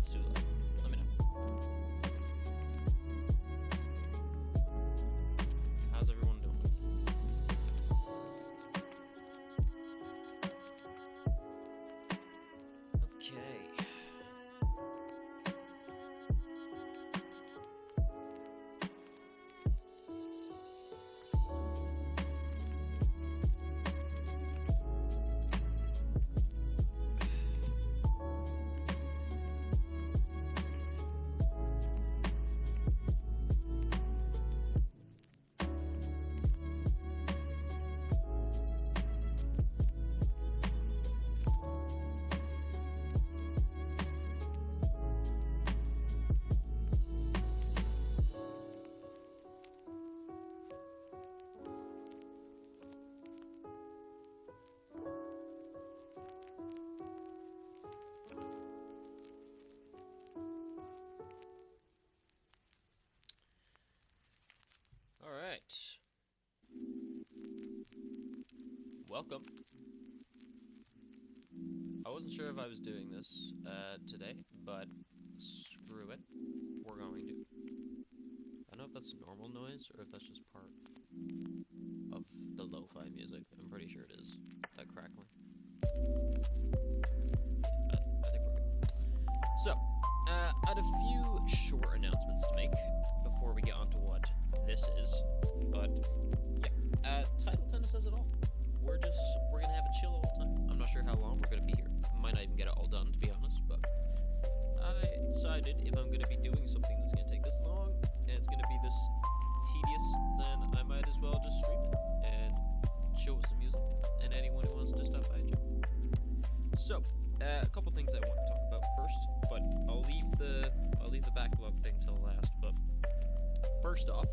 it's too loud, let me know. How's everyone doing? Okay. Alright. Welcome. I wasn't sure if I was doing this today, but screw it. We're going to. I don't know if that's normal noise or if that's just part of the lo-fi music. I'm pretty sure it is. That crackling. I think we're good. So, I had a few short announcements to make before we get on to what this is, but yeah, title kind of says it all. We're gonna have a chill all the time. I'm not sure how long we're gonna be here. Might not even get it all done, to be honest, but I decided if I'm gonna be doing something that's gonna take this long and it's gonna be this tedious, then I might as well just stream it and chill with some music and anyone who wants to stop by and check. So, a couple things I want to talk about first, but I'll leave the backlog thing till last. But first off,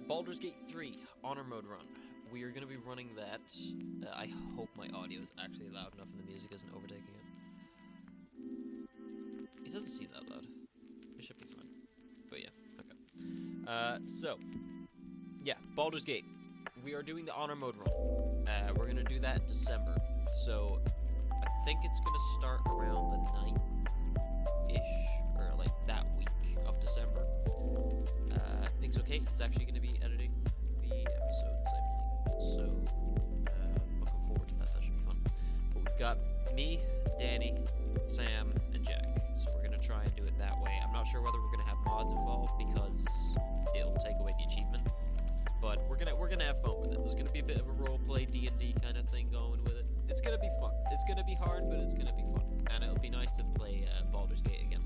Baldur's Gate 3 Honor Mode run. We are going to be running that. I hope my audio is actually loud enough and the music isn't overtaking it. It doesn't seem that loud. It should be fine. But yeah, okay. So, yeah, Baldur's Gate. We are doing the Honor Mode run. We're going to do that in December. So, I think it's going to start around the 9th-ish, or like that week of December. Pixel Kate is actually going to be editing the episodes, I believe. So, looking forward to that. That should be fun. But we've got me, Danny, Sam, and Jack. So we're going to try and do it that way. I'm not sure whether we're going to have mods involved because it'll take away the achievement. But we're gonna have fun with it. There's gonna be a bit of a roleplay D&D kind of thing going with it. It's gonna be fun. It's gonna be hard, but it's gonna be fun. And it'll be nice to play Baldur's Gate again.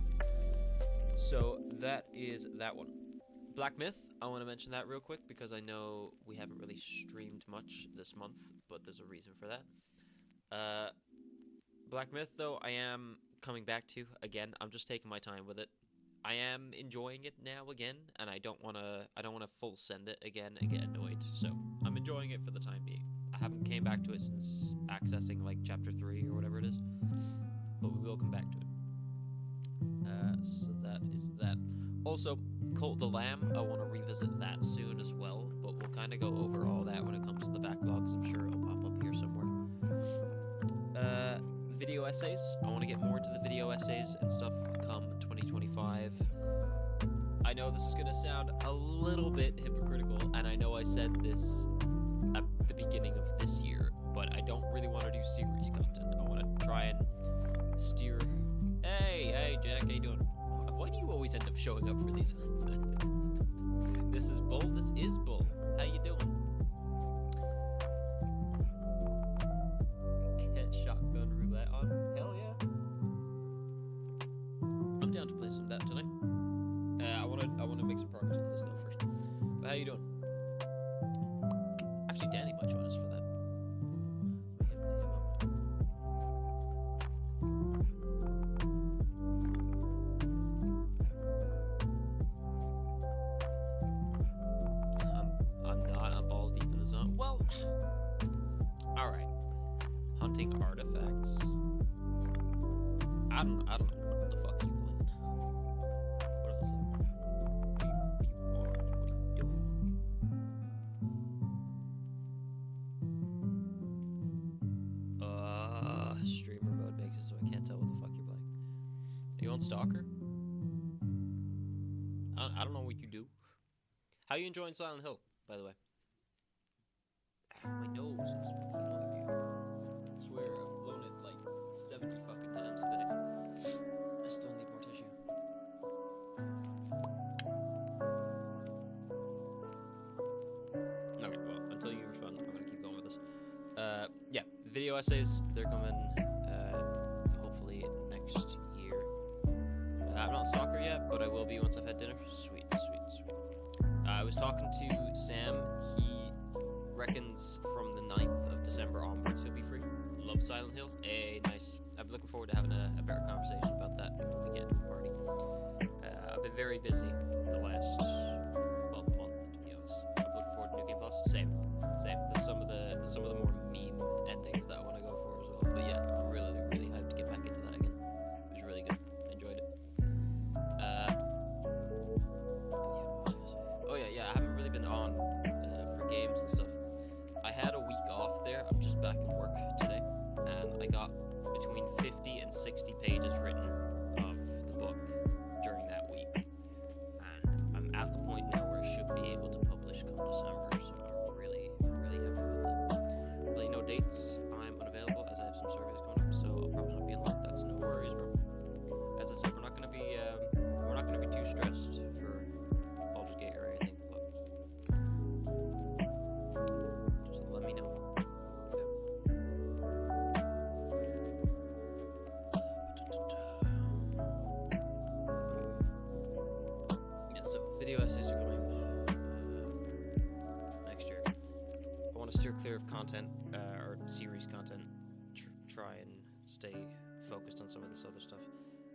So that is that one. Black Myth, I want to mention that real quick because I know we haven't really streamed much this month, but there's a reason for that. Black Myth, though, I am coming back to again. I'm just taking my time with it. I am enjoying it now again, and I don't wanna full send it again and get annoyed. So I'm enjoying it for the time being. I haven't came back to it since accessing like chapter 3 or whatever it is, but we will come back to it. So that is that. Also, Cult of the Lamb, I want to revisit that soon as well, but we'll kind of go over all that when it comes to the backlogs. I'm sure it'll pop up here somewhere. Video essays. I want to get more into the video essays and stuff come 2025. I know this is going to sound a little bit hypocritical, and I know I said this at the beginning of this year, but I don't really want to do series content. I want to try and steer... Hey, Jack, how you doing? Why do you always end up showing up for these ones? This is Bull. This is Bull. How you doing? Get shotgun roulette on? Hell yeah. I'm down to play some of that tonight. I want to make some progress on this though first. But how you doing? Actually, Danny might join us for that. Hit him up. I'm not. I'm balls deep in the zone. Well, all right. Hunting artifacts. I don't know what the fuck are you playing. What is it? What are you on? What are you doing? Streamer mode makes it so I can't tell what the fuck you're playing. Are you on not stalker. I don't know what you do. How you enjoying Silent Hill, by the way? My nose is fucking annoying me. I swear I've blown it like 70 fucking times today. I still need more tissue. Okay, well, until you respond, I'm gonna keep going with this. Yeah, video essays, they're coming, hopefully next year. I'm not a stalker yet, but I will be once I've had dinner. Sweet, sweet, sweet. I was talking to Sam. He reckons from the 9th of December onwards he'll be free. Love Silent Hill. Nice. I've been looking forward to having a better conversation about that when we get to a party. I've been very busy the last, month, to be honest. I'm looking forward to New Game Plus. Same. There's some of the more meme endings that I want to go for as well. But yeah, I'm really, really hyped to get back into that again. It was really good. I enjoyed it. Yeah, I haven't really been on for games and stuff. I had a week off there. I'm just back at work today, and I got between 50 and 60 pages written of the book during that week. And I'm at the point now where I should be able to publish come December, so I'm really, really happy about that. I'll let you know dates. I'm unavailable as I have some surveys coming up, so I'll probably not be in luck. That's no worries, bro. As I said, we're not gonna be too stressed for Baldur's Gate or anything, but just let me know. Yeah, so video essays are coming next year. I want to steer clear of content or series content. Try and stay focused on some of this other stuff.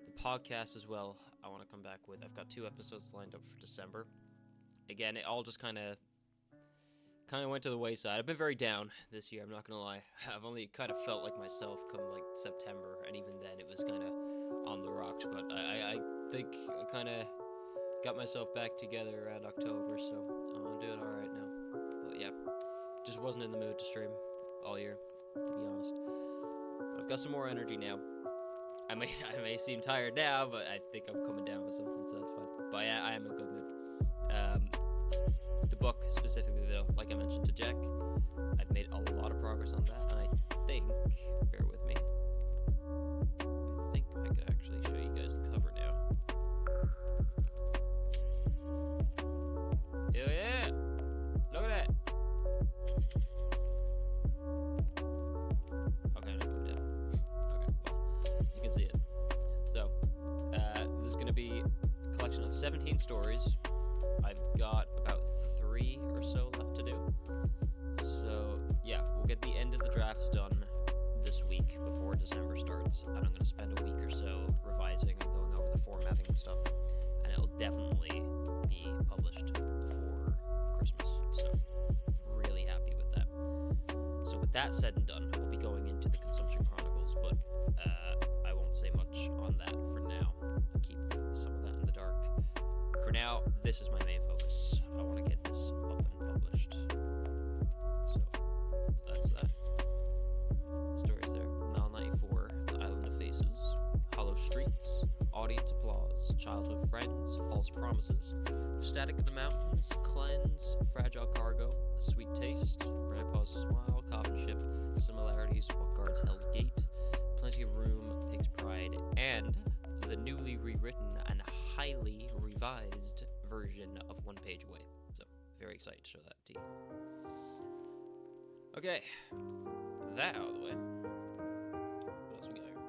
The podcast as well, I want to come back with. I've got 2 episodes lined up for December. Again, it all just kind of went to the wayside. I've been very down this year, I'm not gonna lie. I've only kind of felt like myself come like September, and even then it was kind of on the rocks, but I think I kind of got myself back together around October, so I'm doing alright now. But yeah, just wasn't in the mood to stream all year, to be honest. But I've got some more energy now. I may seem tired now, but I think I'm coming down with something, so that's fine. But yeah, I am in a good mood. The book specifically, though, like I mentioned to Jack, I've made a lot of progress on that, and I think, bear with me, I think I could actually show you guys the cover now. Hell yeah! Look at that! Okay, I'm gonna move down. Okay, well, you can see it. So, there's gonna be a collection of 17 stories. I've got about 3 or so left to do. So, yeah, we'll get the end of the drafts done this week before December starts, and I'm going to spend a week or so revising and going over the formatting and stuff, and it'll definitely be published before Christmas. So, really happy with that. So, with that said and done, we'll be going into the Consumption Chronicles, but I won't say much on that for now. I'll keep some of that in the dark. For now, this is my main focus. I want to get this up and published. So, that's that. Stories there. Mile 94, The Island of Faces, Hollow Streets, Audience Applause, Childhood Friends, False Promises, Static of the Mountains, Cleanse, Fragile Cargo, Sweet Taste, Grandpa's Smile, Coffin Ship, Similarities, What Guards Hell's Gate, Plenty of Room, Pig's Pride, and the newly rewritten and highly revised version of One Page Away. So, very excited to show that to you. Okay, that out of the way. What else we got here?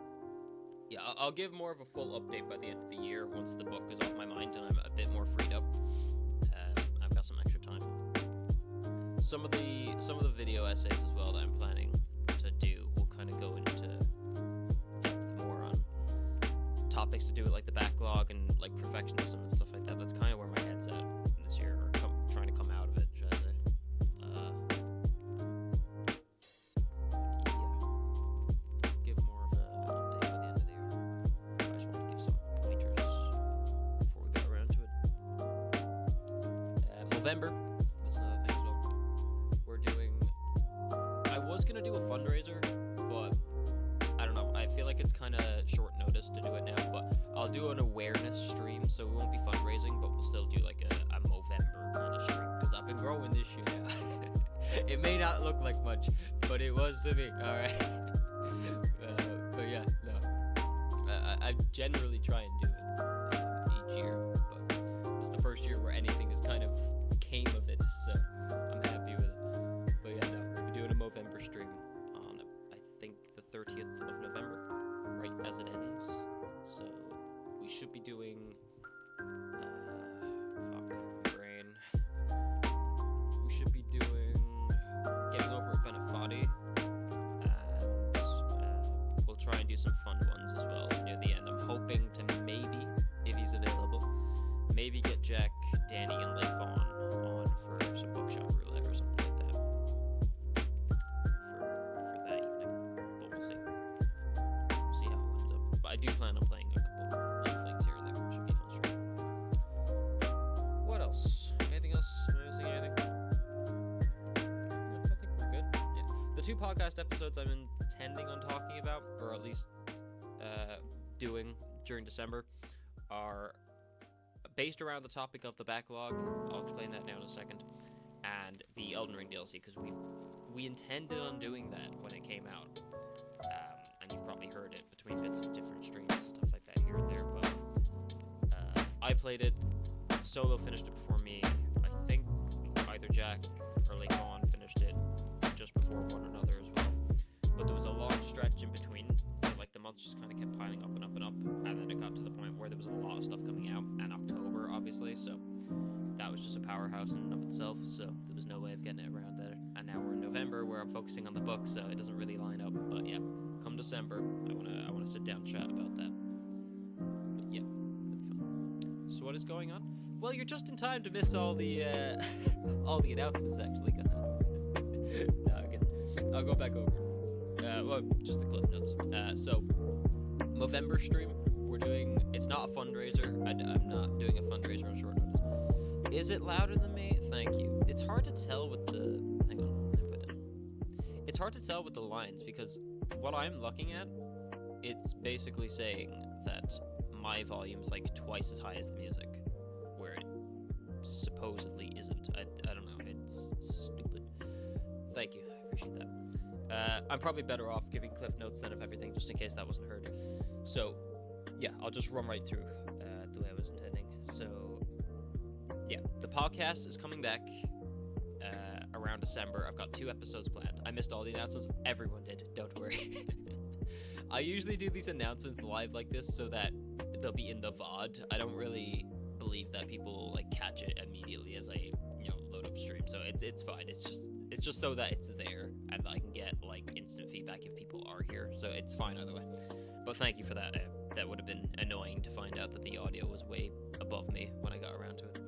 Yeah, I'll give more of a full update by the end of the year once the book is off my mind and I'm a bit more freed up. I've got some extra time. Some of the video essays as well that I'm planning to do will kind of go into depth more on topics to do with like the backlog and like perfectionism and stuff like that. That's kind of where my head's at this year, or trying to come out of it, should I say. Yeah. Give more of an update by the end of the year. I just want to give some pointers before we get around to it. November, that's another thing as well. I was gonna do a fundraiser, but I don't know. I feel like it's kind of short notice notice to do it now, but I'll do an awareness stream, so we won't be fundraising, but we'll still do like a Movember kind of stream, because I've been growing this year. It may not look like much, but it was to me, alright? But yeah, no. I generally try and do it each year, but it's the first year where anything has kind of came of it, so I'm happy with it. But yeah, no, we'll be doing a Movember stream on, I think, the 30th of November, right as it ends. So we should be doing, we should be doing getting over at Benefati, and we'll try and do some fun ones as well near the end. I'm hoping to maybe, if he's available, maybe get Jack, Danny, and Leif on for some bookshop roulette or something like that for that evening. But we'll see. We'll see how it ends up. But I do plan on playing a couple little things here and there. Should be a fun stream. What else? Anything else? Am I missing anything? No, I think we're good. Yeah. The 2 podcast episodes I'm intending on talking about, or at least doing during December, are based around the topic of the backlog. I'll explain that now in a second. And the Elden Ring DLC, because we intended on doing that when it came out. And you've probably heard it between bits of different streams and stuff like that here and there. But I played it. Solo finished it before me. I think either Jack or Leifon finished it just before one another as well. But there was a long stretch in between. Like the months just kind of kept piling up and up and up, and then it got to the point where there was a lot of stuff coming out, and October obviously, so that was just a powerhouse in and of itself, so there was no way of getting it around there. And now we're in November where I'm focusing on the book, so it doesn't really line up. But yeah, come December, I wanna sit down and chat about that. But yeah, that'd be fun. So what is going on? Well, you're just in time to miss all the all the announcements actually. No, okay. I'll go back over. Well, just the cliff notes. So, Movember stream, we're doing, it's not a fundraiser. I'm not doing a fundraiser on short notice. Is it louder than me? Thank you. It's hard to tell with the, hang on, let me put it down. It's hard to tell with the lines, because what I'm looking at, it's basically saying that my volume's like twice as high as the music, where it supposedly isn't. I don't know, it's stupid. Thank you, I appreciate that. I'm probably better off giving cliff notes then of everything, just in case that wasn't heard. So, yeah, I'll just run right through the way I was intending. So, yeah, the podcast is coming back around December. I've got 2 episodes planned. I missed all the announcements. Everyone did. Don't worry. I usually do these announcements live like this so that they'll be in the VOD. I don't really believe that people like catch it immediately as I load up stream. So it's fine. It's just so that it's there and I can get like instant feedback if people are here. So it's fine either way. But thank you for that. That would have been annoying to find out that the audio was way above me when I got around to it.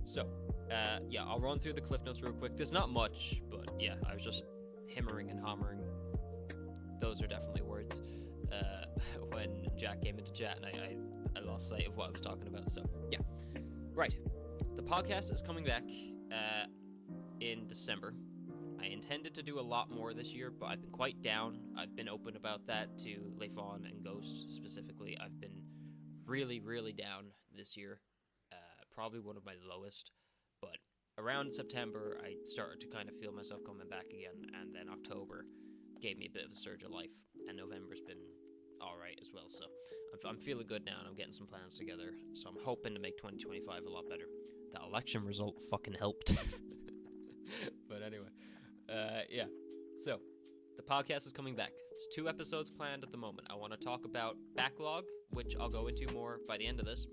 So yeah, I'll run through the cliff notes real quick. There's not much, but yeah, I was just hammering and hammering. Those are definitely words. When Jack came into chat and I lost sight of what I was talking about. So yeah, right. The podcast is coming back in December. I intended to do a lot more this year, but I've been quite down. I've been open about that to Leifon and Ghost specifically. I've been really, really down this year. Probably one of my lowest. But around September, I started to kind of feel myself coming back again. And then October gave me a bit of a surge of life. And November's been alright as well. So I'm feeling good now, and I'm getting some plans together. So I'm hoping to make 2025 a lot better. That election result fucking helped. But anyway, yeah. So, the podcast is coming back. There's 2 episodes planned at the moment. I want to talk about Backlog, which I'll go into more by the end of this,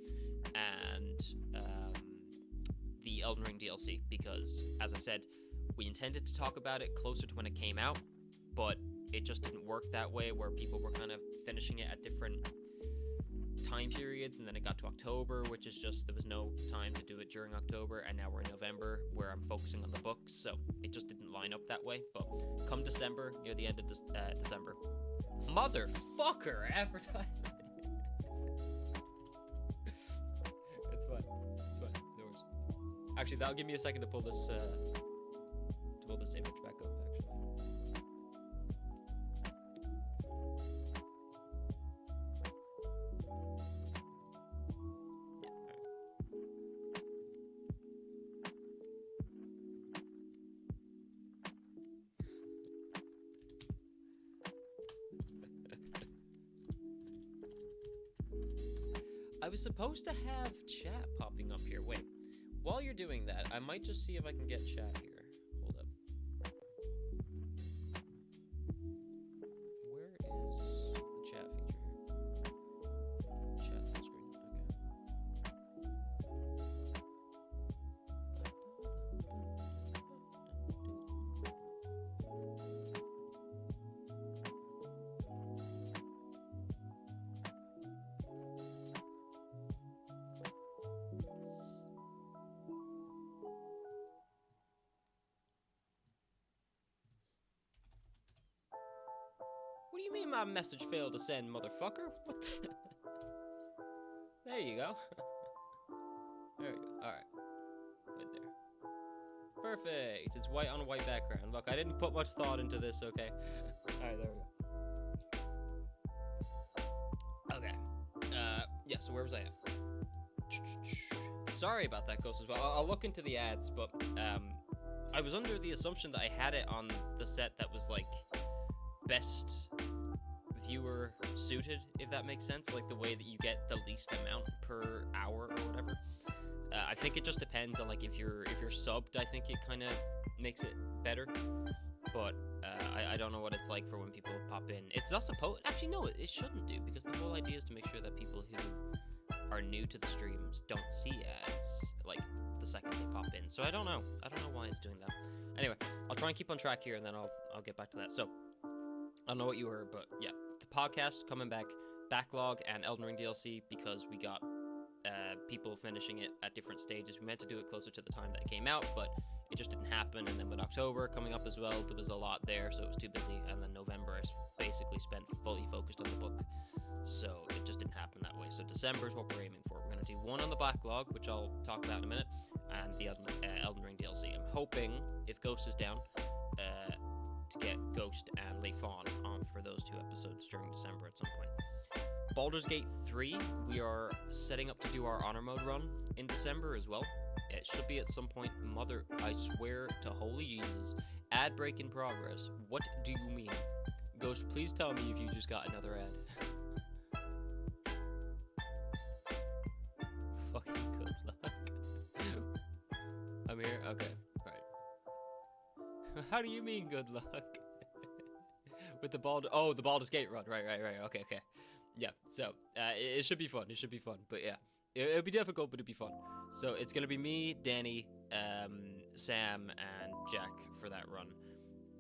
and the Elden Ring DLC, because, as I said, we intended to talk about it closer to when it came out, but it just didn't work that way, where people were kind of finishing it at different time periods, and then it got to October, which is just, there was no time to do it during October, and now we're in November, where I'm focusing on the books, so it just didn't line up that way. But come December, near the end of December, motherfucker, advertising. It's fine, no worries. Actually, that'll give me a second to pull this image back up, actually. was supposed to have chat popping up here. Wait. While you're doing that, I might just see if I can get chat here. Hold up. Where is the chat feature here? Chat full screen. What do you mean my message failed to send, motherfucker? What the... There you go. There we go. Alright. Right there. Perfect. It's white on a white background. Look, I didn't put much thought into this, okay? Alright, there we go. Okay. Yeah, so where was I at? Sorry about that, Ghost, as well. I'll look into the ads, but, I was under the assumption that I had it on the set that was, like, best viewer suited, if that makes sense, like the way that you get the least amount per hour or whatever. I think it just depends on, like, if you're subbed. I think it kind of makes it better, but I don't know what it's like for when people pop in. It's not supposed, actually no, it shouldn't do, because the whole idea is to make sure that people who are new to the streams don't see ads like the second they pop in. So I don't know why it's doing that. Anyway, I'll try and keep on track here, and then I'll get back to that. So I don't know what you heard, but yeah, the podcast coming back, Backlog and Elden Ring DLC, because we got people finishing it at different stages. We meant to do it closer to the time that it came out, but it just didn't happen. And then with October coming up as well, there was a lot there, so it was too busy. And then November is basically spent fully focused on the book, so it just didn't happen that way. So December is what we're aiming for. We're going to do one on the Backlog, which I'll talk about in a minute, and the Elden Ring DLC. I'm hoping, if Ghost is down, to get Ghost and Leifon on for those 2 episodes during December at some point. Baldur's Gate 3, we are setting up to do our honor mode run in December as well. It should be at some point. Mother, I swear to holy Jesus. Ad break in progress. What do you mean? Ghost, please tell me if you just got another ad. Fucking good luck. I'm here? Okay. How do you mean good luck? With the Baldur's Gate run. Right. Okay. Yeah, so, it should be fun. It should be fun. But yeah, it'll be difficult, but it'll be fun. So it's going to be me, Danny, Sam, and Jack for that run.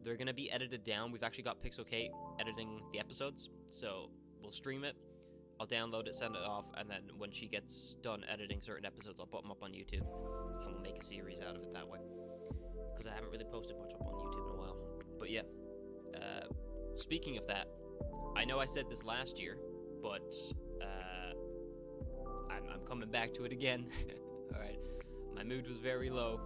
They're going to be edited down. We've actually got Pixel Kate editing the episodes. So we'll stream it. I'll download it, send it off, and then when she gets done editing certain episodes, I'll put them up on YouTube. And we'll make a series out of it that way. Because I haven't really posted much up on YouTube in a while. But yeah, speaking of that, I know I said this last year, but I'm coming back to it again. Alright, my mood was very low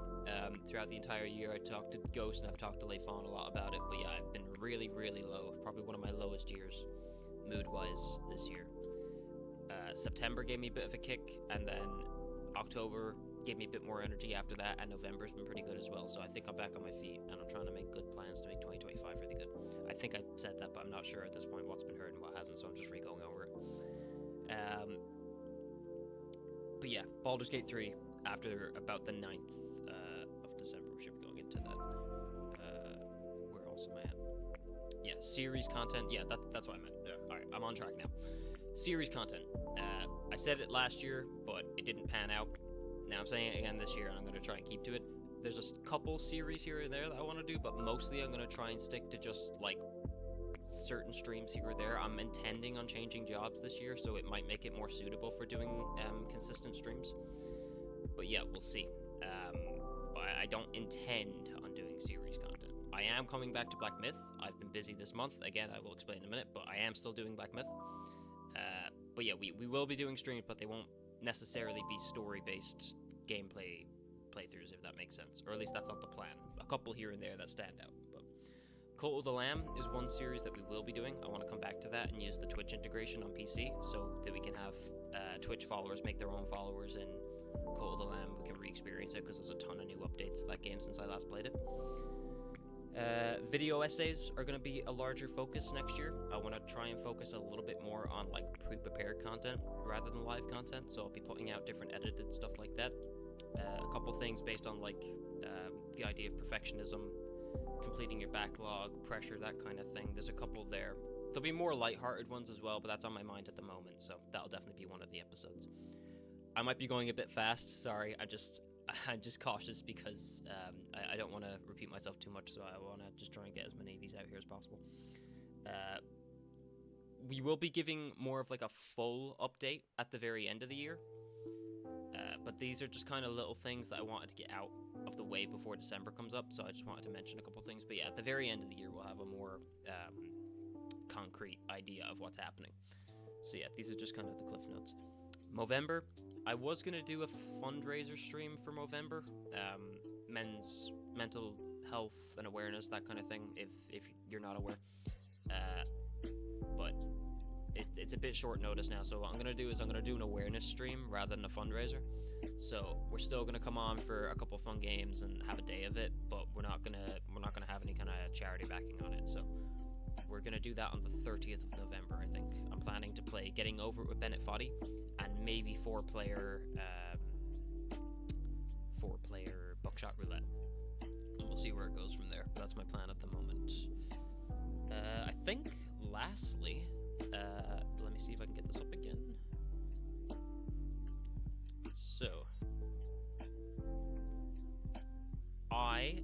throughout the entire year. I talked to Ghost and I've talked to Leifon a lot about it, but yeah, I've been really, really low. Probably one of my lowest years, mood-wise, this year. September gave me a bit of a kick, and then October gave me a bit more energy after that, and November's been pretty good as well. So I think I'm back on my feet, and I'm trying to make good plans to make 2025 really good. I think I said that, but I'm not sure at this point what's been heard and what hasn't, so I'm just re-going over it. But yeah, Baldur's Gate 3, after about the 9th of December, we should be going into that. Where else am I at? Yeah, series content. Yeah, that's what I meant. Alright, I'm on track now. Series content. I said it last year, but it didn't pan out. Now I'm saying it again this year, and I'm going to try and keep to it. There's a couple series here and there that I want to do, but mostly I'm going to try and stick to just, like, certain streams here or there. I'm intending on changing jobs this year, so it might make it more suitable for doing consistent streams. But yeah, we'll see. I don't intend on doing series content. I am coming back to Black Myth. I've been busy this month. Again, I will explain in a minute, but I am still doing Black Myth. But yeah, we will be doing streams, but they won't necessarily be story-based gameplay playthroughs, if that makes sense. Or at least that's not the plan. A couple here and there that stand out. But Cult of the Lamb is one series that we will be doing. I want to come back to that and use the Twitch integration on PC so that we can have Twitch followers make their own followers in Cult of the Lamb. We can re-experience it because there's a ton of new updates to that game since I last played it. Video essays are going to be a larger focus next year. I want to try and focus a little bit more on like pre-prepared content rather than live content, so I'll be putting out different edited stuff like that. A couple things based on like the idea of perfectionism, completing your backlog, pressure, that kind of thing. There's a couple there. There'll be more lighthearted ones as well, but that's on my mind at the moment, so that'll definitely be one of the episodes. I might be going a bit fast, sorry. I'm just cautious because I don't want to repeat myself too much, so I want to just try and get as many of these out here as possible. We will be giving more of like a full update at the very end of the year, but these are just kind of little things that I wanted to get out of the way before December comes up, so I just wanted to mention a couple things. But yeah, at the very end of the year, we'll have a more concrete idea of what's happening. So yeah, these are just kind of the cliff notes. Movember, I was going to do a fundraiser stream for Movember, men's mental health and awareness, that kind of thing, if you're not aware. But it's a bit short notice now, so what I'm going to do is I'm going to do an awareness stream rather than a fundraiser. So we're still going to come on for a couple fun games and have a day of it, but we're not going to have any kind of charity backing on it. So we're going to do that on the 30th of November, I think. I'm planning to play Getting Over It with Bennett Foddy and maybe four-player Buckshot Roulette. And we'll see where it goes from there, but that's my plan at the moment. I think, lastly, let me see if I can get this up again. So, I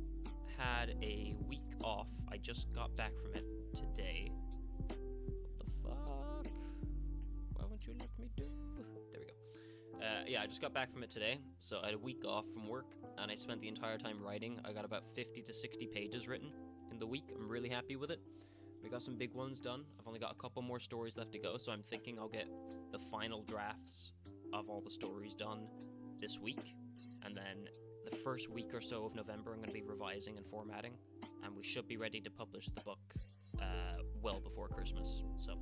had a week off. I just got back from it today. What the fuck? Why won't you let me do? There we go. Yeah, I just got back from it today, so I had a week off from work, and I spent the entire time writing. I got about 50 to 60 pages written in the week. I'm really happy with it. We got some big ones done. I've only got a couple more stories left to go, so I'm thinking I'll get the final drafts of all the stories done this week, and then the first week or so of November I'm going to be revising and formatting, and we should be ready to publish the book well before Christmas. So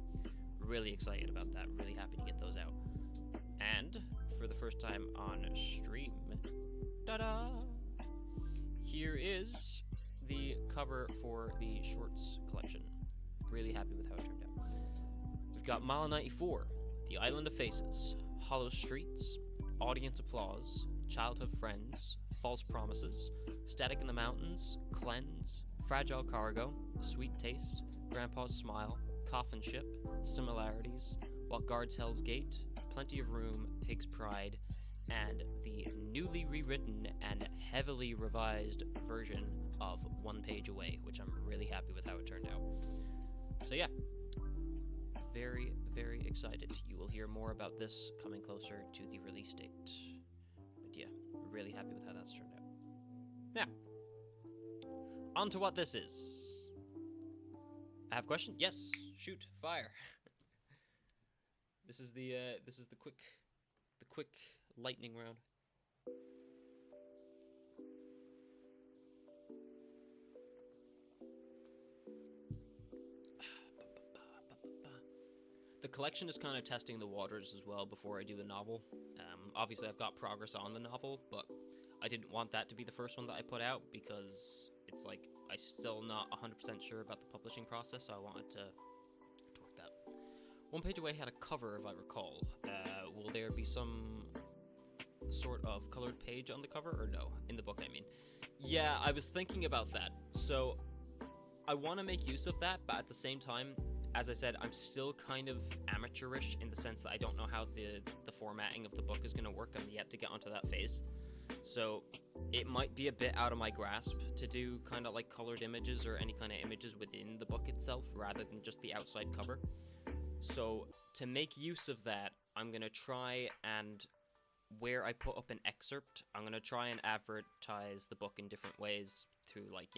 really excited about that, really happy to get those out. And for the first time on stream, ta-da! Here is the cover for the shorts collection. Really happy with how it turned out. We've got Mile 94, The Island of Faces, Hollow Streets, Audience Applause, Childhood Friends, False Promises, Static in the Mountains, Cleanse, Fragile Cargo, Sweet Taste, Grandpa's Smile, Coffin Ship, Similarities, What Guards Hell's Gate, Plenty of Room, Pig's Pride, and the newly rewritten and heavily revised version of One Page Away, which I'm really happy with how it turned out. So yeah, very, very excited. You will hear more about this coming closer to the release date. But yeah, really happy with how that's turned out. Now, on to what this is. I have a question? Yes, shoot, fire. This is the quick lightning round. The collection is kind of testing the waters as well before I do a novel. Obviously, I've got progress on the novel, but I didn't want that to be the first one that I put out because it's like I'm still not 100% sure about the publishing process, so I wanted to work that. One Page Away had a cover, if I recall. Will there be some sort of colored page on the cover, or no? In the book, I mean. Yeah, I was thinking about that. So I want to make use of that, but at the same time, as I said, I'm still kind of amateurish in the sense that I don't know how the formatting of the book is going to work. I'm yet to get onto that phase. So it might be a bit out of my grasp to do kind of like colored images or any kind of images within the book itself rather than just the outside cover. So to make use of that, I'm going to try and where I put up an excerpt, I'm going to try and advertise the book in different ways through like,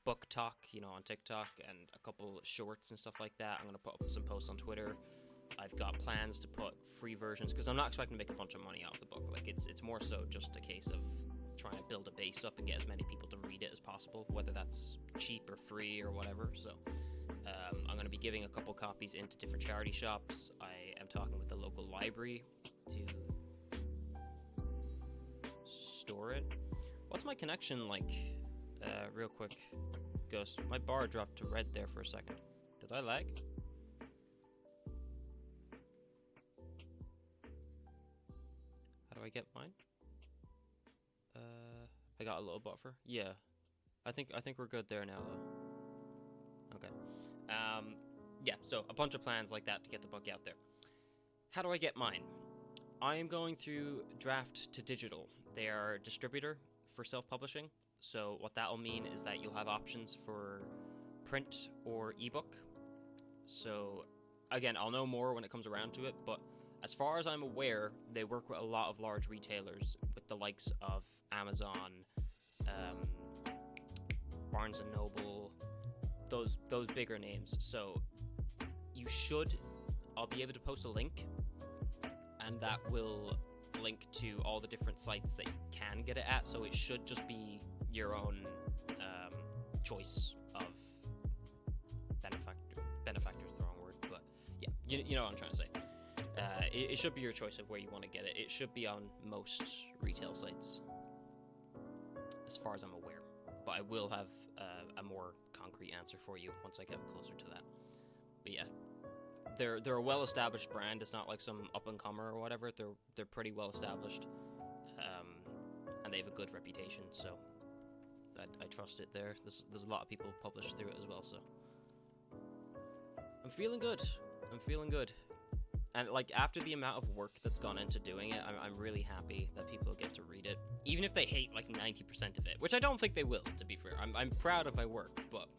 book talk, on TikTok and a couple shorts and stuff like that. I'm going to put up some posts on Twitter. I've got plans to put free versions because I'm not expecting to make a bunch of money off the book. Like it's more so just a case of trying to build a base up and get as many people to read it as possible, whether that's cheap or free or whatever. So I'm going to be giving a couple copies into different charity shops. I am talking with the local library to store it. What's my connection like real quick. Ghost. My bar dropped to red there for a second. Did I lag? How do I get mine? I got a little buffer. Yeah. I think we're good there now though. Okay. Yeah, so a bunch of plans like that to get the book out there. How do I get mine? I am going through Draft to Digital. They are a distributor for self-publishing. So what that will mean is that you'll have options for print or ebook. So again, I'll know more when it comes around to it, but as far as I'm aware, they work with a lot of large retailers with the likes of Amazon, Barnes & Noble, those bigger names. So I'll be able to post a link, and that will link to all the different sites that you can get it at, so it should just be your own choice of benefactor is the wrong word, but yeah, you know what I'm trying to say. It should be your choice of where you want to get it. It should be on most retail sites, as far as I'm aware, but I will have a more concrete answer for you once I get closer to that. But yeah, they're a well-established brand. It's not like some up-and-comer or whatever. They're pretty well-established, and they have a good reputation, so I trust it there. There's a lot of people published through it as well, so I'm feeling good. And like, after the amount of work that's gone into doing it, I'm really happy that people get to read it, even if they hate like 90% of it, which I don't think they will, to be fair. I'm proud of my work, but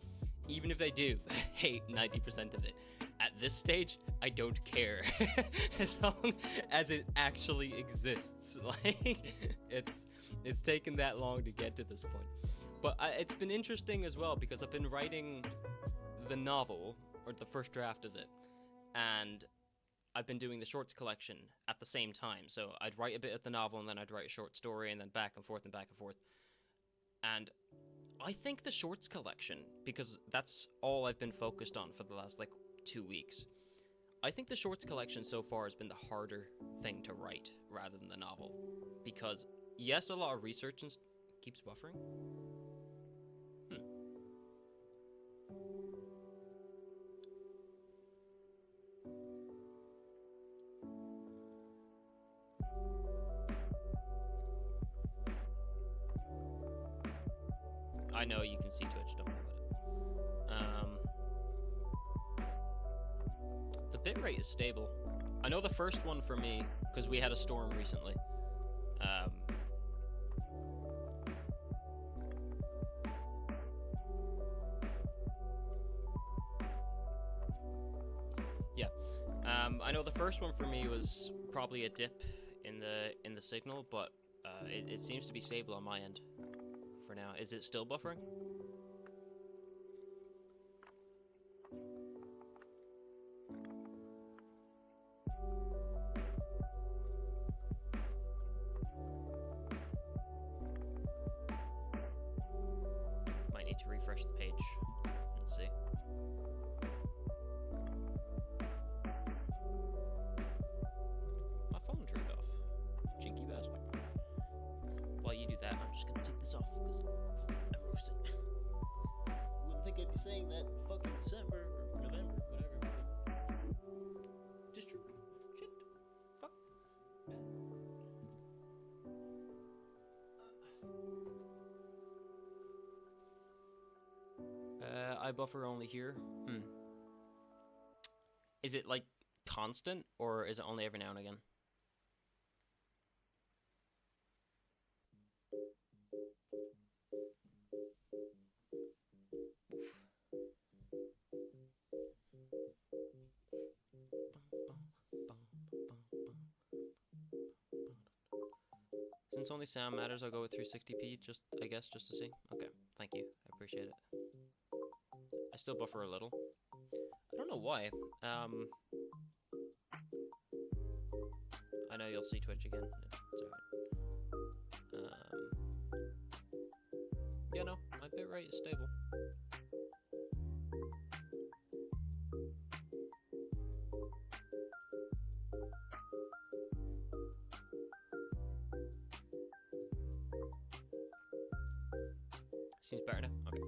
even if they do hate 90% of it, at this stage, I don't care. As long as it actually exists. Like, it's taken that long to get to this point. But it's been interesting as well, because I've been writing the novel, or the first draft of it, and I've been doing the shorts collection at the same time. So I'd write a bit of the novel, and then I'd write a short story, and then back and forth and back and forth. And I think the shorts collection, because that's all I've been focused on for the last, like, 2 weeks, I think the shorts collection so far has been the harder thing to write rather than the novel. Because, yes, a lot of research and keeps buffering. I know you can see Twitch, don't worry about it. The bitrate is stable. I know the first one for me, because we had a storm recently. Yeah. I know the first one for me was probably a dip in the signal, but it seems to be stable on my end for now. Is it still buffering? Might need to refresh the page and see. My phone turned off. Cheeky bastard. While you do that, I'm just gonna take this off because I'm roasted. Wouldn't think I'd be saying that in fucking December or November, whatever. Just true. Shit. Fuck. I buffer only here. Is it like constant, or is it only every now and again? Since only sound matters, I'll go with 360p, I guess, just to see. Okay, thank you. I appreciate it. I still buffer a little. I don't know why. I know you'll see Twitch again. It's alright. Yeah, no, my bitrate is stable. Seems better now? Okay.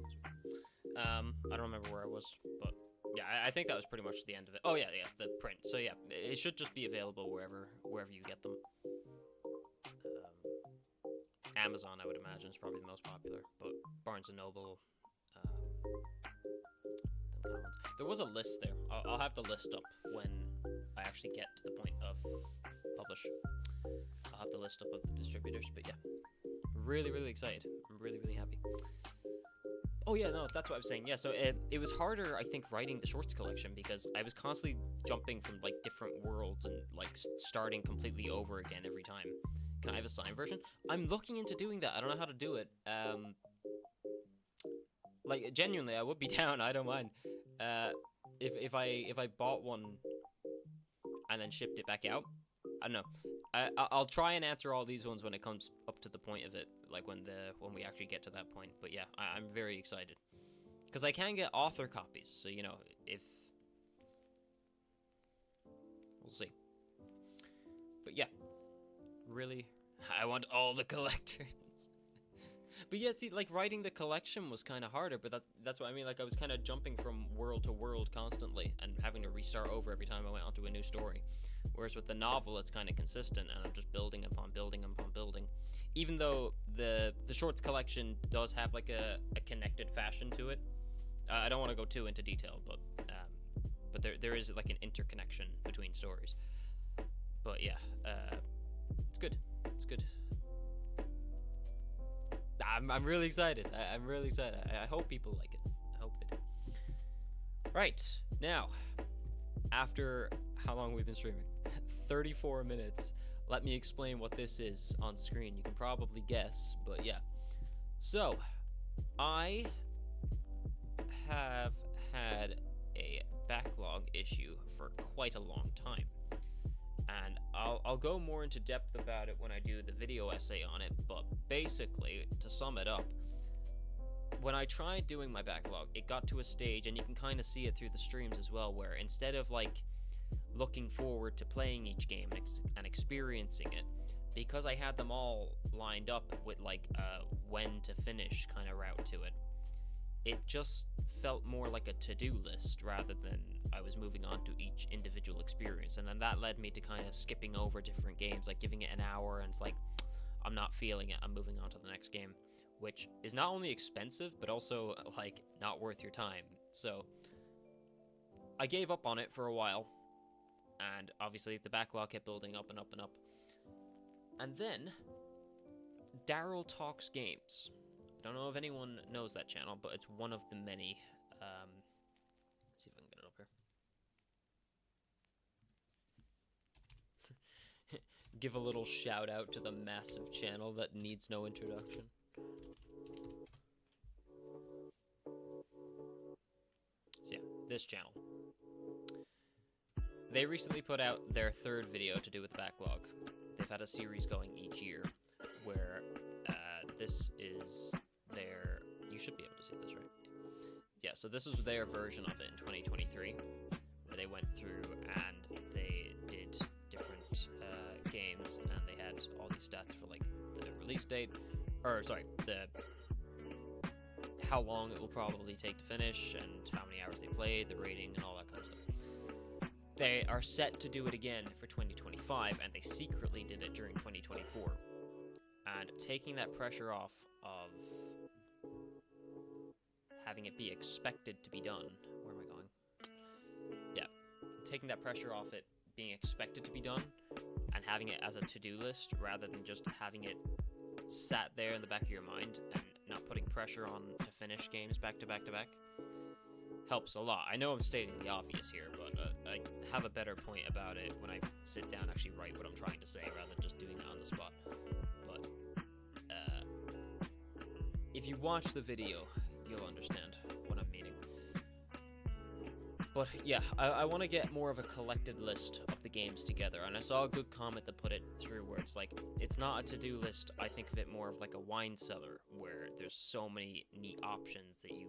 I don't remember where I was, but yeah, I think that was pretty much the end of it. Oh, yeah, the print. So, yeah, it should just be available wherever you get them. Amazon, I would imagine, is probably the most popular, but Barnes & Noble, them kind of ones. There was a list there. I'll have the list up when I actually get to the point of publish. I'll have the list up of the distributors, but yeah. Really, really excited. I'm really, really happy. Oh yeah, no, that's what I was saying. Yeah, so it was harder, I think, writing the shorts collection because I was constantly jumping from like different worlds and like starting completely over again every time. Can I have a signed version? I'm looking into doing that. I don't know how to do it. Like genuinely, I would be down. I don't mind. If I bought one and then shipped it back out, I don't know. I'll try and answer all these ones when it comes up to the point of it, like when we actually get to that point. But yeah, I'm very excited because I can get author copies. So you know, if we'll see. But yeah, really, I want all the collectors. But yeah, see, like writing the collection was kind of harder. But that's what I mean. Like I was kind of jumping from world to world constantly and having to restart over every time I went onto a new story. Whereas with the novel, it's kind of consistent, and I'm just building upon building upon building. Even though the shorts collection does have like a connected fashion to it, I don't want to go too into detail, but there is like an interconnection between stories. But yeah, it's good. It's good. I'm really excited. I'm really excited. I hope people like it. I hope they do. Right now, after how long we've been streaming? 34 minutes. Let me explain what this is on screen. You can probably guess, but yeah. So, I have had a backlog issue for quite a long time. And I'll go more into depth about it when I do the video essay on it, but basically, to sum it up, when I tried doing my backlog, it got to a stage, and you can kind of see it through the streams as well, where instead of like looking forward to playing each game and experiencing it, because I had them all lined up with like when to finish kind of route to it, it just felt more like a to-do list rather than I was moving on to each individual experience. And then that led me to kind of skipping over different games, like giving it an hour, and it's like, I'm not feeling it, I'm moving on to the next game, which is not only expensive, but also like not worth your time. So I gave up on it for a while, and obviously the backlog kept building up and up and up. And then Daryl Talks Games. I don't know if anyone knows that channel, but it's one of the many. Let's see if I can get it up here. Give a little shout out to the massive channel that needs no introduction. So yeah, this channel. They recently put out their third video to do with backlog. They've had a series going each year where this is their... You should be able to see this, right? Yeah, so this is their version of it in 2023, where they went through and they did different games, and they had all these stats for like the release date, or sorry, how long it will probably take to finish, and how many hours they played, the rating, and all that kind of stuff. They are set to do it again for 2025, and they secretly did it during 2024. And taking that pressure off of having it be expected to be done. Where am I going? Yeah. Taking that pressure off it being expected to be done and having it as a to-do list rather than just having it sat there in the back of your mind and not putting pressure on to finish games back to back to back helps a lot. I know I'm stating the obvious here, but I have a better point about it when I sit down and actually write what I'm trying to say rather than just doing it on the spot. But if you watch the video, you'll understand what I'm meaning. But yeah, I want to get more of a collected list of the games together, and I saw a good comment that put it through where it's like, it's not a to-do list. I think of it more of like a wine cellar where there's so many neat options that you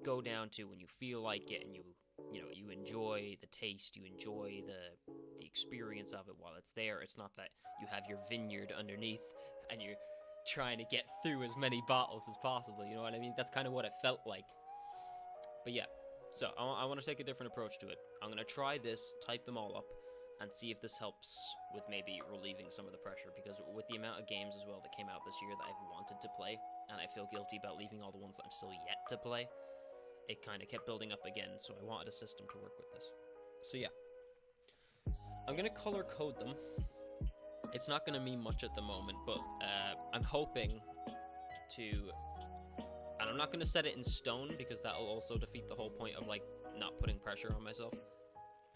go down to when you feel like it, and you enjoy the taste, you enjoy the experience of it while it's there. It's not that you have your vineyard underneath and you're trying to get through as many battles as possible, you know what I mean? That's kind of what it felt like. But yeah, so I want to take a different approach to it. I'm going to try this, type them all up, and see if this helps with maybe relieving some of the pressure, because with the amount of games as well that came out this year that I've wanted to play, and I feel guilty about leaving all the ones that I'm still yet to play, it kind of kept building up again, so I wanted a system to work with this. So yeah, I'm going to color code them. It's not going to mean much at the moment, but I'm hoping to, and I'm not going to set it in stone, because that will also defeat the whole point of, like, not putting pressure on myself.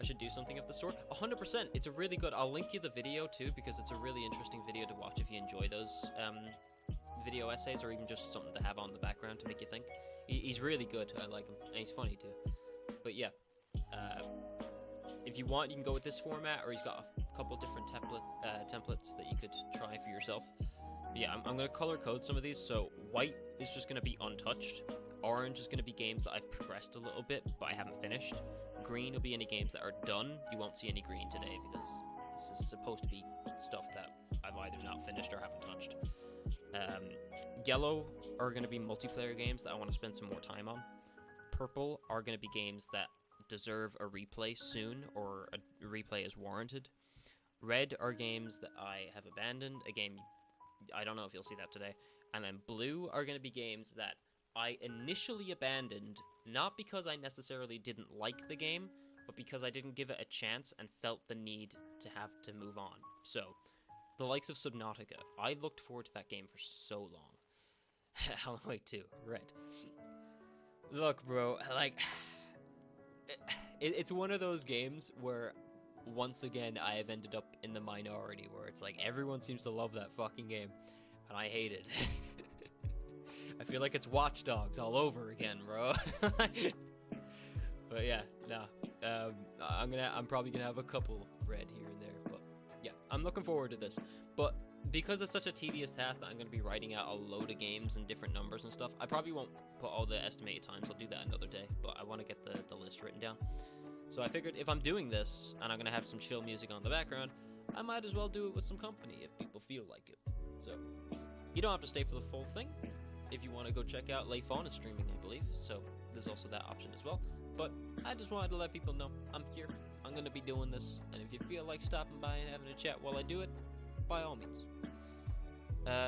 I should do something of the sort. 100%. It's a really good... I'll link you the video, too, because it's a really interesting video to watch if you enjoy those video essays, or even just something to have on the background to make you think. He's really good. I like him. And he's funny, too. But, yeah. If you want, you can go with this format, or he's got a couple different templates that you could try for yourself. But yeah, I'm going to color code some of these. So, white is just going to be untouched. Orange is going to be games that I've progressed a little bit, but I haven't finished. Green will be any games that are done. You won't see any green today, because this is supposed to be stuff that I've either not finished or haven't touched. Yellow are going to be multiplayer games that I want to spend some more time on. Purple are going to be games that deserve a replay soon, or a replay is warranted. Red are games that I have abandoned, a game I don't know if you'll see that today. And then blue are going to be games that I initially abandoned, not because I necessarily didn't like the game, but because I didn't give it a chance and felt the need to have to move on. So, the likes of Subnautica, I looked forward to that game for so long. Alan Wake 2, Red. Look, bro, like, it's one of those games where, once again, I have ended up in the minority, where it's like, everyone seems to love that fucking game, and I hate it. I feel like it's Watch Dogs all over again, bro. But yeah, nah. I'm probably gonna have a couple red here and there, but yeah, I'm looking forward to this. But because it's such a tedious task that I'm gonna be writing out a load of games and different numbers and stuff, I probably won't put all the estimated times. I'll do that another day, but I want to get the list written down. So I figured if I'm doing this and I'm gonna have some chill music on the background, I might as well do it with some company if people feel like it. So you don't have to stay for the full thing. If you want to go check out Leifon is streaming, I believe, so there's also that option as well. But I just wanted to let people know I'm here. I'm going to be doing this, and if you feel like stopping by and having a chat while I do it, by all means.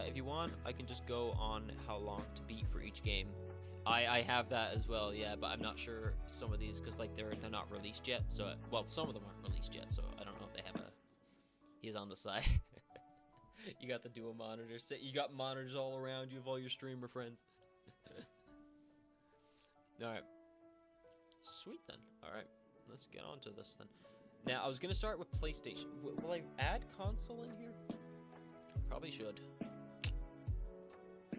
If you want, I can just go on how long to beat for each game. I have that as well, yeah, but I'm not sure some of these, because like they're not released yet. So well, some of them aren't released yet, so I don't know if they have a. He's on the side. You got the dual monitors. You got monitors all around you of all your streamer friends. Alright. Sweet then. Alright. Let's get on to this then. Now, I was going to start with PlayStation. Will I add console in here? Probably should.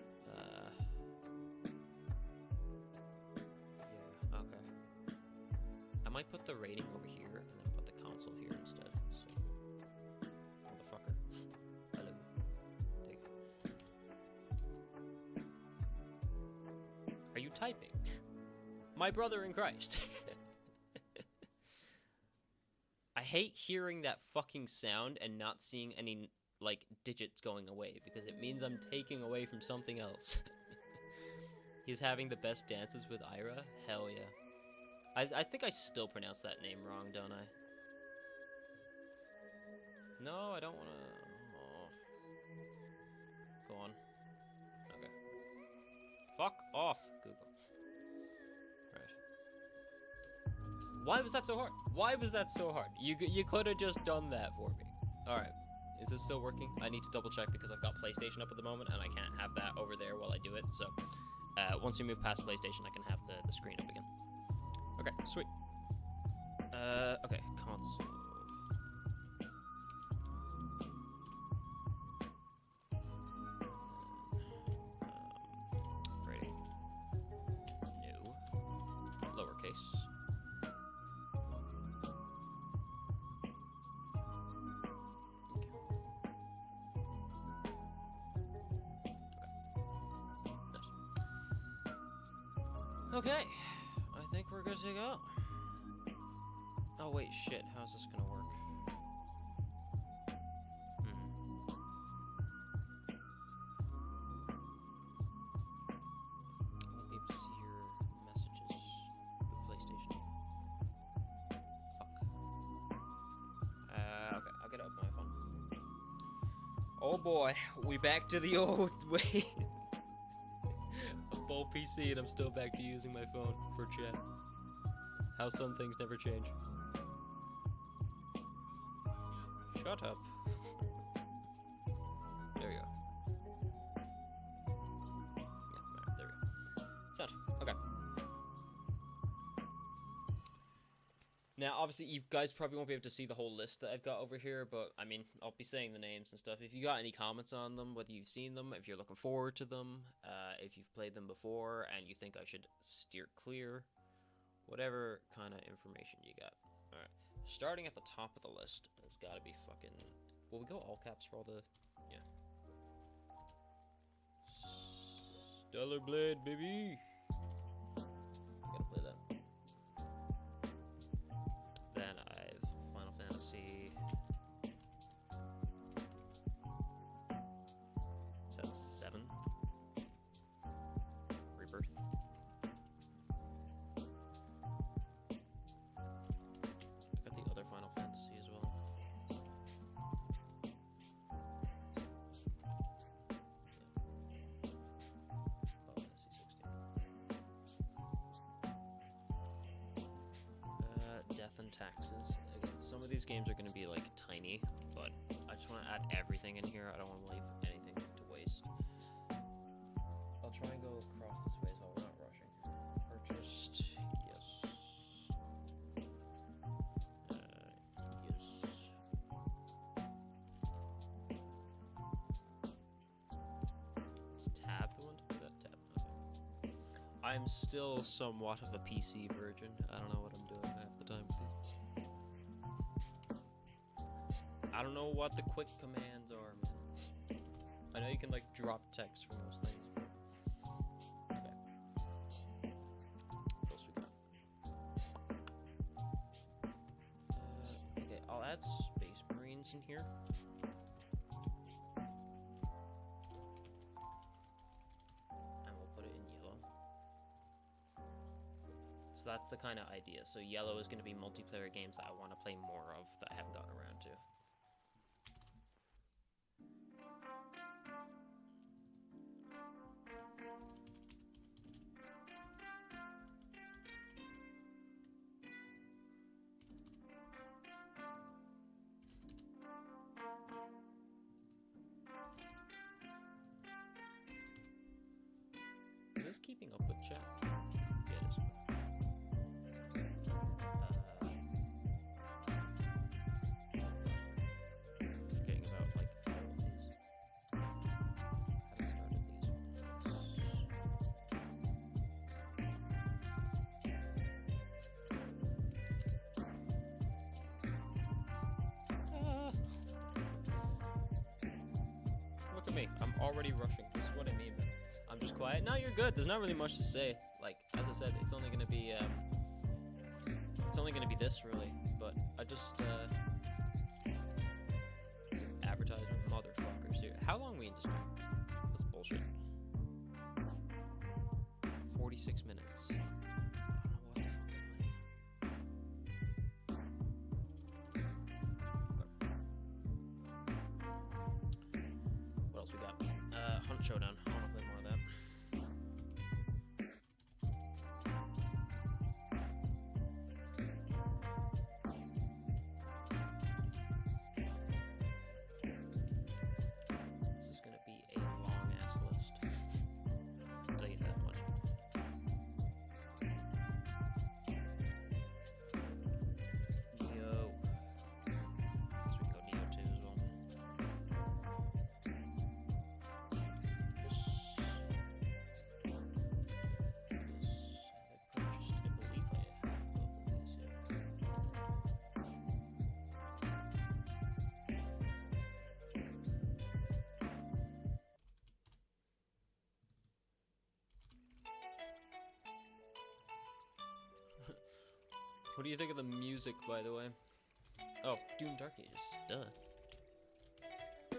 Yeah, okay. I might put the rating over here and then put the console here instead. So, motherfucker. Hello. Take it. Are you typing? My brother in Christ. I hate hearing that fucking sound and not seeing any, like, digits going away, because it means I'm taking away from something else. He's having the best dances with Ira? Hell yeah. I think I still pronounce that name wrong, don't I? No, I don't want to... Oh. Go on. Okay. Fuck off, Google. Why was that so hard? Why was that so hard? You could have just done that for me. Alright. Is this still working? I need to double check because I've got PlayStation up at the moment and I can't have that over there while I do it. So, once we move past PlayStation, I can have the screen up again. Okay, sweet. Okay, console. Rating. New. Lowercase. Okay, I think we're good to go. Oh wait, shit, how's this gonna work? Oh boy, we back to the old way. A full PC and I'm still back to using my phone for chat. How some things never change. Shut up. There we go. Yeah, right, there we go. Sound. Okay. Now, obviously, you guys probably won't be able to see the whole list that I've got over here, but, I mean, I'll be saying the names and stuff. If you got any comments on them, whether you've seen them, if you're looking forward to them, if you've played them before and you think I should steer clear, whatever kind of information you got. Alright, starting at the top of the list has got to be fucking... Will we go all caps for all the... Yeah. Stellar Blade, baby! Gotta play that. Then I've Final Fantasy. Is that 7? Rebirth. I got the other Final Fantasy as well. Final Fantasy 16. Death and Taxes. Again, some of these games are going to be like tiny, but I just want to add everything in here. I don't want to leave anything to waste. I'll try and go across this way as well. We're not rushing. Purchased. Yes. Yes. Is tab the one to do that? Tab. Okay. I'm still somewhat of a PC virgin. I don't know what I'm doing half the time. I don't know what the quick commands are, man. I know you can like drop text for most things. Okay. What else we got? Okay, I'll add Space Marines in here. And we'll put it in yellow. So that's the kind of idea. So yellow is going to be multiplayer games that I want to play more of that I haven't gotten around to. Is this keeping up with chat? Yeah, it is. Forgetting about like all of these. Haven't started these ones. Look at me. I'm already rushing. This is what I mean. I'm just quiet. No, you're good. There's not really much to say. Like, as I said, it's only gonna be this really. But I just advertisement, motherfuckers here. How long are we in this stream? That's bullshit. 46 minutes. I don't know what the fuck they're playing. What else we got? Hunt Showdown. I want to play more of that. This is going to be a long-ass list. I'll tell you that much. Neo. Guess we can go Neo 2 as well. What do you think of the music, by the way? Oh, Doom Dark Ages. Duh. Do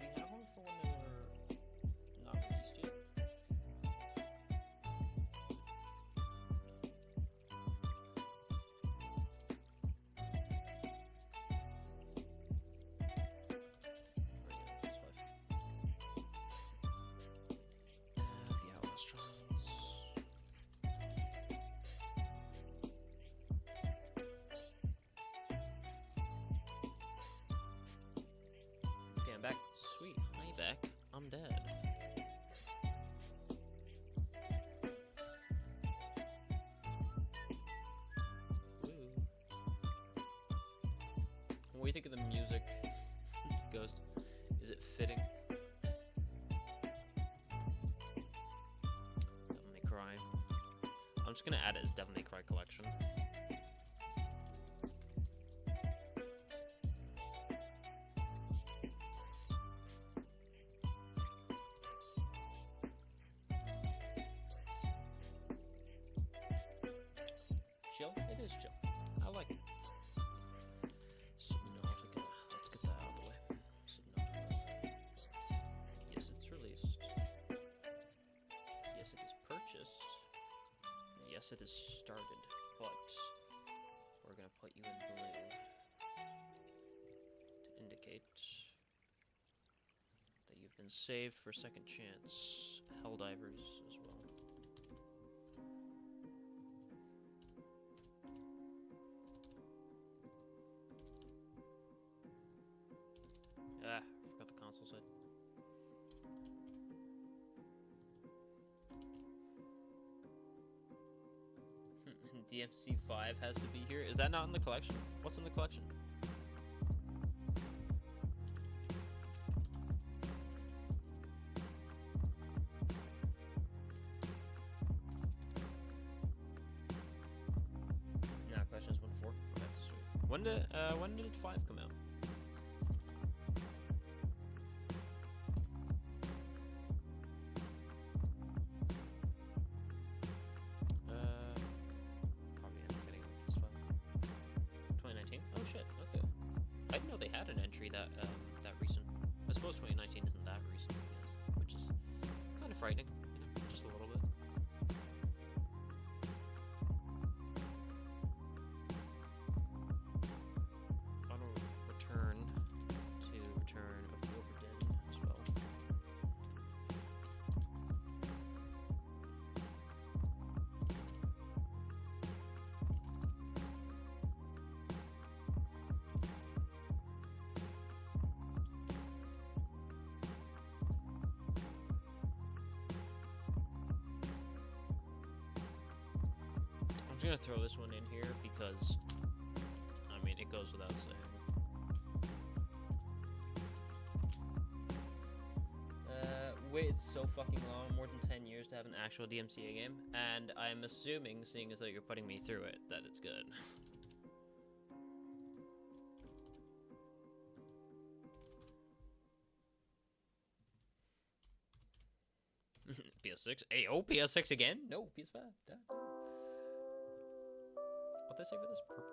we have one for when they were not released yet? undead. Woo. What do you think of the music, Ghost? Is it fitting? Devil May Cry. I'm just gonna add it as Devil May Cry Collection. Chill? It is chill. I like it. Subnautica. Let's get that out of the way. Subnautica. Yes, it's released. Yes, it is purchased. Yes, it is started. But we're gonna put you in blue to indicate that you've been saved for second chance. Helldivers as well. Ah, forgot the console side. DMC 5 has to be here. Is that not in the collection? What's in the collection? Nah, collection is 1 to 4. Okay, sweet. When did 5 come out? Probably end up getting it on PS5. 2019? Oh shit, okay. I didn't know they had an entry that recent. I suppose 2019 isn't that recent, I guess, which is kind of frightening, you know, just a little bit. On a return to Return of the Obra Dinn as well. I'm just gonna throw this one in here because, I mean, it goes without saying. Waited so fucking long, more than 10 years to have an actual DMCA game, and I'm assuming, seeing as though you're putting me through it, that it's good. PS6? Hey, oh, PS6 again? No, PS5. Duh. What'd they say for this? Purple?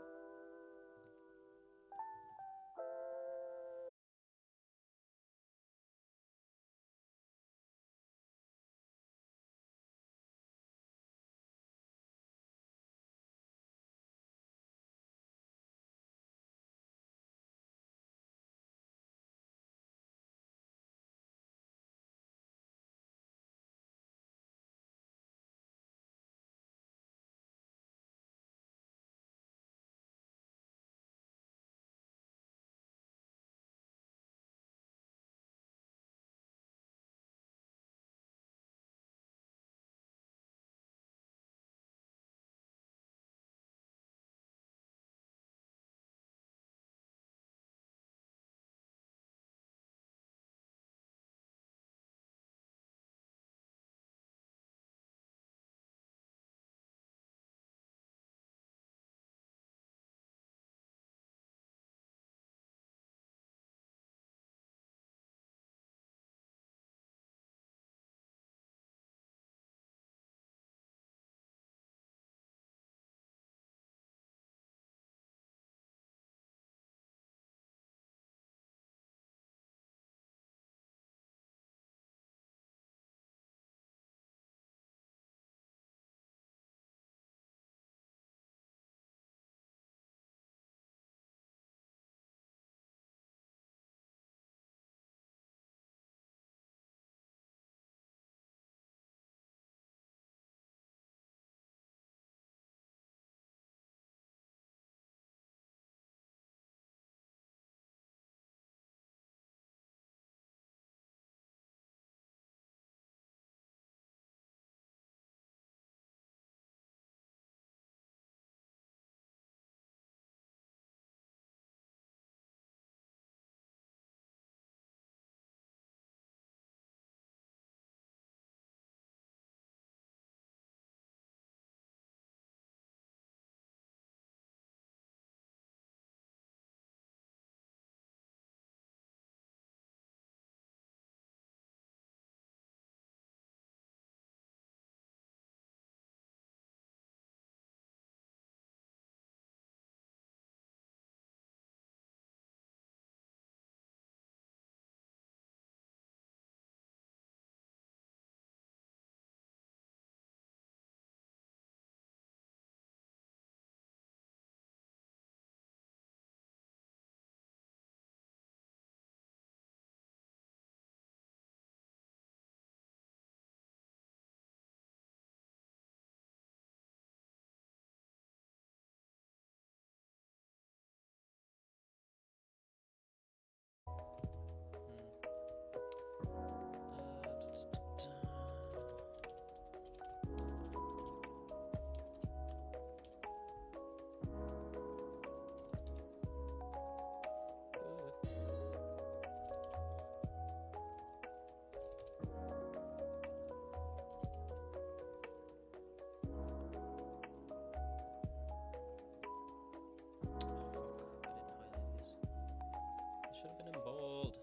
should have been in bold.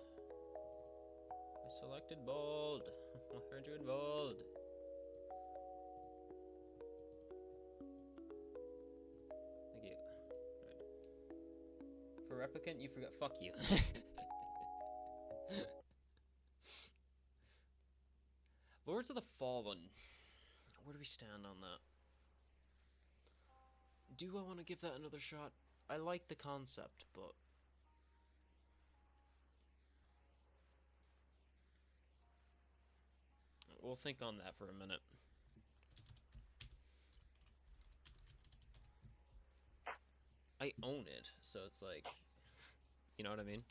I selected bold. Why aren't you in bold? Thank you. Right. For replicant, you forgot. Fuck you. Lords of the Fallen. Where do we stand on that? Do I want to give that another shot? I like the concept, but... we'll think on that for a minute. I own it, so it's like... you know what I mean?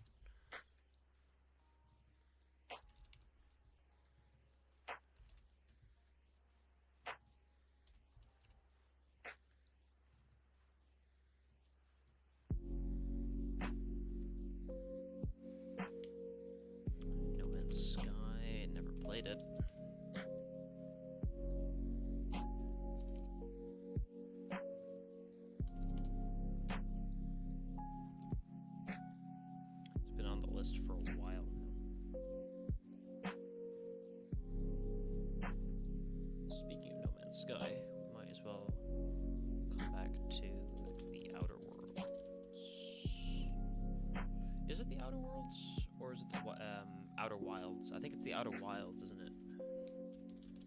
No Man's Sky, never played it. It's been on the list for a while now. Speaking of No Man's Sky, we might as well come back to the Outer Worlds. Is it the Outer Worlds? Or is it the Outer Wilds? I think it's the Outer Wilds, isn't it?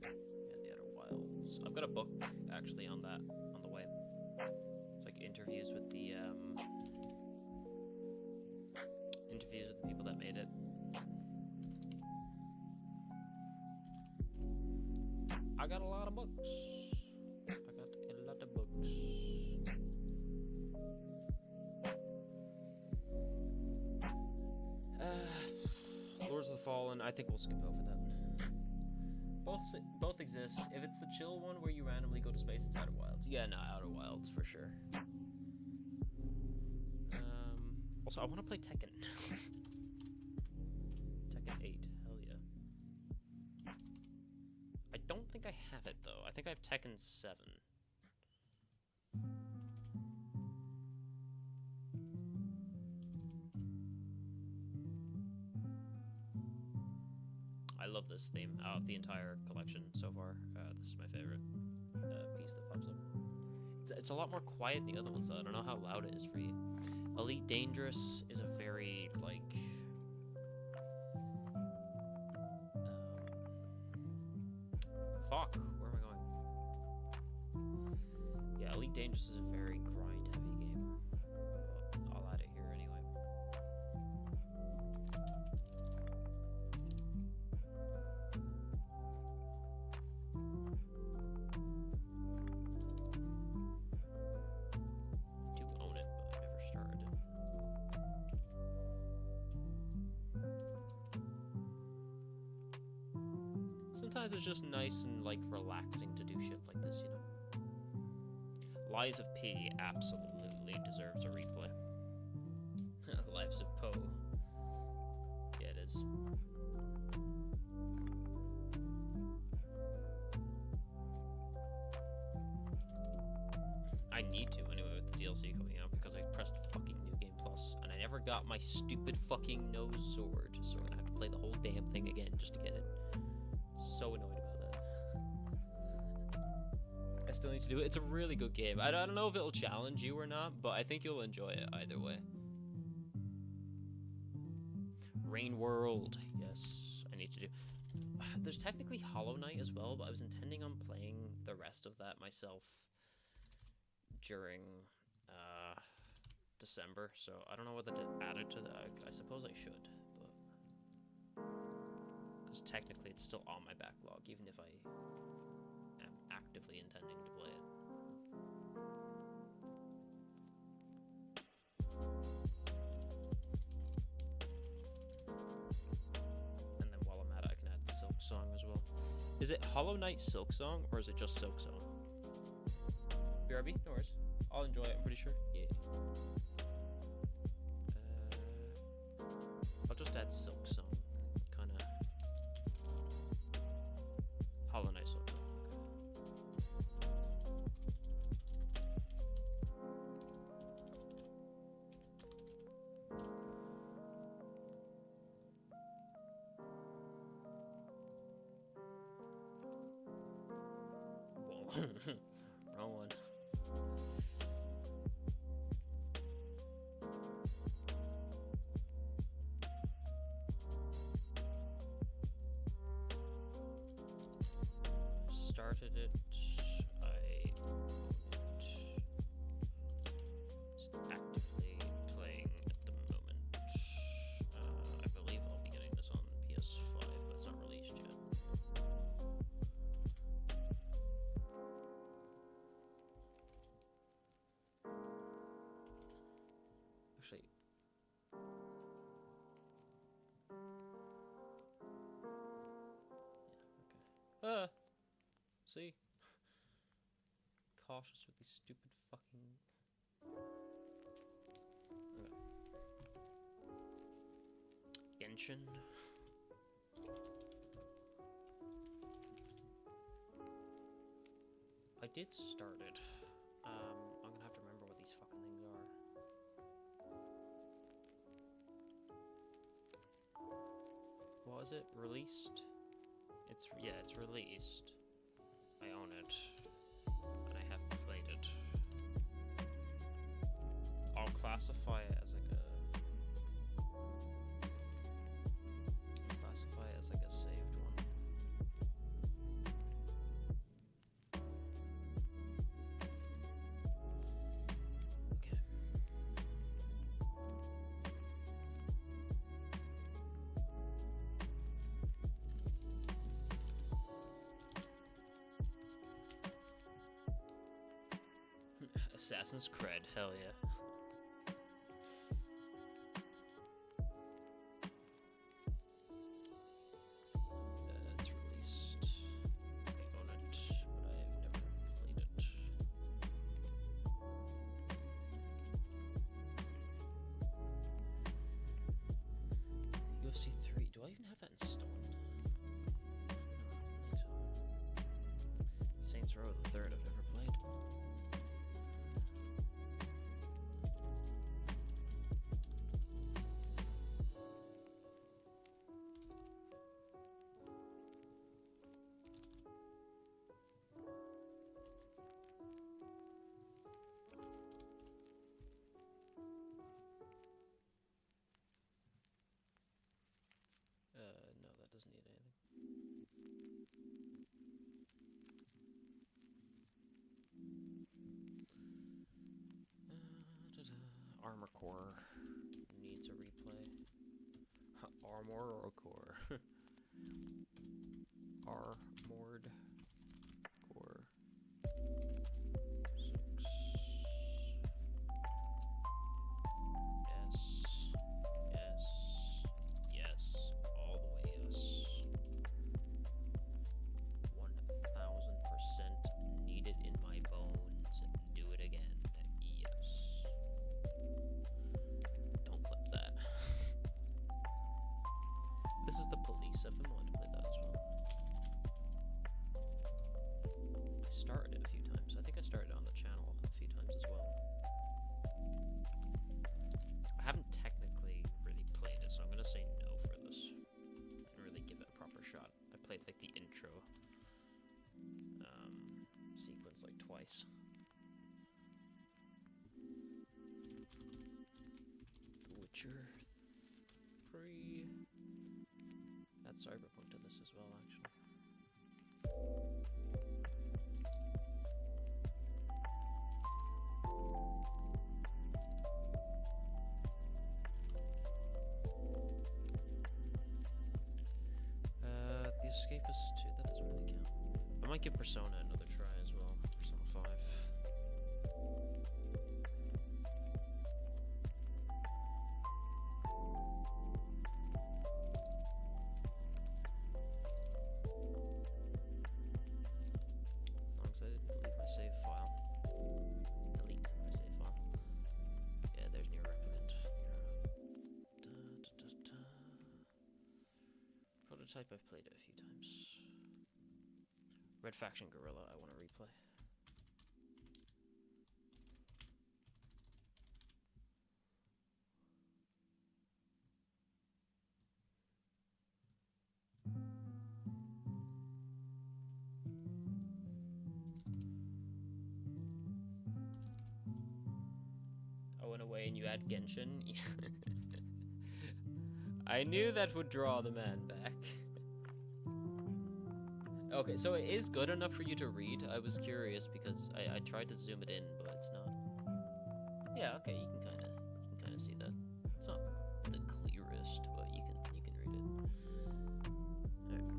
Yeah, the Outer Wilds. I've got a book, actually, on that, on the way. It's like interviews with the people that made it. I got a lot of books. I got a lot of books. Lords of the Fallen, I think we'll skip over that. Both exist. If it's the chill one where you randomly go to space, it's Outer Wilds. Yeah, no, Outer Wilds for sure. Also, I want to play Tekken. Tekken 8, hell yeah. I don't think I have it though. I think I have Tekken 7. I love this theme out of the entire collection so far. This is my favorite piece that pops up. It's a lot more quiet than the other ones though. I don't know how loud it is for you. Elite Dangerous is a very, like... fuck, where am I going? Yeah, Elite Dangerous is a very grind-heavy game. But I'll add it here anyway. Sometimes it's just nice and, like, relaxing to do shit like this, you know? Lies of P absolutely deserves a replay. Lives of Poe. Yeah, it is. I need to, anyway, with the DLC coming out, because I pressed fucking New Game Plus, and I never got my stupid fucking nose sword, so I'm gonna have to play the whole damn thing again just to get it. So annoyed about that. I still need to do it. It's a really good game. I don't know if it'll challenge you or not, but I think you'll enjoy it either way. Rain World. Yes, I need to do... There's technically Hollow Knight as well, but I was intending on playing the rest of that myself during December, so I don't know whether to add it to that. I suppose I should, but... because technically it's still on my backlog, even if I am actively intending to play it. And then while I'm at it, I can add the Silk Song as well. Is it Hollow Knight Silk Song, or is it just Silk Song? BRB? No worries. I'll enjoy it, I'm pretty sure. Yeah. I'll just add Silk Song. Kind of... Hollow Knight Silk Song. Wrong one. Started it. I it's actively playing at the moment. I believe I'll be getting this on PS5, but it's not released yet. Actually, yeah, okay. See? Cautious with these stupid fucking... Okay. Genshin. I did start it. I'm gonna have to remember what these fucking things are. What was it? Released? Yeah, it's released. I own it. And I have played it. I'll classify it as like a... Classify it as like a saved one. Okay. Assassin's Cred, hell yeah. It's released. I own it, but I have never played it. UFC 3, do I even have that installed? No, I don't think so. Saints Row the Third I've never played. No, that doesn't need anything. Armor Core needs a replay. Armor Core. Armored Core 6. Yes. Yes. Yes. All the way yes. 1000% needed in my bones. Do it again. Yes. Don't clip that. This is the police. I've been wanting to play that as well. I started it a few times. I think I started it on the channel a few times as well. I haven't technically really played it, so I'm gonna say no for this. I didn't really give it a proper shot. I played like the intro sequence like twice. The Witcher 3. That's Cyberpunk to this as well, actually. The Escapist 2, that doesn't really count. I might give Persona another try as well. Persona 5. As long as I didn't delete my save file. Delete my save file. Yeah, there's Near Replicant. Prototype, I've played it a few times. Red Faction Gorilla, I want to replay. way and you add Genshin. I knew that would draw the man back. Okay, so it is good enough for you to read. I was curious because I tried to zoom it in, but it's not. Yeah, okay, you can kind of see that. It's not the clearest, but you can read it. Alright.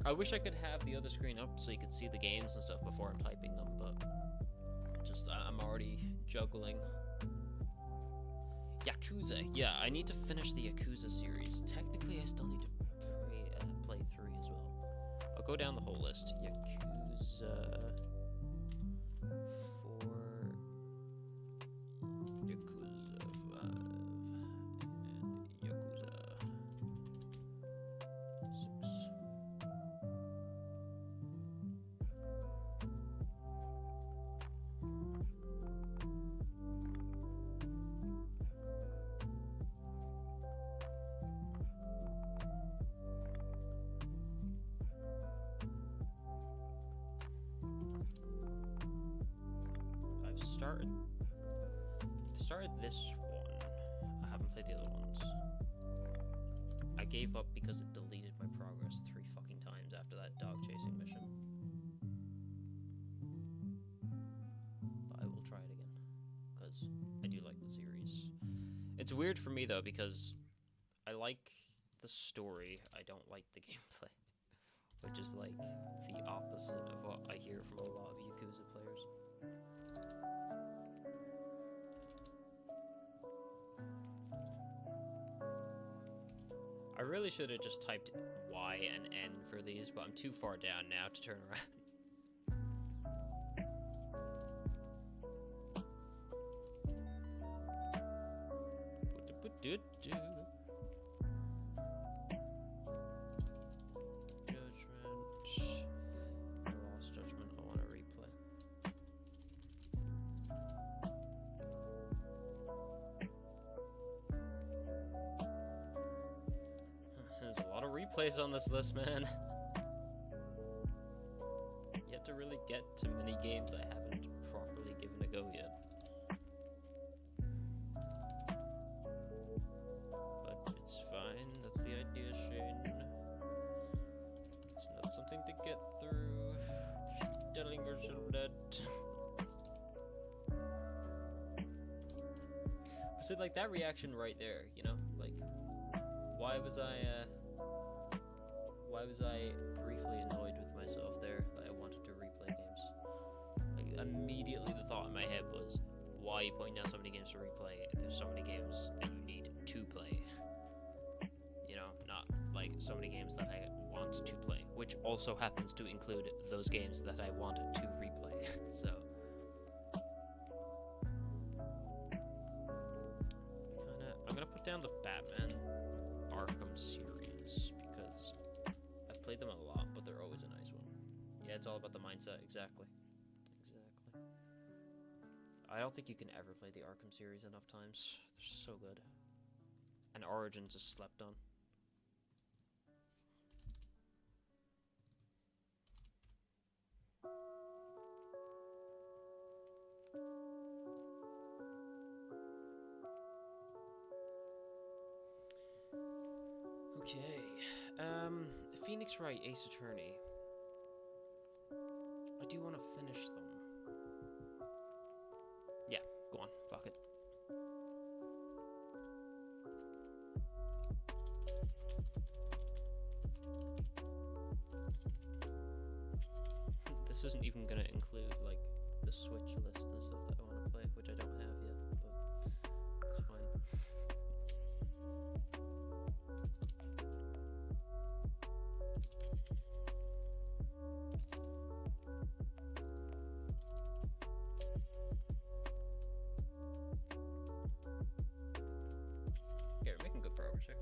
I wish I could have the other screen up so you could see the games and stuff before I'm typing them, but just I'm already juggling. Yakuza. Yeah, I need to finish the Yakuza series. Technically, I still need to play 3 as well. I'll go down the whole list. Yakuza 4, Yakuza 5, and Yakuza 6. I started this one. I haven't played the other ones. I gave up because it deleted my progress 3 fucking times after that dog chasing mission. But I will try it again, because I do like the series. It's weird for me though, because I like the story, I don't like the gameplay. Which is like the opposite of what I hear from a lot of Yakuza players. I really should have just typed Y and N for these, but I'm too far down now to turn around. Judgment. Lost judgment. I want to replay. There's a lot of replays on this list, man. Yet to really get to many games I haven't properly given a go yet. But it's fine, that's the idea, Shane. It's not something to get through. Just telling yourself that. So like that reaction right there, you know? Like, why was I briefly annoyed with myself there that I wanted to replay games? Like, immediately the thought in my head was, why are you pointing out so many games to replay if there's so many games that you need to play? You know, not like so many games that I want to play, which also happens to include those games that I want to replay. So I'm gonna put down the Batman Arkham series because I've played them a lot, but they're always a nice one. Yeah, it's all about the mindset. Exactly. I don't think you can ever play the Arkham series enough times. They're so good. And Origins is slept on. Okay. Phoenix Wright, Ace Attorney. I do want to finish them. Yeah, go on. Fuck it. This isn't even gonna include, like, the Switch list and stuff that I want to play, which I don't have yet, but it's fine. Yeah, we're making good progress here.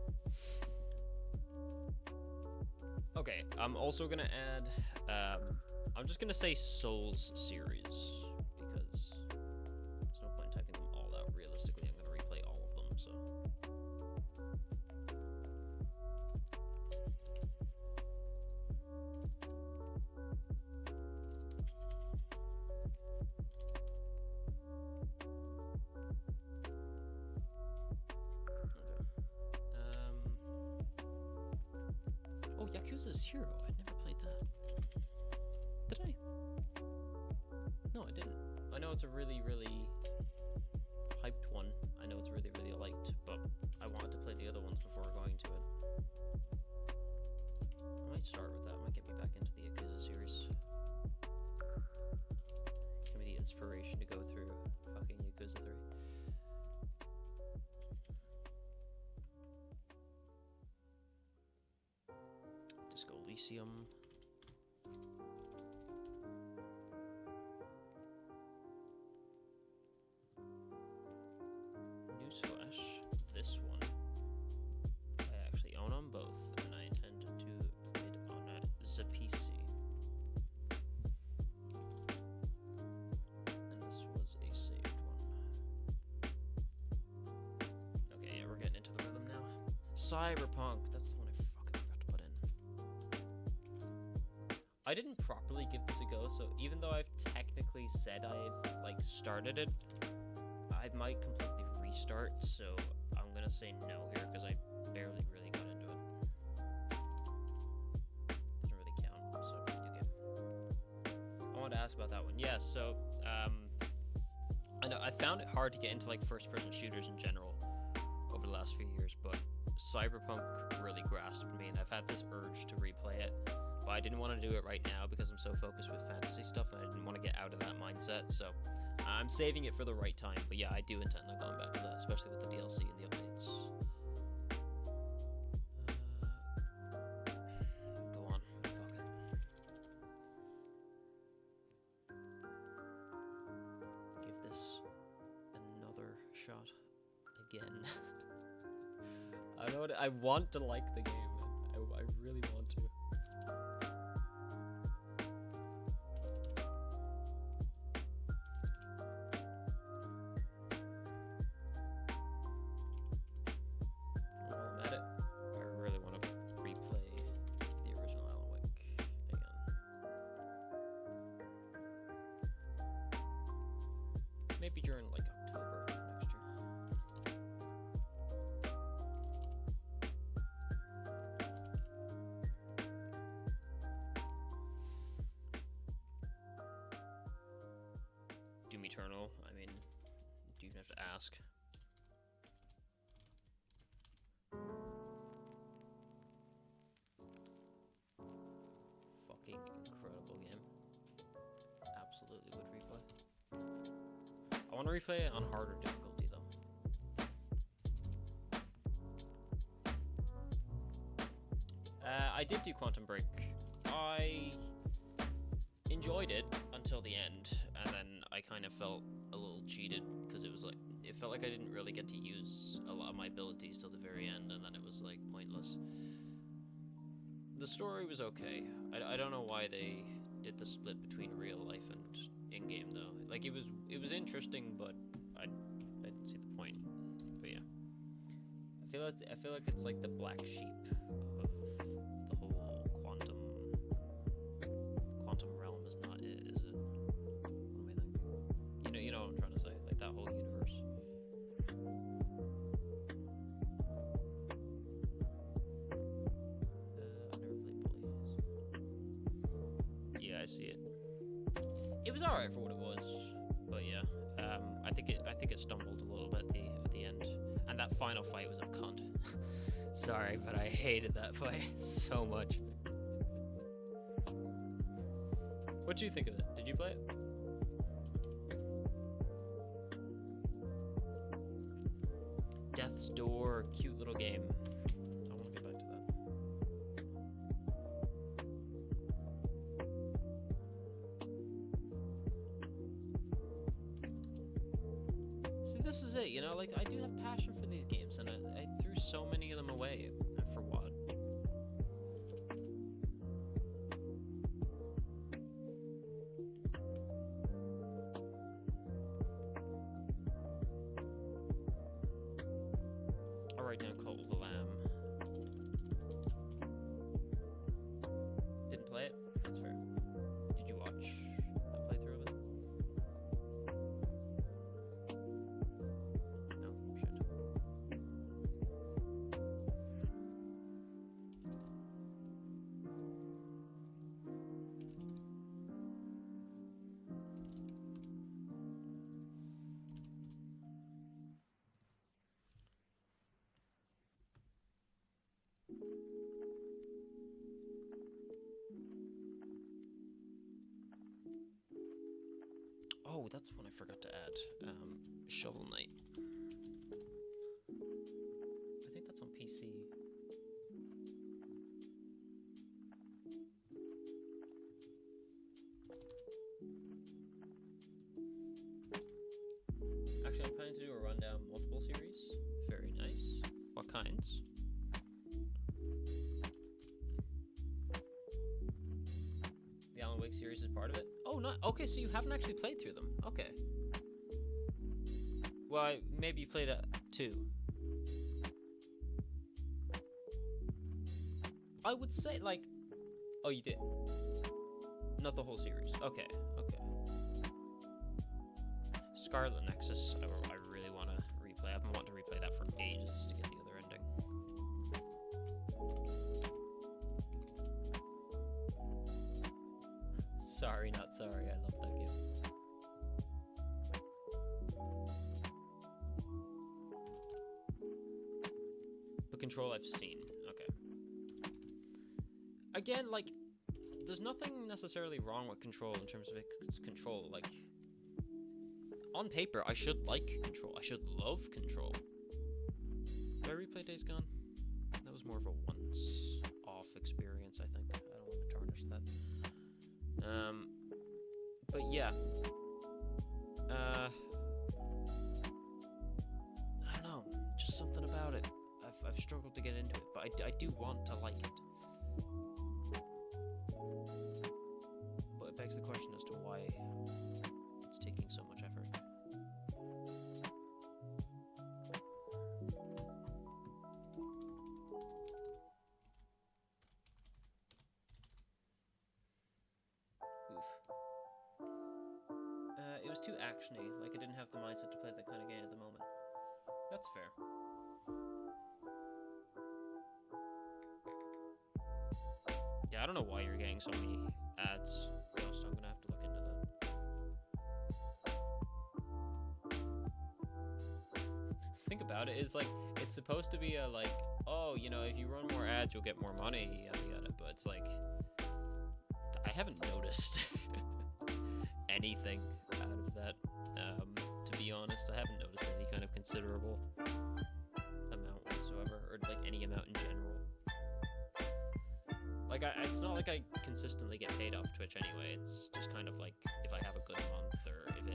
Okay, I'm also gonna add, I'm just gonna say Souls series, because there's no point in typing them all out. Realistically, I'm gonna replay all of them, so. Yakuza 0. I never played that. Did I? No, I didn't. I know it's a really, really hyped one. I know it's really, really liked, but I wanted to play the other ones before going to it. I might start with that. Might get me back into the Yakuza series. Give me the inspiration to go through fucking Yakuza 3. Disco Elysium. Newsflash, this one I actually own on both, and I intend to play it on the PC. And this was a saved one. Okay, yeah, we're getting into the rhythm now. Cyberpunk, that's the one I fucking forgot to put in. I didn't properly give this a go, so even though I've technically said I've like started it, I might completely restart, so I'm gonna say no here because I barely really got into it. Doesn't really count, so okay. I wanted to ask about that one. Yeah, so I know I found it hard to get into like first-person shooters in general over the last few years, but Cyberpunk really grasped me, and I've had this urge to replay it, but I didn't want to do it right now because I'm so focused with fantasy stuff, and I didn't want to get out of that mindset, so I'm saving it for the right time. But yeah, I do intend on going back to that, especially with the DLC and the updates. Go on, fuck it. Give this another shot again. I want to like the game. I really want to. While I'm at it, I really want to replay the original Alan Wake again. Maybe during like October next year. Doom Eternal, I mean, do you even have to ask? Fucking incredible game. Absolutely would replay. I want to replay it on harder difficulty though. I did do Quantum Break. I enjoyed it until the end, and then I kind of felt a little cheated because it was like it felt like I didn't really get to use a lot of my abilities till the very end, and then it was like pointless. The story was okay. I don't know why they did the split between real life and in-game though. Like it was interesting, but I didn't see the point. But yeah, I feel like it's like the black sheep of the whole quantum realm is not it, is it? What do we think? You know what I'm trying to say, like that whole universe. I've never played Police. Yeah, I see it. It was alright for what it was, but yeah, I think it stumbled a little bit at the end, and that final fight was a cunt. Sorry, but I hated that fight so much. What do you think of it? Did you play it? Death's Door, cute little game. I want to get back to that. See, this is it, you know, like, I do have passion for these games, and I threw so many of them away. For what? I'll write down Cult of the Lamb. Didn't play it? That's fair. Did you watch a playthrough of it? No? Shit. Oh, that's one I forgot to add. Shovel Knight. I think that's on PC. Actually, I'm planning to do a rundown multiple series. Very nice. What kinds? The Alan Wake series is part of it? Oh, not okay, so you haven't actually played through them. Okay. Well, maybe you played 2. I would say, like... Oh, you did? Not the whole series. Okay, okay. Scarlet Nexus, I really want to replay. I've been wanting to replay that for ages to get the other ending. Sorry, not sorry. I love that game. But Control I've seen. Okay. Again, like, there's nothing necessarily wrong with Control in terms of its control. Like, on paper, I should like Control. I should love Control. Did I replay Days Gone? That was more of a once-off experience, I think. I don't want to tarnish that. But yeah. I don't know. Just something about it. I've struggled to get into it, but I do want to like it. But it begs the question as to why it's taking so much effort. It was too actiony, like I didn't have the mindset to play that kind of game at the moment. That's fair. Yeah, I don't know why you're getting so many ads, Ghost. I'm gonna have to look into that. Think about it, is like, it's supposed to be a like, oh, you know, if you run more ads, you'll get more money, yada yada, but it's like, I haven't noticed anything out of that. To be honest, I haven't noticed any kind of considerable amount whatsoever, or like any amount in general. Like, it's not like I consistently get paid off Twitch anyway. It's just kind of like if I have a good month, or if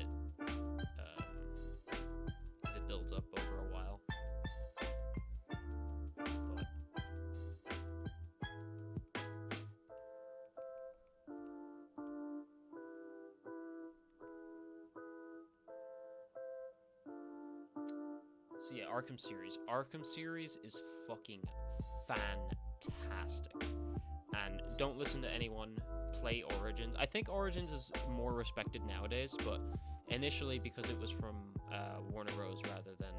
it builds up over a while. But so yeah, Arkham series. Arkham series is fucking fantastic. And don't listen to anyone play Origins. I think Origins is more respected nowadays, but initially, because it was from Warner Bros. Rather than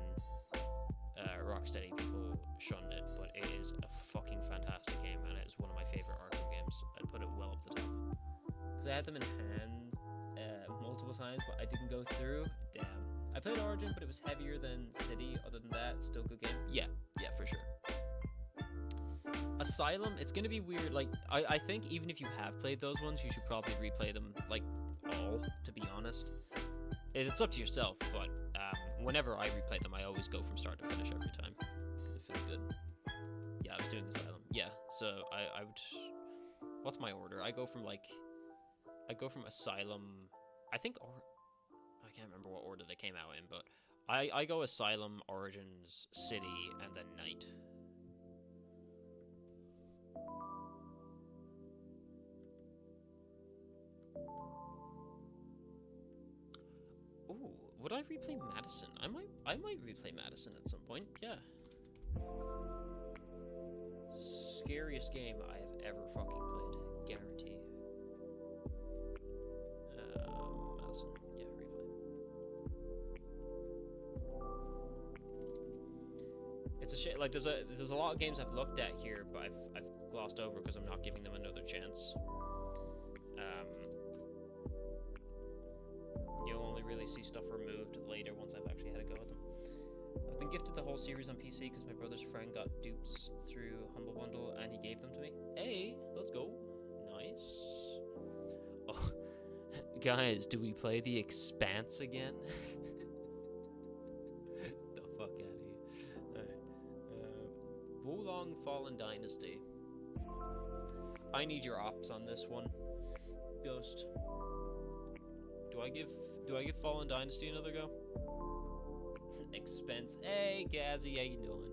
Rocksteady, people shunned it. But it is a fucking fantastic game, and it is one of my favorite Arkham games. I'd put it well up the top. Because I had them in hand multiple times, but I didn't go through. Damn. I played Origin, but it was heavier than City. Other than that, still good game. Yeah, for sure. Asylum, it's gonna be weird. Like, I think even if you have played those ones, you should probably replay them, like, all, to be honest. It's up to yourself, but whenever I replay them, I always go from start to finish every time, because it feels good. Yeah, I was doing Asylum. Yeah, so I would... What's my order? I go from Asylum... I think... I can't remember what order they came out in, but I go Asylum, Origins, City, and then Night. Ooh, would I replay Madison? I might replay Madison at some point, yeah. Scariest game I have ever fucking played, guarantee. Madison, yeah, replay. It's a shit. Like, there's a lot of games I've looked at here, but I've glossed over because I'm not giving them another chance. You'll only really see stuff removed later once I've actually had a go at them. I've been gifted the whole series on PC because my brother's friend got dupes through Humble Bundle and he gave them to me. Hey, let's go. Nice. Oh, Guys, do we play The Expanse again? The fuck out of here. Alright. Wulong Fallen Dynasty. I need your ops on this one, Ghost. Do I give Fallen Dynasty another go? Expense. Hey, Gazzy, how you doing?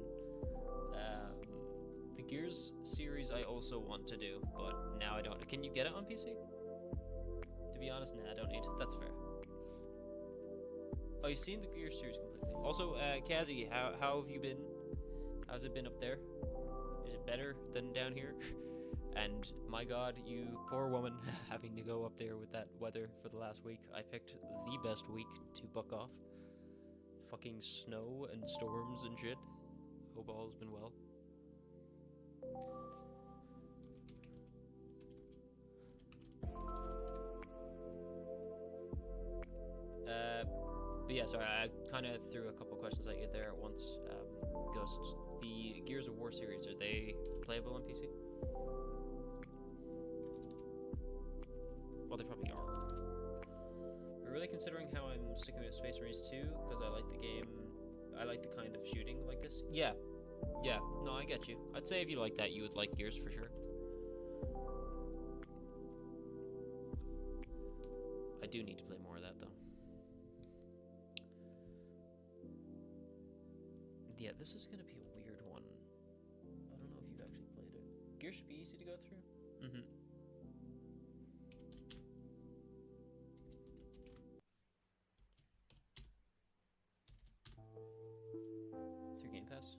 The Gears series I also want to do, but now I don't. Can you get it on PC? To be honest, nah, I don't need it. That's fair. Oh, you've seen the Gears series completely. Also, Kazzy, how have you been? How's it been up there? Is it better than down here? And my god, you poor woman, having to go up there with that weather for the last week. I picked the best week to buck off. Fucking snow and storms and shit. Hope all has been well. But yeah, sorry, I kind of threw a couple questions at you there at once. Ghost, the Gears of War series, are they playable on PC? Well, they probably are. We're really considering how I'm sticking with Space Marines 2, because I like the game, I like the kind of shooting like this. Yeah, no, I get you. I'd say if you like that, you would like Gears for sure. I do need to play more of that, though. Yeah, this is going to be a weird one. I don't know if you've actually played it. Gears should be easy to go through. Mm-hmm. Through Game Pass?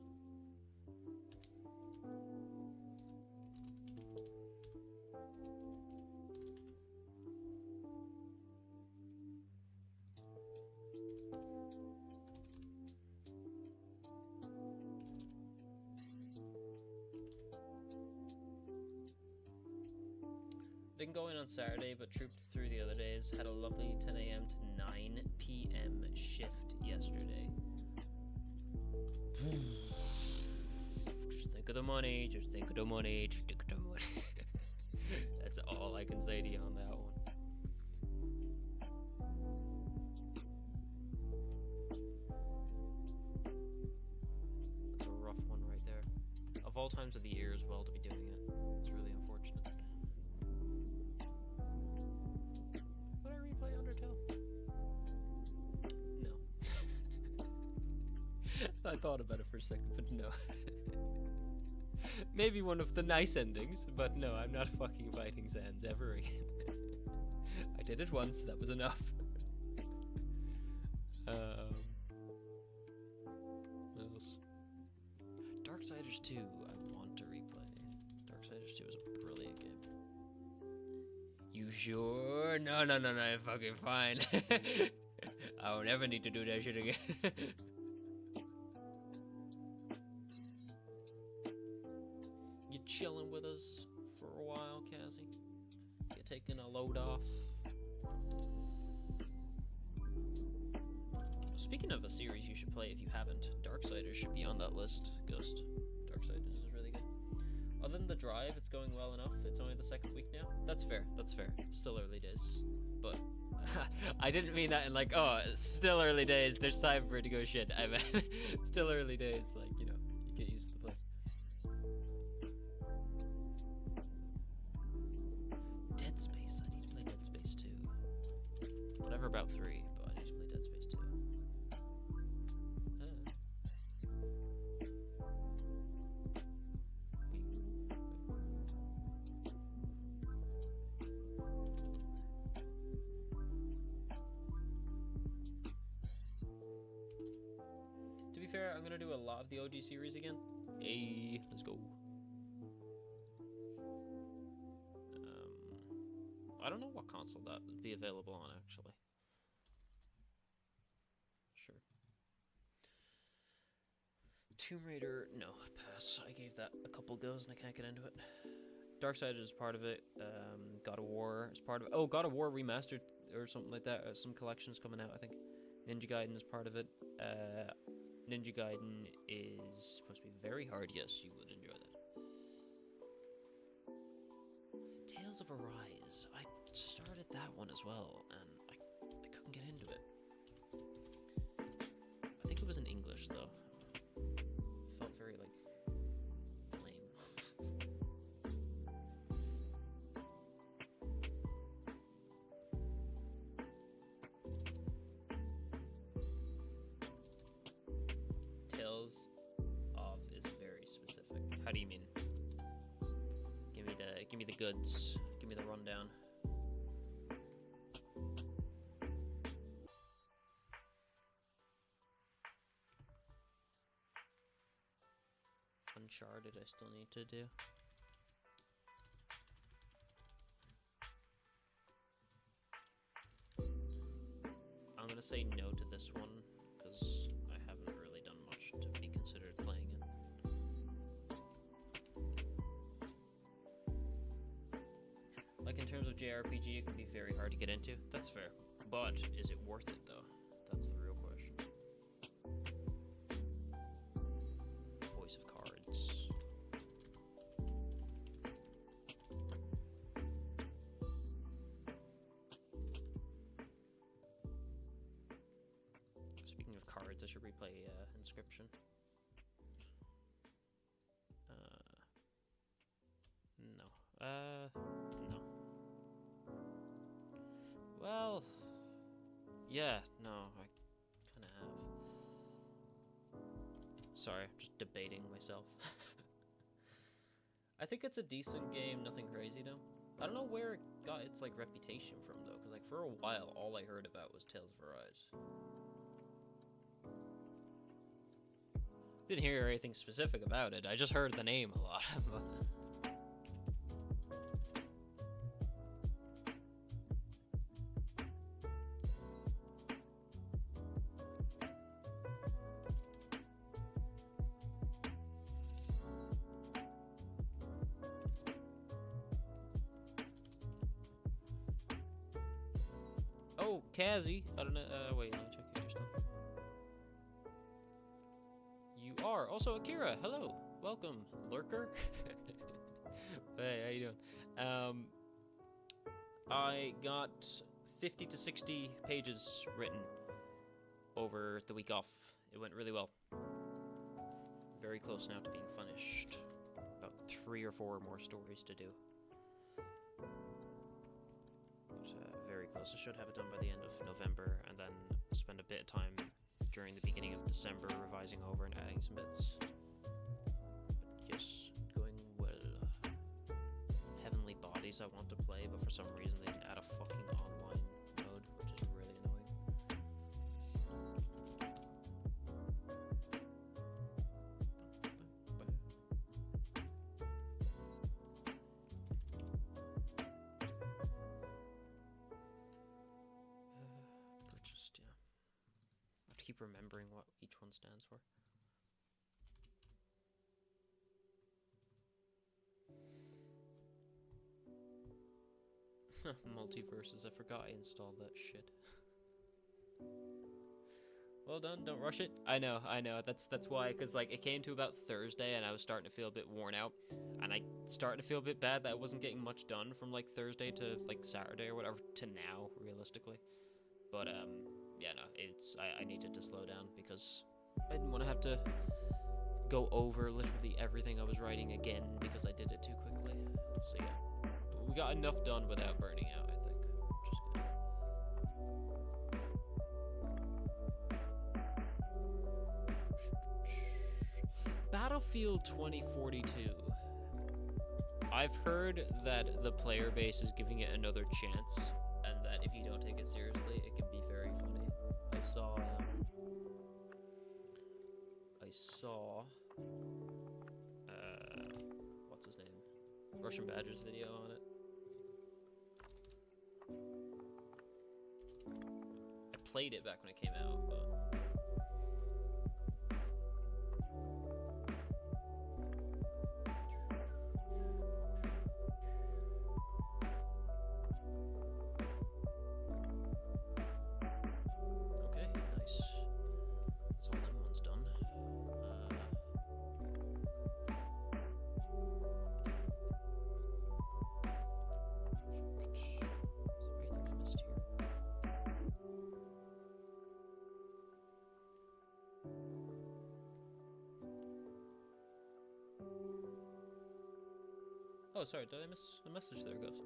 Didn't go in on Saturday, but trooped through the other days. Had a lovely 10 a.m. to 9 p.m. shift yesterday. Just think of the money, just think of the money, just think of the money. That's all I can say to you on that one. That's a rough one right there. Of all times of the year as well to be doing it. It's really unfortunate. Would I replay Undertale? No. I thought about it for a second, but no. Maybe one of the nice endings, but no, I'm not fucking fighting Sans ever again. I did it once, that was enough. What else? Darksiders 2, I want to replay. Darksiders 2 is a brilliant game. You sure? No, you're fucking fine. I will never need to do that shit again. You chilling with us for a while, Kazzy? You taking a load off? Speaking of a series you should play if you haven't, Darksiders should be on that list, Ghost. Darksiders is really good. Other than the drive, it's going well enough. It's only the second week now. That's fair, that's fair. Still early days. But I didn't mean that in like, oh, still early days, there's time for it to go shit. I meant still early days, like, you know, you get used to the place. Dead Space, I need to play Dead Space 2. Whatever about 3, but I need to play Dead Space 2. To be fair, I'm gonna do a lot of the OG series again. Hey, let's go. I don't know what console that would be available on, actually. Sure. Tomb Raider, no, pass. I gave that a couple goes and I can't get into it. Darksiders is part of it. God of War is part of it. Oh, God of War Remastered or something like that. Some collections coming out, I think. Ninja Gaiden is part of it. Ninja Gaiden is supposed to be very hard. Yes, you would enjoy that. Tales of Arise. I started that one as well, and I couldn't get into it. I think it was in English though. It felt very like lame. Tales of is very specific. How do you mean? Give me the goods. Give me the rundown. Uncharted I still need to do. I'm gonna say no to this one because I haven't really done much to be considered playing it. Like in terms of JRPG, it can be very hard to get into. That's fair. But is it worth it though? That's the real question. Voice of Cards. Speaking of cards, I should replay Inscription. No. No. Well, yeah, no, I kind of have. Sorry, I'm just debating myself. I think it's a decent game, nothing crazy though. I don't know where it got its like reputation from though, because like for a while all I heard about was Tales of Arise. Didn't hear anything specific about it. I just heard the name a lot. Oh, Kazi. I don't know. Wait, let me check if you're still. You are. Also, Akira. Hello. Welcome, lurker. Hey, how you doing? I got 50 to 60 pages written over the week off. It went really well. Very close now to being finished. About 3 or 4 more stories to do. Very close. I should have it done by the end of November, and then spend a bit of time during the beginning of December revising over and adding some bits. But yes, going well. Heavenly Bodies I want to play, but for some reason they didn't add a fucking online mode, which is really annoying. Purchased, yeah. I have to keep remembering what each one stands for. Multiverses, I forgot I installed that shit. Well done, don't rush it. I know, that's why, because like it came to about Thursday and I was starting to feel a bit worn out, and I started to feel a bit bad that I wasn't getting much done from like Thursday to like Saturday or whatever to now, realistically. But yeah, no, I needed to slow down because I didn't want to have to go over literally everything I was writing again because I did it too quickly. So yeah, we got enough done without burning out, I think, which is good. Battlefield 2042. I've heard that the player base is giving it another chance, and that if you don't take it seriously, it can be very funny. I saw what's his name? Russian Badger's video on it. I played it back when it came out, but okay, nice. That's all that one's done. Oh, sorry, did I miss a message? There it goes.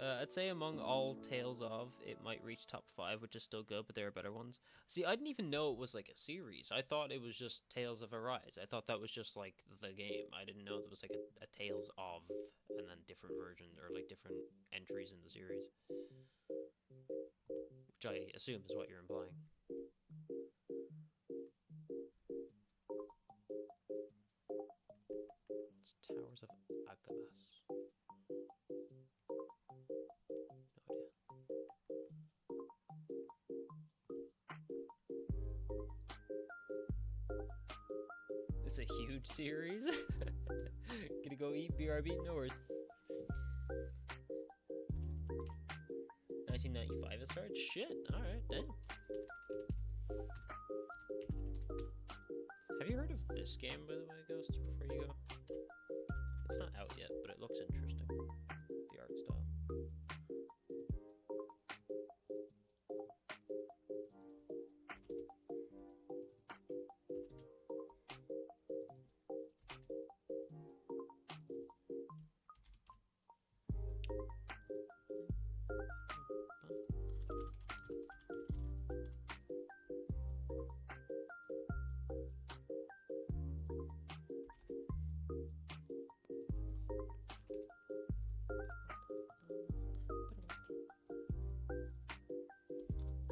I'd say among all Tales of, it might reach top 5, which is still good, but there are better ones. See, I didn't even know it was like a series. I thought it was just Tales of Arise. I thought that was just like the game. I didn't know there was like a Tales of, and then different versions, or like different entries in the series. Which I assume is what you're implying. It's Towers of Agabas. No idea. It's a huge series. Gonna go eat BRB? No worries. 1995 it started? Shit, alright, damn. Have you heard of this game, by the way, Ghosts, before you go? It's not out yet, but it looks interesting. The art style.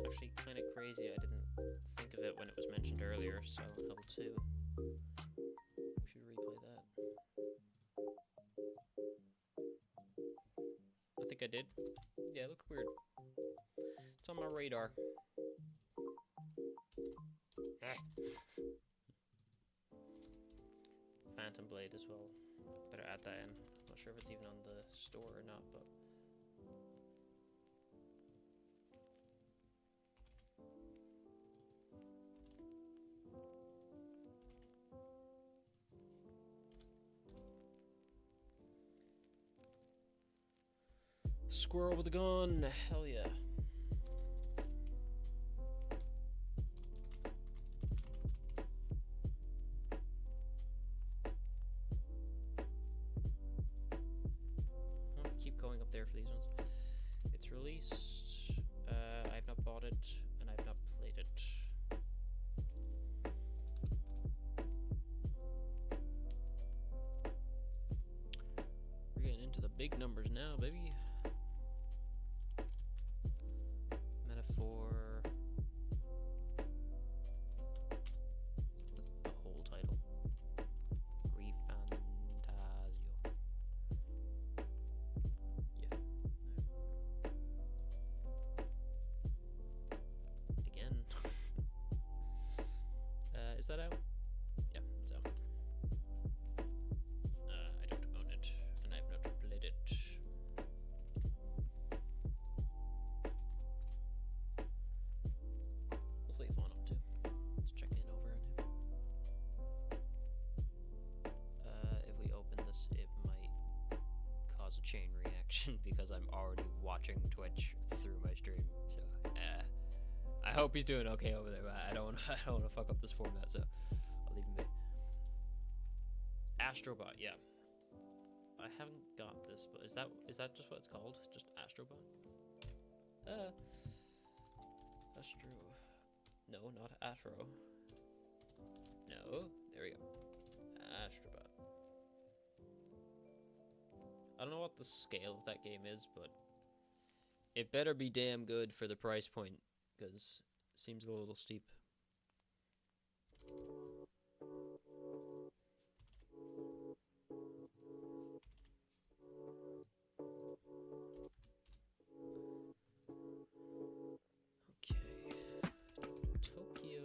Actually kind of crazy I didn't think of it when it was mentioned earlier, Silent Hill 2. We should replay that. I think I did. Yeah, it looked weird. It's on my radar. Phantom Blade as well. Better add that in. Not sure if it's even on the store or not, but... Squirrel with a gun, hell yeah. I'll keep going up there for these ones. It's released, I've not bought it, and I've not played it. We're getting into the big numbers now, baby. Metaphor. The whole title. Refantasio. Yeah. Again. Is that out? Yeah, it's out. I don't own it, and I've not played it. What's Leaf on up to? Let's check in over on him. If we open this, it might cause a chain reaction because I'm already watching Twitch through my stream. So, I hope he's doing okay over there, but I don't want to fuck up this format, so I'll leave him be. Astrobot, yeah. I haven't got this, but is that just what it's called? Just Astrobot? Astro. No, not Astro. No, there we go. Astrobot. I don't know what the scale of that game is, but it better be damn good for the price point, because it seems a little steep. Tokyo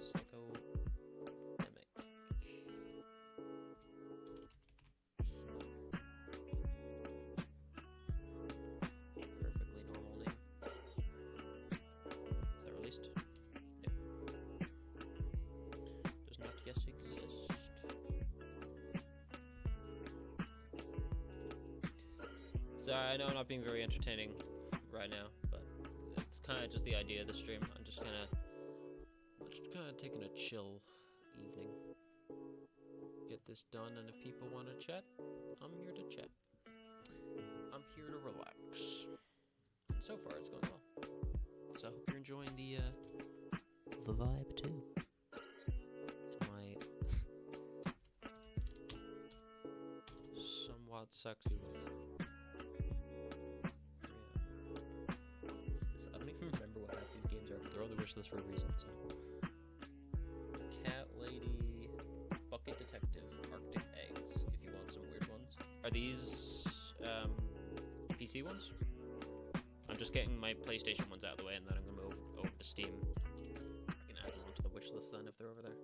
Psychodemic. Perfectly normal name. Is that released? No. Does not yet exist. Sorry, I know I'm not being very entertaining right now, but it's kind of just the idea of the stream. I'm just kind of taking a chill evening. this done, and if people want to chat, I'm here to chat. I'm here to relax. And so far, it's going well. So I hope you're enjoying the vibe too. My somewhat sexy look. I don't even remember what half these games are, but they're on the wish list for a reason. So, Cat Lady, Bucket Detective, Arctic Eggs. If you want some weird ones, are these PC ones? I'm just getting my PlayStation ones out of the way, and then I'm gonna move over to Steam. I can add them onto the wish list then if they're over there.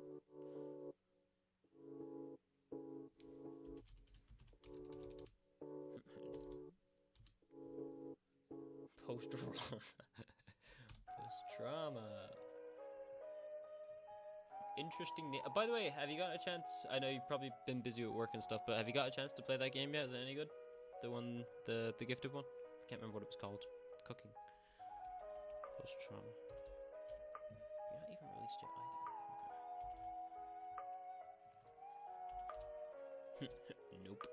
Post-trauma. Interesting name. By the way, have you got a chance? I know you've probably been busy with work and stuff, but have you got a chance to play that game yet? Is it any good? The one, the gifted one? I can't remember what it was called. Cooking. Post-trauma. You're not even released yet either. Okay. Nope.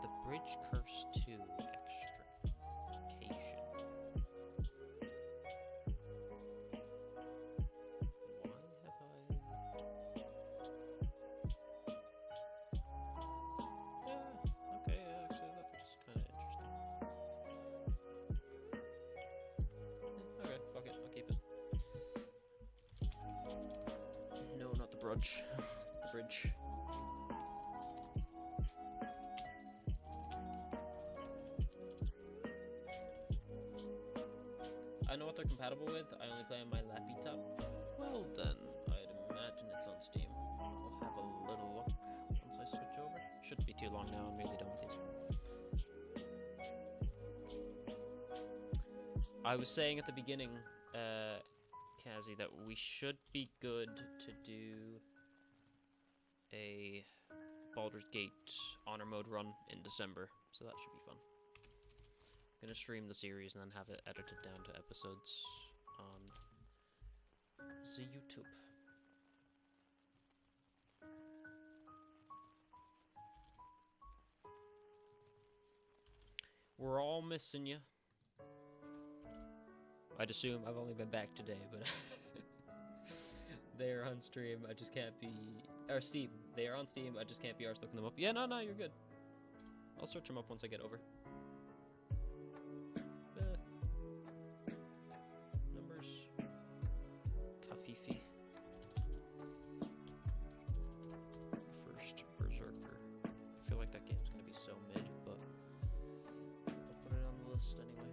The Bridge Curse 2 Extrication. Why have I... Yeah, okay, actually that looks kind of interesting. Okay, fuck it, I'll keep it. No, not the Bridge. The Bridge. I know what they're compatible with. I only play on my laptop. Well then, I'd imagine it's on Steam. I'll have a little look once I switch over. Shouldn't be too long now. I'm nearly done with these. I was saying at the beginning, Kazi, that we should be good to do a Baldur's Gate honor mode run in December, so that should be fun. I'm gonna stream the series and then have it edited down to episodes on the YouTube. We're all missing you. I'd assume I've only been back today, but they're on stream. I just can't be... Or Steam. They are on Steam. I just can't be arsed looking them up. Yeah, no, you're good. I'll search them up once I get over. Numbers. Kafifi. First Berserker. I feel like that game's gonna be so mid, but I'll put it on the list anyway.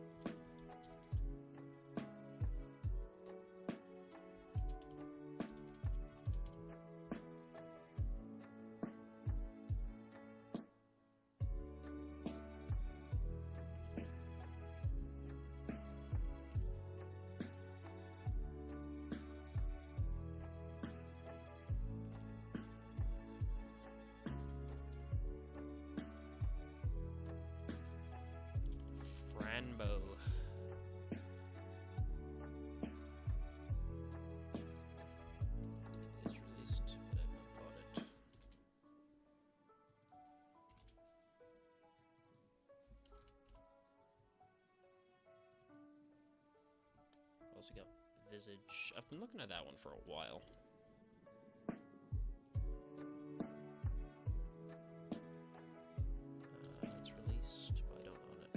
Franbo. It's released, but I've not bought it. Also got Visage. I've been looking at that one for a while. It's released, but I don't own it.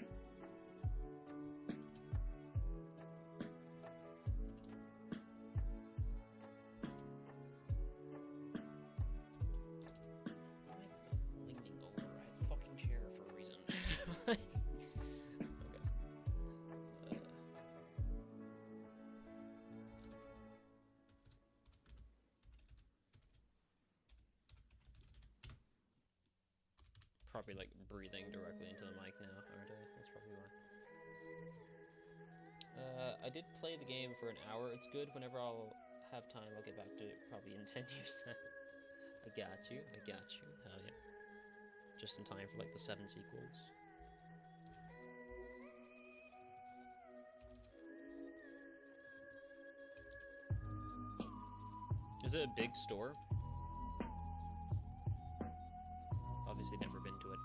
Why am I leaning over? I have a fucking chair for a reason. Okay. Probably like breathing directly into the mic now, aren't I? That's probably why. I did play the game for an hour. It's good. Whenever I'll have time, I'll get back to it. Probably in 10 years' time. I got you. I got you. Hell yeah. Just in time for like the 7 sequels. Is it a big store? Obviously never been to it.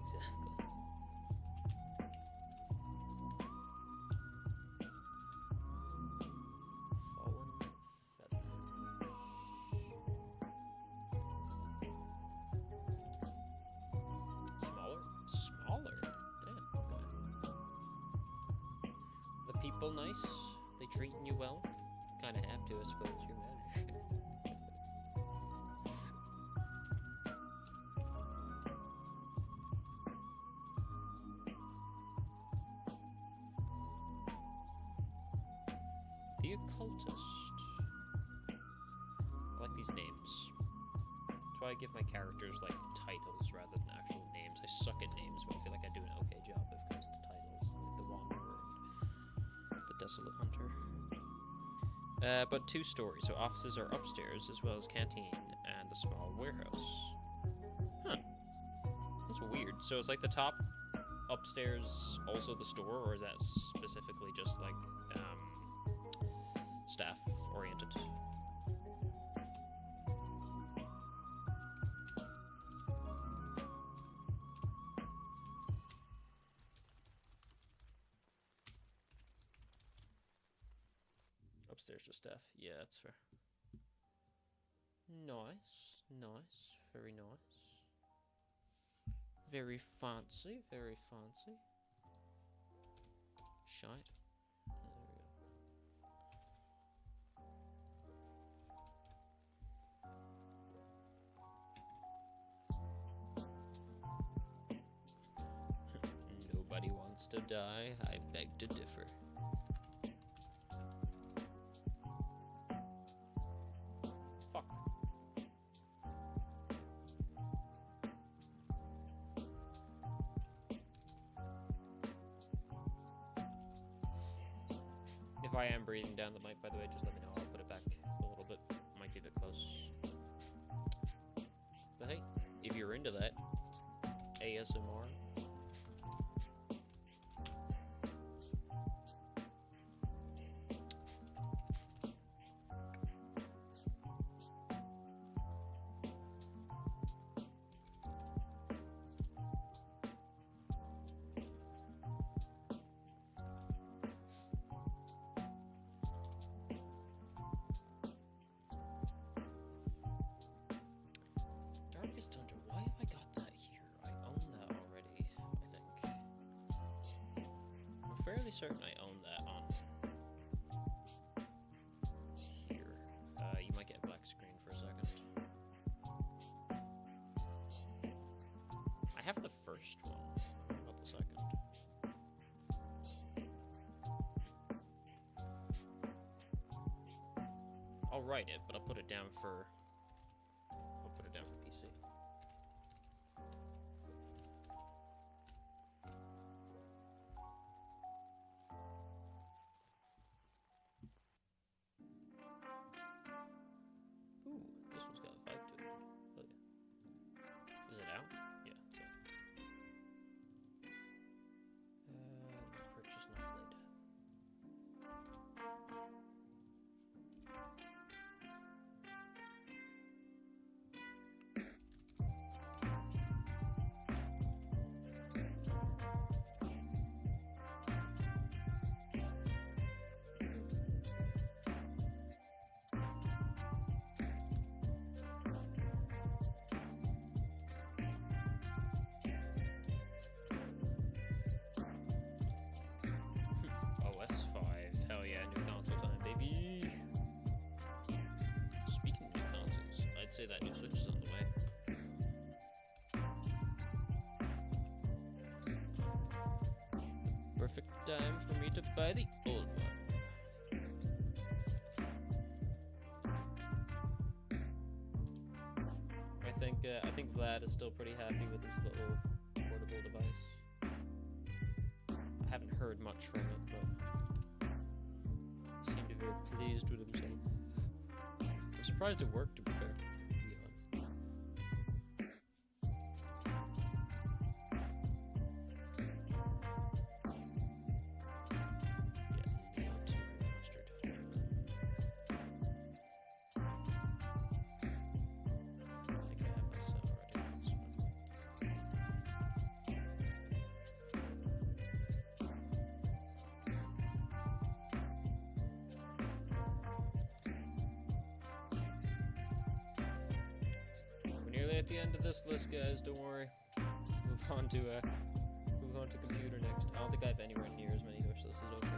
Exactly. Fallen feather. Smaller? Smaller? Damn, okay. The people nice? They treating you well? Kinda have to, I suppose. You're manager. The occultist. I like these names. That's why I give my characters like titles rather than actual names. I suck at names, but I feel like I do an okay job if it comes to titles, like the Wanderer and the Desolate Hunter. But 2 stories, so offices are upstairs as well as canteen and a small warehouse. Huh. That's weird. So it's like the top upstairs also the store, or is that specifically just like staff oriented? Upstairs just staff. Yeah, that's fair. Nice, nice, very nice. Very fancy, very fancy. Shite. Oh, there we go. Nobody wants to die. I beg to differ. Fuck. If I am breathing down the mic, by the way, just let me know. I'll put it back a little bit. Might be a bit close. But hey, if you're into that, ASMR. Darkest Hunter, why have I got that here? I own that already, I think. I'm fairly certain I own that on here. You might get a black screen for a second. I have the first one, not the second. I'll write it, but I'll put it down for PC. Ooh, this one's got a fight to it. Oh yeah. Is it out? Yeah, it's out. Purchase not lid. Hell yeah, new console time, baby! Speaking of new consoles, I'd say that new Switch is on the way. Perfect time for me to buy the old one. I think Vlad is still pretty happy with his little portable device. I haven't heard much from it, but he seemed to be very pleased with himself. I'm surprised it worked, to be fair, to be honest. at the end of this list, guys. Don't worry. Move on to computer next. I don't think I have anywhere near as many wish lists as okay.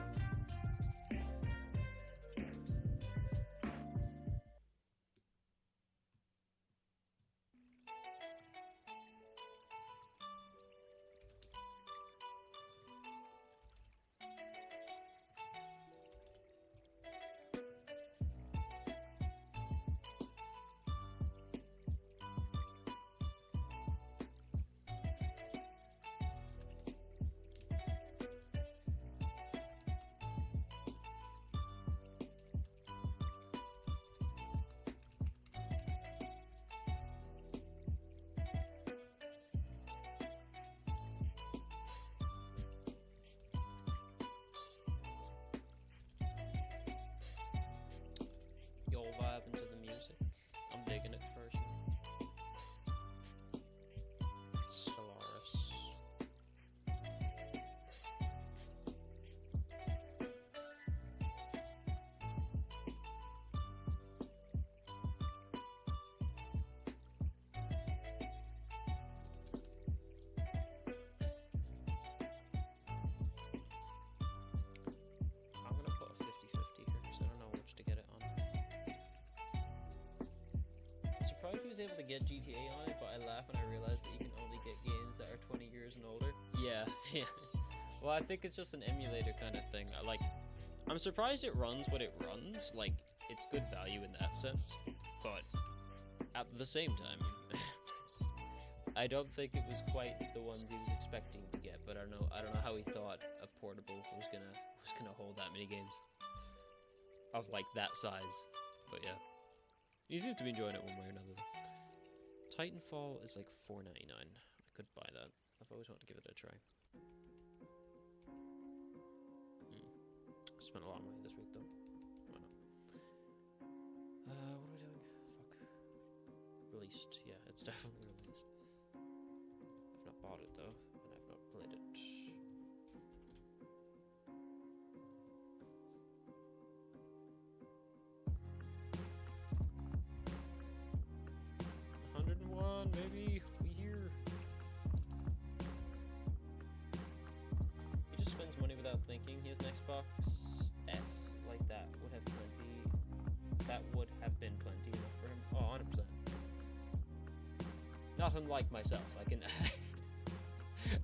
Y'all vibing to the music. I'm digging it personally. Stellaris. I'm gonna put a 50-50 here because I don't know which to get it on. I'm surprised he was able to get GTA on it, but I laugh when I realize that you can only get games that are 20 years and older. Yeah, yeah. Well, I think it's just an emulator kind of thing. I'm surprised it runs what it runs. Like, it's good value in that sense, but at the same time, I don't think it was quite the ones he was expecting to get. But I don't know how he thought a portable was gonna hold that many games of like that size. But yeah. He seems to be enjoying it one way or another. Titanfall is like $4.99. I could buy that. I've always wanted to give it a try. Spent a lot of money this week though. Why not? What are we doing? Fuck. Released. Yeah, it's definitely released. I've not bought it though, and I've not played it. Maybe we hear. He just spends money without thinking. He has an Xbox S. Like that would have plenty. That would have been plenty enough for him. Oh, 100%. Not unlike myself.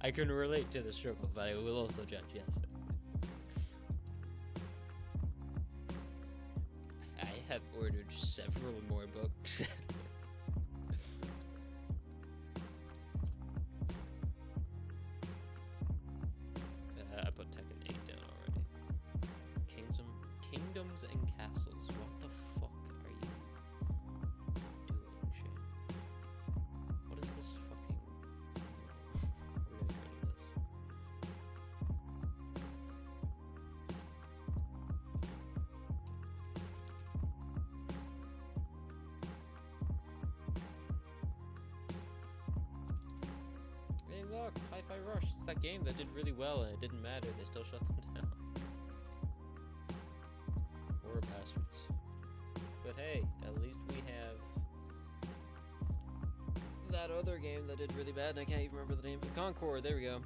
I can relate to the struggle, but I will also judge. Yes. I have ordered several more books. I put Tekken 8 down already. Kingdoms and Castles. What the fuck are you doing, shit? What is this fucking... We're getting rid of this. Hey look, Hi-Fi Rush. It's that game that did really well and it didn't matter. They still shut them down. Poor bastards. But hey, at least we have that other game that did really bad and I can't even remember the name. Concord, there we go.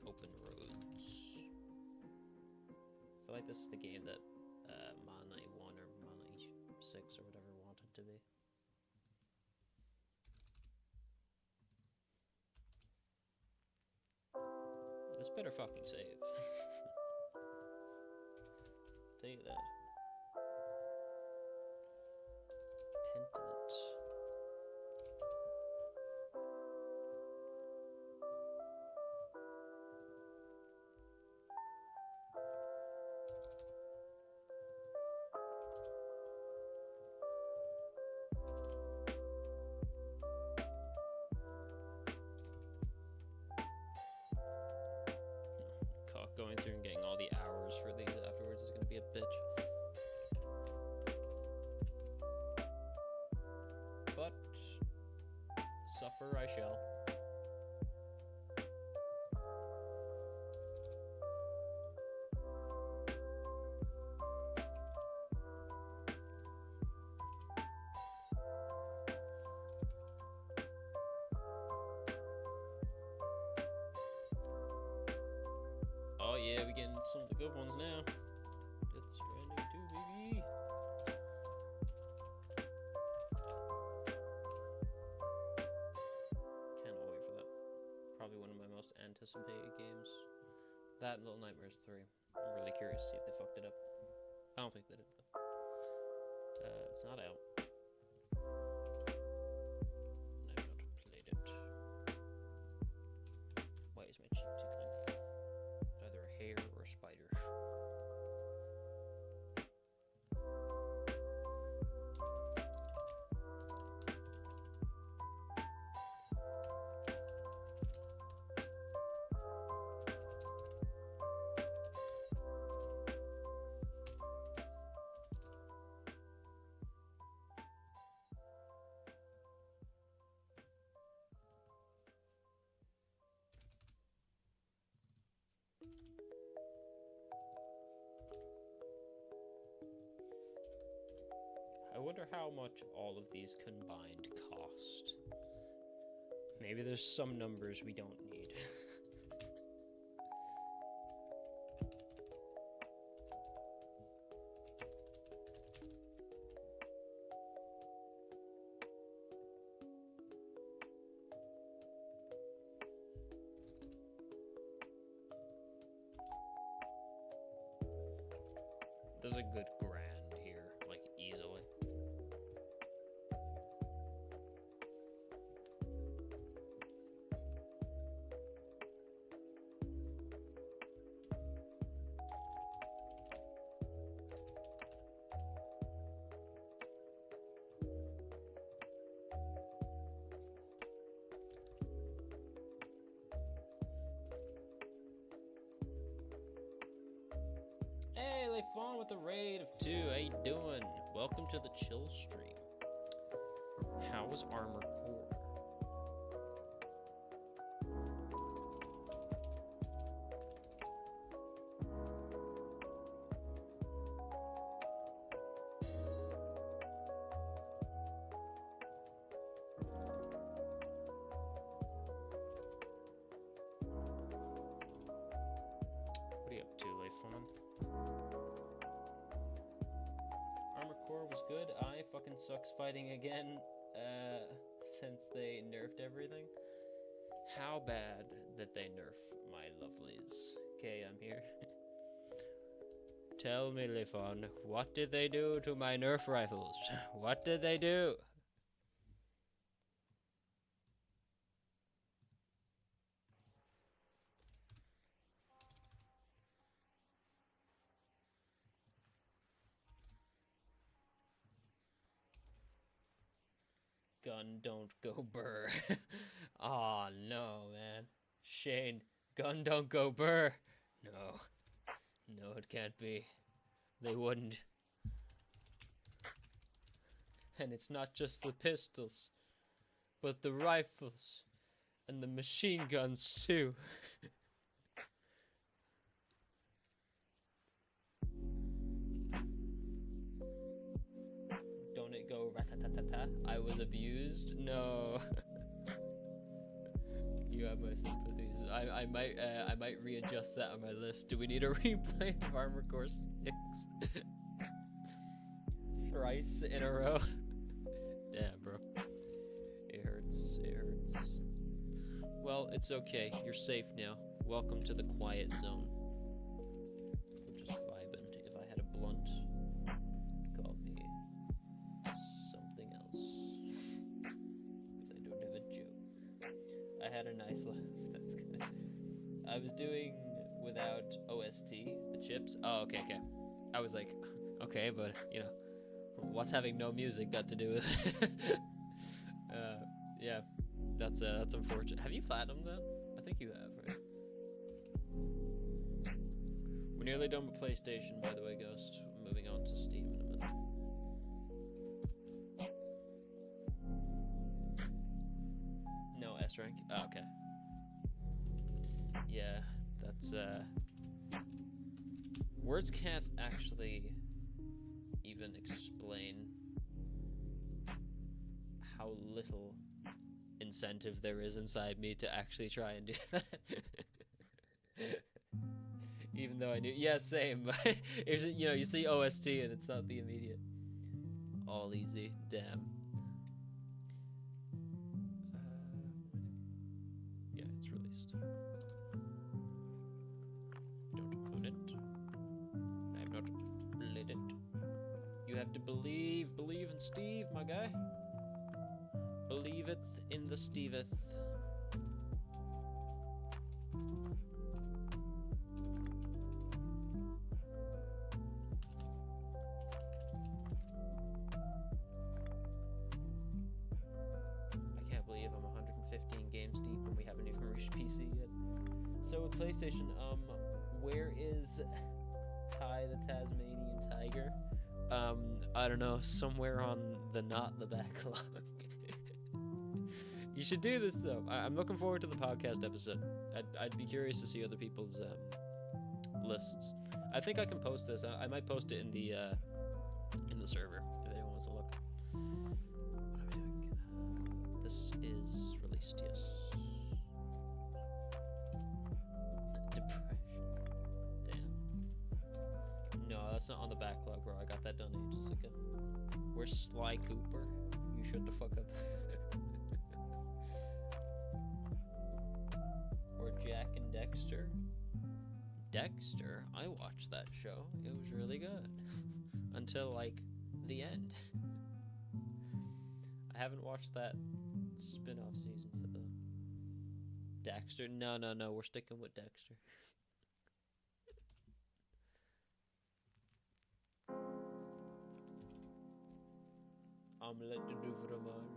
Open Roads. I feel like this is the game that Mana 1 or Mana 6 or whatever wanted to be. This better fucking save. Tell you that. Pentiment. Going through and getting all the hours for these afterwards is going to be a bitch. But suffer I shall. we getting some of the good ones now. Death Stranding 2, baby. Cannot wait for that. Probably one of my most anticipated games. That and Little Nightmares 3. I'm really curious to see if they fucked it up. I don't think they did, though. It's not out. I've not played it. Why is my cheek tickling? Either a hair or a spider. I wonder how much all of these combined cost. Maybe there's some numbers we don't need. There's a good grand here, like easily. Hey, Leifon with the raid of 2. How you doing? Welcome to the chill stream. How was Armored Core? What are you up to, Leifon? Armored Core was good. I fucking sucks fighting again, since they nerfed everything. How bad that they nerf my lovelies. Okay, I'm here. Tell me, Leifon, what did they do to my nerf rifles? What did they do? Gun don't go burr. Aw, oh, no, man. Shane, gun don't go burr. No. No, it can't be. They wouldn't. And it's not just the pistols, but the rifles and the machine guns, too. Don't it go rat-ta-ta-ta-ta? I was abused? No. You have my sympathies. I might readjust that on my list. Do we need a replay of Armored Core 6? Thrice in a row. Damn, bro. It hurts. It hurts. Well, it's okay. You're safe now. Welcome to the quiet zone. We're just vibing. If I had a blunt, it'd call me something else. Because I don't have a joke. I had a nice laugh. That's good. I was doing without OST, the chips. Oh, okay. I was like, okay, but, you know, what's having no music got to do with it? Yeah, that's unfortunate. Have you platinumed that? I think you have, right? We're nearly done with PlayStation, by the way, Ghost. Moving on to Steam in a minute. No S rank. Oh, okay. Yeah, that's words can't actually even explain how little incentive there is inside me to actually try and do that. Even though I knew, yeah, same. But you know, you see OST and it's not the immediate. All easy, damn. Yeah, it's released. Don't own it. I have not played it. You have to believe in Steve, my guy. Believeth in the Steveth. I can't believe I'm 115 games deep and we haven't even reached PC yet. So with PlayStation, where is Ty the Tasmanian Tiger? I don't know, somewhere on the backlog. You should do this though. I'm looking forward to the podcast episode. I'd be curious to see other people's lists. I think I can post this. I might post it in the server if anyone wants to look. What are we doing? This is released, yes. Depression. Damn. No, that's not on the backlog, bro. I got that done ages ago. Where's Sly Cooper? You shut the fuck up. Or Jack and Dexter. Dexter? I watched that show. It was really good. Until, like, the end. I haven't watched that spin-off season yet, though. Dexter? No, we're sticking with Dexter. Omelette de fromage.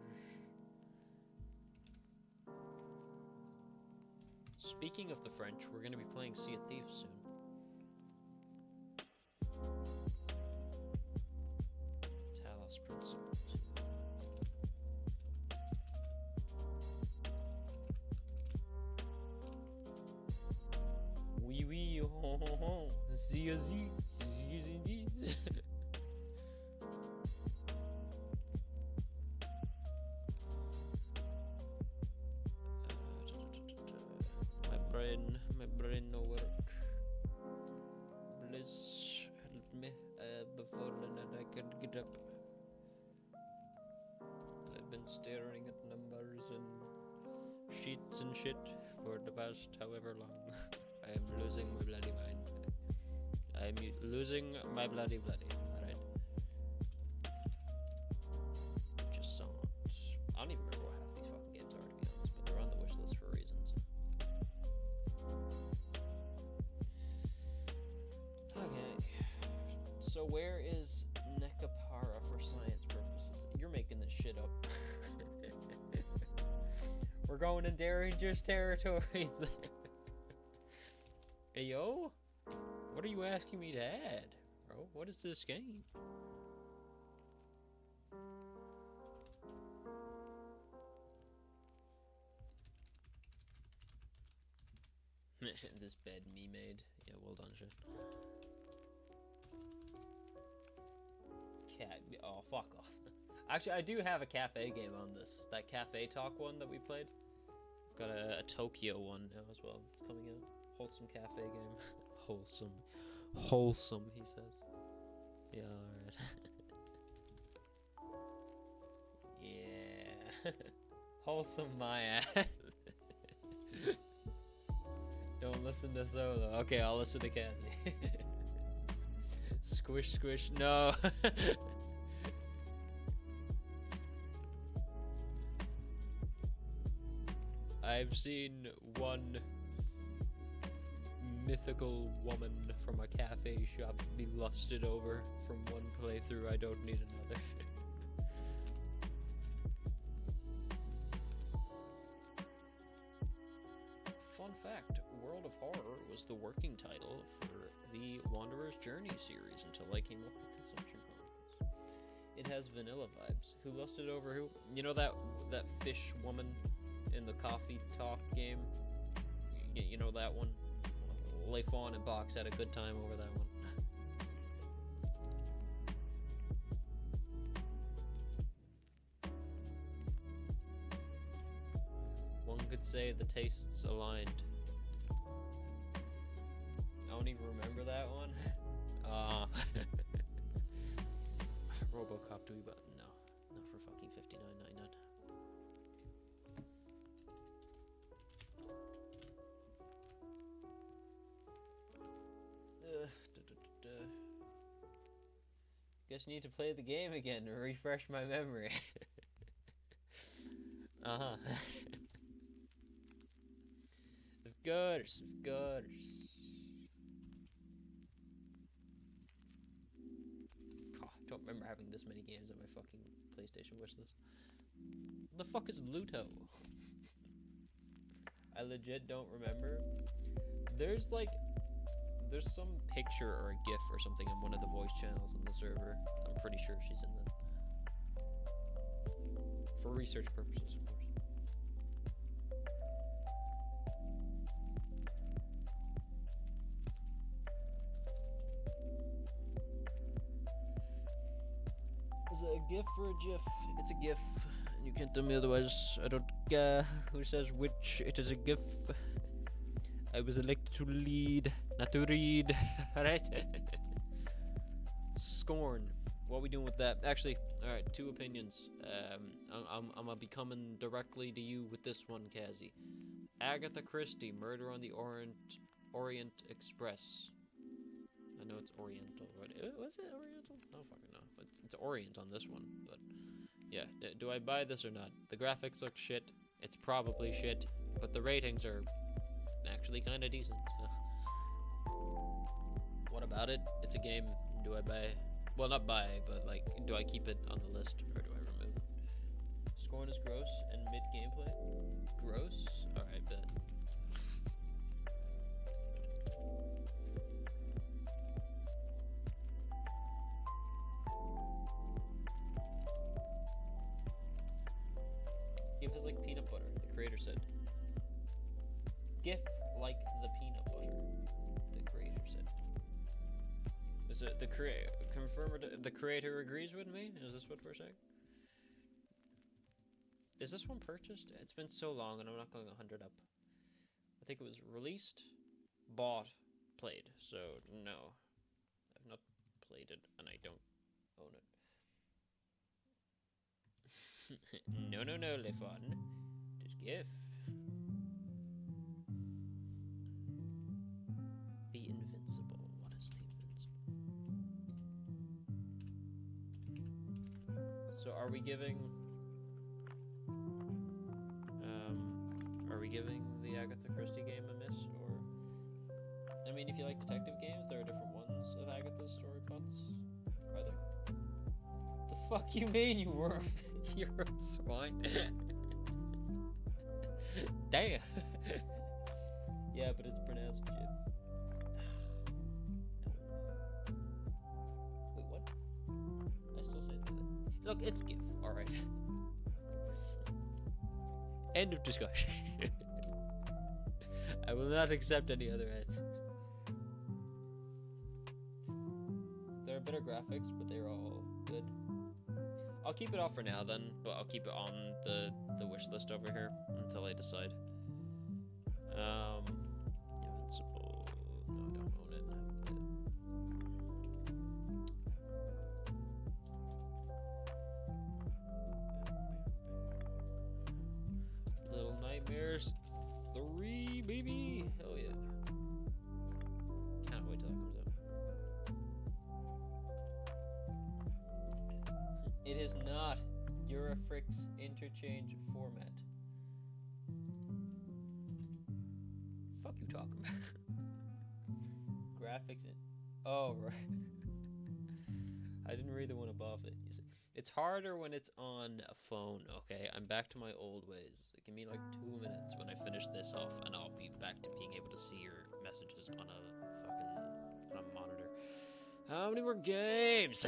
Speaking of the French, we're going to be playing Sea of Thieves soon. Talos Principle 2. Oui, oui, ho, ho, ho. Sea, sea, sea. My brain no work. Please help me before I can get up. I've been staring at numbers and sheets and shit for the past however long. I am losing my bloody mind. I am losing my bloody. Alright. Just so I don't even remember what half these fucking games are, to be honest, but they're on the wish list for reasons. Okay. So where is Nekapara for science purposes? You're making this shit up. We're going in dangerous territories there. Hey, yo? What are you asking me to add, bro? What is this game? This bed me made. Yeah, well done, shit. Cat. Oh, fuck off. Actually, I do have a cafe game on this. That Cafe Talk one that we played. I've got a Tokyo one now as well. It's coming out. Wholesome cafe game. Wholesome. Wholesome, he says. Yeah, alright. Yeah. Wholesome my ass. Don't listen to Solo. Okay, I'll listen to Kathy. Squish, squish, no. I've seen one mythical woman from a cafe shop be lusted over from one playthrough. I don't need another. Fun fact, World of Horror was the working title for the Wanderer's Journey series until I came up with Consumption Chronicles. It has vanilla vibes. Who lusted over who? You know that fish woman in the Coffee Talk game? You know that one? Leifon and Box had a good time over that one. One could say the tastes aligned. I don't even remember that one? RoboCop 2, but no, not for fucking $59.99. Guess you need to play the game again to refresh my memory. Uh-huh. Of course, of course. Oh, I don't remember having this many games on my fucking PlayStation wishlist. The fuck is Luto? I legit don't remember. There's some picture or a GIF or something in one of the voice channels on the server. I'm pretty sure she's in that. For research purposes, of course. Is it a GIF or a GIF? It's a GIF. You can't tell me otherwise. I don't care who says which. It is a GIF. I was elected to lead, not to read. Alright? Scorn. What are we doing with that? Actually, alright, two opinions. I'm gonna be coming directly to you with this one, Kazi. Agatha Christie, Murder on the Orient Express. I know it's Oriental, but was it Oriental? I don't fucking know. It's Orient on this one, but yeah. Do I buy this or not? The graphics look shit. It's probably shit, but the ratings are actually kind of decent. What about it? It's a game. Do I buy? Well, not buy, but like, do I keep it on the list or do I remove it? Scorn is gross and mid gameplay. Gross? Alright, bet. GIF is like peanut butter, the creator said. GIF like the peanut butter, the creator said. Is it the the creator agrees with me? Is this what we're saying? Is this one purchased? It's been so long and I'm not going 100 up. I think it was released, bought, played. So no, I've not played it and I don't own it. No, Lefon. Just GIF. The Invincible. What is the Invincible? So are we giving the Agatha Christie game a miss, or I mean, if you like detective games, there are different ones of Agatha's story plots. Are there? The fuck you mean, you worm? You're a swine. Damn. Yeah, but it's pronounced Jim. Wait, what? I still say that. Look, it's GIF. Alright. End of discussion. I will not accept any other answers. There are better graphics, but they're all good. I'll keep it off for now then, but I'll keep it on the wish list over here until I decide. Invincible. No, I don't own it. Little Nightmares 3, baby! Hell yeah. Can't wait till that comes out. It is not Eurofrix interchange format. Fuck you talking about? Graphics in. Oh, right. I didn't read the one above it, you see. It's harder when it's on a phone, okay? I'm back to my old ways. Give me like 2 minutes when I finish this off, and I'll be back to being able to see your messages on a monitor. How many more games?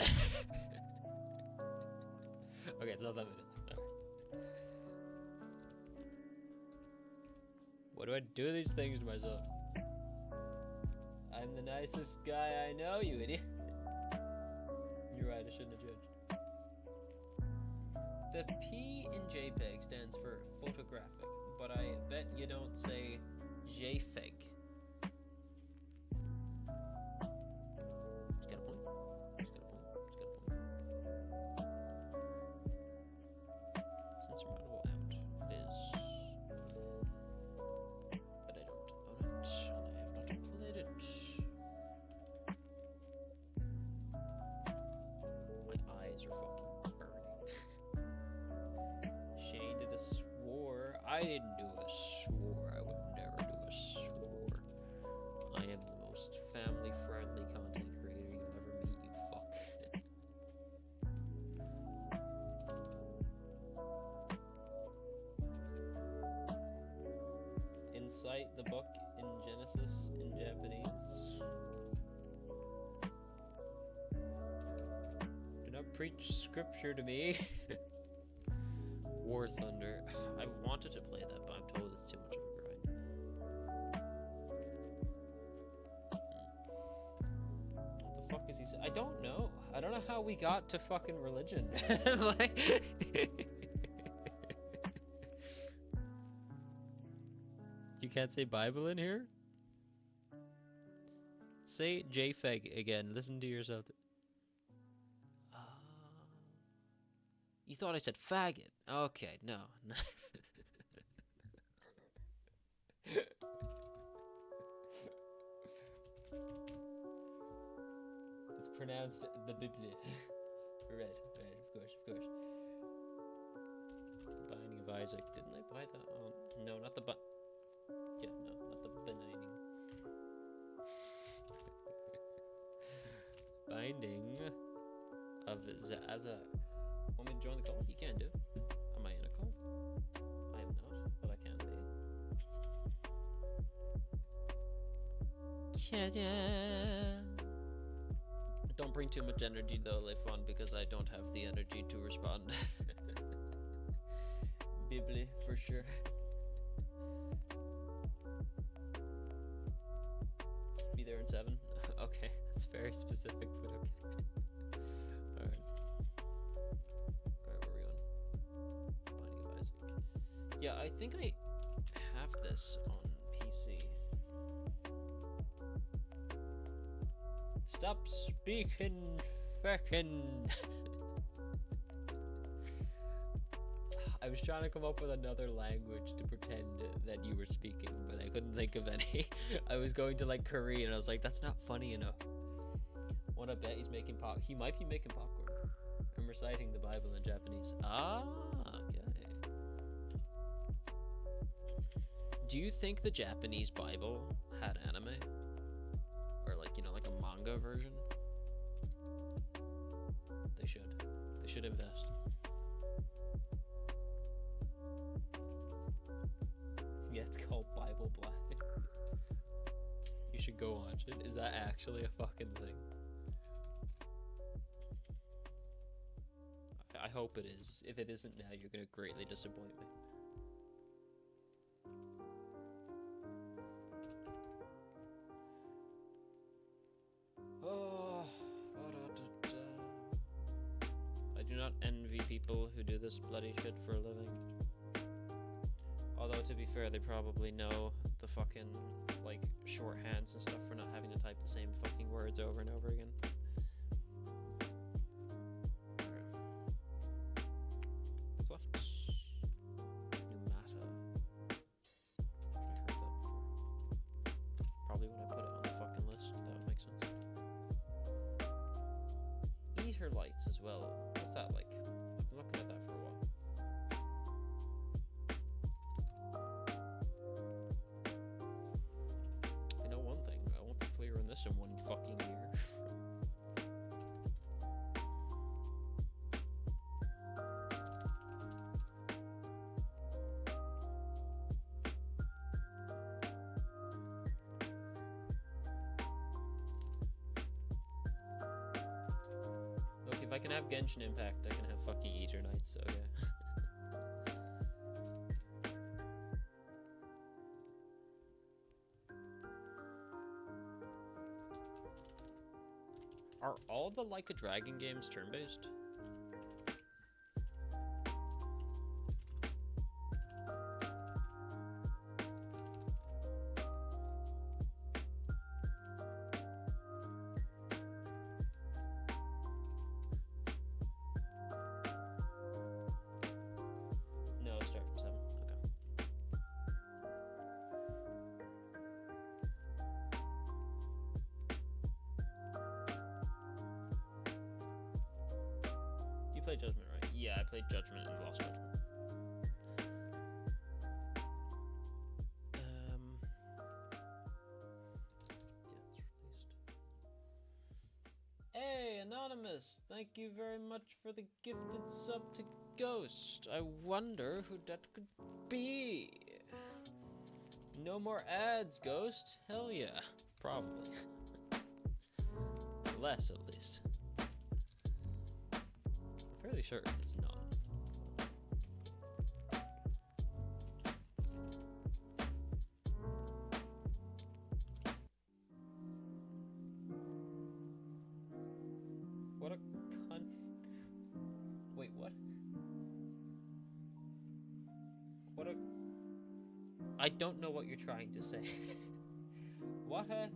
Okay, it's not that many. No. What do I do these things to myself? I'm the nicest guy I know, you idiot. You're right, I shouldn't have judged. The P in JPEG stands for photographic, but I bet you don't say JPEG. I didn't do a swore. I would never do a swore. I am the most family-friendly content creator you'll ever meet, you fuck. Incite the book in Genesis in Japanese. Do not preach scripture to me. War Thunder. I've wanted to play that, but I'm told it's too much of a grind. What the fuck is he saying? I don't know. I don't know how we got to fucking religion. Like... You can't say Bible in here? Say JFEG again. Listen to yourself. You thought I said faggot. Okay, no. It's pronounced the Bible. Right, of course. Binding of Isaac. Didn't I buy that? No, not the yeah, no, not the benigning. Binding of Zazak. Want me to join the call? You can do. Am I in a call? I am not, but I can be. Don't bring too much energy though, Leifon, because I don't have the energy to respond. Bibli, for sure. Be there in 7? Okay, that's very specific, but okay. Alright. Alright, where are we on? Binding of Isaac. Yeah, I think I have this on PC. Stop speaking feckin'. I was trying to come up with another language to pretend that you were speaking, but I couldn't think of any. I was going to like Korean, and I was like, that's not funny enough. Wanna bet he's making he might be making popcorn. I'm reciting the Bible in Japanese. Ah, okay. Do you think the Japanese Bible had anime? Or like, you know, like a manga version? They should. They should invest. Yeah, it's called Bible Black. You should go watch it. Is that actually a fucking thing? I hope it is. If it isn't now, you're gonna greatly disappoint me. Oh, I do not envy people who do this bloody shit for a living. Although, to be fair, they probably know the fucking, like, shorthands and stuff for not having to type the same fucking words over and over again. What's left? Pneumata. I've heard that before. Probably when I put it on the fucking list, that would make sense. Ether lights as well. What's that like? I've been looking at that for a while. In one fucking year. Look, if I can have Genshin Impact, I can have fucking Ether Knights, okay. Are all the Like a Dragon games turn-based? No, start from 7. Okay. You played Judgment, right? Yeah, I played Judgment and Lost Judgment. Anonymous, thank you very much for the gifted sub to Ghost. I wonder who that could be. No more ads, Ghost. Hell yeah. Probably. Less, at least. I'm fairly sure it's not. What a cunt. Wait, what? What a... I don't know what you're trying to say. What a...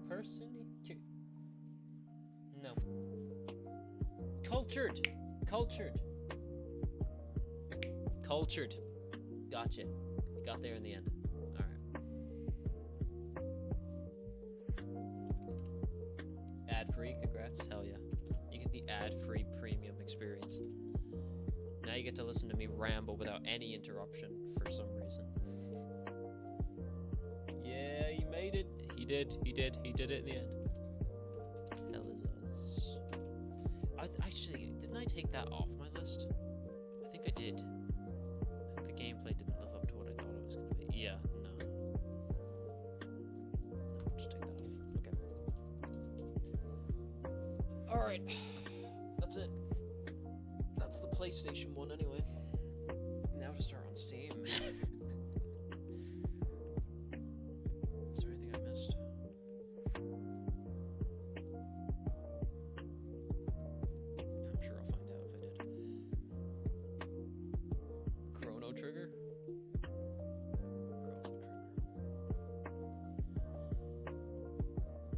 person? No. Cultured. Gotcha. We got there in the end. Alright. Ad-free, congrats. Hell yeah. You get the ad-free premium experience. Now you get to listen to me ramble without any interruption for some reason. Yeah, he made it. He did it in the end. Hell is us. Actually, didn't I take that off my list? I think I did. The gameplay didn't live up to what I thought it was going to be. Yeah, no. I'll just take that off. Okay. Alright. That's it. That's the PlayStation one anyway. Now to start on Steam. Is there anything I missed? I'm sure I'll find out if I did. Chrono Trigger?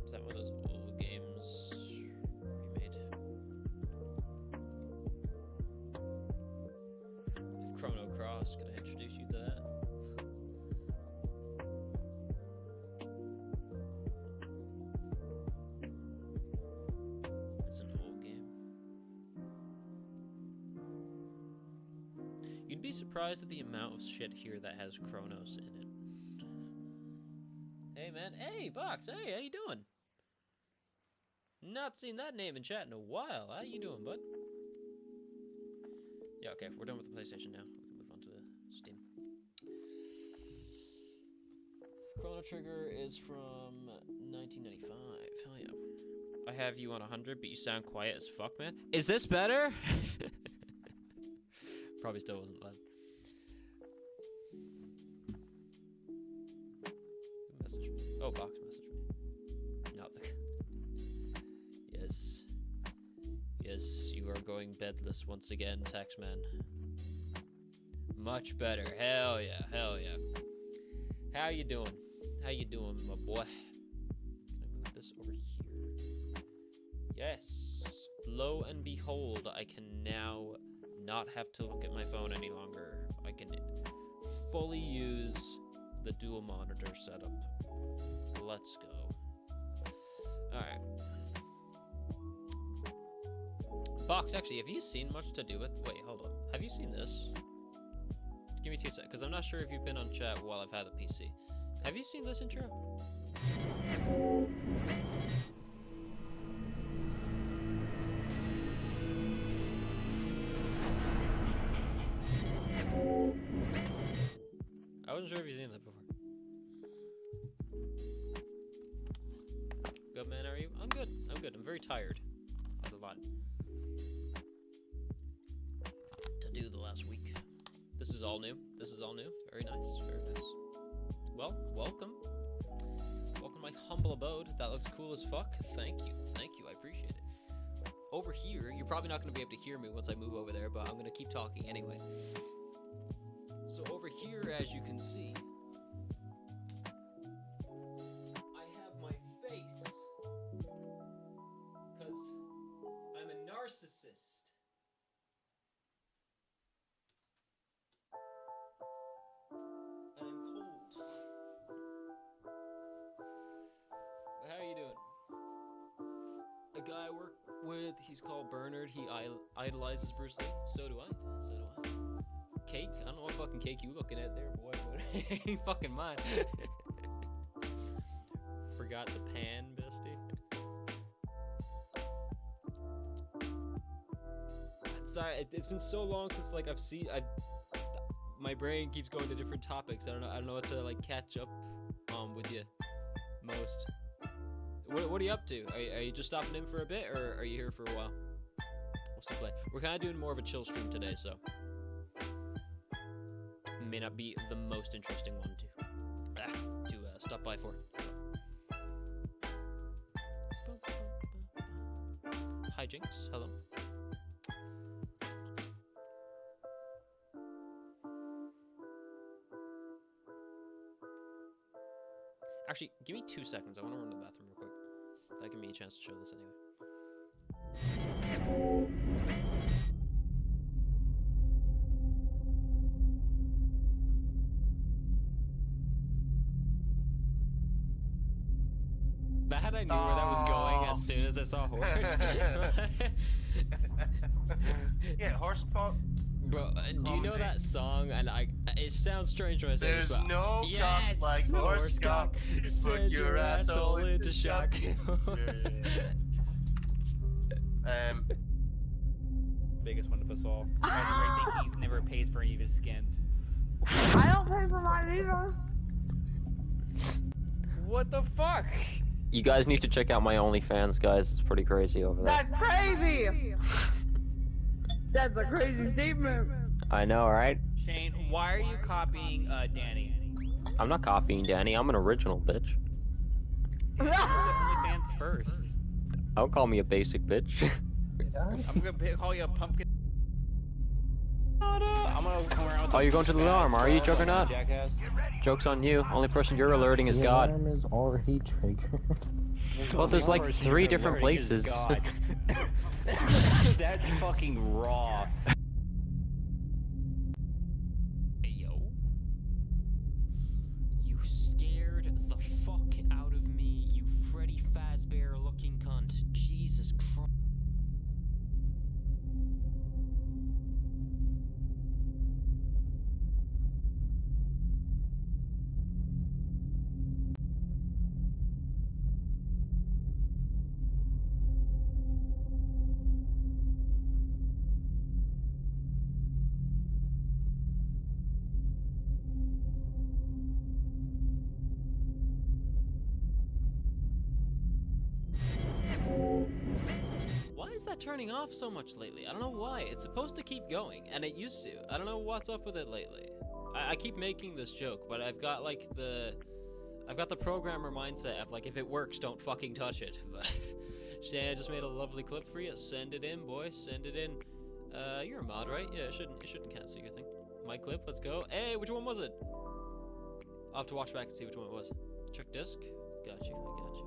Is that one of those old games remade? If Chrono Cross, could I introduce you to that? It's an old game. You'd be surprised at the amount of shit here that has Chronos in it. Hey man, hey Box, hey, how you doing? Not seen that name in chat in a while. How you doing, bud? Yeah, okay, we're done with the PlayStation now. We can move on to Steam. Chrono Trigger is from 1995. Hell yeah. I have you on 100, but you sound quiet as fuck, man. Is this better? Probably still wasn't loud. Who messaged me? Oh, Box messaged me. Not the... Yes. Yes, you are going bedless once again, Taxman. Much better. Hell yeah, hell yeah. How you doing? How you doing, my boy? Can I move this over here? Yes. Lo and behold, I can now not have to look at my phone any longer. I can fully use the dual monitor setup. Let's go. Alright. Box, actually, have you seen much to do with... Wait, hold up. Have you seen this? Give me 2 seconds, because I'm not sure if you've been on chat while I've had the PC. Have you seen this intro? I wasn't sure if you've seen that before. Good, man, are you? I'm good. I'm good. I'm very tired. I had a lot to do the last week. This is all new. This is all new. Very nice. Very nice. Well, welcome. Welcome to my humble abode. That looks cool as fuck. Thank you. Thank you. I appreciate it. Over here, you're probably not going to be able to hear me once I move over there, but I'm going to keep talking anyway. So over here, as you can see, I have my face. Because I'm a narcissist. And I'm cold. But how are you doing? A guy I work with, he's called Bernard. He idolizes Bruce Lee. So do I. So do I. Cake? I don't know what fucking cake you looking at there, boy, but ain't fucking mine. Forgot the pan, bestie. sorry. It's been so long since like my brain keeps going to different topics. I don't know what to like catch up with you most. What are you up to? Are you just stopping in for a bit, or are you here for a while? We'll still play. We're kind of doing more of a chill stream today, so may not be the most interesting one to stop by for. Hi Jinx, hello. Actually, give me 2 seconds. I want to run to the bathroom real quick. That'll give me a chance to show this anyway. That I knew where that was going as soon as I saw horse. Yeah, horse pump. Bro, do you know that song? And it sounds strange when I say this, but no yes, cock like horse cock. Send your asshole into shock. Biggest one of us all. I think he never pays for any of his skins. I don't pay for mine either. What the fuck? You guys need to check out my OnlyFans, guys. It's pretty crazy over there. That's crazy. That's a crazy statement. I know, right? Shane, why are you copying Danny? I'm not copying Danny. I'm an original, bitch. OnlyFans first. Don't call me a basic bitch. I'm gonna call you a pumpkin. I'm gonna come around with Oh, you're going to the alarm, are you, Juggernaut? Jackass. Joke's on you. Only person you're alerting is God. Alarm is already triggered. Well, there's like Person 3 you're different alerting is places. God. That's fucking raw. Hey, yo. You scared the fuck out of me, you Freddy Fazbear looking cunt. Jesus Christ. Why is that turning off so much lately? I don't know why. It's supposed to keep going, and it used to. I don't know what's up with it lately. I keep making this joke, but I've got like I've got the programmer mindset of like, if it works, don't fucking touch it. But Shay, I just made a lovely clip for you. Send it in, boy. Send it in. You're a mod, right? Yeah, it shouldn't cancel your thing. My clip, let's go. Hey, which one was it? I'll have to watch back and see which one it was. Check disc. Got you. I got you.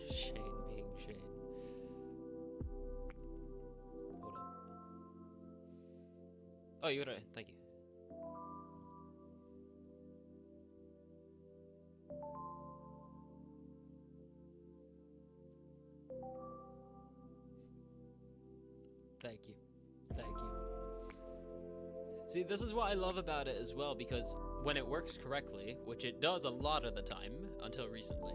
Shane being Shane. Hold up. Oh, you got it. Thank you. Thank you. Thank you. See, this is what I love about it as well, because when it works correctly, which it does a lot of the time, until recently,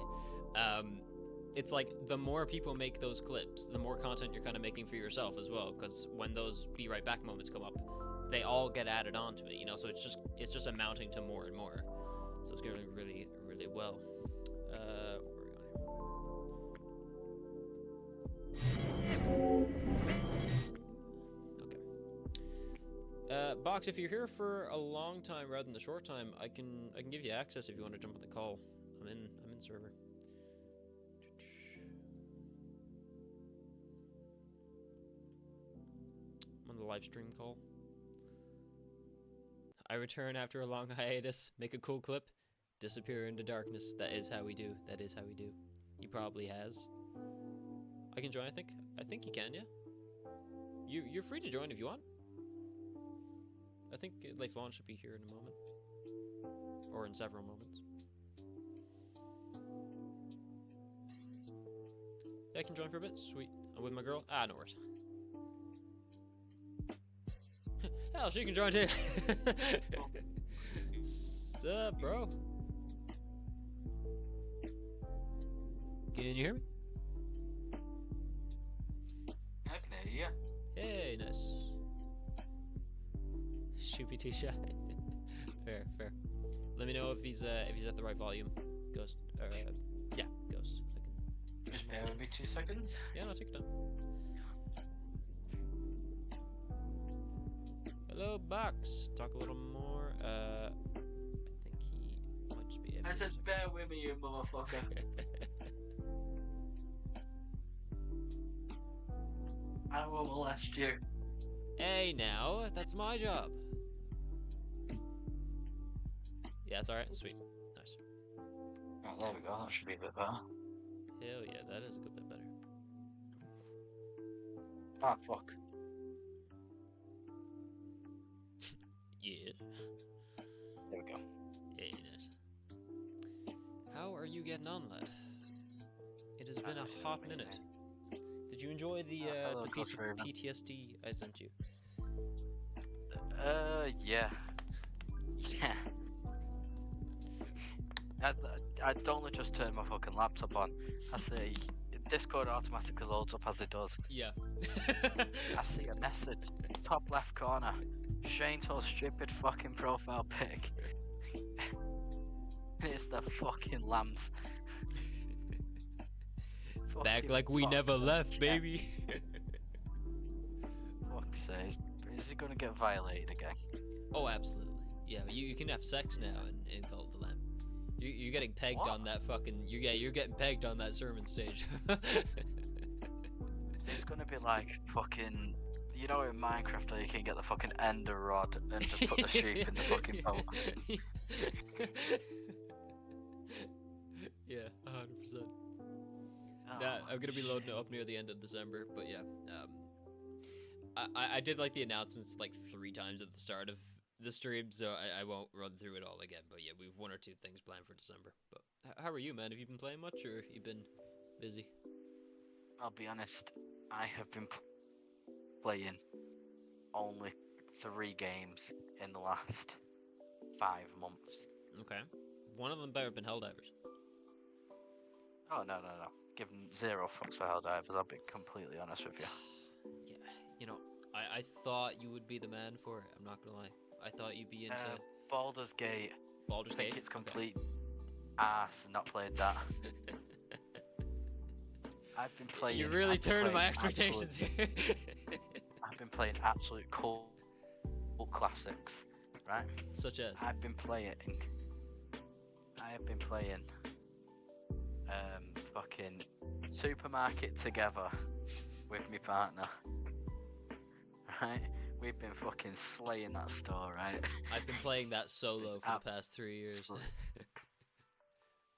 it's like the more people make those clips, the more content you're kind of making for yourself as well, because when those be right back moments come up, they all get added onto it, you know, so it's just amounting to more and more. So it's going really, really well. Where are we going? Okay. Box, if you're here for a long time rather than the short time, I can give you access if you want to jump on the call. I'm in server. On the live stream call. I return after a long hiatus, make a cool clip, disappear into darkness. That is how we do. That is how we do. He probably has. I can join, I think. I think you can, yeah? You're free to join if you want. I think Leifon should be here in a moment. Or in several moments. Yeah, I can join for a bit. Sweet. I'm with my girl. Ah, no worries. Hell, she can join too. Sup, bro? Can you hear me? here. Hey, nice. Should be too shy. Fair, fair. Let me know if he's at the right volume. Ghost, or yeah, Ghost. Just bear with me 2 seconds. Yeah, no, take your time. Hello, Box. Talk a little more. I think he might just be. I said, bear with me, you motherfucker. I will molest you. Hey, now, that's my job. Yeah, it's alright. Sweet. Nice. Right, there we go. That should be a bit better. Hell yeah, that is a good bit better. Ah, fuck. Yeah. There we go. Yeah, nice. How are you getting on, lad? It has been a hot minute. Did you enjoy the piece of PTSD I sent you? Yeah. Yeah. I'd only just turned my fucking laptop on. I see Discord automatically loads up as it does. Yeah. I see a message, top left corner. Shane's whole stupid fucking profile pic. It's the fucking lambs. Back like we never left, baby. Fuck's sake, is he gonna get violated again? Oh, absolutely. Yeah, you can have sex now and call it the lamb. You're getting pegged What? on that fucking. You're getting pegged on that sermon stage. It's gonna be like fucking. You know in Minecraft how you can get the fucking ender rod and just put the sheep in the fucking boat. Yeah, 100%. Oh, Nah, I'm gonna be loading it up near the end of December, but yeah. I did like the announcements like 3 times at the start of the stream, so I won't run through it all again. But yeah, we've 1 or 2 things planned for December. But how are you, man? Have you been playing much, or you been busy? I'll be honest, I have been playing only 3 games in the last 5 months. Okay. One of them better have been Helldivers. Oh, no. Giving 0 fucks for Helldivers, I'll be completely honest with you. Yeah, you know, I thought you would be the man for it. I'm not gonna lie. I thought you'd be into Baldur's Gate. Baldur's I think Gate. it's complete ass and not played that. I've been playing. You're really I've been turning my playing expectations here. I've been playing absolute cult classics, right? Such as. I have been playing fucking Supermarket Together with my partner. Right? We've been fucking slaying that store, right? I've been playing that solo for the past 3 years.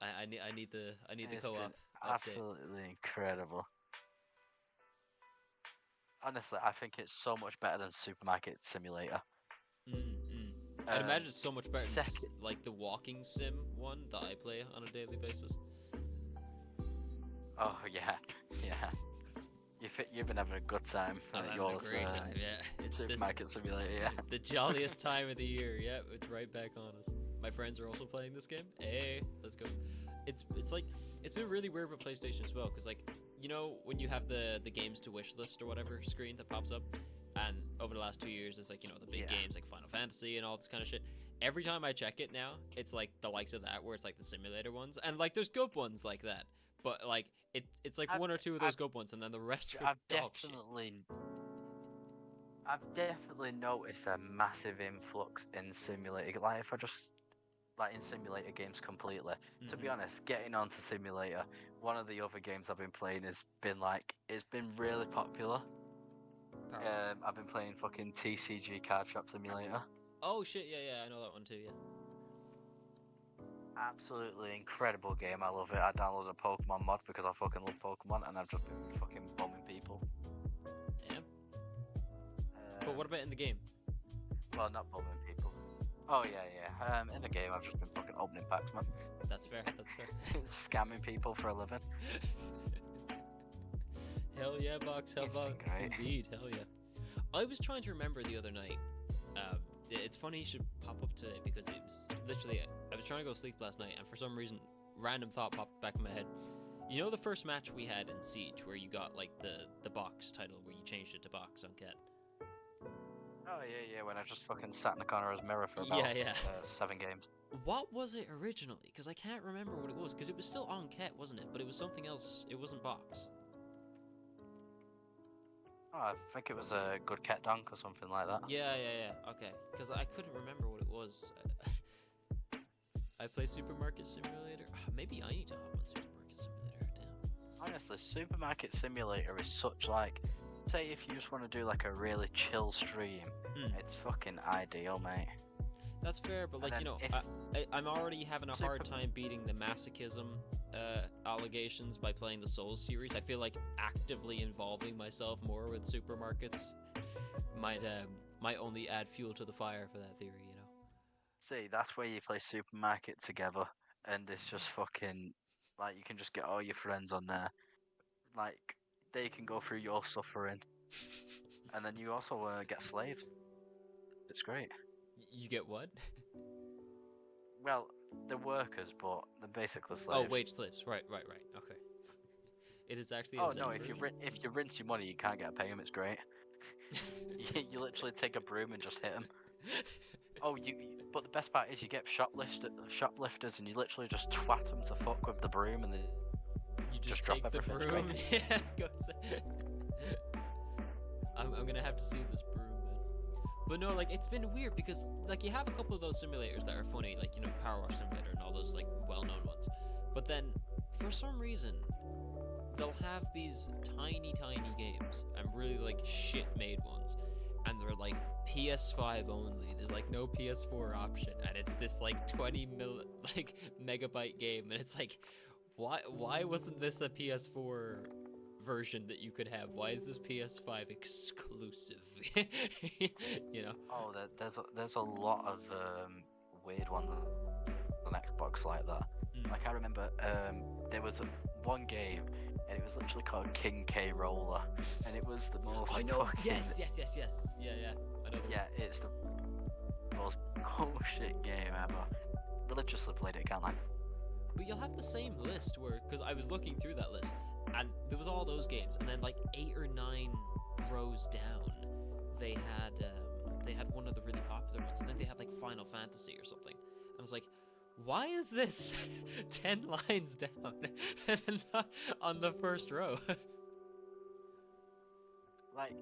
I need the It's co-op been update. absolutely incredible. Honestly, I think it's so much better than Supermarket Simulator. I'd imagine it's so much better than second- like the walking sim one that I play on a daily basis. Oh yeah. You've been having a good time. I'm having a great time, yeah. It's Supermarket Simulator, yeah. the jolliest time of the year. Yeah, it's right back on us. My friends are also playing this game. Hey, let's go. It's like it's been really weird with PlayStation as well, because like you know when you have the games to wish list or whatever screen that pops up, and over the last 2 years it's like you know the big games like Final Fantasy and all this kind of shit. Every time I check it now, it's like the likes of that where it's like the simulator ones, and like there's good ones like that. But like it's like 1 or 2 of those good ones, and then the rest are dog shit. I've definitely noticed a massive influx in simulator. Like if I just in simulator games completely. To be honest, getting onto simulator, one of the other games I've been playing has been it's been really popular. I've been playing fucking TCG Card Trap Simulator. Oh shit, yeah, I know that one too, yeah. Absolutely incredible game. I love it. I downloaded a Pokemon mod because I fucking love Pokemon, and I've just been fucking bombing people. Yeah. But what about in the game? Well, not bombing people. Oh yeah. In the game, I've just been fucking opening packs, man. That's fair. Scamming people for a living. Hell yeah, Box. Hell Box. Indeed. Hell yeah. I was trying to remember the other night. It's funny you should pop up today because it was literally I was trying to go to sleep last night and for some reason random thought popped back in my head. You know the first match we had in Siege where you got like the box title where you changed it to box on Ket? Oh yeah, when I just fucking sat in the corner as mirror for Yeah, about yeah. 7 games. What was it originally? Because I can't remember what it was. Because it was still on Ket, wasn't it? But it was something else. It wasn't box. Oh, I think it was a good cat dunk or something like that. Yeah. Okay. Because I couldn't remember what it was. I play Supermarket Simulator. Maybe I need to hop on Supermarket Simulator. Damn. Honestly, Supermarket Simulator is such like, say if you just want to do like a really chill stream, it's fucking ideal, mate. That's fair, but And like, you then know, I'm already having a hard time beating the masochism allegations by playing the Souls series. I feel like actively involving myself more with supermarkets might only add fuel to the fire for that theory, you know. See, that's where you play Supermarket together, and it's just fucking like you can just get all your friends on there. Like they can go through your suffering, and then you also get slaves. It's great. You get what? Well, they're workers, but they're basically Oh, slaves. wage slaves. Right. Okay. It is actually. Oh a no! Zen If you version? if you rinse your money, you can't get a pay 'em. It's great. You literally take a broom and just hit them. Oh, but the best part is you get shoplifters, and you literally just twat them to fuck with the broom, and then You just take drop the everything. It's broom. great. Yeah, go say. I'm gonna have to see this broom, man. But no, like it's been weird because like you have a couple of those simulators that are funny, like you know Power Wash Simulator and all those like well-known ones. But then for some reason they'll have these tiny games and really like shit-made ones, and they're like PS5 only. There's like no PS4 option, and it's this like 20 megabyte game, and it's like, why wasn't this a PS4 version that you could have? Why is this PS5 exclusive? You know? Oh, there's a lot of weird ones on Xbox like that. Like I remember there was one game, and it was literally called King K Roller, and it was the most. I know. Fucking, Yes. Yeah. I know. Yeah, it's the most bullshit game ever. Religiously played it, can't I? But you'll have the same list where, because I was looking through that list, and there was all those games, and then like 8 or 9 rows down, they had one of the really popular ones, and then they had like Final Fantasy or something, and I was like, why is this 10 lines down and not on the first row? Like,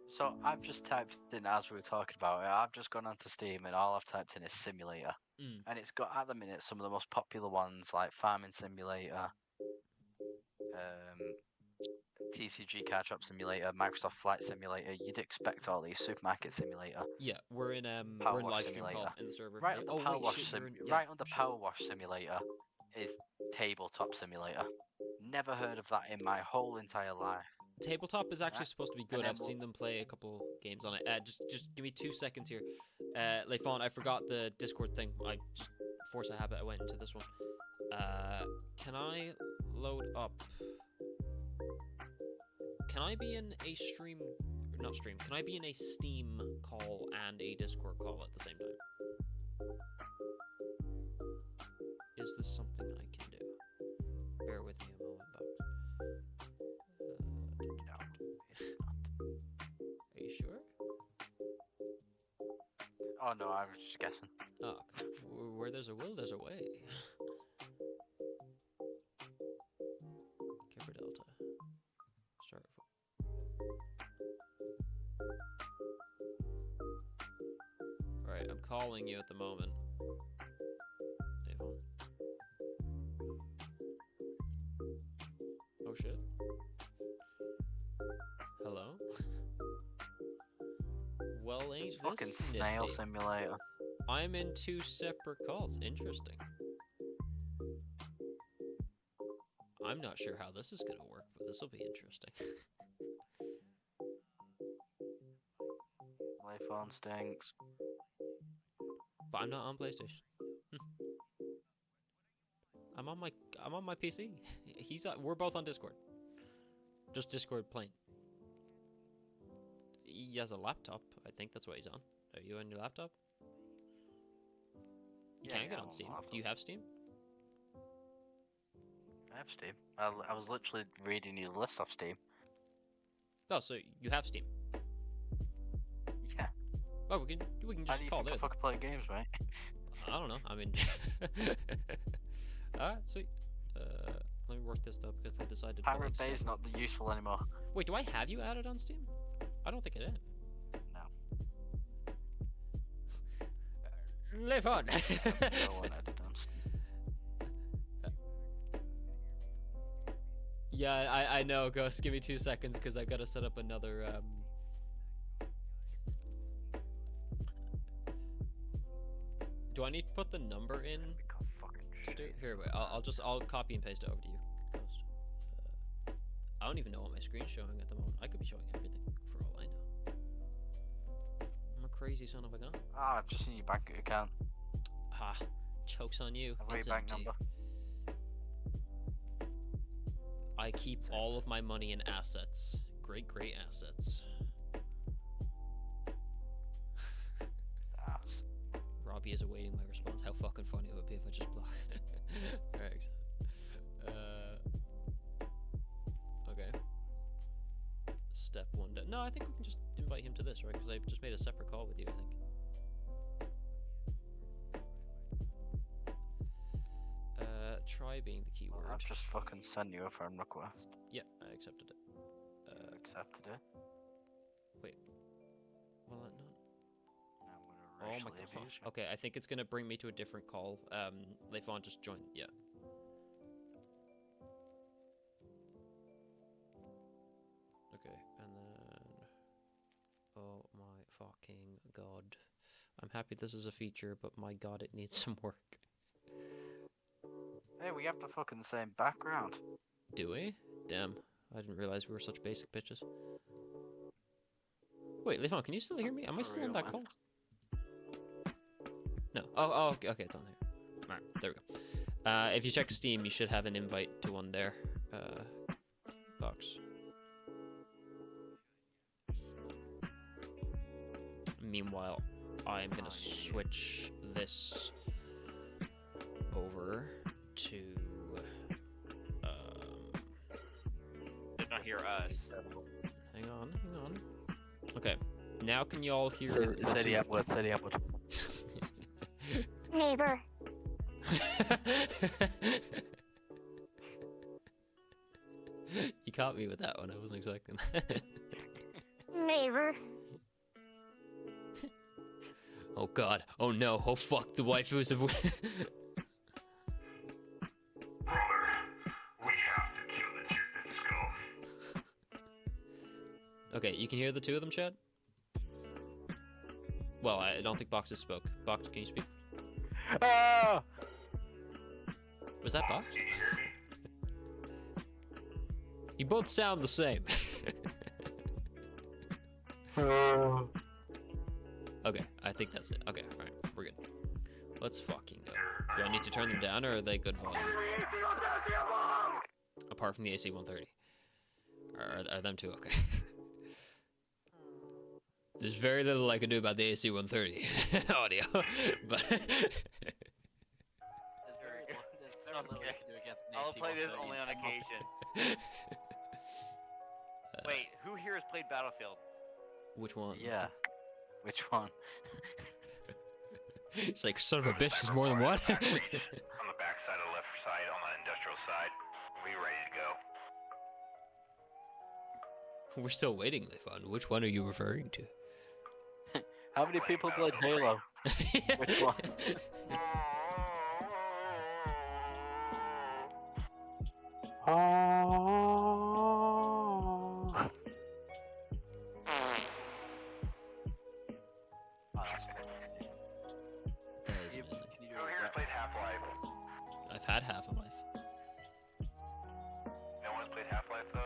so I've just typed in, as we were talking about it, I've just gone onto Steam, and all I've typed in is simulator. And it's got at the minute some of the most popular ones like Farming Simulator, TCG Card Shop Simulator, Microsoft Flight Simulator. You'd expect all these. Supermarket Simulator. Yeah, we're in Power we're in Wash live stream Simulator. call in the server. Right under Oh Power wait, Wash shit, you're in, right under shit. Power Wash Simulator is Tabletop Simulator. Never heard of that in my whole entire life. Tabletop is actually supposed to be good. then I've seen them play a couple games on it. Just give me 2 seconds here. Leifon, I forgot the Discord thing. I just force a habit. I went into this one. Can I load up? Can I be in a stream? Not stream. Can I be in a Steam call and a Discord call at the same time? Is this something I can do? Bear with me a moment, Box. No, it's not. Are you sure? Oh no, I was just guessing. Oh, okay. Where there's a will, there's a way. Kipper Delta. Start. Alright, I'm calling you at the moment. Hey, phone. Oh shit. Hello? Well, ain't It's this fucking Snail nifty. Simulator. I'm in 2 separate calls. Interesting. I'm not sure how this is gonna work, but this will be interesting. My phone stinks. But I'm not on PlayStation. I'm on my PC. We're both on Discord. Just Discord plain. He has a laptop. I think that's what he's on. Are you on your laptop? You Yeah, can't get I'm on on Steam. my laptop. Do you have Steam? have Steam. I was literally reading you the list off Steam. Oh, so you have Steam? Yeah. Oh, we can How just do you call think I it. fucking play games, mate? I don't know. I mean, alright, sweet. Let me work this though because they decided to put, Pirate like, Bay is seven- not useful anymore. Wait, do I have you added on Steam? I don't think I did. No. Live on. No one added on Steam. Yeah, I know, Ghost. Give me 2 seconds because I gotta set up another. Do I need to put the number in? Become fucking To do? shit. Here, wait. I'll copy and paste it over to you, Ghost. I don't even know what my screen's showing at the moment. I could be showing everything for all I know. I'm a crazy son of a gun. Ah, I've just seen your bank account. Ha! Joke's on you. I've got It's your bank empty. number. I keep Same. all of my money in assets. Great assets. Ass. Robbie is awaiting my response. How fucking funny it would be if I just block. Alright, okay. Step one down. No, I think we can just invite him to this, right? Because I just made a separate call with you, I think. Try being the keyword. Well, I've just fucking sent you a friend request. Yeah, I accepted it. Accepted it. Wait. Will it not? I'm Oh gonna my racially god. abuse you. Okay, I think it's gonna bring me to a different call. Leifon just joined. Yeah. Okay, and then. Oh my fucking god. I'm happy this is a feature, but my god, it needs some work. Hey, we have the fucking same background. Do we? Damn. I didn't realize we were such basic bitches. Wait, Leifon, can you still hear me? Am I For still on real, that man. call? No. Oh, okay, it's on here. Alright, there we go. If you check Steam, you should have an invite to one there. Box. Meanwhile, I'm gonna switch this over to Did not hear us. hang on. Okay. Now can you all hear Say the F-word, say the F-word. Neighbor. You caught me with that one. I wasn't expecting that. Neighbor. Oh god. Oh no. Oh fuck. The waifus have. We have to kill the chick that skull. Okay, you can hear the two of them, Chad? Well, I don't think Boxes spoke. Box, can you speak? Ah! Was that Box? Can you hear me? You both sound the same. Okay, I think that's it. Okay, alright, we're good. Let's fucking go. Do I need to turn them down, or are they good volume? Apart from the AC 130. Are them two okay? There's very little I can do about the AC 130 audio, but There's very little you can do against an I'll AC play this 130. only on occasion. Wait, who here has played Battlefield? which one? Yeah. Which one? It's like, son of a bitch, there's more than one. On the back side of the left side, on the industrial side. We ready to go. We're still waiting, Leifon. Which one are you referring to? How many people played Halo? Which one? Oh, that's fucking amazing. That is Can you amazing. do Who a here rep? played Half-Life? I've had Half-Life. No one's played Half-Life though?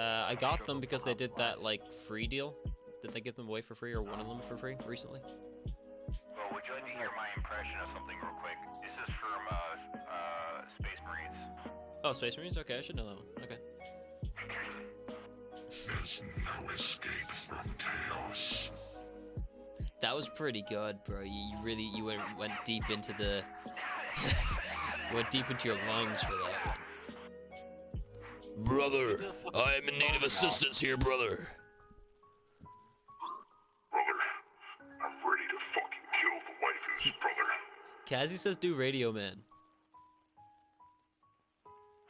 I got them because they did that, like, free deal. Did they give them away for free, or one of them for free, recently? Well, would you like to hear my impression of something real quick? This is from Space Marines. Oh, Space Marines? Okay, I should know that one. Okay. There's no escape from chaos. That was pretty good, bro. You really, you went deep into the... went deep into your lungs for that one. Brother, I am in need of assistance here, brother. Brother, I'm ready to fucking kill the waifus, brother. Kazzy says do Radio Man.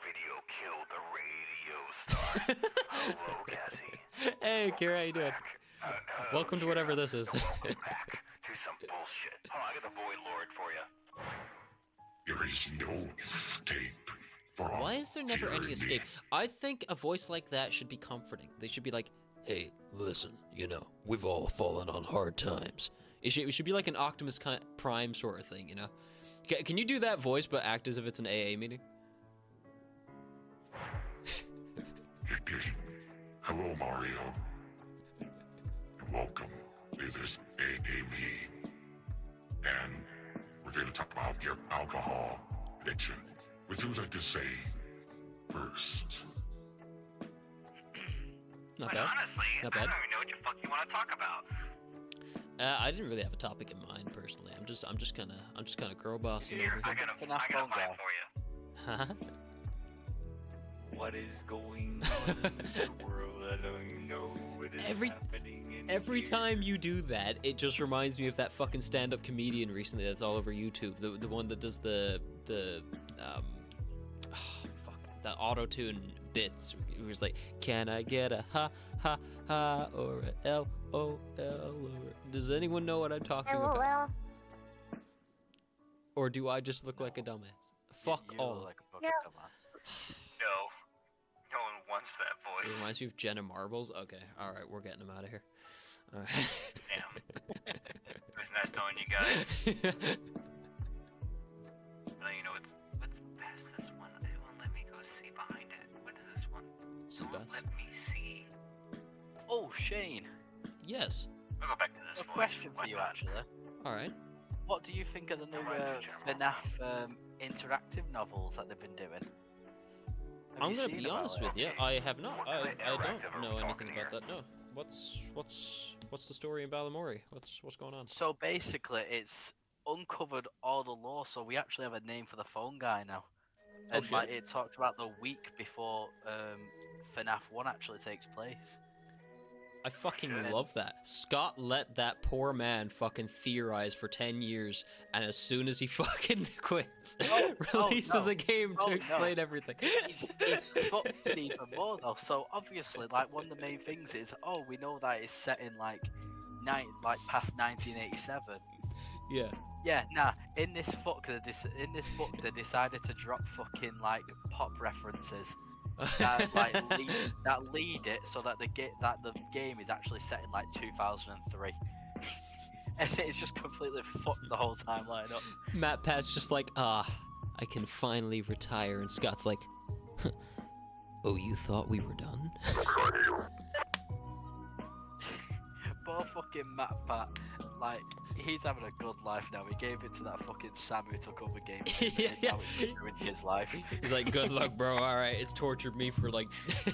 Video killed the radio star. Hello, Cassie. Hey, Kira, how you doing? Welcome to whatever this is. Welcome back to some bullshit. Oh, I got the Void Lord for you. There is no escape from Why is there never any tyranny. escape? I think a voice like that should be comforting. They should be like, hey, listen, we've all fallen on hard times. It should be like an Optimus Prime sort of thing, Can you do that voice but act as if it's an AA meeting? Hello, Mario. And welcome to this AA meeting. And we're going to talk about your alcohol addiction. Would you like to say first? Not But bad. honestly, Not I bad. don't even know what the fuck you want to talk about. I didn't really have a topic in mind personally. I'm just kind of girl bossing Here, over I here. got a FNAF I got a phone guy. vibe for you. Huh? What is going on in the world? I don't even know what is happening in Every here. time you do that, it just reminds me of that fucking stand-up comedian recently that's all over YouTube. The one that does the auto-tune bits. It was like, can I get a ha ha ha or a L O L? Does anyone know what I'm talking about? LOL. Or do I just look like a dumbass? Fuck You all. look like a fucking dumbass. No one wants that It voice. reminds me of Jenna Marbles. Okay, all right, we're getting him out of here. All right. Damn. It was nice knowing you guys. Now you know what's past this one. It won't let me go see behind it. What is this one? It won't Seabass. let me see. Oh, Shane. Yes. I'll go back to this A voice. question Why for you, not? actually. All right. What do you think of the new FNAF interactive novels that they've been doing? Have I'm you gonna seen be about honest it? with you. I have not. What I kind of interactive don't are know we anything talking about that. No. What's the story in Balamory? What's going on? So basically, it's uncovered all the lore. So we actually have a name for the phone guy now. Oh, And like shit. it talked about the week before FNAF 1 actually takes place. I fucking Good. love that. Scott let that poor man fucking theorize for 10 years, and as soon as he fucking quits, releases no. a game Oh, to no. explain everything. He's fucked it even more though. So obviously, like one of the main things is, oh, we know that it's set in like past 1987. Yeah. Yeah, nah. In this book, they decided to drop fucking like pop references that that lead it so that the game is actually set in like 2003, and it's just completely fucked the whole timeline up. Matt Pat's just like, I can finally retire, and Scott's like, oh, you thought we were done? Poor fucking Matt Pat, like he's having a good life now. He gave it to that fucking Sam who took over games. Yeah, yeah. Now it's ruined his life. He's like, good luck, bro. All right, it's tortured me for like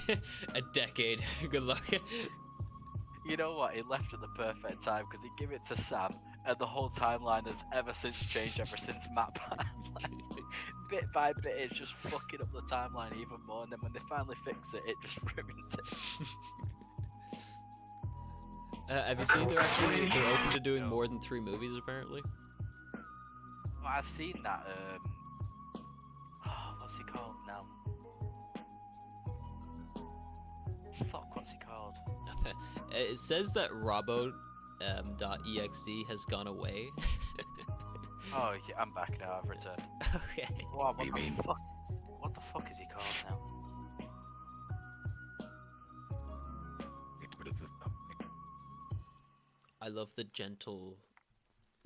a decade. Good luck. You know what? He left at the perfect time because he gave it to Sam, and the whole timeline has ever since changed ever since Matt Pat. Like, bit by bit, it's just fucking up the timeline even more. And then when they finally fix it, it just ruins it. Have you seen they're open to doing more than 3 movies apparently? Well, I've seen that. What's he called now? Fuck, what's he called? It says that Robo.exe has gone away. Oh, yeah, I'm back now. I've returned. Okay. What the fuck? What the fuck is he called now? I love the gentle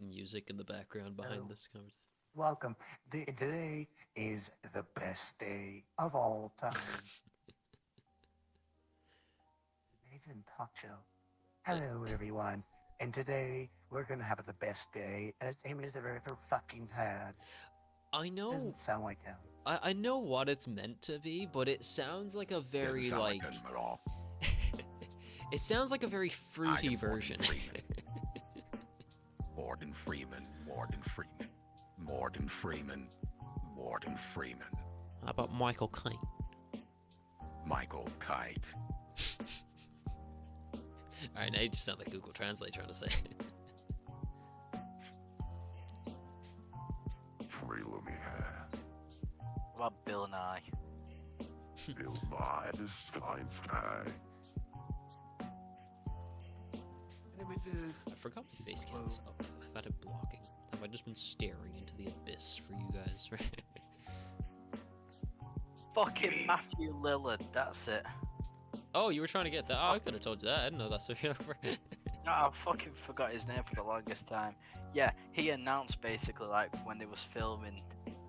music in the background behind this conversation. Welcome. Today is the best day of all time. Amazing talk show. Hello, everyone. And today we're gonna have the best day as Amy has ever fucking had. I know. Doesn't sound like him. I know what it's meant to be, but it sounds like a very like. at all. It sounds like a very fruity version. Morgan Freeman, Morgan Freeman, Morgan Freeman, Morgan Freeman, How about Michael Caine? Michael Kite. Alright, now you just sound like Google Translate trying to say. Trailer me hair. What about Bill Nye? Bill Nye, the sky. I forgot my face cam was up. I've had it blocking. Have I just been staring into the abyss for you guys, right? Fucking Matthew Lillard, that's it. Oh, you were trying to get that? Oh, I could have told you that. I didn't know that's what you're over. No, I fucking forgot his name for the longest time. Yeah, he announced basically like when they was filming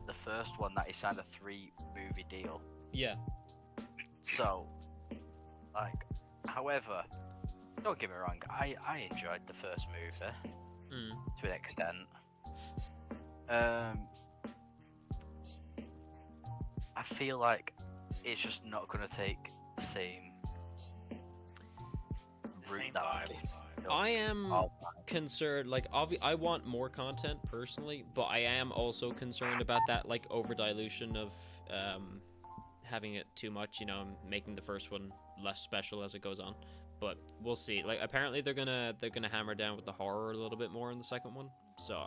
the first one that he signed a 3-movie deal. Yeah. So, like, however, don't get me wrong, I enjoyed the first movie to an extent. I feel like it's just not gonna take the same route that I am concerned, like, I want more content personally, but I am also concerned about that, like, over dilution of having it too much, you know, making the first one less special as it goes on. But we'll see. Like, apparently they're gonna hammer down with the horror a little bit more in the second one. So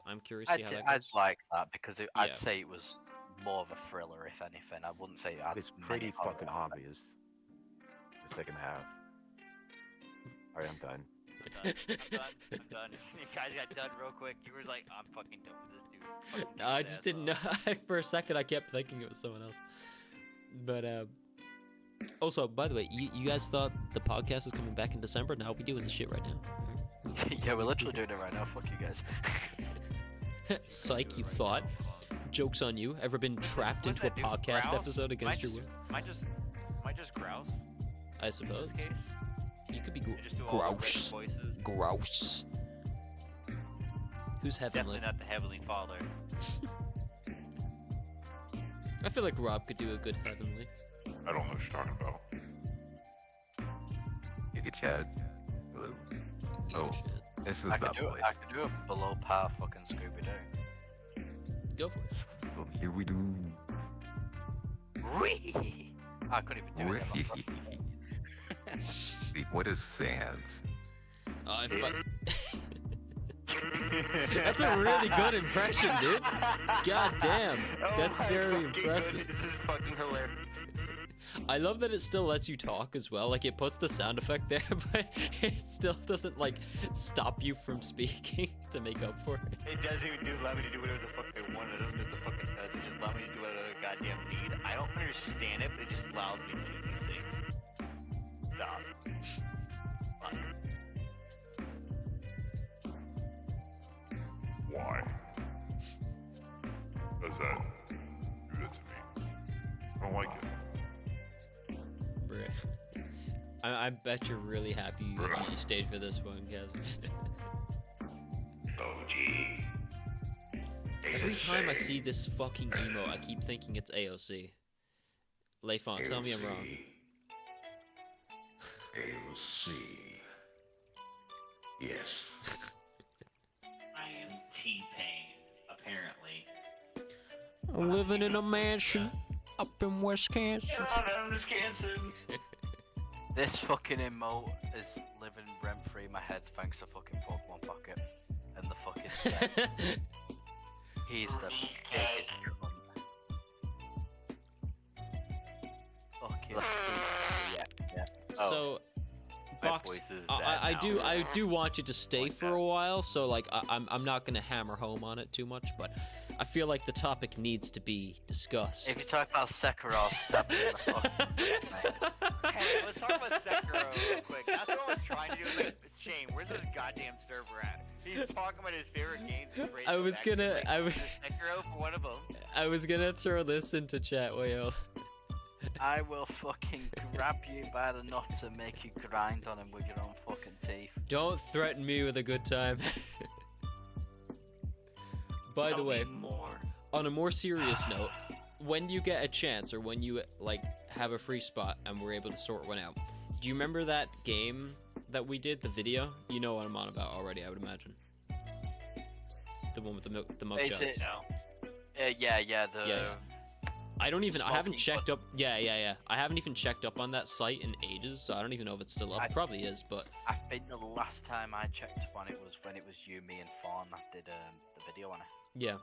I'm curious to see how that goes. I'd like that because I'd say it was more of a thriller, if anything. I wouldn't say it had It's pretty fucking obvious. The second half. Alright, I'm done. I'm done. You guys got done real quick. You were like, I'm fucking done with this dude. Fucking No, I just didn't know. For a second, I kept thinking it was someone else. But also, by the way, you guys thought the podcast was coming back in December? Now we're doing this shit right now. Yeah, we're literally doing it right now. Fuck you guys. Psych, you thought. Joke's on you. Ever been trapped into a podcast episode against your will? Am I just grouse? I suppose. In this case? You could be Just do all the grouse. red voices. Grouse. Who's heavenly? Definitely not the Heavenly Father. I feel like Rob could do a good heavenly. I don't know what you're talking about. You get Chad. Hello. Oh, this is I that could do voice. I could do a below par fucking Scooby Doo. Go for it. Well, here we do. I couldn't even do it. What is Sans? That's a really good impression, dude. God damn. That's very impressive. This is fucking hilarious. I love that it still lets you talk as well. Like, it puts the sound effect there, but it still doesn't, like, stop you from speaking to make up for it. It doesn't even allow me to do whatever the fuck I want. It doesn't do what the fuck it does. It just allows me to do whatever I goddamn need. I don't understand it, but it just allows me to do these things. Stop. Fuck. Why? Does that do that to me? I don't like it. Bruh. I bet you're really happy you stayed for this one, Kevin. Oh, gee. Every time I see this fucking emo, I keep thinking it's AOC. Leifon, tell me I'm wrong. AOC. Yes. I am T-Pain, apparently. I'm living in a mansion up in Wisconsin. I'm Wisconsin. This fucking emote is living rent free in my head thanks to fucking Pokemon Pocket and the fucking. He's the biggest cunt. Fucking. Yeah. So, My Box, voice is I bad do now. I do want you to stay for a while. So like I'm not gonna hammer home on it too much, but I feel like the topic needs to be discussed. If you talk about Sekiro, stab me in the fucking Hey, let's talk about Sekiro real quick. That's what I was trying to do. Like, Shane, where's this goddamn server at? He's talking about his favorite games. I was gonna Sekiro for one of them. I was gonna throw this into chat, Wayo. I will fucking grab you by the nuts and make you grind on him with your own fucking teeth. Don't threaten me with a good time. By the way, on a more serious note, when you get a chance or when you like have a free spot and we're able to sort one out, do you remember that game that we did, the video? You know what I'm on about already, I would imagine. The one with the mug Is shots. it? Yeah. I don't even. I haven't Smoking checked up. Yeah. I haven't even checked up on that site in ages, so I don't even know if it's still up. Probably is, but I think the last time I checked on it was when it was you, me, and Fawn that did the video on it. yeah.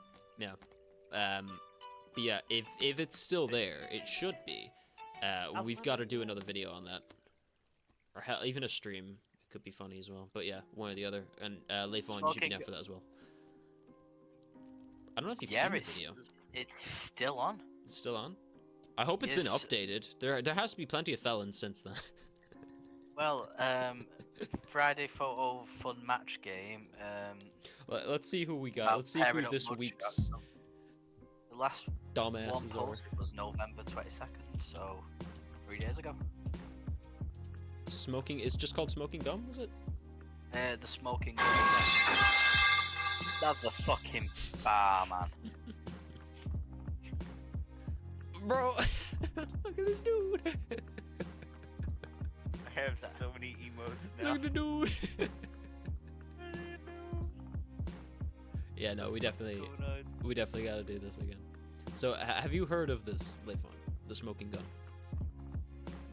But yeah, if it's still there, it should be. We've got to do another video on that, or hell, even a stream. It could be funny as well. But yeah, one or the other. And Leifon, you should be down for that as well. I don't know if you've seen the video. It's still on. It's still on? I hope it's been updated. There has to be plenty of felons since then. Well, Friday photo fun match game. Let's see who we got. Let's see who this week's the last dumbasses one posted was November 22nd, so 3 days ago. Smoking is just called Smoking Gum, is it? The Smoking Gum. That's the fucking bar, man. Bro, look at this dude. I have so many emotes now. Look at the dude. Yeah, no, we definitely gotta do this again. So, have you heard of this, Leifon? The Smoking Gun?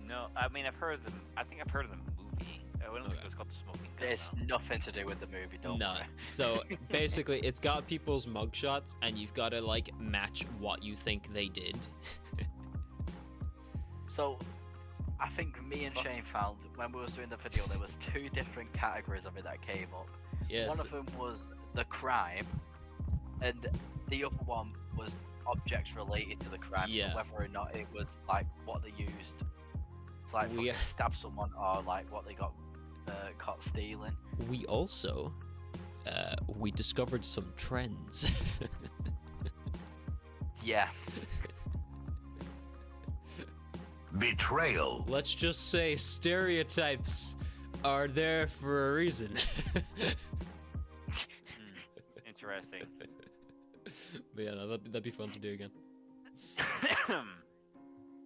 No, I mean I've heard of them. I think I've heard of the movie. I don't think it was called the Smoking Gun. It's nothing to do with the movie, don't worry. So basically, it's got people's mugshots, and you've got to like match what you think they did. So, I think me and Shane found when we was doing the video, there was 2 different categories of it that came up. Yes. One of them was the crime, and the other one was objects related to the crime. Yeah. So whether or not it was like what they used to like fucking stab someone, or like what they got caught stealing. We also we discovered some trends. Yeah. Betrayal. Let's just say stereotypes are there for a reason. Interesting. But yeah, no, that'd be fun to do again.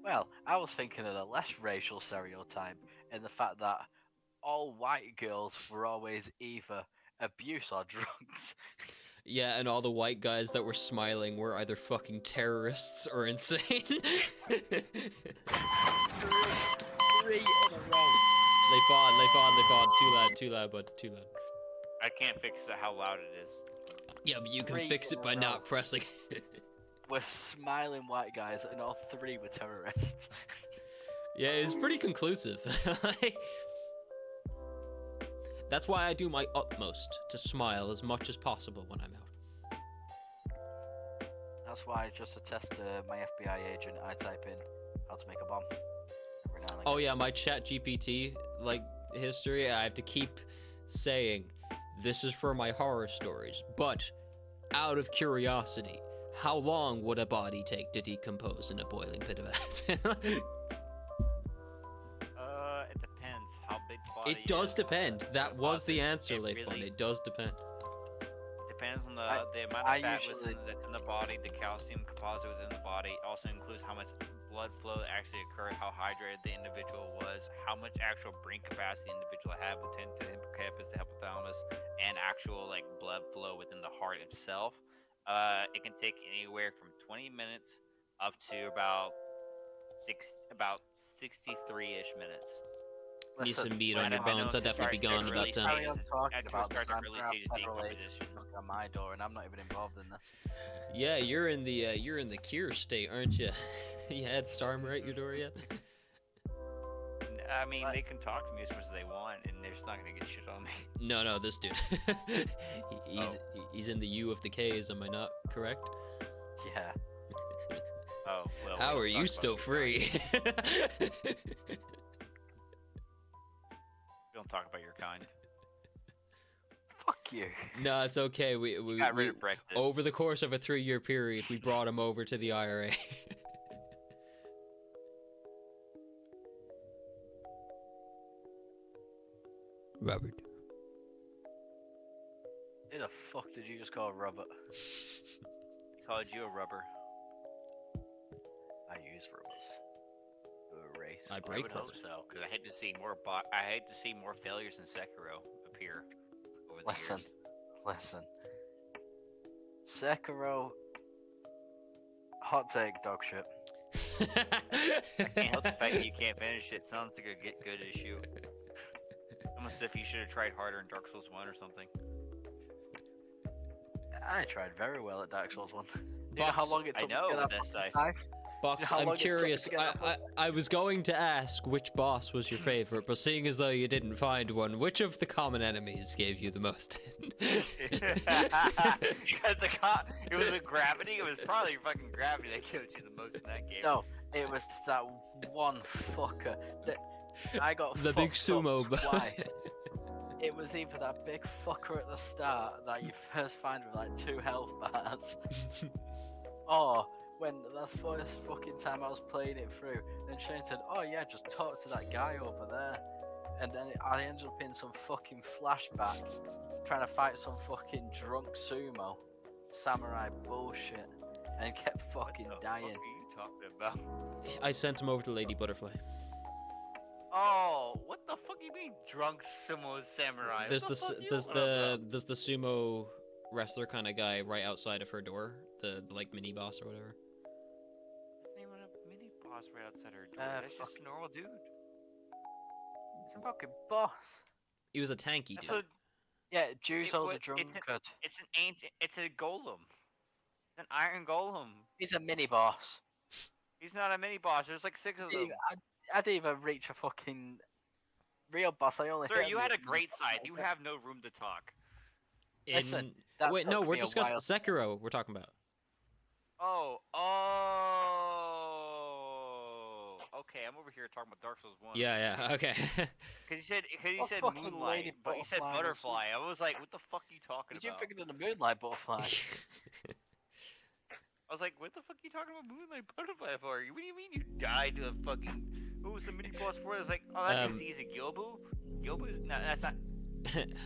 Well, I was thinking of a less racial stereotype in the fact that all white girls were always either abuse or drugs. Yeah, and all the white guys that were smiling were either fucking terrorists or insane. 3 in a row. Leifon, too loud, bud, too loud. I can't fix how loud it is. Yeah, but you can 3 fix in it a by row. not pressing. We're smiling white guys, and all 3 were terrorists. Yeah, it's pretty conclusive. That's why I do my utmost to smile as much as possible when I'm out. That's why, just to test my FBI agent, I type in how to make a bomb. Every now and Oh again. yeah, my chat GPT, like, history, I have to keep saying, this is for my horror stories, but out of curiosity, how long would a body take to decompose in a boiling pit of acid? It depends how big the body It does is. depend. That was the answer, It Leifon. really- It does depend. Depends on the amount I of fat usually- that's in the body, the calcium composite within the body. Also includes how much blood flow actually occurred, how hydrated the individual was, how much actual brain capacity the individual had within the hippocampus, the hypothalamus, and actual like blood flow within the heart itself. It can take anywhere from 20 minutes up to about 63-ish minutes. Need Listen, some meat I on your know- I know bones. I'd it's definitely be start- gone in early about 10. Carry on talking After about we this. start I'm the early gonna have stages of federal agents decomposition. knock on my door, and I'm not even involved in this. Yeah, you're in the cure state, aren't you? You had Starmer at your door yet? I mean, they can talk to me as much as they want, and they're just not gonna get shit on me. No, this dude. He's in the U of the K's. Am I not correct? Yeah. Oh, well. How we are don't you talk still about free? We don't talk about your kind. Fuck you. No, it's okay. We got rid of Brexit. over the course of a 3-year period, we brought him over to the IRA. Robert. Who the fuck did you just call Robert? Called you a rubber. I use rubbers. To erase. I I break would those. hope so, because I hate to see more failures in Sekiro appear over the Listen, years. listen. Sekiro. Hot take, dog shit. I can't help the fact that you can't finish it. Sounds like a get good issue. Almost as if you should have tried harder in Dark Souls 1 or something. I tried very well at Dark Souls 1. You know how Box, long it took I know, to get with that this fucking side. knife? Box, how I'm long it took curious. to get that full- I was going to ask which boss was your favorite, but seeing as though you didn't find one, which of the common enemies gave you the most? Because it was a gravity. It was probably fucking gravity that killed you the most in that game. No, it was that one fucker that I got The big fucked up sumo guy. twice. It was either that big fucker at the start that you first find with like 2 health bars, or when the first fucking time I was playing it through, then Shane said, "Oh yeah, just talk to that guy over there," and then I ended up in some fucking flashback, trying to fight some fucking drunk sumo, samurai bullshit, and kept fucking What the dying. fuck are you talking about? I sent him over to Lady Butterfly. Oh, what the fuck do you mean drunk sumo samurai? There's What the the fuck s- you there's on the about? there's the sumo wrestler kind of guy right outside of her door, the like mini boss or whatever. What's the name of a mini boss right outside her door? That's just fuck. a normal dude. It's a fucking boss. He was a tanky That's dude. Yeah, Jews It hold wa- a it's drunkard. It's an ancient. It's a golem. It's an iron golem. He's a mini boss. He's not a mini boss. There's like 6 of them. Dude, I didn't even reach a fucking real boss. I only Sir, hit you him had a with great mini side. boss. You have no room to talk. Listen, In- that Wait, no, took we're me a discussing while. Sekiro. We're talking about. Oh. Okay, I'm over here talking about Dark Souls 1. Yeah, okay. Because you What said fucking moonlight, lady but you said butterfly was butterfly. I was like, what the fuck are you talking Did you about? figure the moonlight butterfly? I was like, what the fuck are you talking about moonlight butterfly for? What do you mean you died to a fucking... What was the mini boss for? I was like, oh, that means he's a Gyobu? Gyobu's... No, that's not...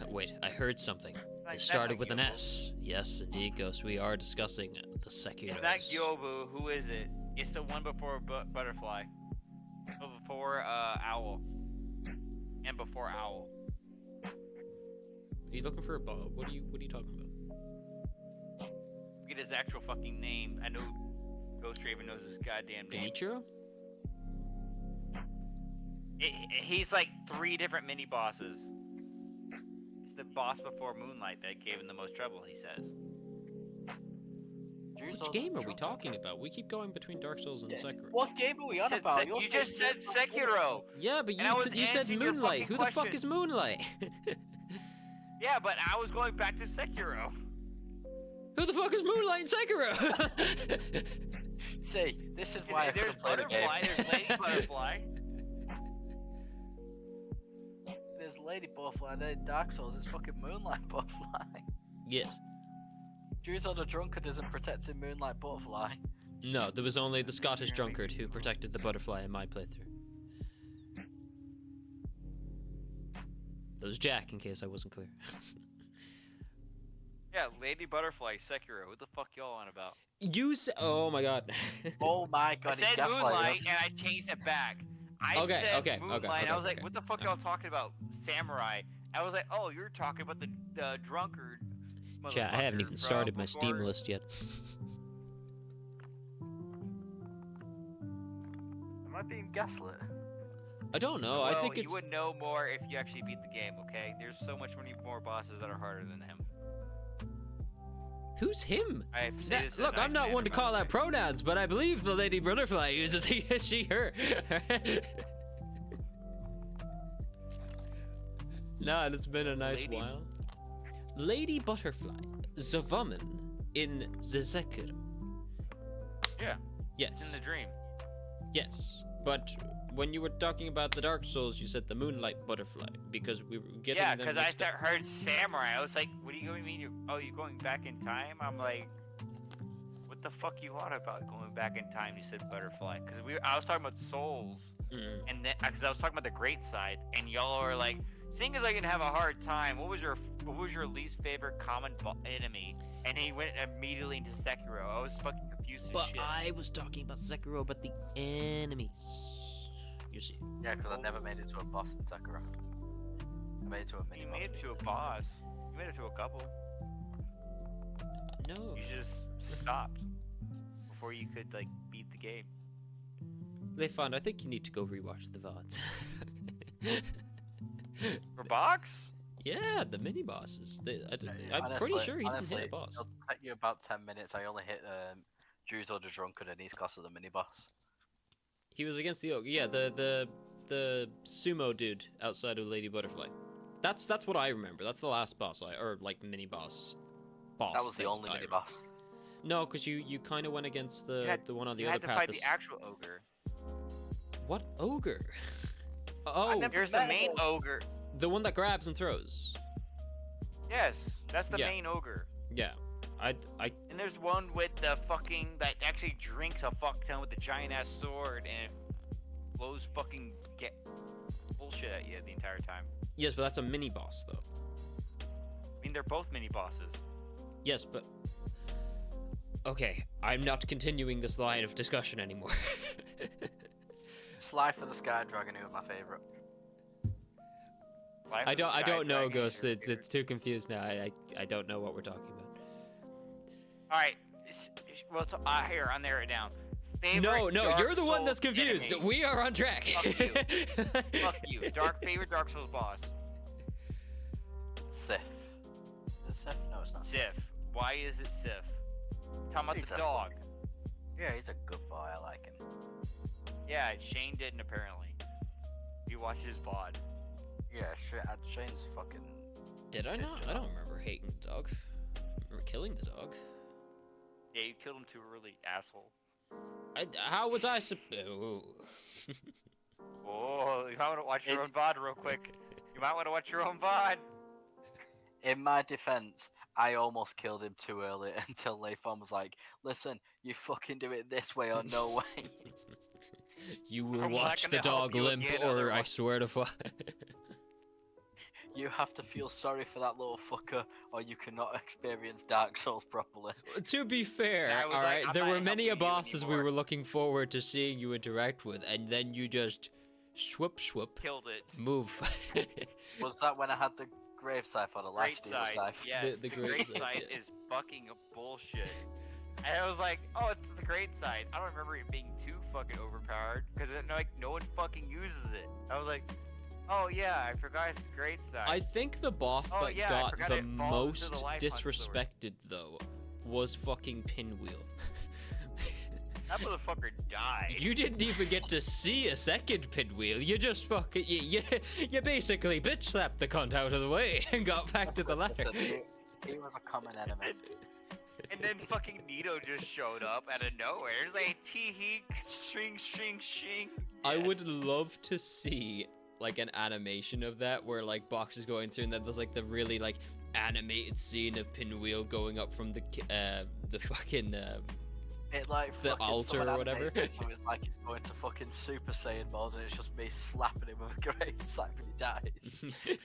Wait, I heard something. Like, It that's started not with an Gyobu. S. Yes, indeed, Ghost. We are discussing the Sekiro. It's not Gyobu. Who is it? It's the one before butterfly. Before owl. And before owl. Are you looking for a ball? What are you talking about? Get his actual fucking name. I know Ghost Raven knows his goddamn name. Genichiro? He's like 3 different mini bosses. It's the boss before Moonlight that gave him the most trouble, he says. Which game are we talking about? We keep going between Dark Souls and Sekiro. What game are we on Said about? Se- You're you just saying- said Sekiro! Yeah, but And I was you said answering your Moonlight. fucking Who the fuck question. is Moonlight? Yeah, but I was going back to Sekiro. Who the fuck is Moonlight in Sekiro? See, this is why I There's couldn't play the game. Butterfly, there's Lady Butterfly. There's Lady Butterfly, there's Dark Souls, it's fucking Moonlight Butterfly. Yes. Jews on the drunkard isn't protecting Moonlight Butterfly. No, there was only the Scottish drunkard who protected the butterfly in my playthrough. That was Jack, in case I wasn't clear. Yeah, Lady Butterfly, Sekiro. What the fuck y'all on about? Oh my god. Oh my god, I he's said Moonlight gaslighting us. and I changed it back. I Okay, said okay, Moonlight. okay, I was like, okay. what the fuck y'all talking about? Samurai. I was like, oh, you're talking about the drunkard. Chat, I haven't even motherfucker started from my Steam before. list yet. Am I being gaslit? I don't know. Well, I think you it's. would know more if you actually beat the game, okay? There's so many more bosses that are harder than him. Who's him? I say Now, this in a look, I'm nice not manner, one to by call the out way. pronouns, but I believe the Lady Butterfly uses he, she, her. Nah, it's been a nice Lady- while. Lady Butterfly, the woman in the Sekiro. Yeah, Yes. it's in the dream. Yes. But when you were talking about the Dark Souls, you said the Moonlight Butterfly because we were getting Yeah, them because I mixed up. heard Samurai. I was like, what do you mean? You going back in time? I'm like, what the fuck you on about going back in time? You said Butterfly. Because I was talking about Souls. Mm. And then, because I was talking about the great side, and y'all are like, seeing as I can have a hard time, what was your least favorite common enemy? And he went immediately into Sekiro. I was fucking confused as But shit. I was talking about Sekiro, but the enemies. You see. Yeah, because I never made it to a boss in Sakura. I made it to a mini You boss. made it to a boss. You made it to a couple. No. You just stopped before you could like beat the game. They found. I think you need to go rewatch the VODs. For box? Yeah, the mini bosses. I'm pretty Honestly- sure he didn't honestly, hit a boss. It'll take you about 10 minutes. I only hit Drew's the Drunkard and he's class of the mini boss. He was against the ogre. Yeah, the sumo dude outside of Lady Butterfly. That's what I remember. That's the last boss, or like mini boss. That was the thing only I mini remember. boss. No, because you kind of went against the one on the You other had to path. fight the actual ogre. What ogre? Oh, There's the main ogre. the one that grabs and throws. Yes, that's the Yeah. main ogre. Yeah, I And there's one with the fucking that actually drinks a fuck ton with the giant ass sword and it blows fucking get bullshit at you the entire time. yes, but that's a mini boss though. I mean, they're both mini bosses. Yes, but okay, I'm not continuing this line of discussion anymore. Sly for the Sky Dragon, who was my favorite. Life I of the don't Sky know, Dragon is Ghost. your It's too confused now. I don't know what we're talking about. All right, well, here I'll narrow it down. Favorite No, Dark you're the one that's Souls confused. enemy. We are on track. Fuck you. Fuck you. Favorite Dark Souls boss. Sif. Is it Sif? No, it's not Sif. Sif. Why is it Sif? Talking about He's the a dog. Yeah, he's a good boy. I like him. Yeah, Shane didn't apparently. You watched his VOD. Yeah, Shane's fucking. Did I not? I don't remember hating the dog. I remember killing the dog. Yeah, you killed him too early, asshole. How was I supposed? Oh, you might want to watch your own VOD real quick. You might want to watch your own VOD. In my defense, I almost killed him too early until Layfon was like, "Listen, you fucking do it this way or no way." You will I'm not watch the gonna help dog you limp, again, or I otherwise- swear to fuck. You have to feel sorry for that little fucker, or you cannot experience Dark Souls properly. To be fair, I was all like, right, I'm there not were many helping you bosses we anymore. were looking forward to seeing you interact with, and then you just swoop, Killed it. move. Was that when I had the grave scythe or the Great last dealer side. scythe? Yes, The the, great great side, side yeah. is fucking bullshit. And I was like, oh, it's the great side. I don't remember it being too fucking overpowered because like no one fucking uses it. I was like, oh yeah, I forgot it's the great side. I think the boss Oh, that yeah, I got forgot the it falls into most the life hunt sword. disrespected, though, was fucking Pinwheel. That motherfucker died. You didn't even get to see a second Pinwheel. You just fucking you basically bitch slapped the cunt out of the way and got back to the ladder. Listen, he was a common enemy. And then fucking Nito just showed up out of nowhere. It's like tee shing. I would love to see like an animation of that where like Box is going through and then there's like the really like animated scene of Pinwheel going up from the fucking It like the fucking altar someone or whatever. animated it, so it's like it's going to fucking Super Saiyan mode, and it's just me slapping him with a grave scythe when he dies.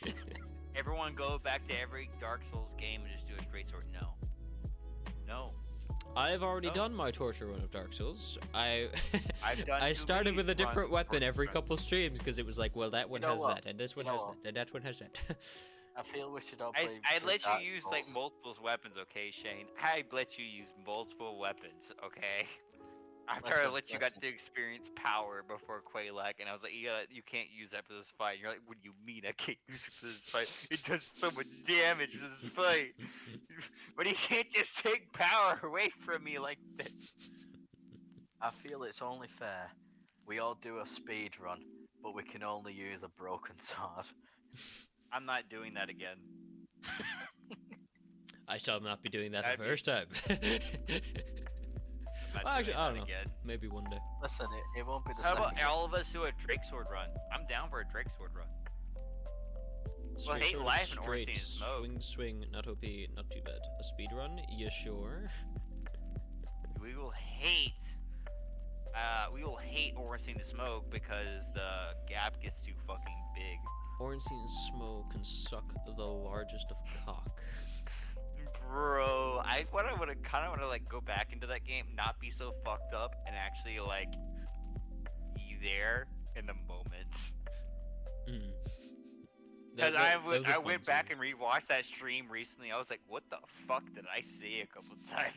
Everyone go back to every Dark Souls game and just do a straight sword. No. I've already No. done my torture run of Dark Souls. I've done I two started with a lead different runs weapon for every run. couple streams because it was like, well, that one know has what? that, and this one You know has what? that, and that one has that. I feel we should all play. I'd through let Dark you use like Souls. multiple weapons, okay, Shane? I'd let you use multiple weapons, okay? After I Listen, let you got listen. to experience power before Quaylak, and I was like, you can't use that for this fight. And you're like, what do you mean I can't use it for this fight? It does so much damage for this fight. But you can't just take power away from me like this. I feel it's only fair. We all do a speed run, but we can only use a broken sword. I'm not doing that again. I shall not be doing that That'd the be- first time. I'm not Well, actually, doing I that don't know. again. Maybe one day. Listen, it won't be the How same. about all of us do a Drake Sword run? I'm down for a Drake Sword run. Straight hate sword, life and straight, Ornstein smoke. swing, not OP, not too bad. A speed run? You sure? We will hate Ornstein the Smoke because the gap gets too fucking big. Ornstein Smoke can suck the largest of cock. Bro, I kind of want to like go back into that game, not be so fucked up, and actually like be there in the moment. Mm. Because That was a I fun went back scene. and rewatched that stream recently. I was like, what the fuck did I see a couple times?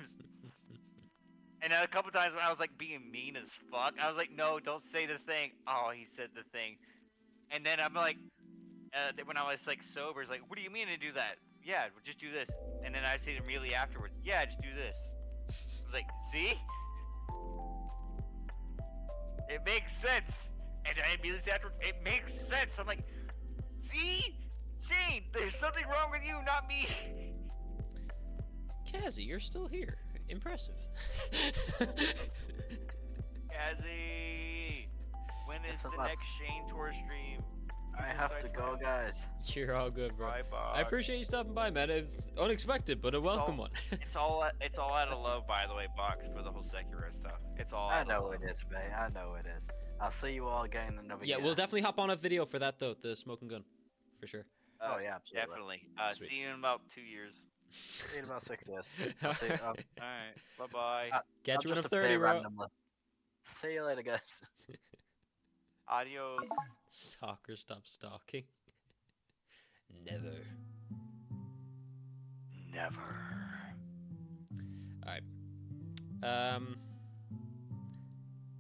And then a couple times when I was like being mean as fuck, I was like, no, don't say the thing. Oh, he said the thing. And then I'm like, when I was like sober, it's like, what do you mean to do that? Yeah, just do this. And then I say immediately afterwards, yeah, just do this. I was like, see? It makes sense. And I immediately say afterwards, it makes sense. I'm like, see? Shane, there's something wrong with you, not me. Kazzy, you're still here. Impressive. Kazzy, when is the next Shane tour stream? I have to go, guys. You're all good, bro. Bye, Bob. I appreciate you stopping by, man. It's unexpected, but a welcome one. It's all out of love, by the way, Box, for the whole Sekiro stuff. It's all I out know of love. it is, mate. I know it is. I'll see you all again in another Yeah, year. we'll definitely hop on a video for that, though, the smoking gun. For sure. Oh, yeah, absolutely. Definitely. Sweet. See you in about 2 years. See you in about 6 years. I'll see you, Alright, bye-bye. Catch you I'll when I'm just 30, appear bro. randomly. See you later, guys. Adios. Stalker, stop stalking. Never. Never. Alright.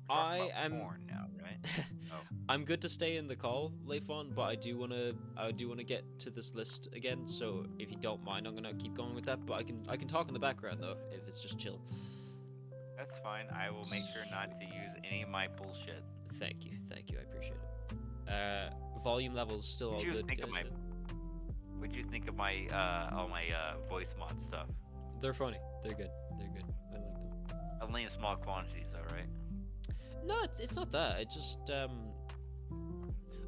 Talk I about am. porn now, right? Oh. I'm good to stay in the call, Leifon, but I do wanna get to this list again. So if you don't mind, I'm gonna keep going with that. But I can talk in the background though, if it's just chill. That's fine. I will make sure not to use any of my bullshit. Thank you, I appreciate it. Volume levels still all What'd you good, think guys. of my? What'd you think of my all my voice mod stuff? They're funny. They're good. I like them. Only in small quantities, all right. No, it's not that. It just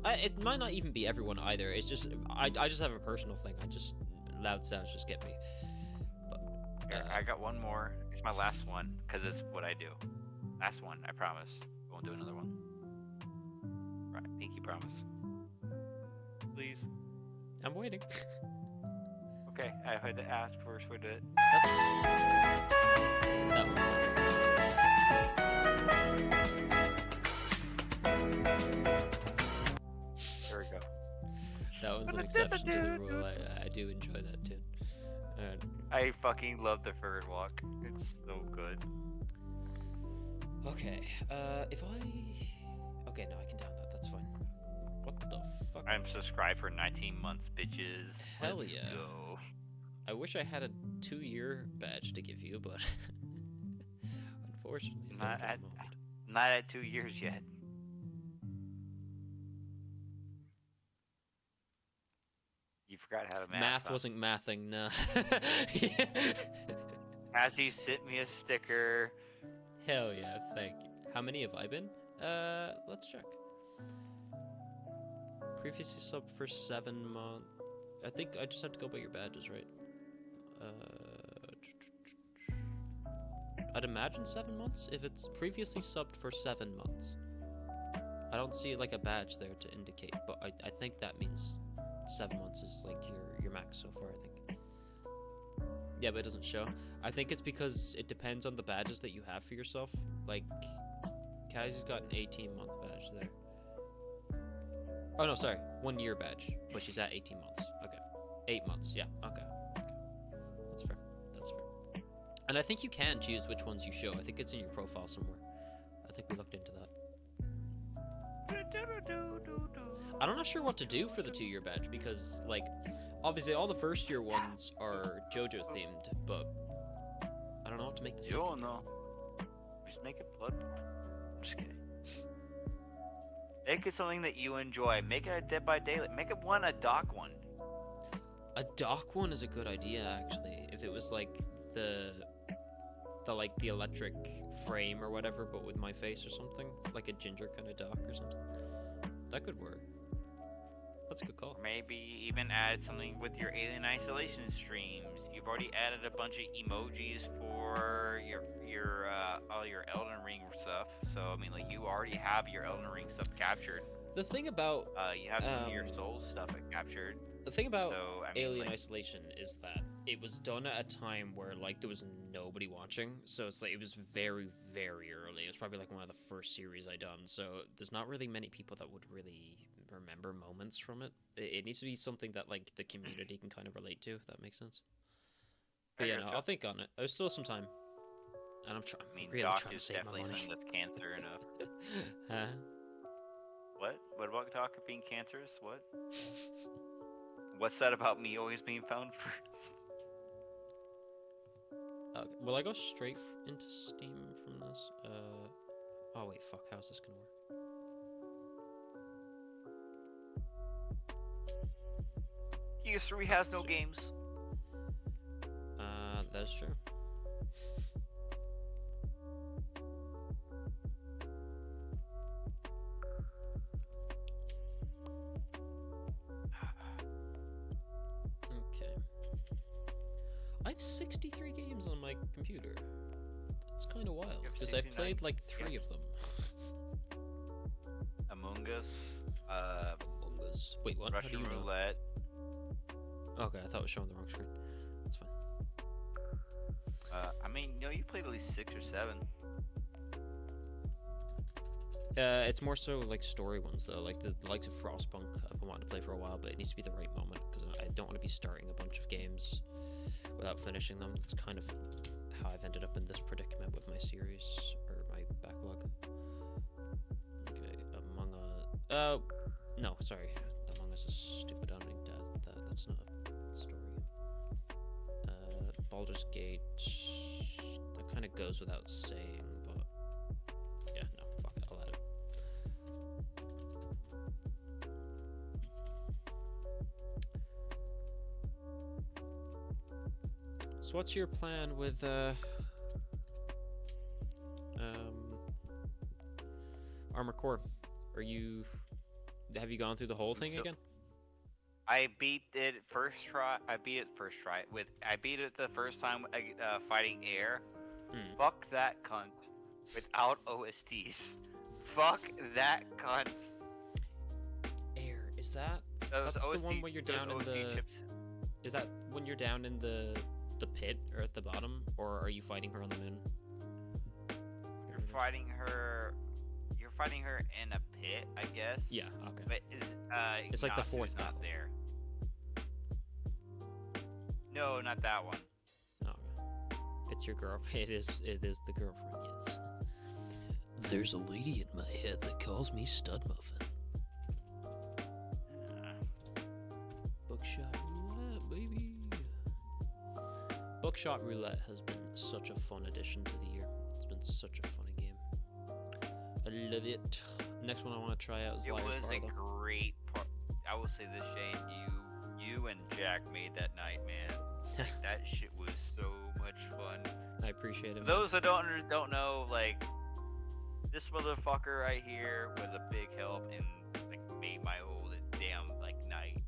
it might not even be everyone either. It's just I just have a personal thing. I just loud sounds just get me. But Here, I got one more. It's my last one because it's what I do. Last one, I promise. I won't do another one. Right, pinky promise. Please. I'm waiting. Okay, I had to ask first. We did it. That one's There we go. That was an exception to the rule. I do enjoy that tune. I fucking love the third walk. It's so good. Okay, if I... Okay, no, I can down that. That's fine. What the fuck? I'm subscribed for 19 months, bitches. Hell Let's yeah. go. I wish I had a 2-year badge to give you, but unfortunately, I don't at the moment. Not at 2 years yet. You forgot how to math. Math huh? wasn't mathing, nah. As he sent me a sticker. Hell yeah, thank you. How many have I been? Let's check. Previously subbed for 7 months. I think I just have to go by your badges, right? I'd imagine 7 months if it's previously subbed for 7 months. I don't see like a badge there to indicate, but I think that means 7 months is like your max so far, I think. Yeah, but it doesn't show. I think it's because it depends on the badges that you have for yourself. Like, Kazzy's got an 18-month badge there. Oh no, sorry, 1 year badge, but she's at 18 months. Okay, 8 months. Yeah. Okay. That's fair. That's fair. And I think you can choose which ones you show. I think it's in your profile somewhere. I think we looked into that. I'm not sure what to do for the 2-year badge because, like, obviously all the first year ones are JoJo themed, but I don't know what to make this. You don't know. Just make it blood. I'm just kidding. Make it something that you enjoy. Make it a Dead by Daylight. Make it a dock one. A dock one is a good idea, actually. If it was like the electric frame or whatever, but with my face or something, like a ginger kind of dock or something, that could work. That's a good call. Or maybe even add something with your Alien Isolation streams. You've already added a bunch of emojis for your all your Elden Ring stuff. So I mean, like, you already have your Elden Ring stuff captured. The thing about you have some of your Souls stuff captured. the thing about So, I mean, Alien like- Isolation is that it was done at a time where like there was nobody watching, so it's like it was very, very early. It was probably like one of the first series I done, so there's not really many people that would really remember moments from it. It needs to be something that like the community can kind of relate to, if that makes sense. But I yeah, no, gotcha. I'll think on it. There's still some time. And I'm I mean, really Doc trying to is save my definitely money. something that's cancer enough. Huh? What? What about Doc being cancerous? What? What's that about me always being found first? Okay. Will I go straight into Steam from this? Oh wait, fuck. How's this gonna work? PS3 has no games. That's true. Okay. I have 63 games on my computer. That's kind of wild, because I've played like 3 of them. Among Us, Among Us. Wait, what? How do Russian you know? Roulette. Okay, I thought it was showing the wrong screen. That's fine. I mean, no, you played at least 6 or 7. It's more so like story ones though, like the likes of Frostpunk. I've been wanting to play for a while, but it needs to be the right moment because I don't want to be starting a bunch of games without finishing them. That's kind of how I've ended up in this predicament with my series or my backlog. Okay, Among Us. No, sorry, Among Us is stupid. I don't need that. That's not a story. Baldur's Gate. That kind of goes without saying, but yeah, no, fuck it, I'll add it. So what's your plan with Armored Core? Have you gone through the whole thing again? I beat it first try. I beat it first try. I beat it the first time fighting Air. Fuck that cunt. Without OSTs. Fuck that cunt. Air, is that? Those That's OST, the one where you're down in OST the. chips. Is that when you're down in the pit or at the bottom, or are you fighting her on the moon? You're fighting her. You're fighting her in a pit, I guess. Yeah. Okay. But it's like the Yasu's fourth not battle. there. No, not that one. Oh, okay. It's your girl. It is the girlfriend. Yes. There's a lady in my head that calls me Stud Muffin. Buckshot Roulette, baby. Buckshot Roulette has been such a fun addition to the year. It's been such a funny game. I love it. Next one I want to try out is It Liar's was Bar, a though. great part. I will say this, Shane. You and Jack made that night, man. That shit was so much fun. I appreciate it. For those that don't know, like, this motherfucker right here was a big help and like made my whole damn like night,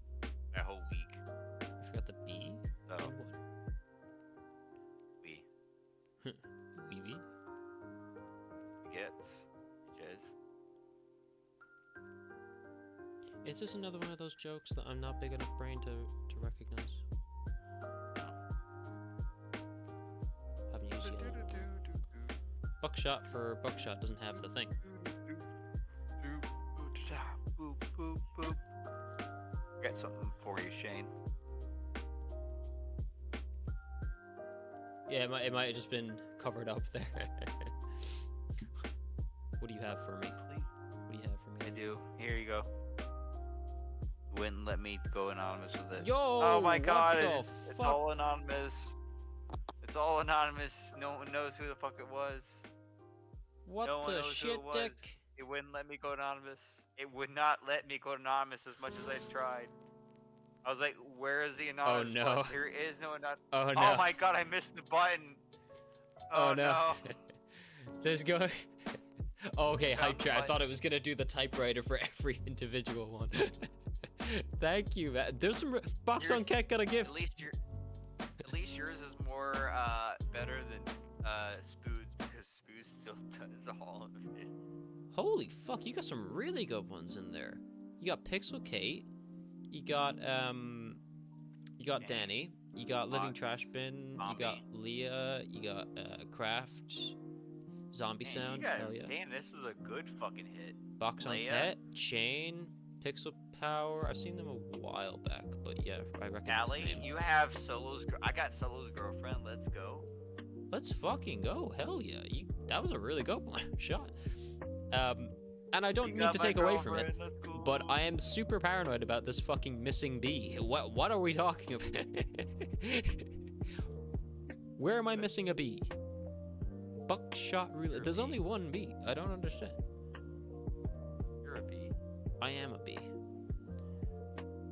my whole week. You forgot the B. So In what? we Wee. gets just. Is this another one of those jokes that I'm not big enough brain to recognize? Haven't used yet. Buckshot for Buckshot doesn't have the thing. Got something for you, Shane. Yeah, it might have just been covered up there. What do you have for me? What do you have for me? I do. Here you go. Wouldn't let me go anonymous with it. Yo! Oh my god, what the it's fuck? all anonymous. It's all anonymous. No one knows who the fuck it was. What No one the knows who shit, it was. dick? It wouldn't let me go anonymous. It would not let me go anonymous as much as I tried. I was like, where is the anonymous no. button? There is no anonymous. Oh no. Oh my god, I missed the button. Oh, no. There's going. Oh, okay, Found hype the train. I button. thought it was gonna do the typewriter for every individual one. Thank you, man. There's some box Yours- on Cat got a gift. At least yours is more better than Spood's because Spood still does all of it. Holy fuck, you got some really good ones in there. You got Pixel Kate. You got Danny. You got Living Trash Bin. You got Leah. You got Craft. Zombie Man, Sound. you got, Hell yeah. damn, this was a good fucking hit. Box on Leia. Cat. Chain. Pixel Power. I've seen them a while back, but yeah, I recognize the Allie, name. you have Solo's. I got Solo's girlfriend. Let's go. Let's fucking go. Hell yeah. That was a really good one. Shot. And I don't mean to take away from it, but I am super paranoid about this fucking missing bee. What are we talking about? Where am I missing a bee? Buckshot roulette. There's only one bee. I don't understand. You're a bee. I am a bee.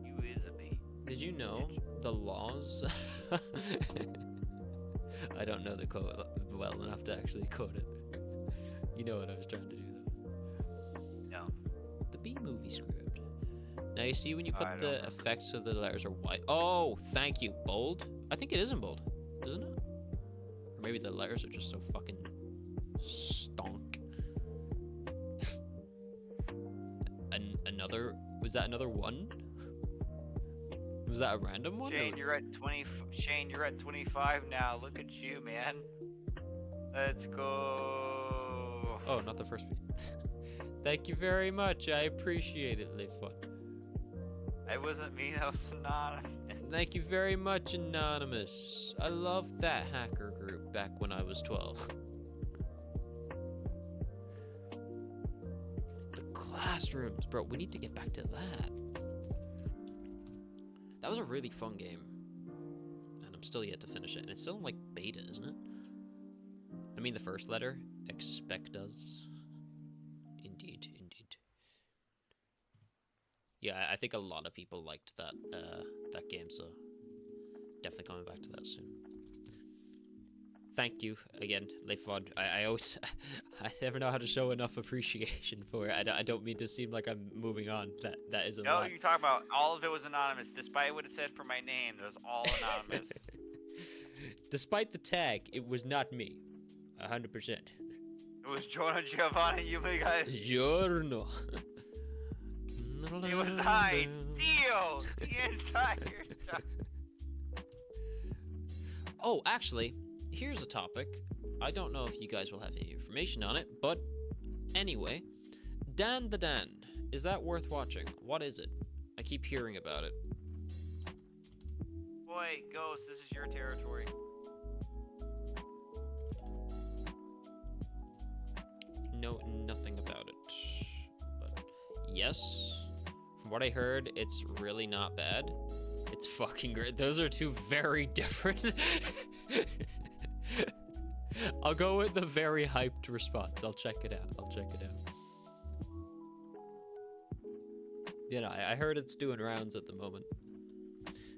You is a bee. Did you know the laws? I don't know the quote well enough to actually quote it. You know what I was trying to do, though. No. The bee movie script. Now you see when you put I don't the remember. effects so the letters are white. Oh, thank you. Bold? I think it is in bold, isn't it? Or maybe the letters are just so fucking stonk. Another? Was that another one? Was that a random one? Shane, you're at 20. Shane, you're at 25 now. Look at you, man. Let's go. Oh, not the first beat. Thank you very much. I appreciate it, Leifon. It wasn't me. That was anonymous. Thank you very much, Anonymous. I loved that hacker group back when I was 12. The classrooms, bro. We need to get back to that. That was a really fun game. And I'm still yet to finish it. And it's still in, like, beta, isn't it? I mean, the first letter. Expect us. Indeed, indeed. Yeah, I think a lot of people liked that that game, so definitely coming back to that soon. Thank you again, Leifon. I always, I never know how to show enough appreciation for it. I don't mean to seem like I'm moving on. That is a No, lot. you talk about all of it was anonymous, despite what it said for my name. It was all anonymous. Despite the tag, it was not me. 100%. It was Jonah Giovanni. You guys. Giorno. It was I, Dio, the entire time. Oh, actually, here's a topic. I don't know if you guys will have any information on it, but anyway, Dan the Dan. Is that worth watching? What is it? I keep hearing about it. Boy, Ghost, this is your territory. Know nothing about it. But yes, from what I heard, it's really not bad. It's fucking great. Those are two very different. I'll go with the very hyped response. I'll check it out. You know, I heard it's doing rounds at the moment.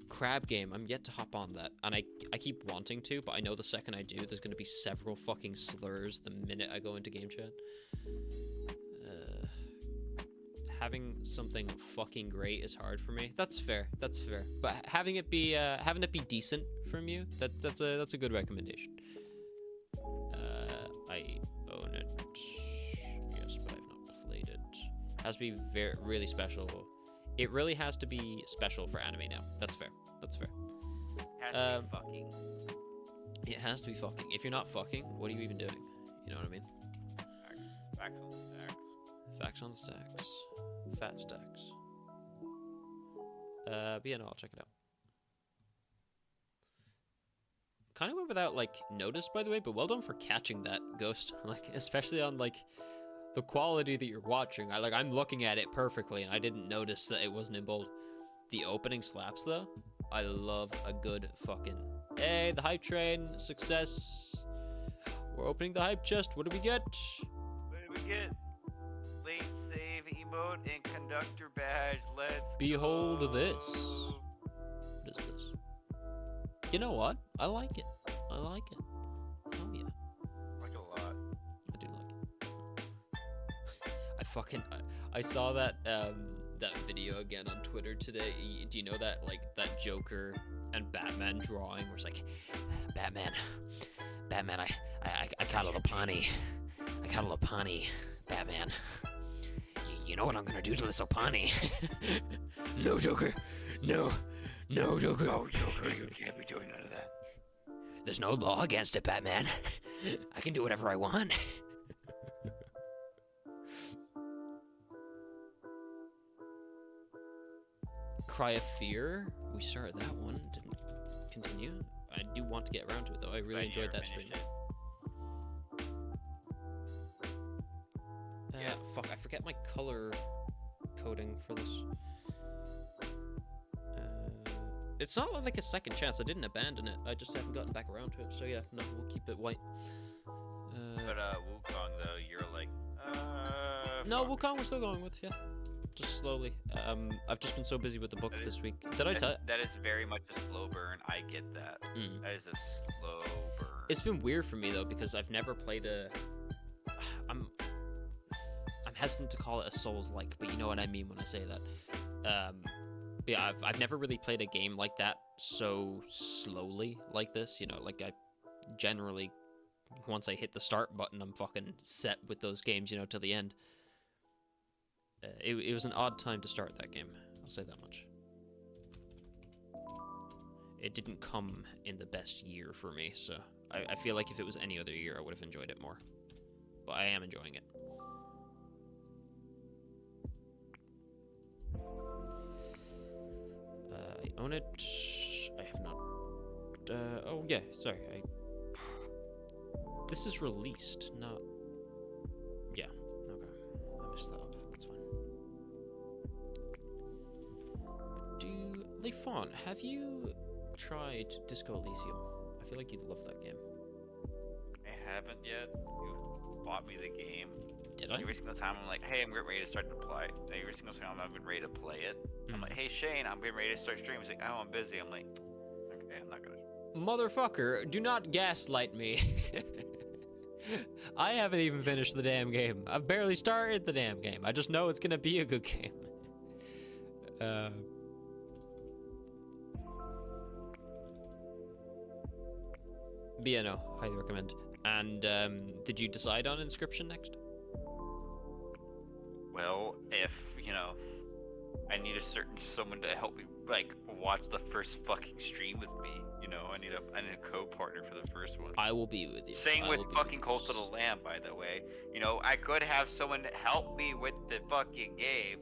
Crab game. I'm yet to hop on that. And I keep wanting to, but I know the second I do, there's going to be several fucking slurs the minute I go into game chat. Having something fucking great is hard for me. That's fair. But having it be decent from you, that's a good recommendation. I own it. Yes, but I've not played it. Has to be really special. It really has to be special for anime now. That's fair. Has to be fucking. It has to be fucking. If you're not fucking, what are you even doing? You know what I mean? Facts on the stacks. Facts on the stacks. Fat stacks. But yeah, no, I'll check it out. Kind of went without, like, notice, by the way, but well done for catching that, Ghost. Like, especially on, like, the quality that you're watching. I'm looking at it perfectly, and I didn't notice that it wasn't in bold. The opening slaps, though. I love a good fucking... Hey, the hype train, success. We're opening the hype chest. What do we get? What did we get? Late save emote and conductor badge. Let's Behold go. this. What is this? You know what? I like it. Oh yeah. I like it a lot. I do like it. I saw that that video again on Twitter today. Do you know that, like, that Joker and Batman drawing where it's like, Batman, I caught a Lapani. Batman. You know what I'm gonna do to this Lapani? No, Joker. No, Joker. No, Joker, you can't be doing none of that. There's no law against it, Batman. I can do whatever I want. Cry of Fear. We started that one. Didn't continue. I do want to get around to it though. I really But you enjoyed never that stream. finished it. Yeah. Fuck, I forget my color coding for this. It's not like a second chance. I didn't abandon it. I just haven't gotten back around to it. So yeah, no, we'll keep it white. But Wukong though, you're like, No, fuck. Wukong we're still going with, yeah. Just slowly. I've just been so busy with the book this week. Did I tell? That is very much a slow burn. I get that. Mm. That is a slow burn. It's been weird for me though because I've never played a. I'm hesitant to call it a Souls-like, but you know what I mean when I say that. Yeah, I've never really played a game like that so slowly like this. You know, like I generally, once I hit the start button, I'm fucking set with those games. You know, till the end. It was an odd time to start that game. I'll say that much. It didn't come in the best year for me, so I feel like if it was any other year, I would have enjoyed it more. But I am enjoying it. I own it. I have not. Oh yeah, sorry. This is released, not. Yeah. Okay. I messed that up. That's fine. But Leifon, have you tried Disco Elysium? I feel like you'd love that game. I haven't yet. You bought me the game. Did I? Every single time I'm like, hey, I'm getting ready to start to play. Every single time I'm getting ready to play it, I'm like, hey Shane, I'm getting ready to start streaming. He's like, oh, I'm busy. I'm like, okay, I'm not gonna. Motherfucker, do not gaslight me. I haven't even finished the damn game. I've barely started the damn game. I just know it's gonna be a good game. But yeah, no, highly recommend. And did you decide on Inscription next? Well, if you know, I need a certain someone to help me, like, watch the first fucking stream with me. You know, I need a co-partner for the first one. I will be with you. Same with fucking Cult of the Lamb, by the way. You know, I could have someone help me with the fucking game.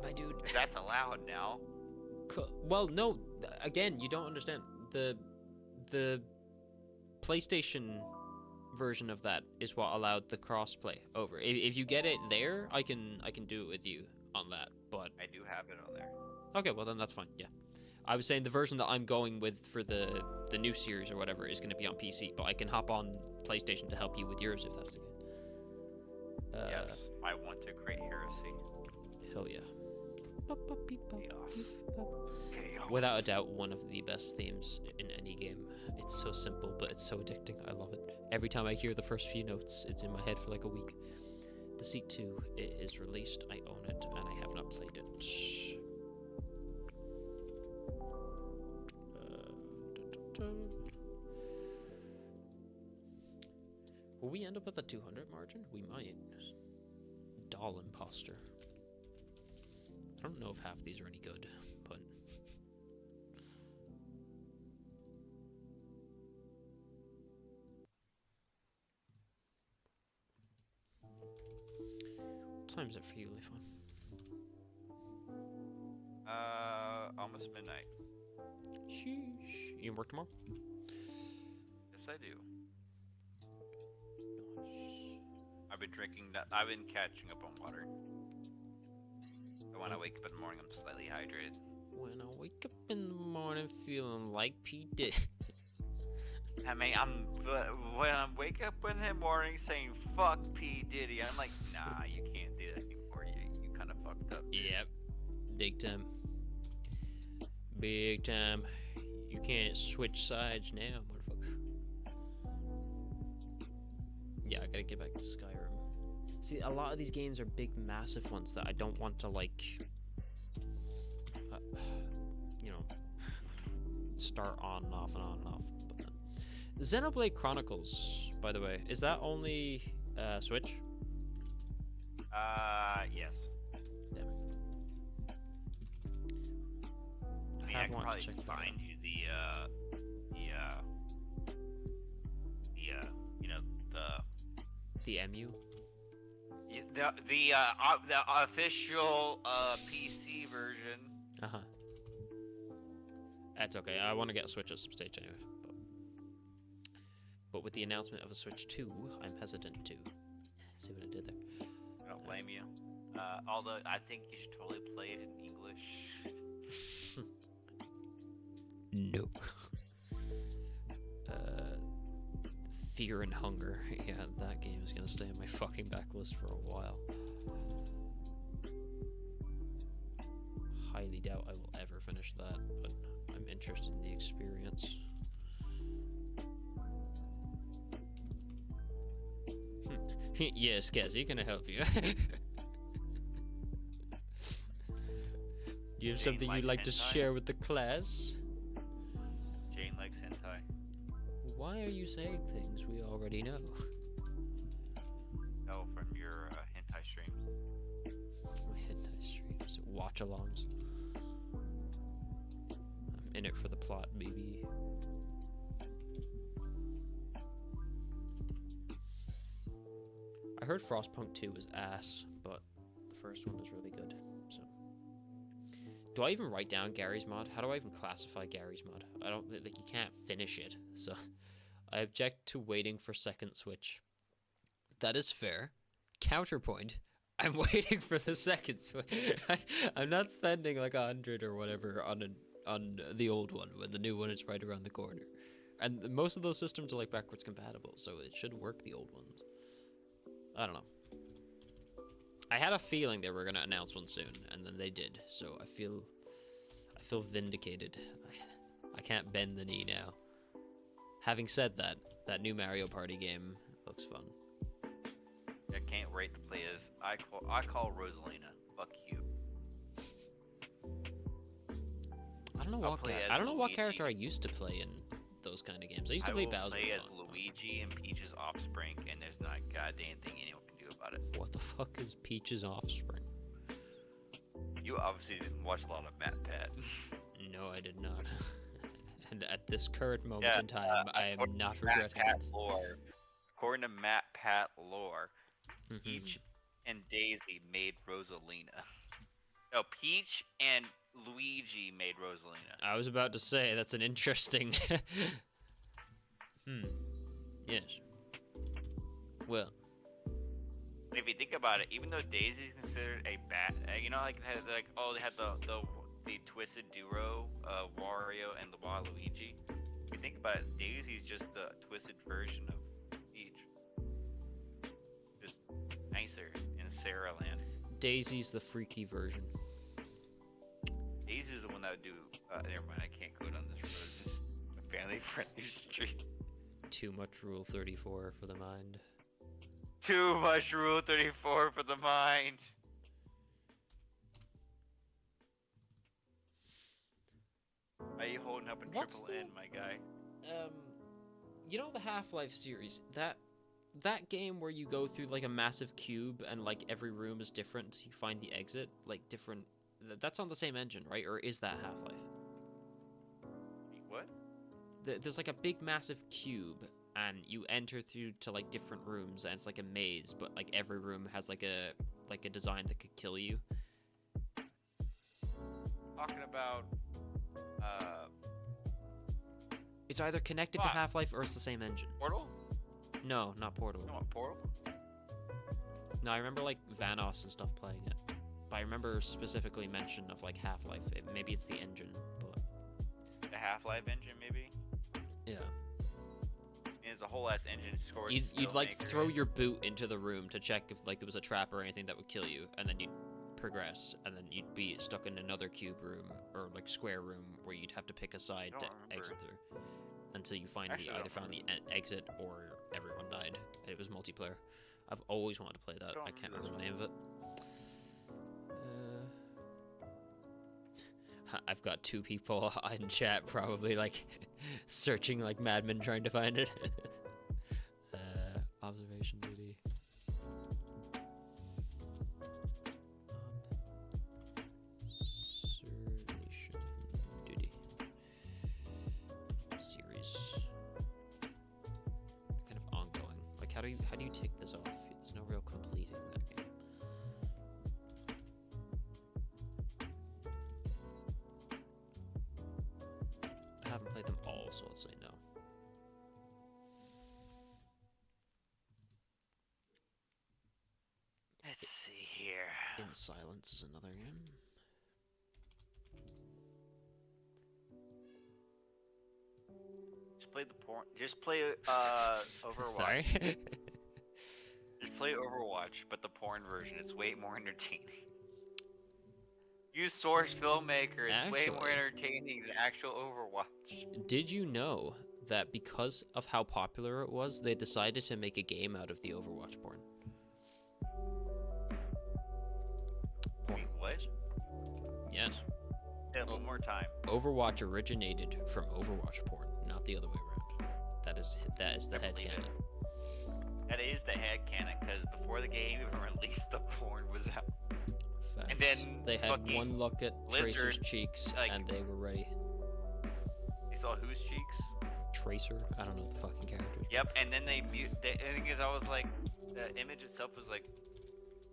My dude. That's allowed now. Well, no. Again, you don't understand. The PlayStation version of that is what allowed the crossplay over. If you get it there, I can do it with you on that. But I do have it on there. Okay, well then that's fine. Yeah, I was saying the version that I'm going with for the new series or whatever is going to be on PC, but I can hop on PlayStation to help you with yours if that's the case. Yes, I want to create heresy. Hell yeah. Chaos. Without a doubt, one of the best themes in any game. It's so simple, but it's so addicting. I love it. Every time I hear the first few notes, it's in my head for like a week. Deceit 2, it is released. I own it, and I have not played it. Will we end up at the 200 margin? We might. Doll Imposter. I don't know if half these are any good, but... What time is it for you, Leifon? Almost midnight. Sheesh. You work tomorrow? Yes, I do. Nice. I've been drinking that. I've been catching up on water. And when I wake up in the morning, I'm slightly hydrated. When I wake up in the morning feeling like P. Diddy. I mean, when I wake up in the morning saying "fuck P Diddy," I'm like, nah, you can't do that anymore. You kind of fucked up. Yep. Big time. Big time. You can't switch sides now, motherfucker. Yeah, I gotta get back to Skyrim. See, a lot of these games are big, massive ones that I don't want to, like, you know, start on and off and on and off. But then. Xenoblade Chronicles, by the way, is that only Switch? Yes. Damn. I mean, I can probably find you the MU. The official PC version. That's okay. I want to get a Switch at some stage anyway. But with the announcement of a Switch 2, I'm hesitant to. See what I did there? I don't blame you. Although I think you should totally play it in English. No. Fear and Hunger. Yeah, that game is gonna stay on my fucking backlist for a while. Highly doubt I will ever finish that, but I'm interested in the experience. Yes, Cassie, can I help you? Do you have something you'd like to share with the class? Jane likes hentai. Why are you saying things we already know? No, from your hentai streams. My hentai streams, watch-alongs. I'm in it for the plot, baby. I heard Frostpunk 2 was ass, but the first one was really good. So, do I even write down Gary's mod? How do I even classify Gary's mod? I don't like you can't finish it. So, I object to waiting for second Switch. That is fair. Counterpoint. I'm waiting for the second Switch. I'm not spending like 100 or whatever on the old one when the new one is right around the corner. And most of those systems are like backwards compatible, so it should work the old ones. I don't know. I had a feeling they were gonna announce one soon, and then they did. So I feel vindicated. I can't bend the knee now. Having said that, that new Mario Party game looks fun. I can't wait to play as. I call Rosalina. Fuck you. I don't know what character I used to play in those kind of games. I used to play Bowser. I will play as Luigi and Peach's offspring, and there's not a goddamn thing anyone can do about it. What the fuck is Peach's offspring? You obviously didn't watch a lot of Matt Pat. No, I did not. And at this current moment in time, I am not regretting this. According to Matt Pat lore, Peach and Daisy made Rosalina. No, Peach and Luigi made Rosalina. I was about to say, that's an interesting... Yes. Well. If you think about it, even though Daisy's considered a you know, like they had the Twisted Duo, Wario and Waluigi. If you think about it, Daisy's just the twisted version of Peach. Just nicer in Sarah Land. Daisy's the freaky version. Daisy's the one that would do. Never mind, I can't go down this road. It's just a family-friendly street. Too much Rule 34 for the mind. Too much Rule 34 for the mind. Are you holding up in triple N, my guy? You know the Half-Life series? That game where you go through like a massive cube and like every room is different. You find the exit, like different. That's on the same engine, right? Or is that Half-Life? What? There's like a big massive cube, and you enter through to like different rooms, and it's like a maze, but like every room has like a design that could kill you. Talking about. It's either connected to Half-Life or it's the same engine. Portal? No, not Portal. You want Portal? No, I remember like Vanos and stuff playing it. But I remember specifically mention of like Half-Life. Maybe it's the engine, but... The Half-Life engine, maybe? Yeah. It's a whole ass engine. You'd like throw your boot into the room to check if like there was a trap or anything that would kill you, and then you'd progress, and then you'd be stuck in another cube room or like square room where you'd have to pick a side to exit through until you either found the exit or everyone died. And it was multiplayer. I've always wanted to play that. I can't remember the name of it. I've got 2 people in chat probably like searching like madmen trying to find it. Observation duty. Observation duty. Series. Kind of ongoing. Like how do you tick this off? It's no real completing that game. haven't played them all, so I'll say no. Let's see here. In Silence is another game. Just play the porn. Just play Overwatch. Sorry. Just play Overwatch, but the porn version. It's way more entertaining. Use Source Filmmaker. It's way more Actually- entertaining than actual Overwatch. Did you know that because of how popular it was, they decided to make a game out of the Overwatch porn? Wait, what? Yes. Yeah, one more time. Overwatch originated from Overwatch porn, not the other way around. That is the head believe it. canon. That is the headcanon, because before the game even released, the porn was out. Facts. And then they had fucking one look at Tracer's Blizzard, cheeks, like- and they were ready. You saw whose cheeks? Tracer? I don't know the fucking characters. Yep, and then they mute. The thing is, I was like, the image itself was like,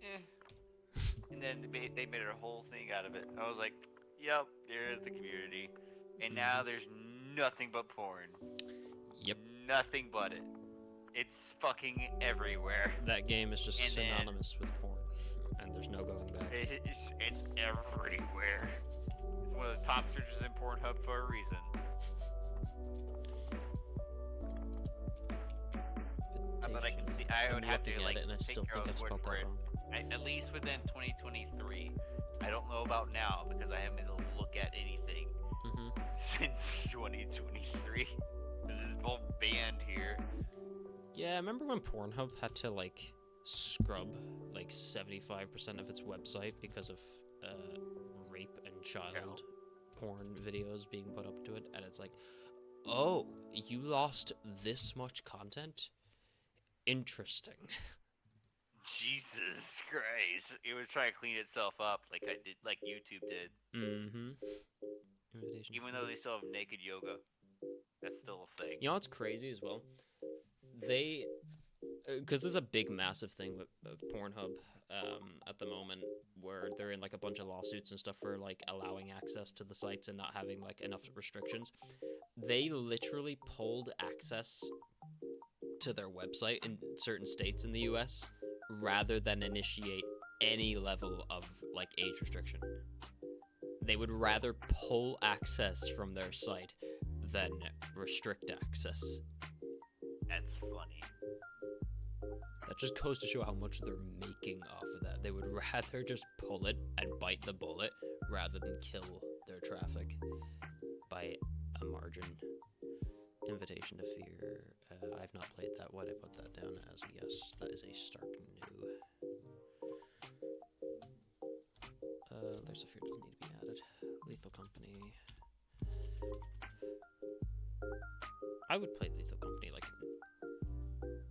eh. And then they made a whole thing out of it. I was like, yep, there's the community. And now there's nothing but porn. Yep. Nothing but it. It's fucking everywhere. That game is just And then- synonymous with porn, and there's no going back. It's everywhere. It's one of the top searches in Pornhub for a reason. But I can see. I would I'm have to looking at like it, and I take still think I've Carol's word spelled for that it. wrong. At least within 2023. I don't know about now because I haven't been able to look at anything since 2023. This is all banned here. Yeah, I remember when Pornhub had to like scrub like 75% of its website because of rape and child porn videos being put up to it, and it's like, oh, you lost this much content? Interesting. Jesus Christ! It was trying to clean itself up like I did, like YouTube did. Mm-hmm. Invitation Even though they still have naked yoga, that's still a thing. You know what's crazy as well? They, because there's a big, massive thing with Pornhub at the moment, where they're in like a bunch of lawsuits and stuff for like allowing access to the sites and not having like enough restrictions. They literally pulled access to their website in certain states in the U.S. rather than initiate any level of like age restriction. They would rather pull access from their site than restrict access. That's funny. That just goes to show how much they're making off of that. They would rather just pull it and bite the bullet rather than kill their traffic by a margin. Invitation to Fear. I've not played that. Why'd I put that down as a yes? That is a stark no. There's a Fear doesn't need to be added. Lethal Company. I would play Lethal Company like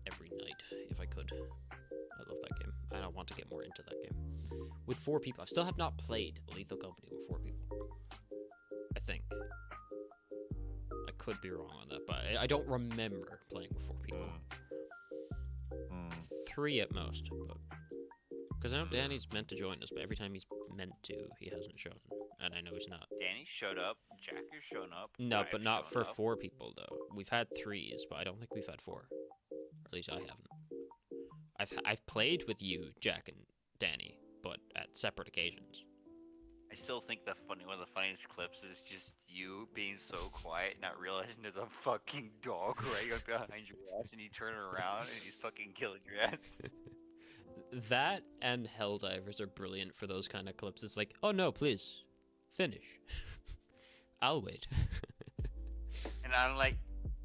every night if I could. I love that game. I want to get more into that game. With 4 people. I still have not played Lethal Company with 4 people. I think. I could be wrong on that, but I don't remember playing with 4 people. 3 at most, but because I know Danny's meant to join us, but every time he's meant to, he hasn't shown, and I know he's not. Danny showed up. Jack has shown up. No, I've but not shown for up. 4 people though. We've had 3s, but I don't think we've had 4. Or at least I haven't. I've played with you, Jack and Danny, but at separate occasions. I still think one of the funniest clips is just you being so quiet, not realizing there's a fucking dog right up behind your ass, and you turn around and he's fucking killing your ass. That and Helldivers are brilliant for those kind of clips. It's like, oh no, please, finish. I'll wait. And I'm like,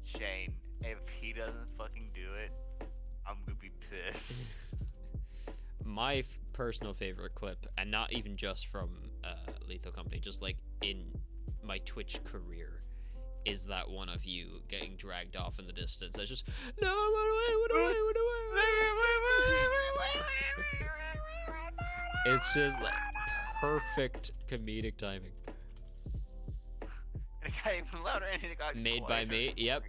Shane, if he doesn't fucking do it, I'm gonna be pissed. My personal favorite clip, and not even just from Lethal Company, just like in my Twitch career, is that one of you getting dragged off in the distance. I just, no, run away. It's just like perfect comedic timing. And it got even louder, and it got Made by quieter. me, yep.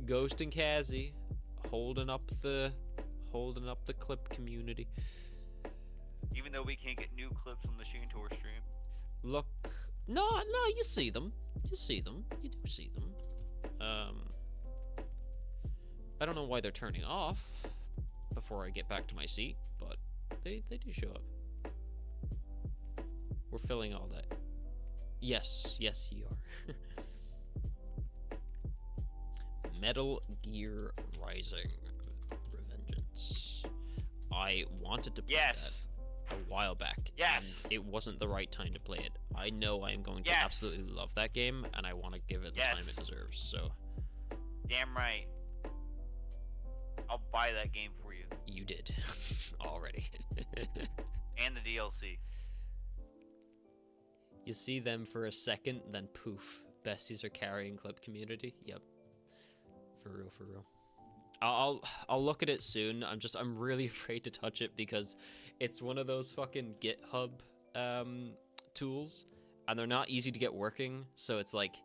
Ghost and Kazzy holding up the clip community. Even though we can't get new clips on the Shane Tour stream. Look, no, you see them. You do see them. I don't know why they're turning off before I get back to my seat, but they do show up. We're filling all that. Yes, you are. Metal Gear Rising Revengeance. I wanted to play that a while back. Yes. And it wasn't the right time to play it. I know I am going to absolutely love that game, and I want to give it the time it deserves, so. Damn right. I'll buy that game for you. You did. Already. And the DLC. You see them for a second, then poof. Besties are carrying club community. Yep. For real. I'll look at it soon. I'm really afraid to touch it because it's one of those fucking GitHub tools, and they're not easy to get working. So it's like,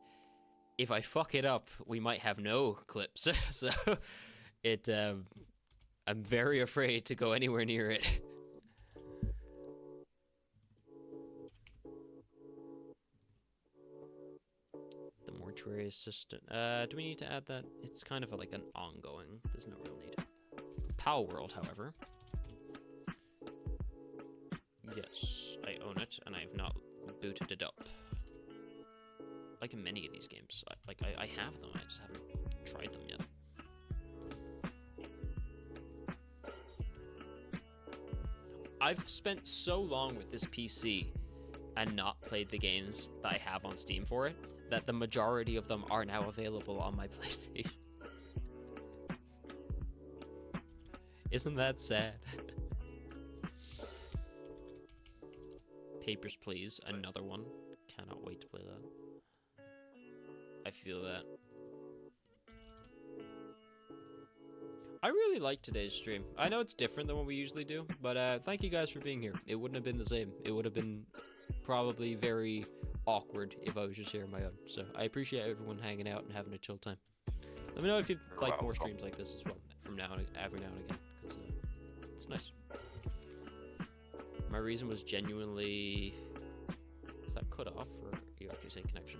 if I fuck it up, we might have no clips. So it I'm very afraid to go anywhere near it. Mortuary assistant. Do we need to add that? It's kind of like an ongoing. There's no real need. Pal World, however. Yes, I own it, and I have not booted it up. Like in many of these games. I have them, I just haven't tried them yet. I've spent so long with this PC and not played the games that I have on Steam for it, that the majority of them are now available on my PlayStation. Isn't that sad? Papers, Please, another one. Cannot wait to play that. I feel that. I really liked today's stream. I know it's different than what we usually do, but thank you guys for being here. It wouldn't have been the same. It would have been probably very awkward if I was just here on my own. So I appreciate everyone hanging out and having a chill time. Let me know if you'd like more streams like this as well from now on, every now and again, because it's nice. My reason was genuinely... Is that cut off, or are you actually saying connection?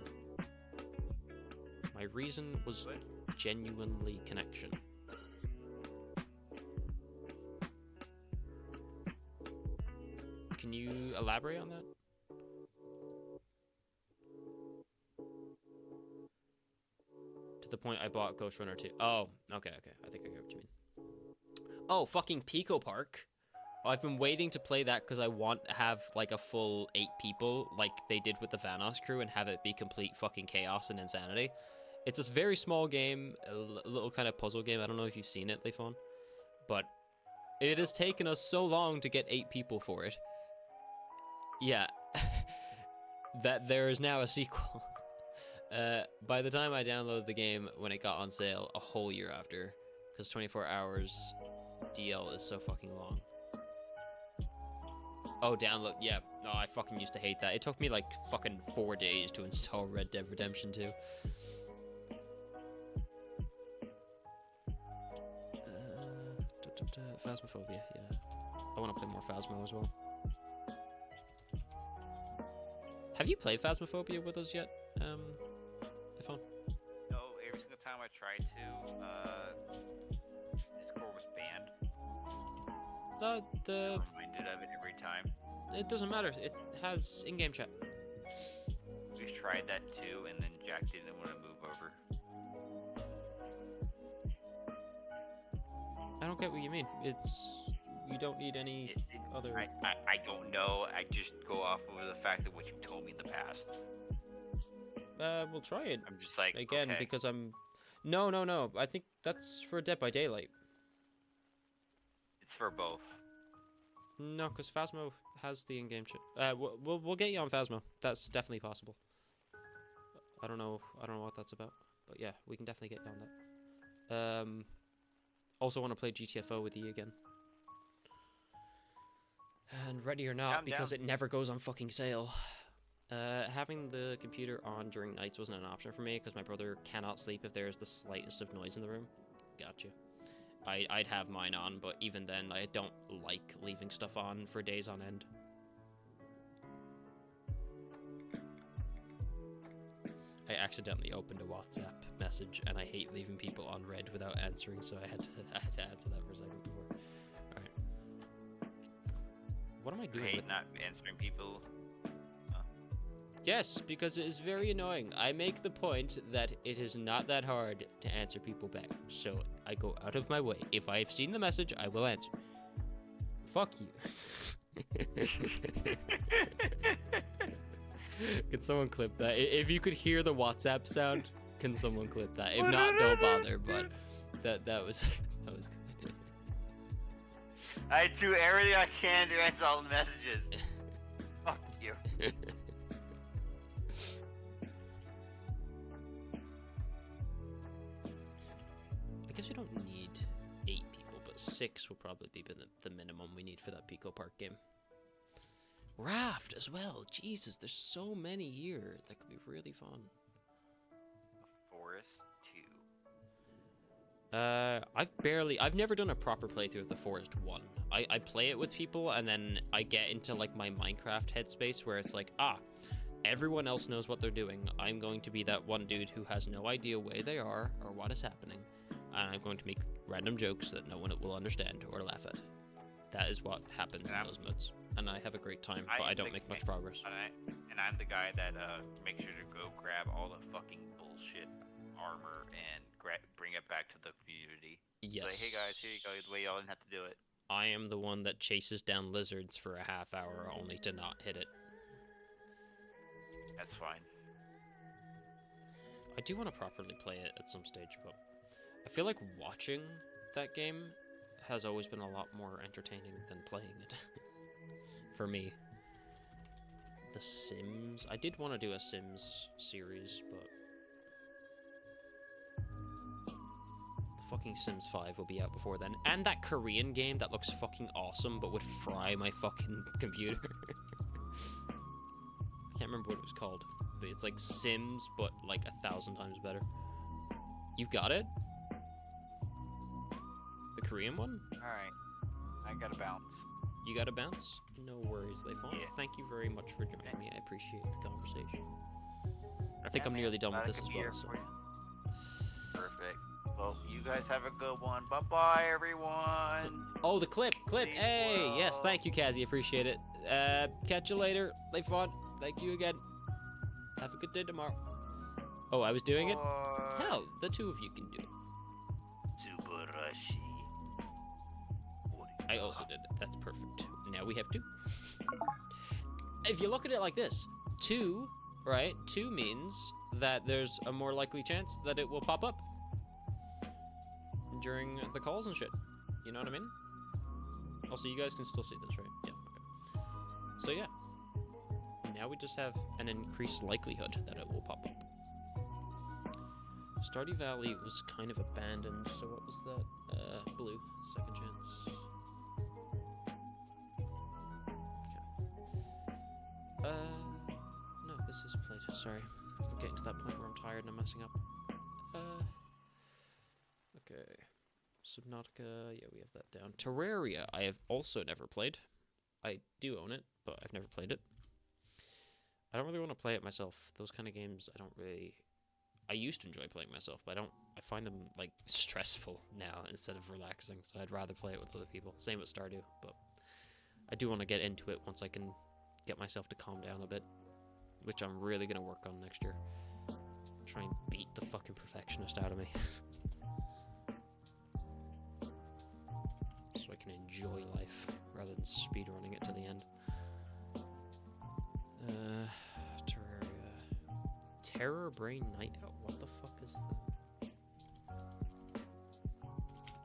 My reason was genuinely connection. Can you elaborate on that? To the point I bought Ghost Runner 2. Oh, okay. I think I get what you mean. Oh, fucking Pico Park. I've been waiting to play that because I want to have like a full 8 people like they did with the Vanos crew and have it be complete fucking chaos and insanity. It's a very small game, a little kind of puzzle game. I don't know if you've seen it, Leifon, but it has taken us so long to get 8 people for it. Yeah, that there is now a sequel. By the time I downloaded the game when it got on sale a whole year after, because 24 hours DL is so fucking long. Oh, download, yeah. Oh, I fucking used to hate that. It took me like fucking 4 days to install Red Dead Redemption 2. Phasmophobia, yeah. I want to play more Phasmo as well. Have you played Phasmophobia with us yet, Ifon? No, every single time I tried to, Discord was banned. The reminded of it every time. It doesn't matter. It has in-game chat. We tried that too, and then Jack didn't want to move over. I don't get what you mean. You don't need any other... I don't know. I just go off of the fact of what you told me in the past. We'll try it. I'm just like, again, okay. because I'm... No. I think that's for Dead by Daylight. It's for both. No, because Phasmo has the in-game chat. We'll get you on Phasmo. That's definitely possible. I don't know what that's about, but yeah, we can definitely get you on that. Also want to play GTFO with you again. And Ready or Not, because it never goes on fucking sale. Having the computer on during nights wasn't an option for me, because my brother cannot sleep if there's the slightest of noise in the room. Gotcha. I'd have mine on, but even then, I don't like leaving stuff on for days on end. I accidentally opened a WhatsApp message, and I hate leaving people on read without answering, so I had to answer that for a second before. All right. What am I doing? Hate With not answering people. Yes, because it is very annoying. I make the point that it is not that hard to answer people back, so I go out of my way. If I've seen the message, I will answer. Fuck you. Can someone clip that? If you could hear the WhatsApp sound, can someone clip that? If not, don't bother. But that was good. I do everything I can to answer all the messages. Fuck you. I guess we don't need 8 people, but 6 will probably be the minimum we need for that Pico Park game. Raft as well. Jesus, there's so many here. That could be really fun. Forest 2. I've never done a proper playthrough of the Forest 1. I play it with people, and then I get into like my Minecraft headspace where it's like, everyone else knows what they're doing. I'm going to be that one dude who has no idea where they are or what is happening, and I'm going to make random jokes that no one will understand or laugh at. That is what happens in those modes, and I have a great time, but I don't make much progress. And I'm the guy that makes sure to go grab all the fucking bullshit armor and bring it back to the community. Yes. Like, hey guys, here you go. The way y'all didn't have to do it. I am the one that chases down lizards for a half hour only to not hit it. That's fine. I do want to properly play it at some stage, but I feel like watching that game has always been a lot more entertaining than playing it. For me. The Sims. I did want to do a Sims series, but the fucking Sims 5 will be out before then. And that Korean game that looks fucking awesome, but would fry my fucking computer. I can't remember what it was called, but it's like Sims, but like 1,000 times better. You got it? The Korean one? Alright. I gotta bounce. You gotta bounce? No worries, Leifon. Yeah. Thank you very much for joining me. I appreciate the conversation. I think I'm nearly done with this as well. So. Perfect. Well, you guys have a good one. Bye-bye, everyone. Oh, the clip. Hey, yes, thank you, Kazi. Appreciate it. Catch you later. Leifon, thank you again. Have a good day tomorrow. Oh, I was doing it? Hell, the two of you can do it. I also did it. That's perfect. Now we have 2. If you look at it like this, 2, right? 2 means that there's a more likely chance that it will pop up during the calls and shit. You know what I mean? Also, you guys can still see this, right? Yeah, okay. So yeah. Now we just have an increased likelihood that it will pop up. Stardew Valley was kind of abandoned, so what was that? Blue, second chance. No, this is played. Sorry. I'm getting to that point where I'm tired and I'm messing up. Okay. Subnautica, yeah, we have that down. Terraria, I have also never played. I do own it, but I've never played it. I don't really want to play it myself. Those kind of games, I don't really... I used to enjoy playing myself, but I find them, like, stressful now instead of relaxing, so I'd rather play it with other people. Same with Stardew, but I do want to get into it once I can get myself to calm down a bit, which I'm really going to work on next year. Try and beat the fucking perfectionist out of me. So I can enjoy life rather than speedrunning it to the end. Terraria. Terror Brain Nightout? What the fuck is that?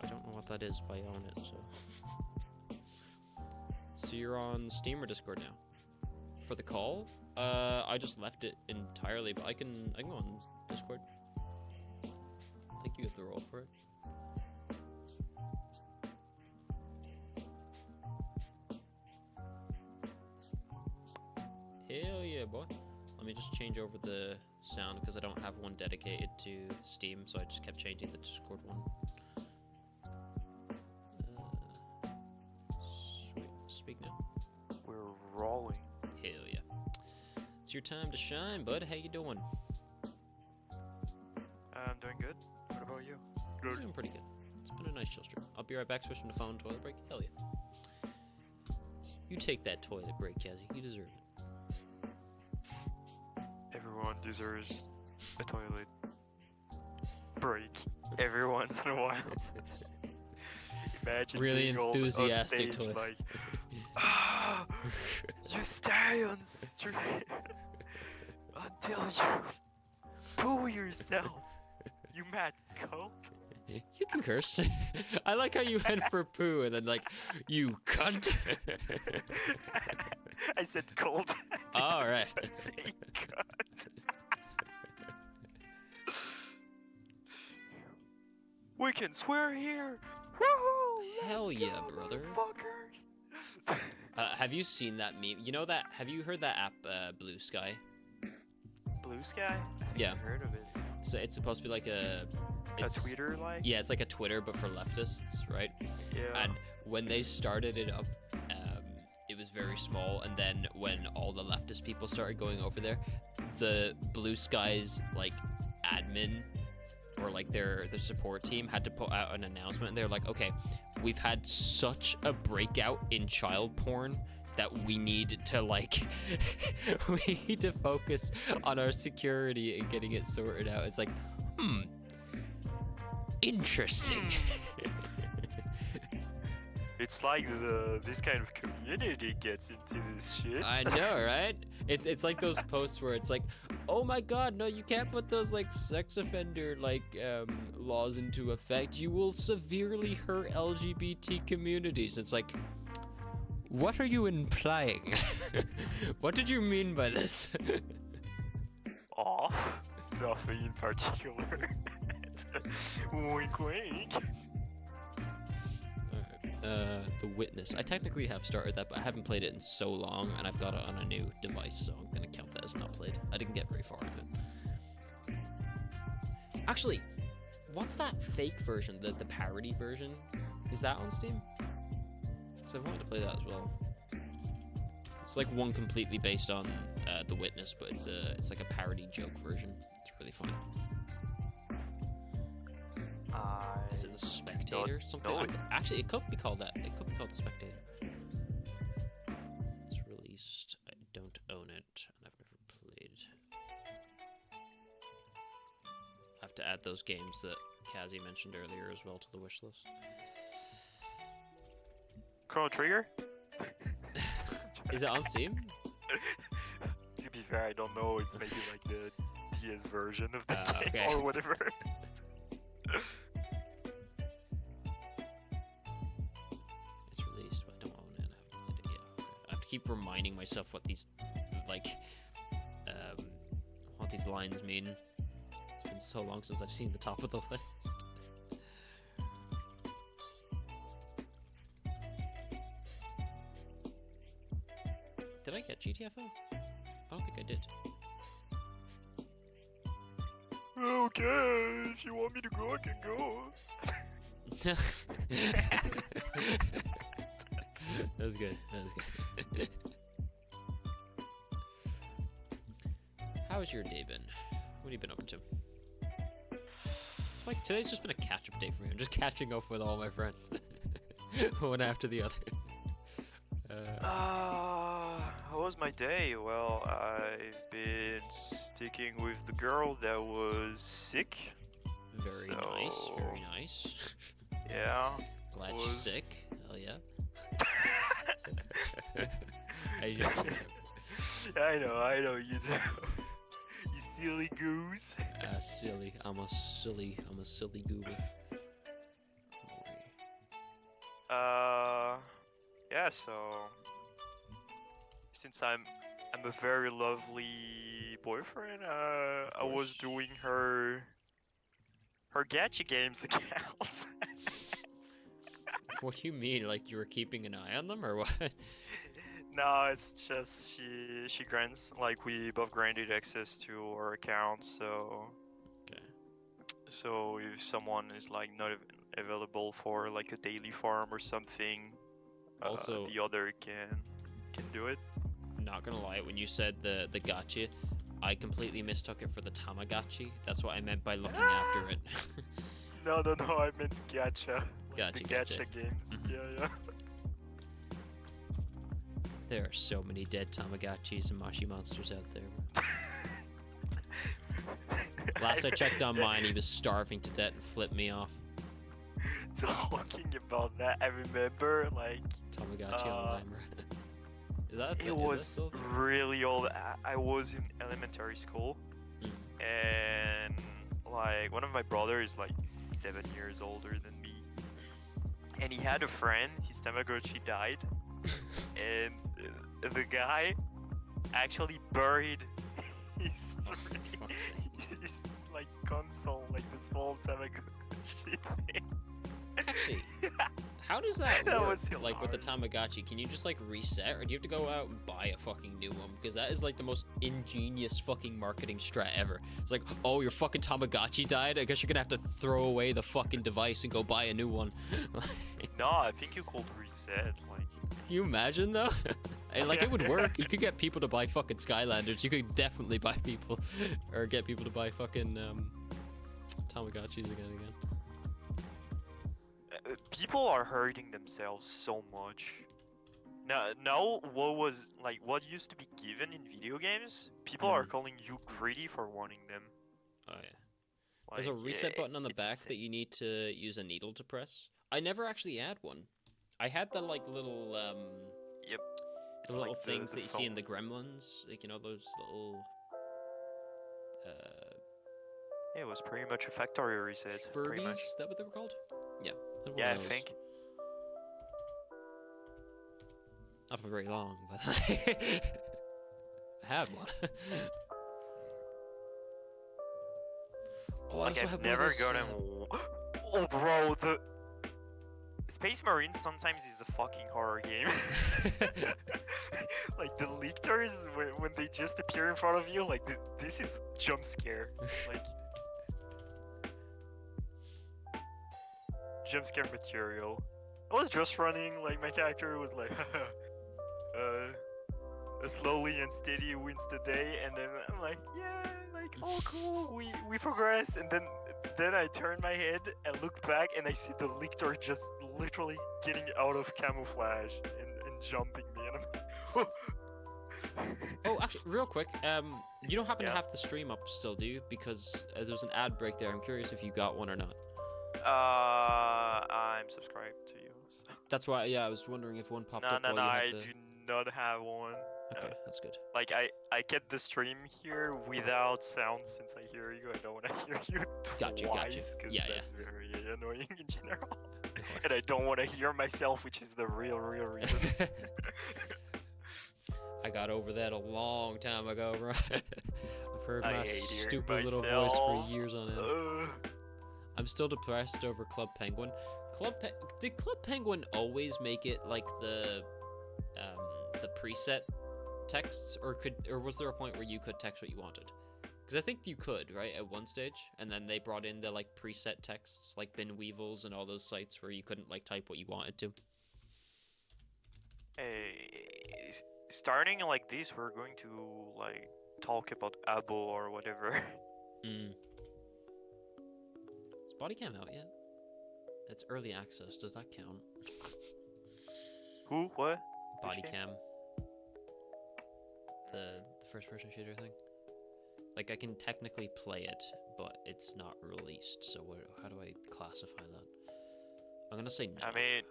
I don't know what that is, but I own it, so... So you're on Steam or Discord now? For the call? I just left it entirely, but I can go on Discord. I think you have the role for it. Hell yeah, boy. Let me just change over the sound because I don't have one dedicated to Steam, so I just kept changing the Discord one. Sweet. Speak now. We're rolling. Hell yeah. It's your time to shine, bud. How you doing? doing good. What about you? Doing pretty good. It's been a nice chill stream. I'll be right back switching to phone toilet break. Hell yeah. You take that toilet break, Kazzy. You deserve it. Everyone deserves a toilet break every once in a while. Imagine Really being on enthusiastic stage, toilet. like, ah, you stay on stream until you poo yourself. You mad cunt. You can curse. I like how you went for poo and then like, you cunt. I said cold. All right. Say cunt. We can swear here. Woohoo! Hell Let's yeah, go, brother. motherfuckers. Have you seen that meme? You know that? Have you heard that app, Blue Sky? Blue Sky? I think Yeah. I've heard of it. So it's supposed to be like a Twitter like? Yeah, it's like a Twitter but for leftists, right? Yeah. And when they started it up, it was very small, and then when all the leftist people started going over there, the Blue Sky's like admin or like their support team had to put out an announcement. They're like, okay, we've had such a breakout in child porn that we need to like we need to focus on our security and getting it sorted out. It's like, interesting. It's like this kind of community gets into this shit. I know, right? It's like those posts where it's like, oh my god, no, you can't put those like sex offender like laws into effect. You will severely hurt LGBT communities. It's like, what are you implying? What did you mean by this? Aw, nothing in particular. Wink wink. The Witness. I technically have started that, but I haven't played it in so long, and I've got it on a new device, so I'm gonna count that as not played. I didn't get very far in it. Actually, what's that fake version? The parody version? Is that on Steam? So I wanted to play that as well. It's like one completely based on The Witness, but it's like a parody joke version. It's really funny. Is it The Spectator? Something like that. Actually, it could be called that. It could be called The Spectator. It's released. I don't own it, and I've never played. I have to add those games that Kazzy mentioned earlier as well to the wish list. Chrono Trigger? Is it on Steam? To be fair, I don't know. It's maybe like the DS version of the game okay. or whatever. It's released, but I don't own it. I haven't played it yet. Okay. I have to keep reminding myself what these, like, what these lines mean. It's been so long since I've seen the top of the list. Did I get GTFO? I don't think I did. Okay, if you want me to go, I can go. That was good. That was good. How has your day been? What have you been up to? I feel like today's just been a catch-up day for me. I'm just catching up with all my friends, one after the other. How was my day? Well, I've been sticking with the girl that was sick. Very nice, very nice. Yeah. Glad she's sick. Hell yeah. I know, you do. You silly goose. Silly. I'm a silly goober. Yeah, so since I'm a very lovely boyfriend, I was doing her gacha games accounts. What do you mean? Like you were keeping an eye on them, or what? No, it's just she grants, like we both granted access to our account, so okay. So if someone is like not available for like a daily farm or something, also the other can do it. Not gonna lie, when you said the gacha, I completely mistook it for the Tamagotchi. That's what I meant by looking after it. No, I meant gacha. Gotcha, The gotcha. gacha games. Mhm. Yeah. There are so many dead Tamagotchis and Moshi monsters out there. Last I checked on mine, he was starving to death and flipped me off. Talking about that, I remember like Tamagotchi online, right? Is that a thing? it Is that was still a thing? really old. I was in elementary school, Mm. and like one of my brothers is like 7 years older than me, and he had a friend. His Tamagotchi died, and the guy actually buried his, his like console, like the small Tamagotchi thing. Actually, how does that That work? was Like with the Tamagotchi, can you just like reset, or do you have to go out and buy a fucking new one? Because that is like the most ingenious fucking marketing strat ever. It's like, oh, your fucking Tamagotchi died. I guess you're gonna have to throw away the fucking device and go buy a new one. No, I think you could reset. Like, Can you imagine though? And, like it would work. You could get people to buy fucking Skylanders. You could definitely buy people, or get people to buy fucking Tamagotchis again. people are hurting themselves so much. Now, what used to be given in video games, people are calling you greedy for wanting them. Oh yeah. There's a reset button on the back that you need to use a needle to press. I never actually had one. I had the like little Yep. the little things that you see in the Gremlins, like you know those little Yeah, it was pretty much a factory reset. Pretty Furbies. much. Is that what they were called? Yeah. I had one Yeah, of I those. think. Not for very long, but I had one. Oh, I Like also I've had never one of those, gotten. Oh, bro, the Space Marine sometimes is a fucking horror game. Like the lictors, when they just appear in front of you, like this is jump scare. Like jump scare material. I was just running, like my character was like, slowly and steady wins the day, and then I'm like, yeah, like oh cool, we progress, and then I turn my head and look back, and I see the lictor just literally getting out of camouflage and jumping me, and I'm Oh, actually, real quick, you don't happen to Yeah. have the stream up still, do you? Because there's an ad break there. I'm curious if you got one or not. I'm subscribed to you. So. That's why, yeah, I was wondering if one popped No, up no, while no, you I had the... do not have one. Okay, that's good. Like I kept the stream here without sound since I hear you. I don't want to hear you Gotcha, twice gotcha. because Yeah, that's very annoying in general. No And I worries. don't want to hear myself, which is the real reason. I got over that a long time ago, bro. I've heard I my hate hearing stupid little voice for myself. years on end. I'm still depressed over Club Penguin. Did Club Penguin always make it like the preset texts, or was there a point where you could text what you wanted? Because I think you could, right, at one stage, and then they brought in the like preset texts, like Bin Weevils and all those sites where you couldn't like type what you wanted to. Hey, starting like this, we're going to like talk about Abo or whatever. Mm. Is Bodycam out yet? It's early access. Does that count? Who? What? Which game? Bodycam. The first-person shooter thing. Like I can technically play it, but it's not released. So how do I classify that? I'm gonna say no. I mean,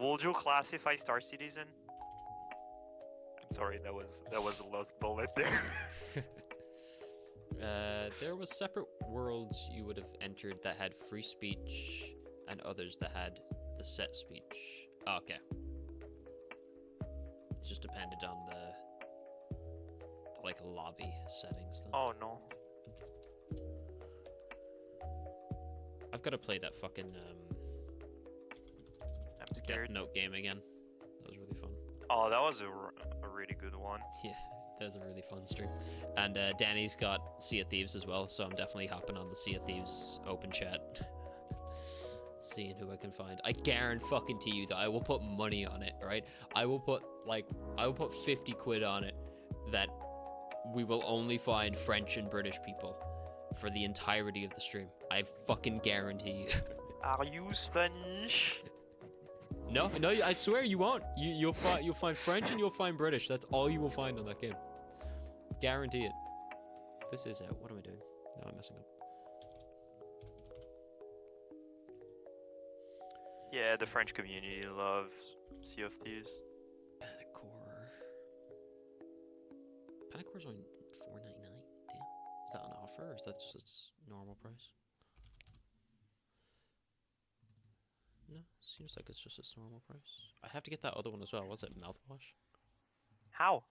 would you classify Star Citizen? I'm sorry, that was a lost bullet there. There was separate worlds you would have entered that had free speech, and others that had the set speech. Oh, okay. It just depended on the like lobby settings. Then. Oh no. I've got to play that fucking I'm Death scared. Note game again. That was really fun. Oh, that was a really good one. Yeah, that was a really fun stream. And Danny's got Sea of Thieves as well, so I'm definitely hopping on the Sea of Thieves open chat. Seeing who I can find. I guarantee fucking to you that I will put money on it, right? I will put 50 quid on it that we will only find French and British people for the entirety of the stream. I fucking guarantee you. Are you Spanish? No, I swear you won't. You'll find French and you'll find British. That's all you will find on that game. Guarantee it. This is out. What am I doing? No, I'm messing up. Yeah, the French community loves Sea of Thieves. Panicor's only $4.99. Damn. Is that an offer or is that just its normal price? No, seems like it's just its normal price. I have to get that other one as well. What's it? Mouthwash? How?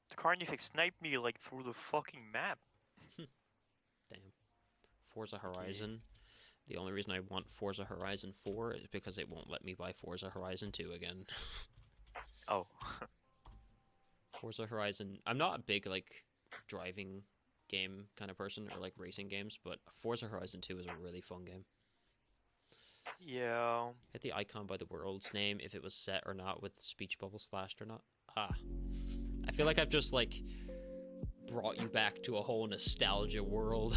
The Carnifex sniped me like through the fucking map. Damn. Forza Horizon. The only reason I want Forza Horizon 4 is because it won't let me buy Forza Horizon 2 again. Oh. Forza Horizon. I'm not a big like driving game kind of person or like racing games, but Forza Horizon 2 is a really fun game. Yeah. Hit the icon by the world's name if it was set or not with speech bubble slashed or not. Ah. I feel like I've just like brought you back to a whole nostalgia world.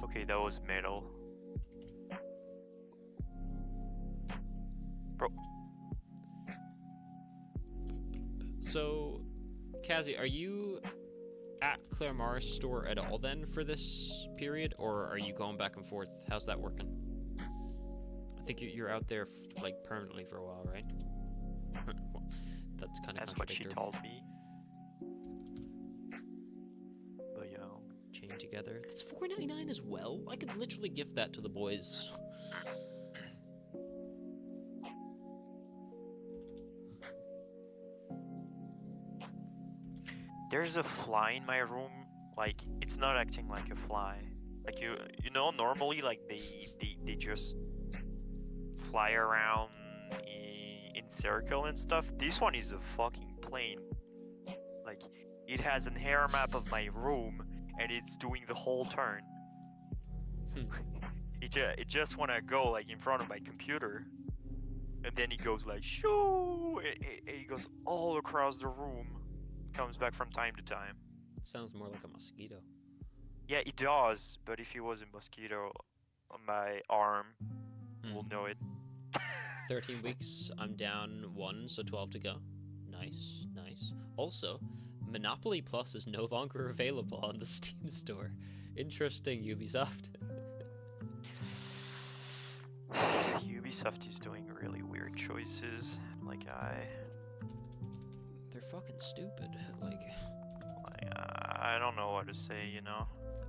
Okay, that was metal. Bro. So, Kazi, are you at Claremars store at all then for this period, or are you going back and forth? How's that working? I think you're out there like permanently for a while, right? That's kind of That's what she contradictory. told me. But yeah. Chain together. That's $4.99 as well. I could literally gift that to the boys. There's a fly in my room. Like, it's not acting like a fly. Like, you know, normally, like, they just fly around in circle and stuff. This one is a fucking plane. Like, it has an air map of my room, and it's doing the whole turn. It just wanna go, like, in front of my computer. And then it goes, like, shoo! It goes all across the room. Comes back from time to time. Sounds more like a mosquito. Yeah, it does, but if it was a mosquito on my arm, we'll know it. 13 weeks, I'm down 1, so 12 to go. Nice, nice. Also, Monopoly Plus is no longer available on the Steam store. Interesting, Ubisoft. Ubisoft is doing really weird choices. Like, They're fucking stupid. Like, I don't know what to say, you know?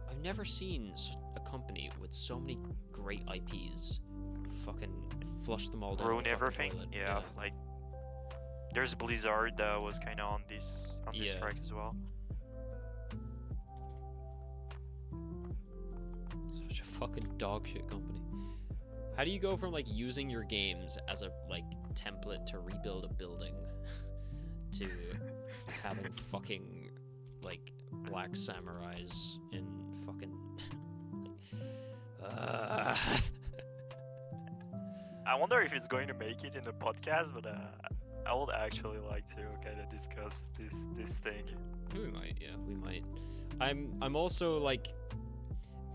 I've never seen a company with so many great IPs fucking flush them all down Ruin the fucking everything? toilet. Yeah, like, there's Blizzard that was kind of on this strike as well. Such a fucking dog shit company. How do you go from like using your games as a like template to rebuild a building to having fucking like black samurais in fucking I wonder if it's going to make it in the podcast, but I would actually like to kind of discuss this thing. We might, yeah, we might. I'm also like,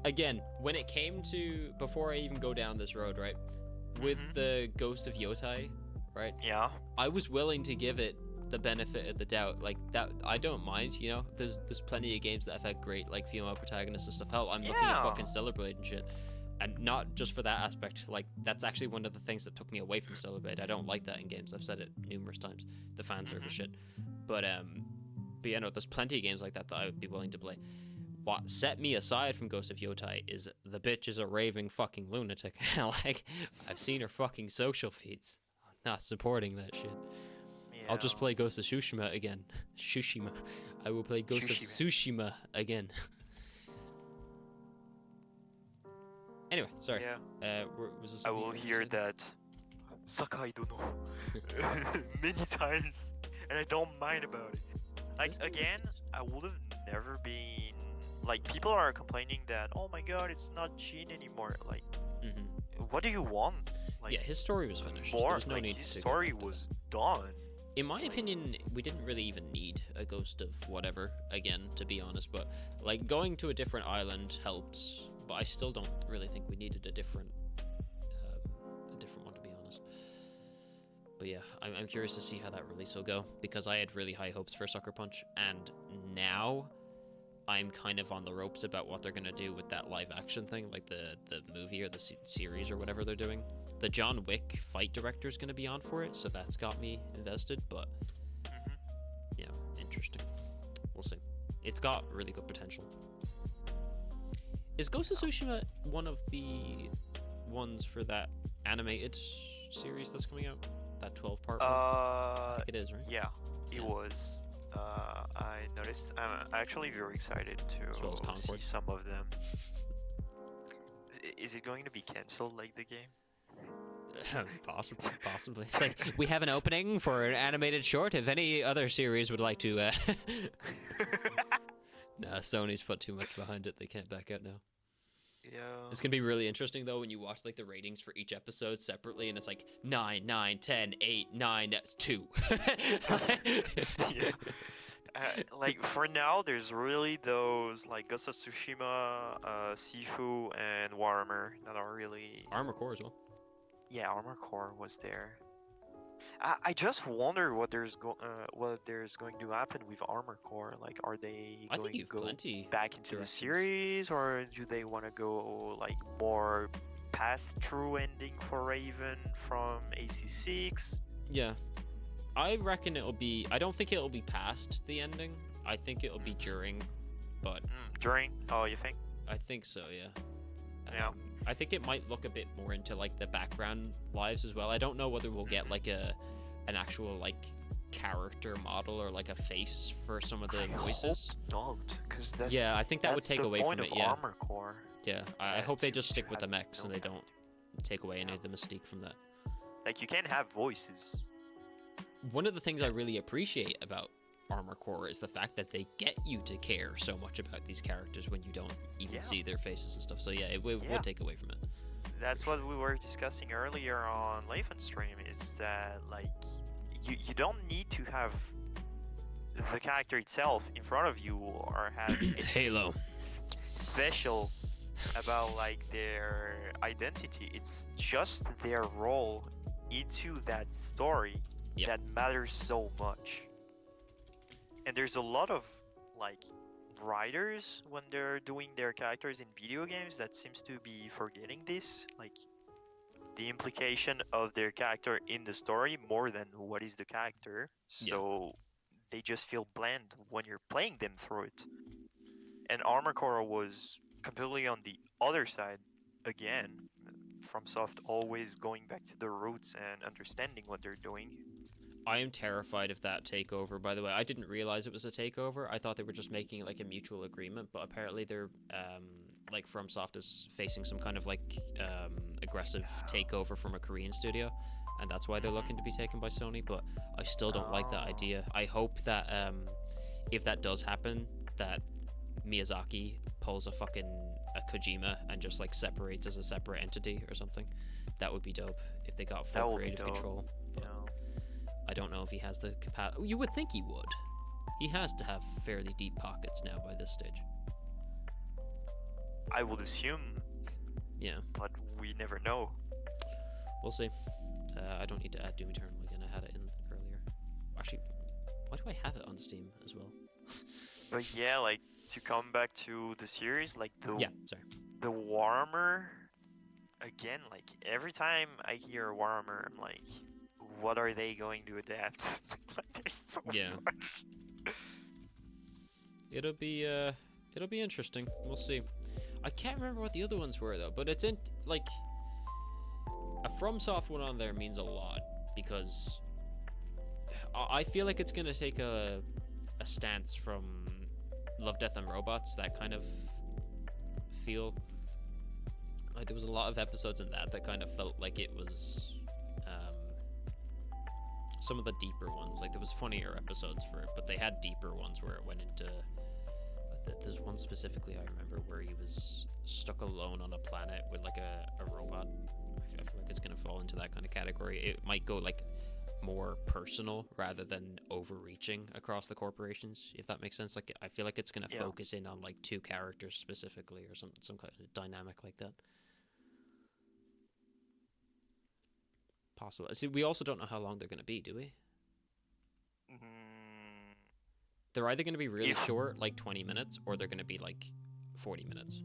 again, when it came to, before I even go down this road, right, with the Ghost of Yotai, right? Yeah. I was willing to give it the benefit of the doubt, like that. I don't mind, you know. There's plenty of games that have had great like female protagonists and stuff. Hell, I'm looking at fucking Stellar Blade and shit, and not just for that aspect. Like that's actually one of the things that took me away from Stellar Blade. I don't like that in games. I've said it numerous times. The fan service shit, but yeah, no, there's plenty of games like that that I would be willing to play. What set me aside from Ghost of Yotai is the bitch is a raving fucking lunatic. Like I've seen her fucking social feeds. I'm not supporting that shit. I'll just play Ghost of Tsushima again. Tsushima. I will play Ghost of Tsushima again. Anyway, sorry. Yeah. Was this I will hear that Sakai dono many times, and I don't mind about it. Like again, I would have never been like people are complaining that oh my god, it's not Jin anymore. Like, what do you want? Like, yeah, his story was finished. More There's no like need his to story was done. In my opinion, we didn't really even need a Ghost of whatever again, to be honest. But like going to a different island helps, but I still don't really think we needed a different one, to be honest. But yeah, I'm curious to see how that release will go, because I had really high hopes for Sucker Punch, and now I'm kind of on the ropes about what they're gonna do with that live action thing, like the movie or the series or whatever they're doing. The John Wick fight director is gonna be on for it, so that's got me invested. But yeah, interesting. We'll see. It's got really good potential. Is Ghost of Tsushima one of the ones for that animated series that's coming out? That 12-part one? I think it is, right? Yeah, it was. I noticed. I'm actually very excited As well as to see Concord. some of them. Is it going to be cancelled like the game? Possibly. It's like, we have an opening for an animated short. If any other series would like to... Nah, Sony's put too much behind it. They can't back out now. Yeah. It's gonna be really interesting though when you watch like the ratings for each episode separately, and it's like 9, 9, 10, 8, 9, 2. Yeah. Like for now, there's really those like Ghost of Tsushima, Sifu, and Warhammer that are really. Armor Core as well. Yeah, Armor Core was there. I just wonder what there's going to happen with Armor Core. Like, are they I going think to you've go plenty back into the directions. series, or do they want to go like more pass-through ending for Raven from AC6? Yeah. I reckon it'll be... I don't think it'll be past the ending. I think it'll be during, but... During? Oh, you think? I think so, yeah. Yeah. I think it might look a bit more into like the background lives as well. I don't know whether we'll get like an actual like character model or like a face for some of the voices. I hope not, because that's I think that would take away from it. Yeah. Armor Core. Yeah, I hope they just to stick with the have mechs and no they don't take away any of the mystique from that. Like, you can't have voices. One of the things I really appreciate about Armor Core is the fact that they get you to care so much about these characters when you don't even see their faces and stuff. So yeah, it would take away from it. That's what we were discussing earlier on Layfun stream, is that like you don't need to have the character itself in front of you or have Halo special about like their identity. It's just their role into that story that matters so much. And there's a lot of like writers when they're doing their characters in video games that seems to be forgetting this, like the implication of their character in the story more than what is the character. So they just feel bland when you're playing them through it. And Armor Core was completely on the other side again. FromSoft always going back to the roots and understanding what they're doing. I am terrified of that takeover, by the way. I didn't realize it was a takeover. I thought they were just making like a mutual agreement, but apparently they're like FromSoft is facing some kind of like aggressive takeover from a Korean studio, and that's why they're looking to be taken by Sony. But I still don't like that idea. I hope that if that does happen, that Miyazaki pulls a Kojima and just like separates as a separate entity or something. That would be dope if they got full creative control. But I don't know if he has the capacity. You would think he would. He has to have fairly deep pockets now by this stage. I would assume. Yeah. But we never know. We'll see. I don't need to add Doom Eternal again. I had it in earlier. Actually, why do I have it on Steam as well? But yeah, like to come back to the series, like the the Warhammer. Again, like every time I hear Warhammer, I'm like, what are they going to adapt? Like, there's so much. It'll be interesting. We'll see. I can't remember what the other ones were though, but it's in like a FromSoft one on there means a lot because I feel like it's gonna take a stance from Love, Death and Robots, that kind of feel. Like there was a lot of episodes in that kind of felt like it was some of the deeper ones. Like there was funnier episodes for it, but they had deeper ones where it went into. There's one specifically I remember where he was stuck alone on a planet with like a robot. I I feel like it's gonna fall into that kind of category. It might go like more personal rather than overreaching across the corporations, if that makes sense. Like I feel like it's gonna focus in on like 2 characters specifically, or some kind of dynamic like that. Possible. See, we also don't know how long they're gonna be, do we? They're either gonna be really short, like 20 minutes, or they're gonna be like 40 minutes.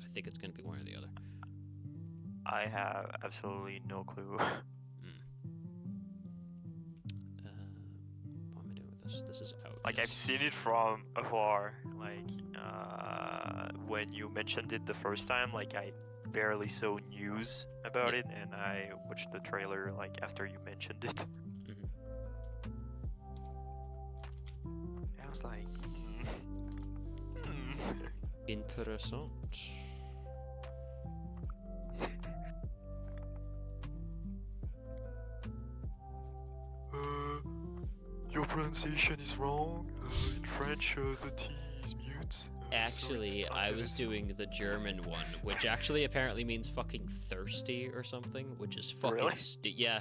I think it's gonna be one or the other. I have absolutely no clue. What am I doing with this? This is out. Like yes. I've seen it from afar. Like when you mentioned it the first time, like I barely saw news about it, and I watched the trailer like after you mentioned it. I was like, Interessant. Your pronunciation is wrong. In French, the T is mute. Actually, I was doing the German one, which actually apparently means fucking thirsty or something, which is fucking Really? yeah.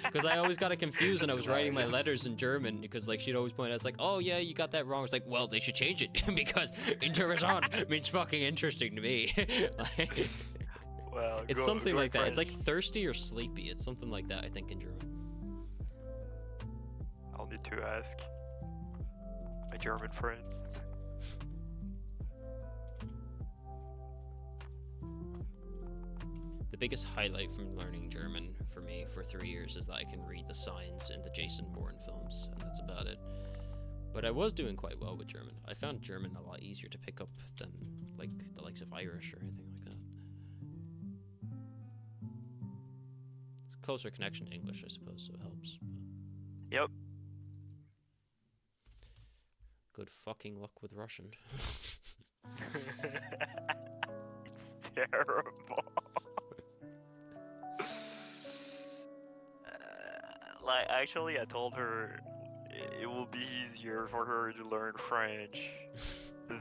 Because I always got it confused when I was writing my letters in German, because like she'd always point out, it's like, oh yeah, you got that wrong. It's like, well, they should change it because interessant means fucking interesting to me. Like, Well, it's something like that. It's like thirsty or sleepy. It's something like that, I think, in German. I'll need to ask my German friends. The biggest highlight from learning German for me for 3 years is that I can read the signs in the Jason Bourne films, and that's about it. But I was doing quite well with German. I found German a lot easier to pick up than like the likes of Irish or anything like that. It's a closer connection to English, I suppose, so it helps. But Yep. good fucking luck with Russian. It's terrible. Like, actually, I told her it will be easier for her to learn French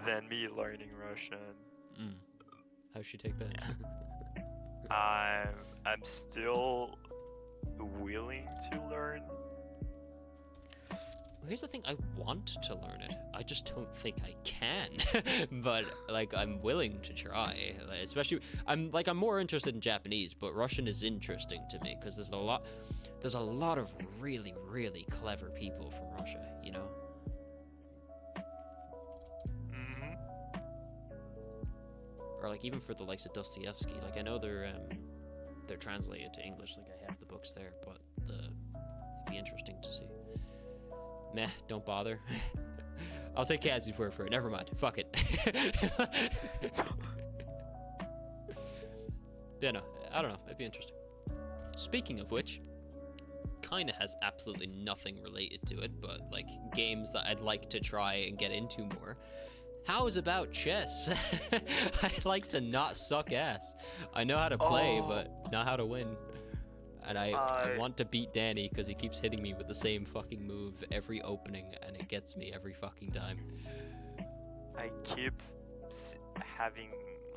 than me learning Russian. How'd she take that? I'm still willing to learn. Here's the thing, I want to learn it. I just don't think I can. But like I'm willing to try. Like, especially I'm more interested in Japanese, but Russian is interesting to me because there's a lot of really, really clever people from Russia, you know? Or like even for the likes of Dostoevsky, like I know they're translated to English, like I have the books there, but it'd be interesting to see. Meh, don't bother. I'll take Kazzy's word for it. Never mind. Fuck it. Yeah, no, I don't know. It'd be interesting. Speaking of which, kind of has absolutely nothing related to it, but like games that I'd like to try and get into more. How's about chess? I'd like to not suck ass. I know how to play, but not how to win. And I want to beat Danny because he keeps hitting me with the same fucking move every opening, and it gets me every fucking time. I keep having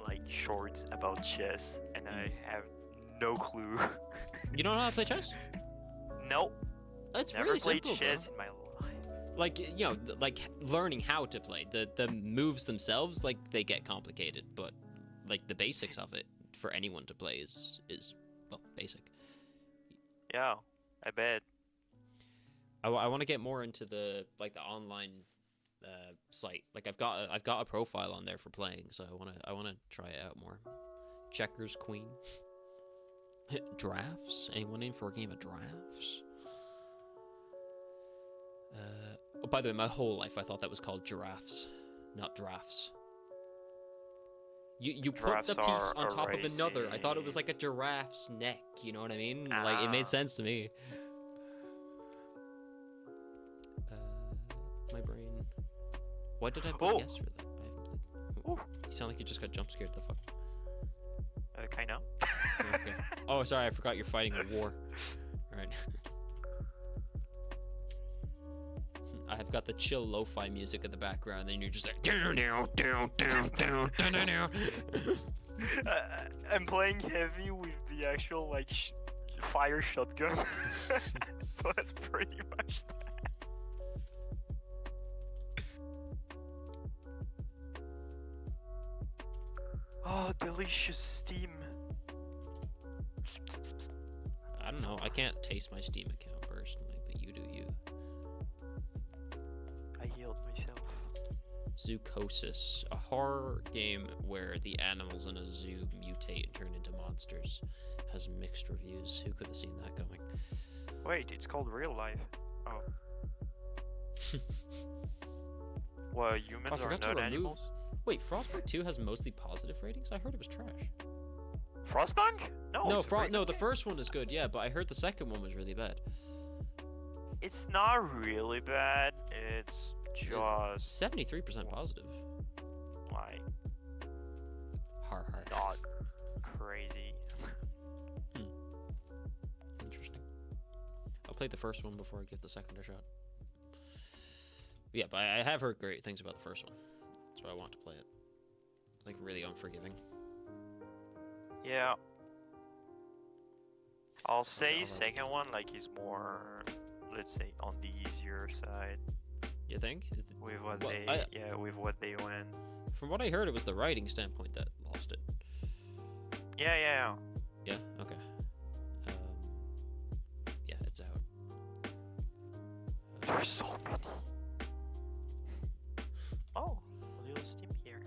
like shorts about chess, and I have no clue. You don't know how to play chess? Nope. It's Never really played simple, chess bro. in my life. Like, you know, like learning how to play. The moves themselves, like, they get complicated, but like the basics of it for anyone to play is well, basic. Yeah, I bet. I want to get more into the online site. Like I've got a profile on there for playing, so I want to try it out more. Checkers Queen. Drafts? Anyone in for a game of drafts? Oh, by the way, my whole life I thought that was called giraffes, not drafts. You put the piece on top of another. I thought it was like a giraffe's neck. You know what I mean? Like it made sense to me. My brain. Why did I put a yes for that? I haven't played. You sound like you just got jump scared. The fuck? Kinda. Okay. Oh, sorry. I forgot you're fighting a war. All right. I've got the chill lo-fi music in the background, and then you're just like down. I'm playing heavy with the actual like fire shotgun. So that's pretty much that. Oh, delicious steam. I don't know. I can't taste my Steam account personally, but you do you. I healed myself. Zoocosis, a horror game where the animals in a zoo mutate and turn into monsters, has mixed reviews. Who could have seen that coming? Wait, it's called real life. Oh. Well, humans are not animals? Wait, Frostpunk 2 has mostly positive ratings? I heard it was trash. Frostpunk? No. No, it's a really no, the good first one is good, yeah, but I heard the second one was really bad. It's not really bad. It's just 73% positive. like Har har. not crazy. Interesting. I'll play the first one before I give the second a shot. Yeah, but I have heard great things about the first one. That's why I want to play it. Like, really unforgiving. Yeah. I'll say I'll second one like is more, let's say, on the easier side. You think? With what Well, with what they went. From what I heard, it was the writing standpoint that lost it. Yeah. Yeah? Okay. Yeah, it's out. There's so many. Oh, a little steam here.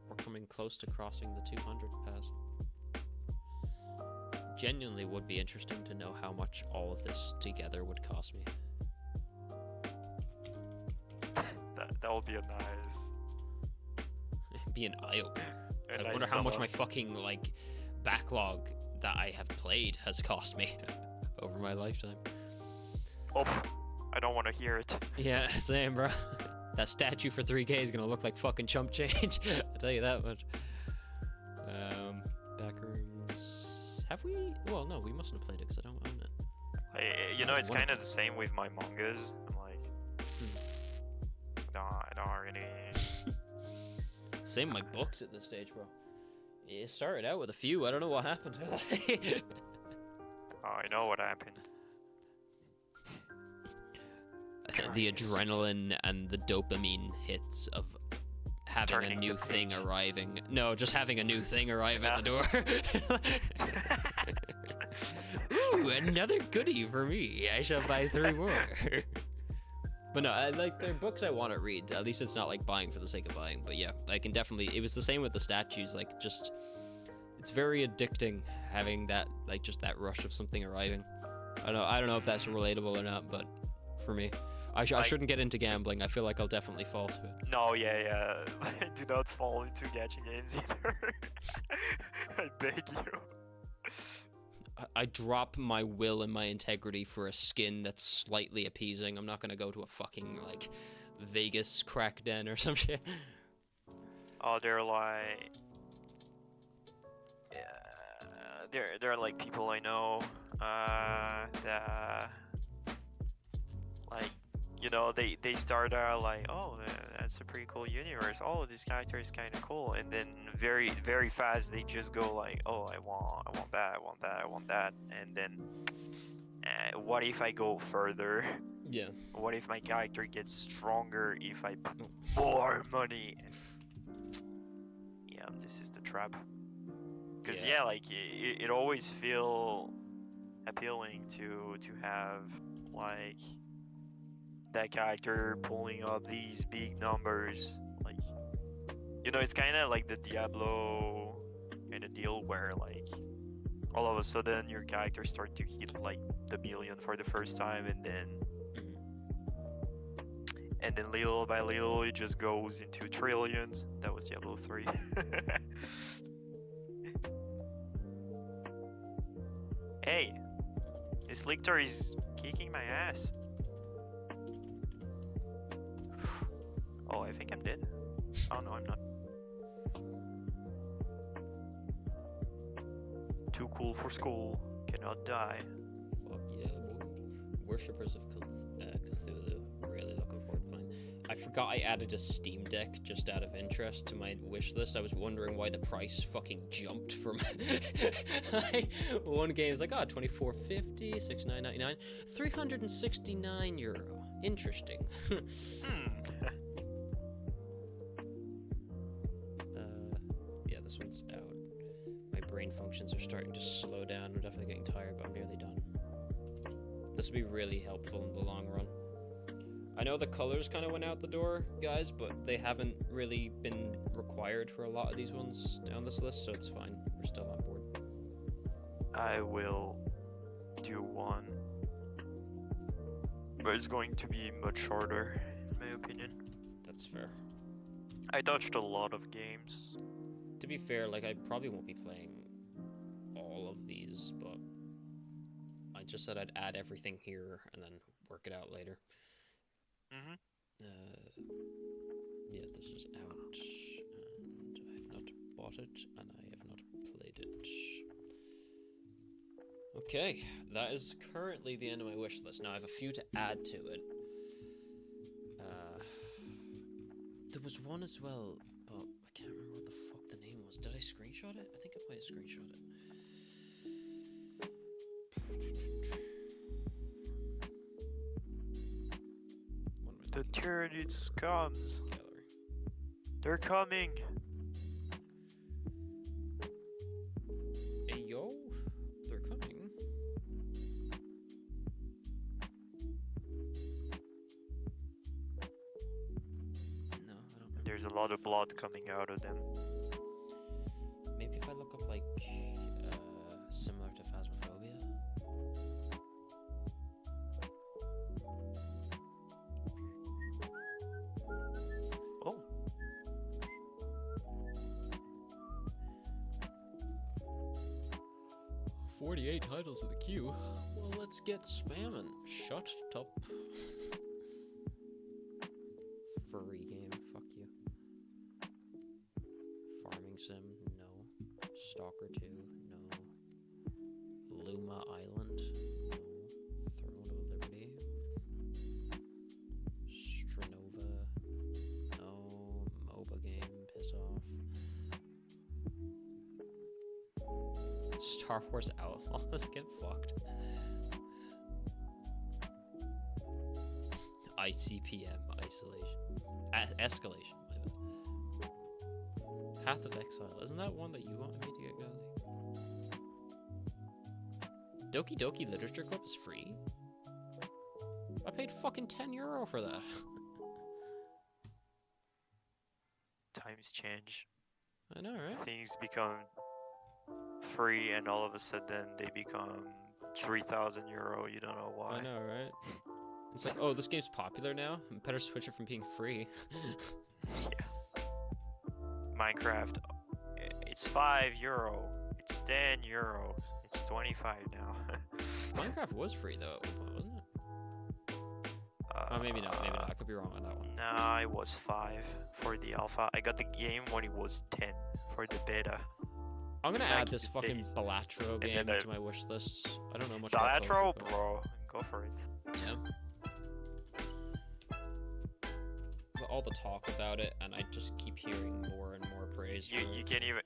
We're coming close to crossing the 200 pass. Genuinely would be interesting to know how much all of this together would cost me. That would be a nice. It'd be an eye-opener. A I nice wonder how much sum my up. fucking, like, backlog that I have played has cost me over my lifetime. Oh, I don't want to hear it. Yeah, same, bro. That statue for 3K is gonna look like fucking chump change. I'll tell you that much. Backrooms. Have we? Well, no, we mustn't have played it because I don't own it. You know, it's One of kind of the same with my mangas. I'm like, I don't really. Same with my books at this stage, bro. It started out with a few. I don't know what happened. Oh, I know what happened. The adrenaline and the dopamine hits of having Turning a new the thing page. arriving. No, just having a new thing arrive at the door. Ooh, another goodie for me. I shall buy 3 more. But no, they're books I want to read. At least it's not like buying for the sake of buying. But yeah, I can definitely. It was the same with the statues. Like, just it's very addicting having that, like, just that rush of something arriving. I don't know if that's relatable or not, but for me, I shouldn't get into gambling. I feel like I'll definitely fall to it. No, yeah. Do not fall into gacha games either. I beg you. I drop my will and my integrity for a skin that's slightly appeasing. I'm not gonna go to a fucking, like, Vegas crack den or some shit. Oh, they're like, yeah, they're like people I know, that, like, you know, they start out like, oh, that's a pretty cool universe. Oh, this character is kind of cool, and then very, very fast they just go like, oh, I want that, and then, what if I go further? Yeah. What if my character gets stronger if I put more money? Yeah, this is the trap. Because yeah, like it always feel appealing to have like that character pulling up these big numbers. Like, you know, it's kind of like the Diablo kind of deal where like all of a sudden your character start to hit like the million for the first time, and then little by little it just goes into trillions. That was Diablo 3. Hey, this lictor is kicking my ass. Oh, I think I'm dead. Oh no, I'm not. Too cool for school. Cannot die. Fuck yeah, boy. Worshippers of Cthulhu. Really looking forward to playing. I forgot forgot I added a Steam Deck just out of interest to my wish list. I was wondering why the price fucking jumped from like, one game is like, oh, 24.50, 69.99, 369 euro. Interesting. Yeah, this one's out. My brain functions are starting to slow down. I'm definitely getting tired, but I'm nearly done. This will be really helpful in the long run. I know the colors kind of went out the door, guys, but they haven't really been required for a lot of these ones down this list, so it's fine. We're still on board. I will do one, but it's going to be much shorter, in my opinion. That's fair. I touched a lot of games. To be fair, like, I probably won't be playing all of these, but I just said I'd add everything here and then work it out later. Yeah, this is out, and I have not bought it, and I have not played it. Okay, that is currently the end of my wish list. Now I have a few to add to it. There was one as well, but I can't remember what the fuck the name was. Did I screenshot it? I think I might have screenshot it. The Tyranid scums. Gallery. They're coming. Hey yo, they're coming. No, I don't remember. There's a lot of blood coming out of them. Maybe if I look up like similar to Phasmophobia. Oh. "48 titles in the queue. Well, let's get spamming. Shut up. Furry game. Fuck you. Farming sim. No. Stalker 2. No. Luma Island. No. Throne of Liberty. Stranova. No. MOBA game. Piss off. Star Wars Outlaws. Get fucked. ICPM. Isolation. Escalation. My bad. Path of Exile. Isn't that one that you wanted me to get, Gazi? Doki Doki Literature Club is free? I paid fucking €10 for that. Times change. I know, right? Things become free, and all of a sudden they become 3,000 euro. You don't know why. I know, right? It's like, oh, this game's popular now. I better switch it from being free. Yeah. Minecraft. It's €5. It's €10. It's 25 now. Minecraft was free though, wasn't it? Oh, maybe not. Maybe not. I could be wrong on that one. Nah, it was 5 for the alpha. I got the game when it was 10 for the beta. I'm gonna Back add in this the fucking days. Balatro game then I- to my wish list. I don't know much about Balatro, Pokemon, bro. Go for it. but yeah. But all the talk about it, and I just keep hearing more and more praise. You for you it. can't even.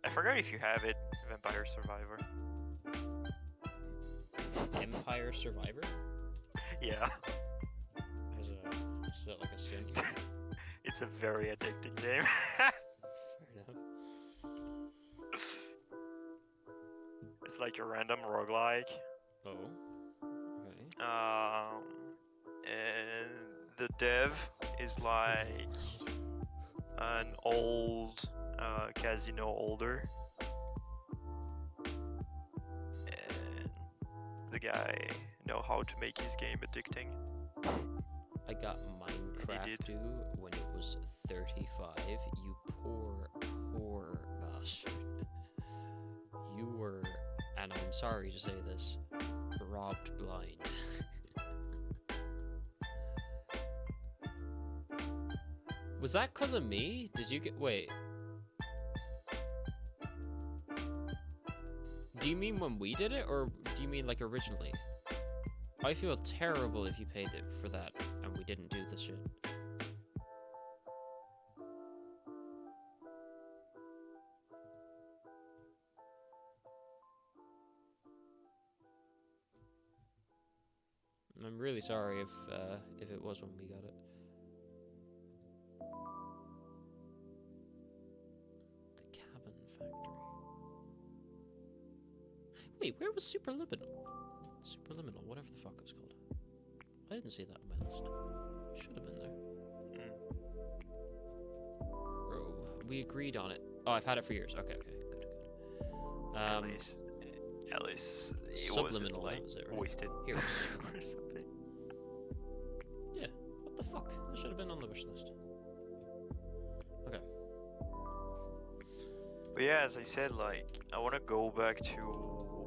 I forgot if you have it. Vampire Survivor. Empire Survivor? Yeah. Is that like a sim? It's a very addicting game. Fair enough. It's like a random roguelike. Oh. Okay. And the dev is like an old casino holder, and the guy know how to make his game addicting. I got Minecraft due when it was 35. You poor bastard. You were, and I'm sorry to say this, robbed blind. Was that cause of me? Did you get, wait. Do you mean when we did it, or do you mean like originally? I feel terrible if you paid it for that and we didn't do this shit. I'm really sorry if it was when we got it. The Cabin Factory. Wait, where was Superliminal? Superliminal, whatever the fuck it was called. I didn't see that on my list. Should have been there. Bro, we agreed on it. Oh, I've had it for years. Okay, good. At least it wasn't Subliminal, like that was it, right? wasted Heroes. or something. Yeah, what the fuck? That should have been on the wish list. Okay. But yeah, as I said, like I want to go back to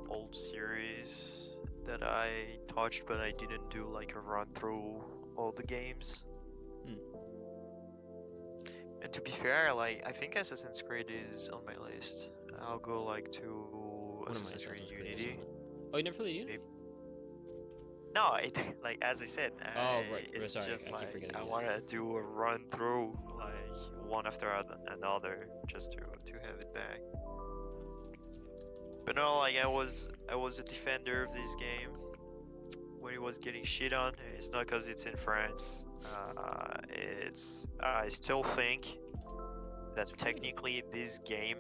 old series that I touched, but I didn't do like a run through all the games. And to be fair, like I think Assassin's Creed is on my list. I'll go like to One of my Assassin's Creed Assassin's Creed is Unity. on it. Oh, you never played Unity? No, it like as I said, Oh, right. it's Sorry, just I keep like forgetting I it. want to do a run through like one after another just to have it back. But no, like I was a defender of this game when it was getting shit on. It's not because it's in France. It's I still think that technically this game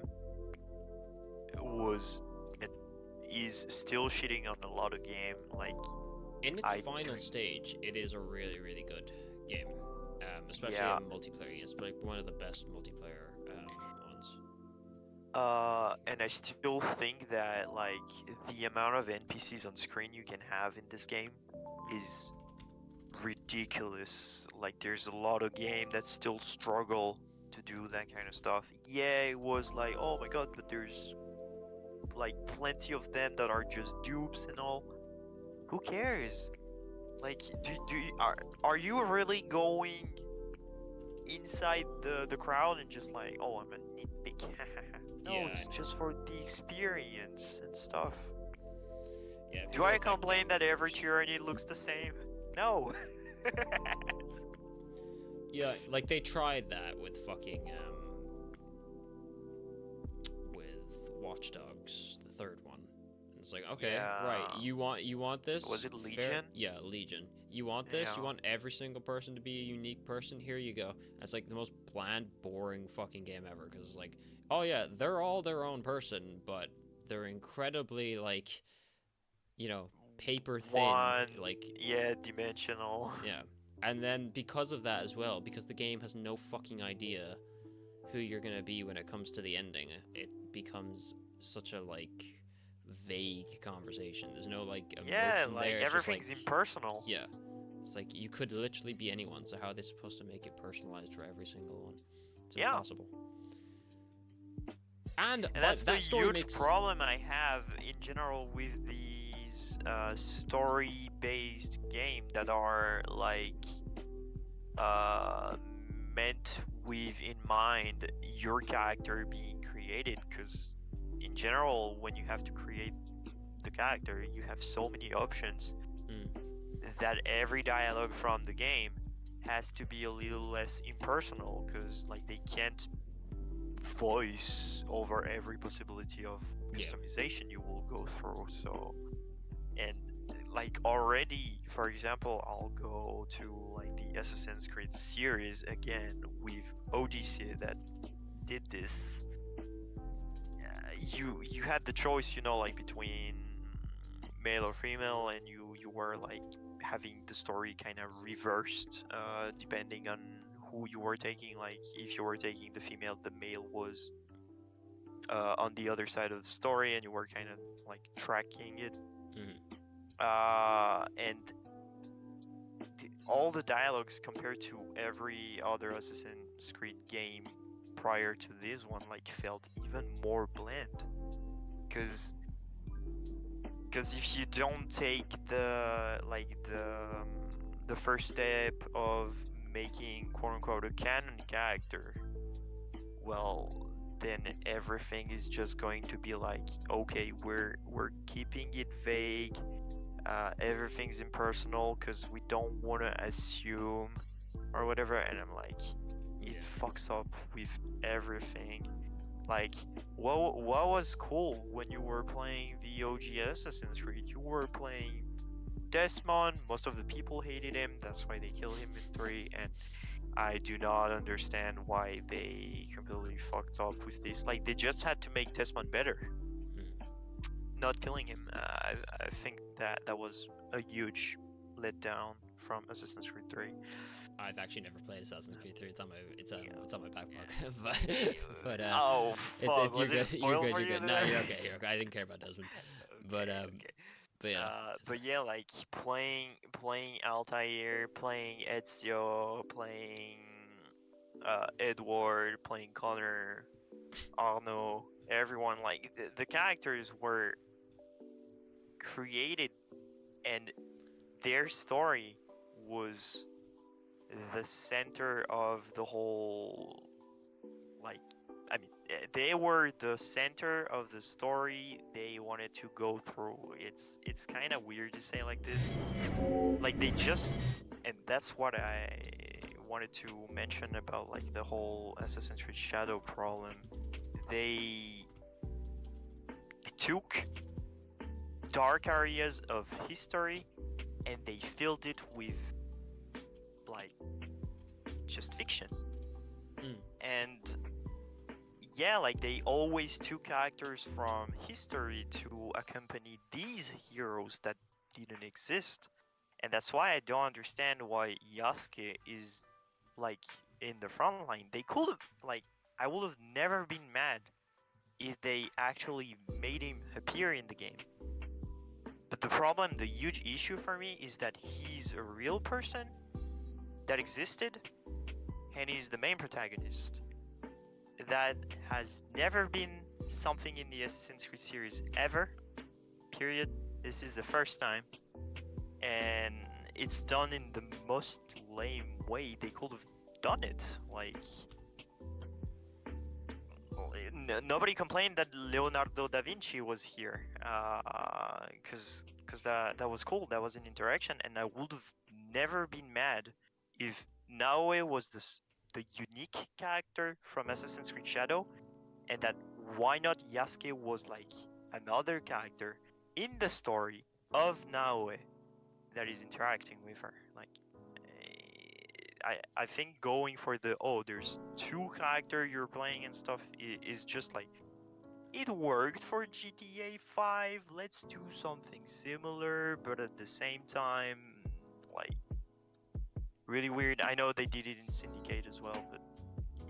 was and is still shitting on a lot of game. Like In its final stage, it is a really, really good game. Especially in multiplayer. It's like one of the best multiplayer ones. And I still think that like the amount of NPCs on screen you can have in this game is ridiculous. Like there's a lot of game that still struggle to do that kind of stuff. Yeah, it was like, oh my god, but there's like plenty of them that are just dupes and all. Who cares? Like, are you really going inside the crowd and just like, oh, I'm a nitpick? No, Yeah, it's just for the experience and stuff. Yeah. Do I complain that every tyranny looks the same? No. Yeah, like they tried that with fucking with Watch Dogs, the third one. And it's like, okay, right, you want this? Was it Fair- Legion? Yeah, Legion. You want this? You Yeah. want every single person to be a unique person? Here you go. It's like the most bland, boring fucking game ever. Because it's like, oh yeah, they're all their own person, but they're incredibly like, you know, paper thin. Dimensional. Yeah. And then because of that as well, because the game has no fucking idea who you're gonna be when it comes to the ending, it becomes such a like vague conversation. There's no like emotion Yeah, like there. It's just, everything's like, impersonal. Yeah. It's like you could literally be anyone, so how are they supposed to make it personalized for every single one? It's impossible. And that's that the story huge makes problem I have in general with these story-based games that are like meant with in mind your character being created. Because in general, when you have to create the character, you have so many options that every dialogue from the game has to be a little less impersonal. Because like they can't voice over every possibility of customization you will go through. So, and like already, for example, I'll go to like the Assassin's Creed series again with Odyssey that did this. You had the choice, you know, like between male or female, and you were like having the story kind of reversed depending on who you were taking. Like if you were taking the female, the male was on the other side of the story, and you were kind of like tracking it. And all the dialogues compared to every other Assassin's Creed game prior to this one like felt even more bland. Because if you don't take the first step of making quote unquote a canon character, well, then everything is just going to be like, okay, we're keeping it vague, everything's impersonal because we don't want to assume or whatever. And I'm like, it fucks up with everything. Like, what was cool when you were playing the OG Assassin's Creed? You were playing Desmond. Most of the people hated him. That's why they killed him in 3. And I do not understand why they completely fucked up with this. Like, they just had to make Desmond better. Not killing him. I think that was a huge letdown from Assassin's Creed 3. I've actually never played Assassin's Creed 3. It's on my backlog. but oh fuck! you're good. You're good. No, then? you're okay. You're okay. I didn't care about Desmond. But yeah. But yeah, like playing Altair, playing Ezio, playing Edward, playing Connor, Arno, everyone, like the characters were created and their story was the center of the whole, like, I mean, they were the center of the story they wanted to go through. It's kind of weird to say like this. Like, they just, and that's what I wanted to mention about, like, the whole Assassin's Creed Shadow problem. They took dark areas of history and they filled it with, like, just fiction. And yeah, like, they always took characters from history to accompany these heroes that didn't exist. And that's why I don't understand why Yasuke is, like, in the front line. They could have, like, I would have never been mad if they actually made him appear in the game. But the problem, the huge issue for me, is that he's a real person that existed, and he's the main protagonist. That has never been something in the Assassin's Creed series ever, period. This is the first time, and it's done in the most lame way they could have done it. Like, nobody complained that Leonardo da Vinci was here, because that was cool. That was an interaction, and I would have never been mad if Naoe was the unique character from Assassin's Creed Shadow, and that why not Yasuke was like another character in the story of Naoe that is interacting with her. Like, I think going for the, oh, there's two characters you're playing and stuff is just like, it worked for GTA 5, let's do something similar, but at the same time, like, really weird. I know they did it in Syndicate as well, but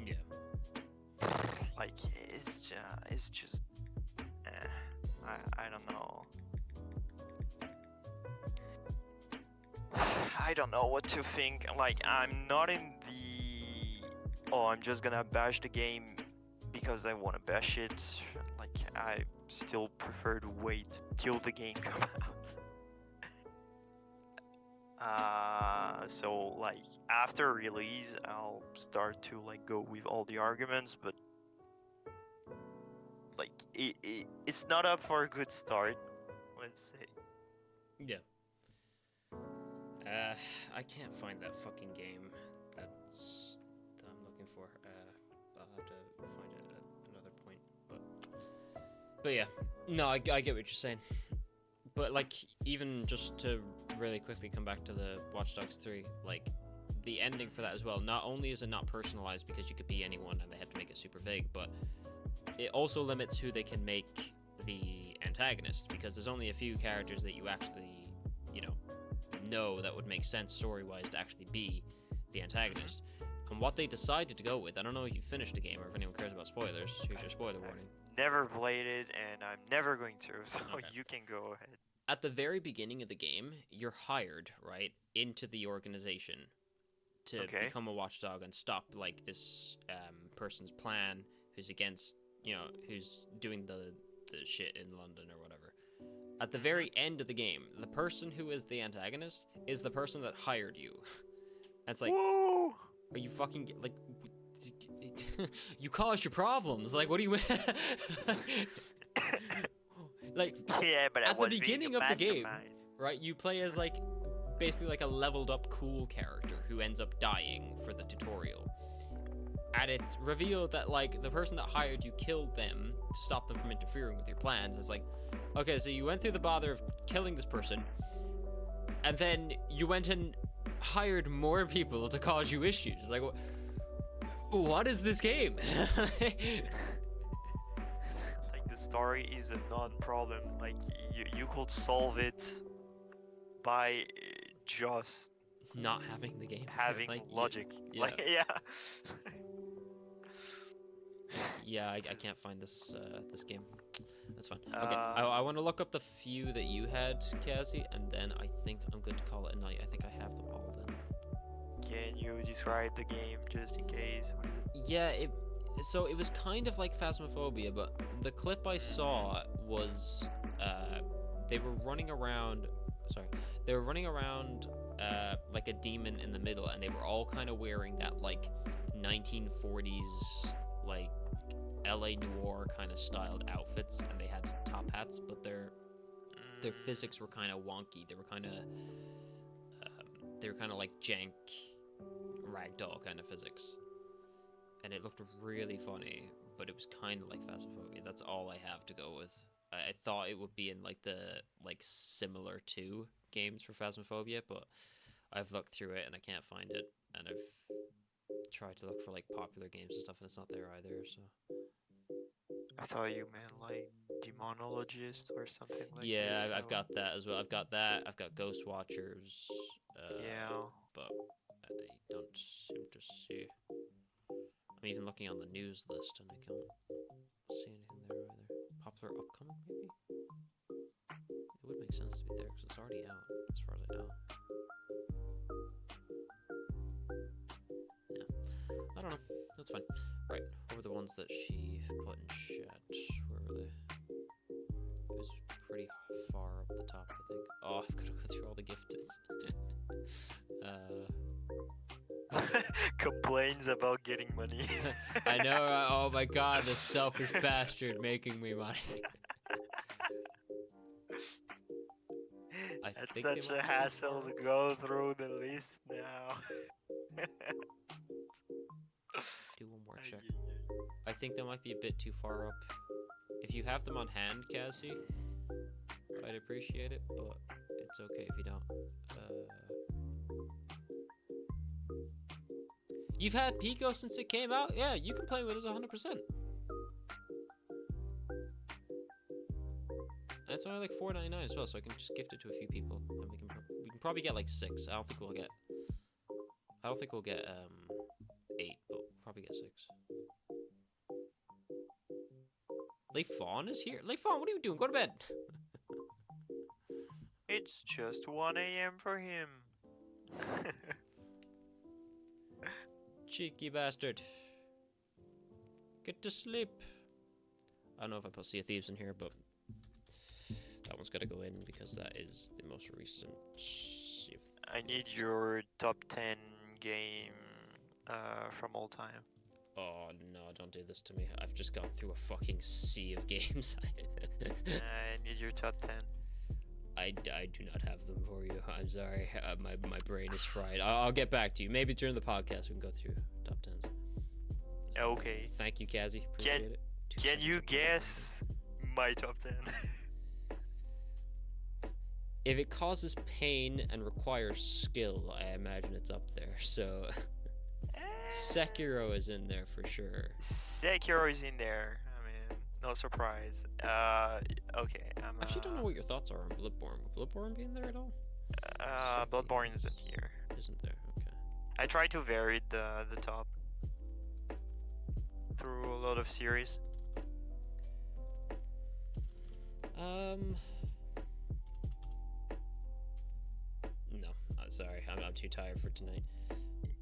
yeah, like, it's just I don't know. I don't know what to think. Like, I'm not in the, oh, I'm just gonna bash the game because I want to bash it. Like, I still prefer to wait till the game comes out. So, like, after release, I'll start to, like, go with all the arguments, but like, it's not up for a good start, let's say. Yeah. I can't find that fucking game that I'm looking for. I'll have to find it at another point. But yeah, no, I get what you're saying. But, like, even just to really quickly come back to the Watch Dogs 3, like, the ending for that as well, not only is it not personalized because you could be anyone and they have to make it super vague, but it also limits who they can make the antagonist, because there's only a few characters that you actually, know that would make sense story-wise to actually be the antagonist. And what they decided to go with, I don't know if you finished the game or if anyone cares about spoilers. Here's your spoiler warning. Never played it, and I'm never going to, so okay. You can go ahead. At the very beginning of the game, you're hired, right, into the organization to become a watchdog and stop, like, this person's plan who's against, who's doing the shit in London or whatever. At the very end of the game, the person who is the antagonist is the person that hired you. And it's like, whoa! Are you fucking, like, you caused your problems. Like, what do you... Like, yeah, but at the beginning of the game, right, you play as, like, basically like a leveled up cool character who ends up dying for the tutorial. And it's revealed that, like, the person that hired you killed them to stop them from interfering with your plans. It's like, okay, so you went through the bother of killing this person, and then you went and hired more people to cause you issues. Like, what is this game? Like the story is a non-problem. Like you could solve it by just Not having the game. having Like, logic. Yeah. Like, yeah. Yeah, I can't find this this game. That's fine. Okay, I want to look up the few that you had, Cassie, and then I think I'm good to call it a night. I think I have them all then. Can you describe the game just in case? Yeah, so it was kind of like Phasmophobia, but the clip I saw was they were running around. Sorry, they were running around like a demon in the middle, and they were all kind of wearing that like 1940s like LA noir kind of styled outfits, and they had top hats, but their physics were kind of wonky. They were kind of like jank ragdoll kind of physics, and it looked really funny, but it was kind of like Phasmophobia. That's all I have to go with. I thought it would be in like the similar to games for Phasmophobia, but I've looked through it and I can't find it, and I've tried to look for like popular games and stuff, and it's not there either. So I thought you meant like Demonologist or something like yeah, this. I've got that as well. I've got that. I've got Ghost Watchers. Yeah. But I don't seem to see. I'm even looking on the news list and I can't see anything there either. Popular upcoming, maybe? It would make sense to be there because it's already out, as far as I know. Yeah. I don't know. That's fine. Right. What were the ones that she put in chat? Where were they? It was pretty far up the top, I think. Oh, I've got to go through all the gifted. Complains about getting money. I know. Oh my god, the selfish bastard making me money. That's such a hassle to go through the list now. Do one more check. I think they might be a bit too far up. If you have them on hand, Cassie, I'd appreciate it, but it's okay if you don't. You've had Pico since it came out? Yeah, you can play with us 100%. And it's only like $4.99 as well, so I can just gift it to a few people, and we can probably get like 6. I don't think we'll get 8, but we'll probably get 6. Leif Fawn is here. Leif Fawn, what are you doing? Go to bed. It's just 1 a.m. for him. Cheeky bastard. Get to sleep. I don't know if I put Sea of Thieves in here, but that one's got to go in because that is the most recent. I need your top 10 game from all time. Oh no, don't do this to me. I've just gone through a fucking sea of games. I need your top 10. I do not have them for you. I'm sorry. My brain is fried. I'll get back to you. Maybe during the podcast we can go through top 10s. Okay. Thank you, Kazzy. Appreciate it. Can you guess my top 10? If it causes pain and requires skill, I imagine it's up there. So Sekiro is in there for sure. Sekiro is in there. I mean, no surprise. Okay. I actually don't know what your thoughts are on Bloodborne. Would Bloodborne be in there at all? Bloodborne isn't here. Isn't there? Okay. I tried to vary the top through a lot of series. No, I'm sorry. I'm too tired for tonight.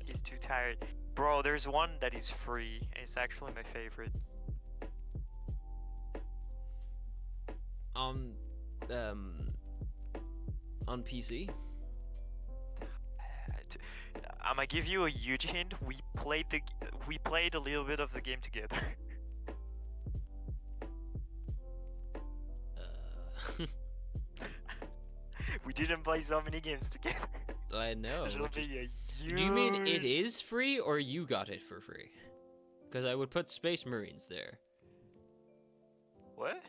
He's too tired. Bro, there's one that is free. It's actually my favorite. On PC? I'm gonna give you a huge hint. We played a little bit of the game together. We didn't play so many games together. I know. This will be a huge... Do you mean it is free or you got it for free? Because I would put Space Marines there. What?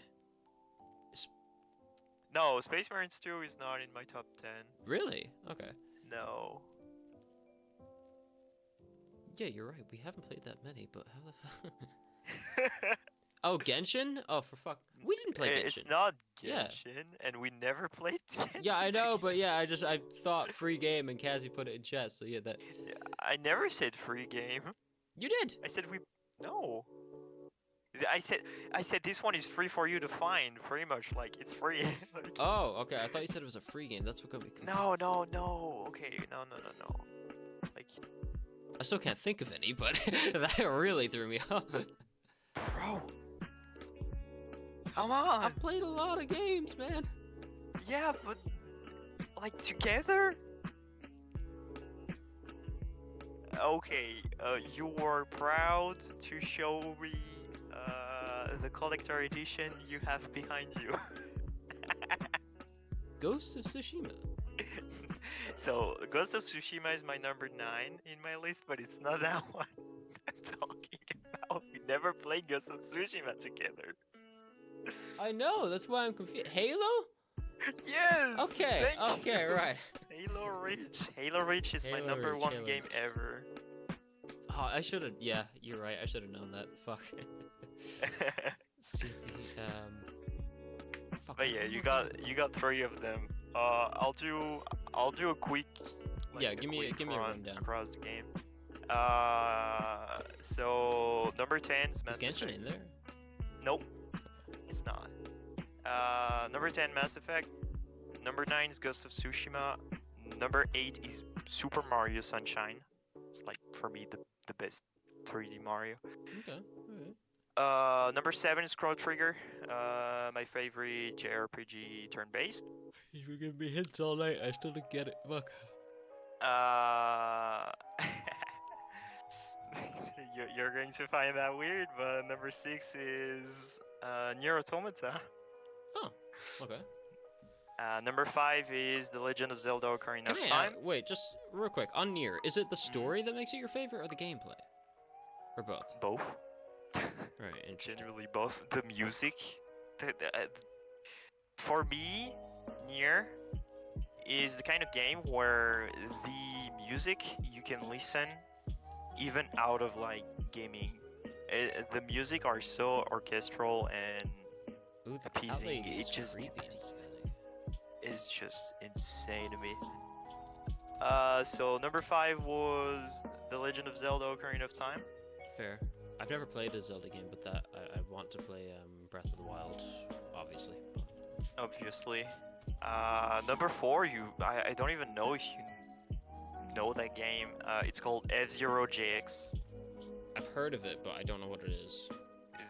No, Space Marines 2 is not in my top 10. Really? Okay. No. Yeah, you're right. We haven't played that many, but how the fuck? Oh, Genshin? Oh, for fuck. We didn't play Genshin. It's not Yeah. Genshin, and we never played Genshin. Yeah, I know, but together. yeah, I thought free game and Cassie put it in chat, so yeah, that. Yeah, I never said free game. You did. I said we. No. I said this one is free for you to find. Pretty much, like it's free. Like, Oh, okay. I thought you said it was a free game. That's what got me confused. no. Okay, no. Like, I still can't think of any, but that really threw me off. bro. Come on. I've played a lot of games, man. Yeah, but like together. Okay, you were proud to show me the collector edition you have behind you. Ghost of Tsushima. So, Ghost of Tsushima is my number 9 in my list, but it's not that one I'm talking about. We never played Ghost of Tsushima together. I know. That's why I'm confused. Halo? Yes! Okay. Thank Okay. you. Right. Halo Reach. Halo Reach is my Halo number Reach, 1 Halo game Reach. ever. Oh, I should have. Yeah, you're right. I should have known that. Fuck. See, fuck. But yeah, you got 3 of them. I'll do a quick. Yeah, a give me quick a run rundown. across the game. So number 10 is Mass Is Genshin Effect. in there? Nope, it's not. Number 10 Mass Effect. Number 9 is Ghost of Tsushima. Number 8 is Super Mario Sunshine. It's like for me the best 3D Mario. Okay. Alright. Number 7 is Chrono Trigger. My favorite JRPG turn-based. You were giving me hints all night. I still didn't get it. Fuck. You're going to find that weird, but number 6 is Nier Automata. Oh. Okay. Number 5 is The Legend of Zelda: Ocarina Can of I Time. wait? Just real quick on Nier. Is it the story that makes it your favorite, or the gameplay, or both? Both. Right. Interesting. Genuinely both. The music. For me, Nier is the kind of game where the music you can listen even out of like gaming. The music are so orchestral and Ooh, the appeasing. palette It is just creepy. is just insane to me. So number 5 was The Legend of Zelda: Ocarina of Time. Fair. I've never played a Zelda game, but that I want to play Breath of the Wild, obviously. Obviously. Number 4, I don't even know if you know that game. It's called F-Zero JX. I've heard of it, but I don't know what it is.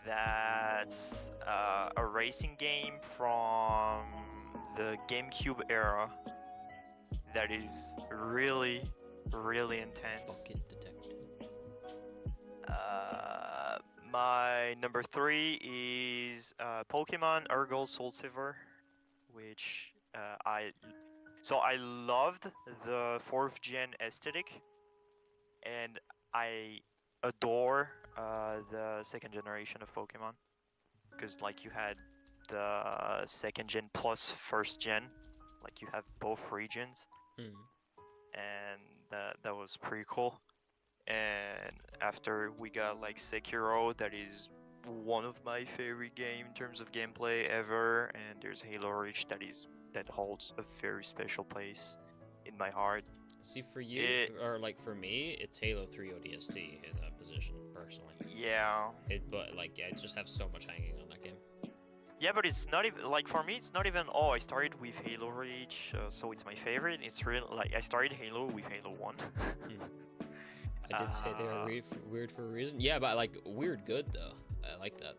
That's a racing game from the GameCube era that is really, really intense. Bucket detective. My number 3 is Pokemon Urgold Soul Silver, which I loved the 4th gen aesthetic, and I adore the 2nd generation of Pokemon, because like you had the 2nd gen plus 1st gen, like you have both regions, and that was pretty cool. And after we got like Sekiro, that is one of my favorite game in terms of gameplay ever, and there's Halo Reach that holds a very special place in my heart. See, for you, or like for me, it's Halo 3 ODST in that position, personally. Yeah. But like, yeah, I just have so much hanging on that game. Yeah, but it's not even like for me. It's not even. Oh, I started with Halo Reach, so it's my favorite. It's real. Like I started Halo with Halo 1. I did say they were weird for a reason. Yeah, but like weird good though. I like that.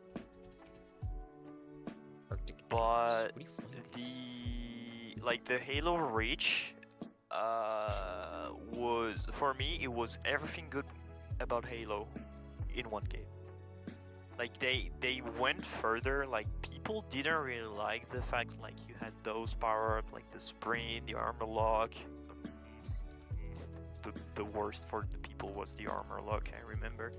Arctic But What do you find the Halo Reach was, for me, it was everything good about Halo in one game. Like they went further. Like people didn't really like the fact like you had those power up, like the sprint, the armor lock. The worst for the people was the armor lock, I remember.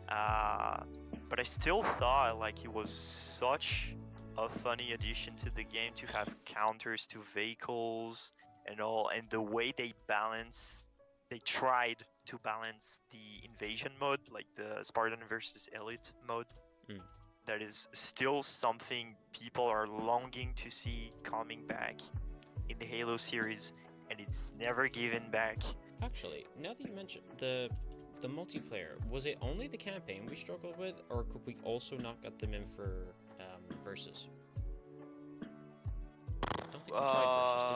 But I still thought like it was such a funny addition to the game to have counters to vehicles and all, and the way they tried to balance the invasion mode, like the Spartan versus Elite mode. Mm. That is still something people are longing to see coming back in the Halo series, and it's never given back. Actually, now that you mention the multiplayer, was it only the campaign we struggled with, or could we also not get them in for versus? I don't think we tried versus, did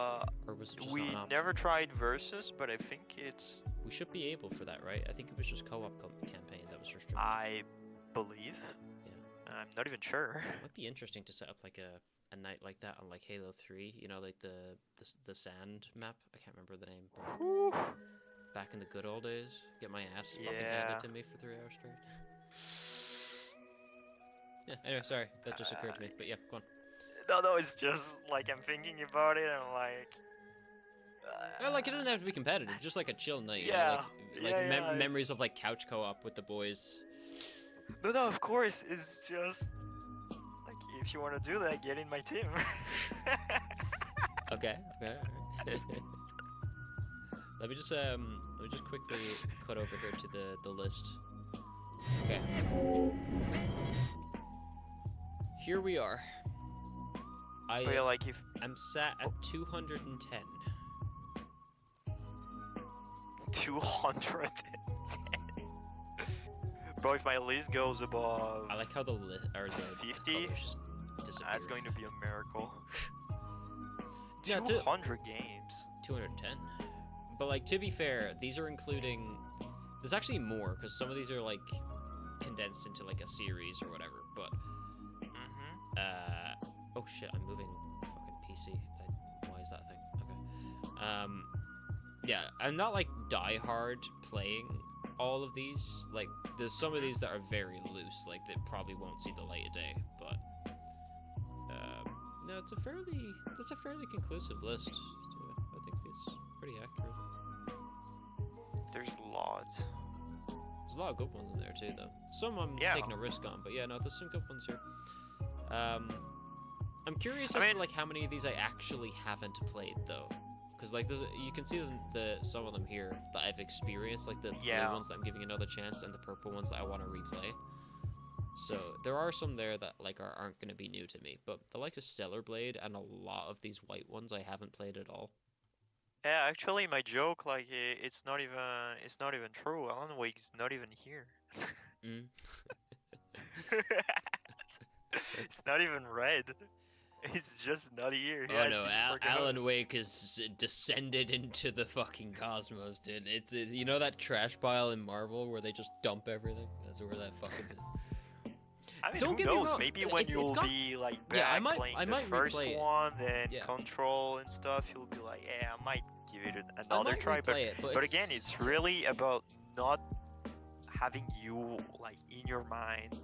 we? Or was it just We not an option? never tried versus, but I think it's. We should be able for that, right? I think it was just co-op campaign that was restricted. I believe. Yeah. I'm not even sure. It might be interesting to set up like a night like that on like Halo 3. You know, like the sand map. I can't remember the name. Whew. Back in the good old days, get my ass fucking handed to me for 3 hours straight. Yeah. Anyway, sorry, that just occurred to me. But yeah, go on. No, it's just like I'm thinking about it. I'm like. Well, like it doesn't have to be competitive, just like a chill night. Yeah. You know, like Yeah, memories of like couch co-op with the boys. No, of course. It's just like if you want to do that, get in my team. Okay. Alright. Let me just quickly cut over here to the list. Okay. Here we are. But yeah, like if I'm sat at 210. 210. Bro, if my list goes above. I like how the 50. Just disappear. That's going to be a miracle. Yeah, 200 games. 210. But like to be fair, these are including. There's actually more because some of these are like condensed into like a series or whatever. But oh shit, I'm moving fucking PC. Why is that thing? Okay. Yeah, I'm not like die-hard playing all of these. Like, there's some of these that are very loose, like they probably won't see the light of day. But no, it's a fairly conclusive list. So I think it's pretty accurate. There's lots. There's a lot of good ones in there too, though. Some I'm taking a risk on, but yeah, no, there's some good ones here. I'm curious as to like how many of these I actually haven't played though, because like you can see some of them here that I've experienced, like the blue ones that I'm giving another chance, and the purple ones that I want to replay. So there are some there that like aren't going to be new to me, but the likes of Stellar Blade and a lot of these white ones I haven't played at all. Yeah, actually, my joke, like, it's not even true. Alan Wake's not even here. It's not even red. It's just not here. Oh no, Alan Wake has descended into the fucking cosmos, dude. It's you know that trash pile in Marvel where they just dump everything? That's where that fucking is. I mean, Don't who get knows? me wrong. Maybe when you'll be like back I might playing the first replay it. one, then Control and stuff, you'll be like, yeah, I might give it another try. But again, it's really about not having you like in your mind,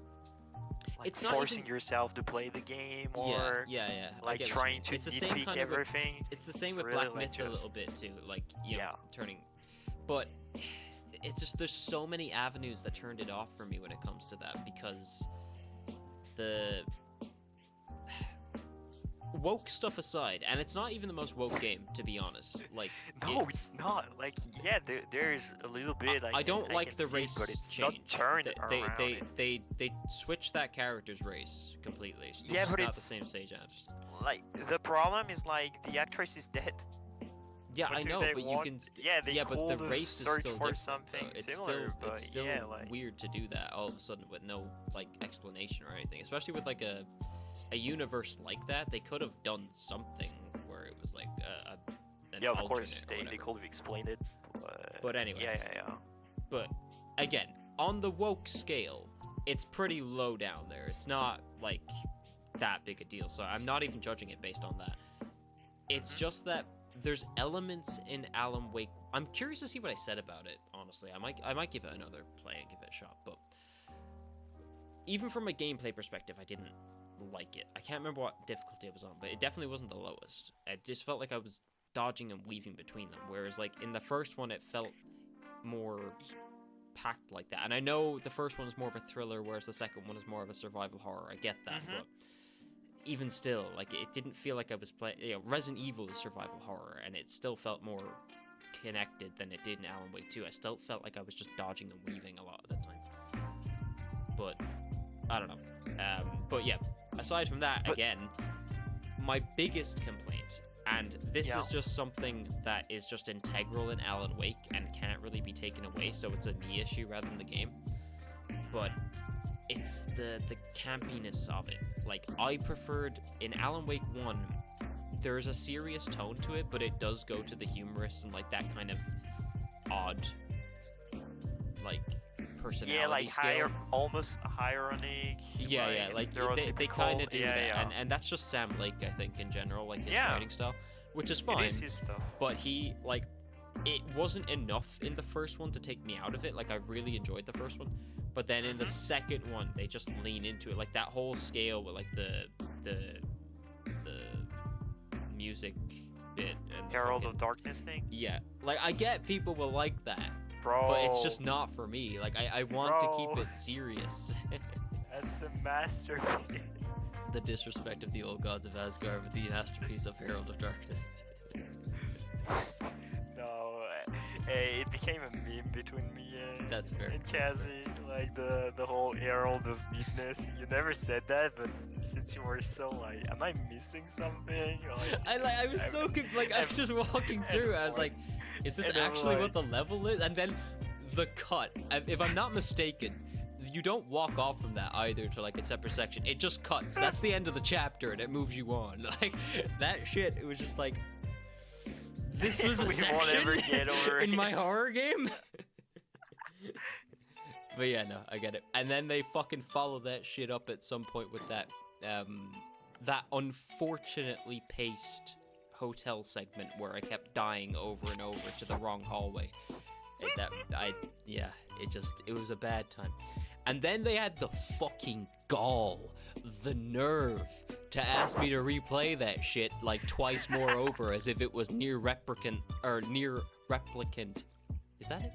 like it's not forcing even... yourself to play the game or like trying to nitpick everything. It's the same with really Black Myth a little bit too, like you know, turning. But it's just there's so many avenues that turned it off for me when it comes to that, because the woke stuff aside, and it's not even the most woke game, to be honest. Like no, it's not. Like there's a little bit. I don't like the race but it's change. Not turned around. They switched that character's race completely. So yeah, but not it's the same Sage Anderson. Like the problem is like the actress is dead. Yeah, I know, but you can. But the race is still different. Something it's similar, it's still weird to do that all of a sudden with no like explanation or anything. Especially with like a universe like that, they could have done something where it was like an of course they could have explained it. But anyway. Yeah. But again, on the woke scale, it's pretty low down there. It's not like that big a deal. So I'm not even judging it based on that. It's just that there's elements in Alan Wake. I'm curious to see what I said about it, honestly. I might give it another play and give it a shot, but even from a gameplay perspective, I didn't like it. I can't remember what difficulty it was on, but it definitely wasn't the lowest. It just felt like I was dodging and weaving between them, whereas like in the first one it felt more packed like that. And I know the first one is more of a thriller, whereas the second one is more of a survival horror. I get that, but even still, like, it didn't feel like I was playing. You know, Resident Evil is survival horror, and it still felt more connected than it did in Alan Wake 2. I still felt like I was just dodging and weaving a lot of the time. But I don't know. But yeah, aside from that, again, my biggest complaint, and this is just something that is just integral in Alan Wake and can't really be taken away, so it's a me issue rather than the game. But it's the campiness of it. Like, I preferred in Alan Wake 1, there's a serious tone to it, but it does go to the humorous and like that kind of odd, like, personality. Yeah, like scale. almost ironic. Yeah, like they kind of do that, and that's just Sam Lake, I think, in general, like his writing style, which is fine. It is his stuff. But he, like, it wasn't enough in the first one to take me out of it. Like, I really enjoyed the first one, but then in the second one, they just lean into it, like that whole scale with like the music bit and Herald of Darkness thing. Yeah, like, I get people will like that. Bro. But it's just not for me. Like, I want to keep it serious. That's a masterpiece. The disrespect of the old gods of Asgard with the masterpiece of Herald of Darkness. No, it became a meme between me That's fair. and Kazi. Like the whole Herald of Meekness. You never said that, but since you were so like, am I missing something? Like, I was so like, I was just walking through. I was like, is this actually what the level is? And then the cut. If I'm not mistaken, you don't walk off from that either to like a separate section. It just cuts. That's the end of the chapter, and it moves you on. Like, that shit. It was just like, this was a section in my horror game. But yeah, no, I get it. And then they fucking follow that shit up at some point with that that unfortunately paced hotel segment where I kept dying over and over to the wrong hallway. It was a bad time. And then they had the fucking gall, the nerve to ask me to replay that shit like twice more over, as if it was near replicant. Is that it?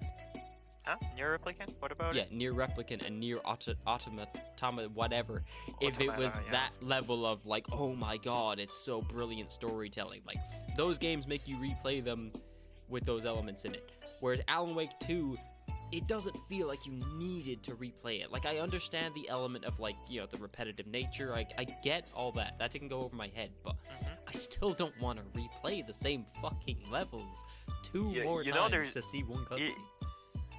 Huh? Near replicant? What about it? Yeah, near replicant and near automata, whatever. If it was that level of like, oh my god, it's so brilliant storytelling. Like, those games make you replay them with those elements in it. Whereas Alan Wake 2, it doesn't feel like you needed to replay it. Like, I understand the element of, like, you know, the repetitive nature. I get all that. That didn't go over my head, but I still don't want to replay the same fucking levels two more times to see one cutscene.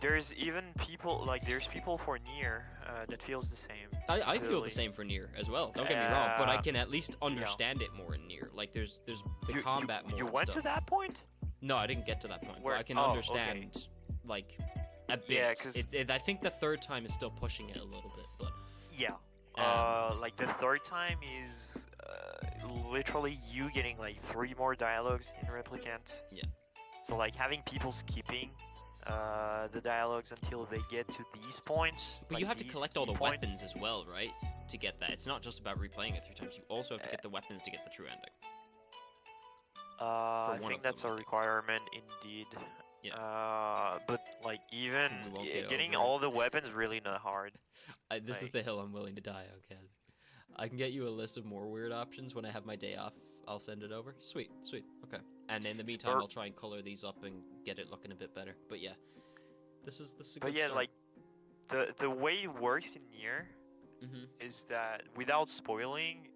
There's even people, like, there's people for Nier that feels the same. I feel the same for Nier as well, don't get me wrong, but I can at least understand it more in Nier. Like, there's the combat more. You went to that point? No, I didn't get to that point, but I can understand, like, a bit. Yeah, 'cause I think the third time is still pushing it a little bit, but... Yeah. Like, the third time is literally you getting, like, 3 more dialogues in Replicant. Yeah. So, like, having people skipping the dialogues until they get to these points. But you have to collect all the weapons as well, right? To get that. It's not just about replaying it 3 times. You also have to get the weapons to get the true ending. I think that's a requirement indeed. Yeah. But like, even getting all the weapons is really not hard. This is the hill I'm willing to die on, Kaz. I can get you a list of more weird options when I have my day off. I'll send it over. Sweet. Okay. And in the meantime, I'll try and color these up and get it looking a bit better. But yeah, this is a good start. Like, the way it works in Nier is that without spoiling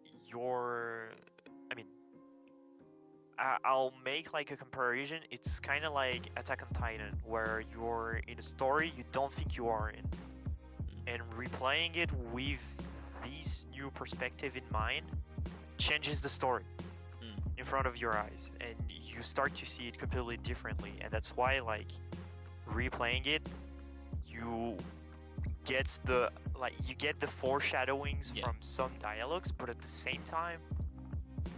I'll make like a comparison. It's kind of like Attack on Titan, where you're in a story you don't think you are in, and replaying it with this new perspective in mind changes the story in front of your eyes, and you start to see it completely differently. And that's why, like, replaying it, you get the foreshadowings from some dialogues, but at the same time,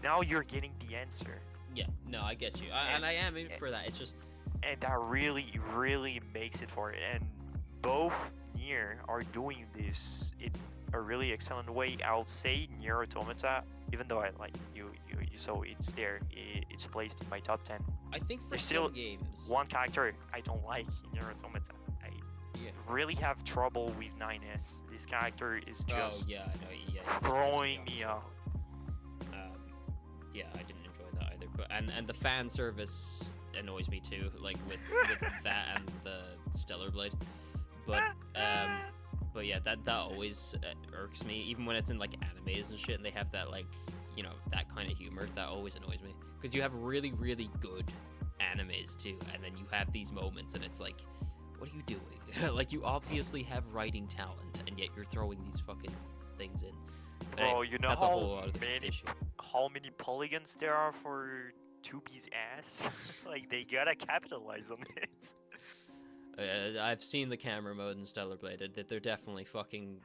now you're getting the answer. Yeah, no, I get you. And I am in for that. It's just... And that really, really makes it for it. And both Nier are doing this in a really excellent way. I'll say Nier Automata, even though I like so it's there. It's placed in my top 10. I think for There's still games... one character I don't like in Nier Automata. I really have trouble with 9S. This character is just throwing me off. yeah, I didn't enjoy that either. But and the fan service annoys me too, like with that and the Stellar Blade. But yeah, that always irks me, even when it's in like animes and shit, and they have that like, you know, that kind of humor. That always annoys me, because you have really good animes too, and then you have these moments, and it's like, what are you doing? Like, you obviously have writing talent, and yet you're throwing these fucking things in. But Bro, anyway, you know that's a whole other issue. how many polygons there are for 2B's ass? Like, they gotta capitalize on it. I've seen the camera mode in Stellar Blade. They're definitely fucking.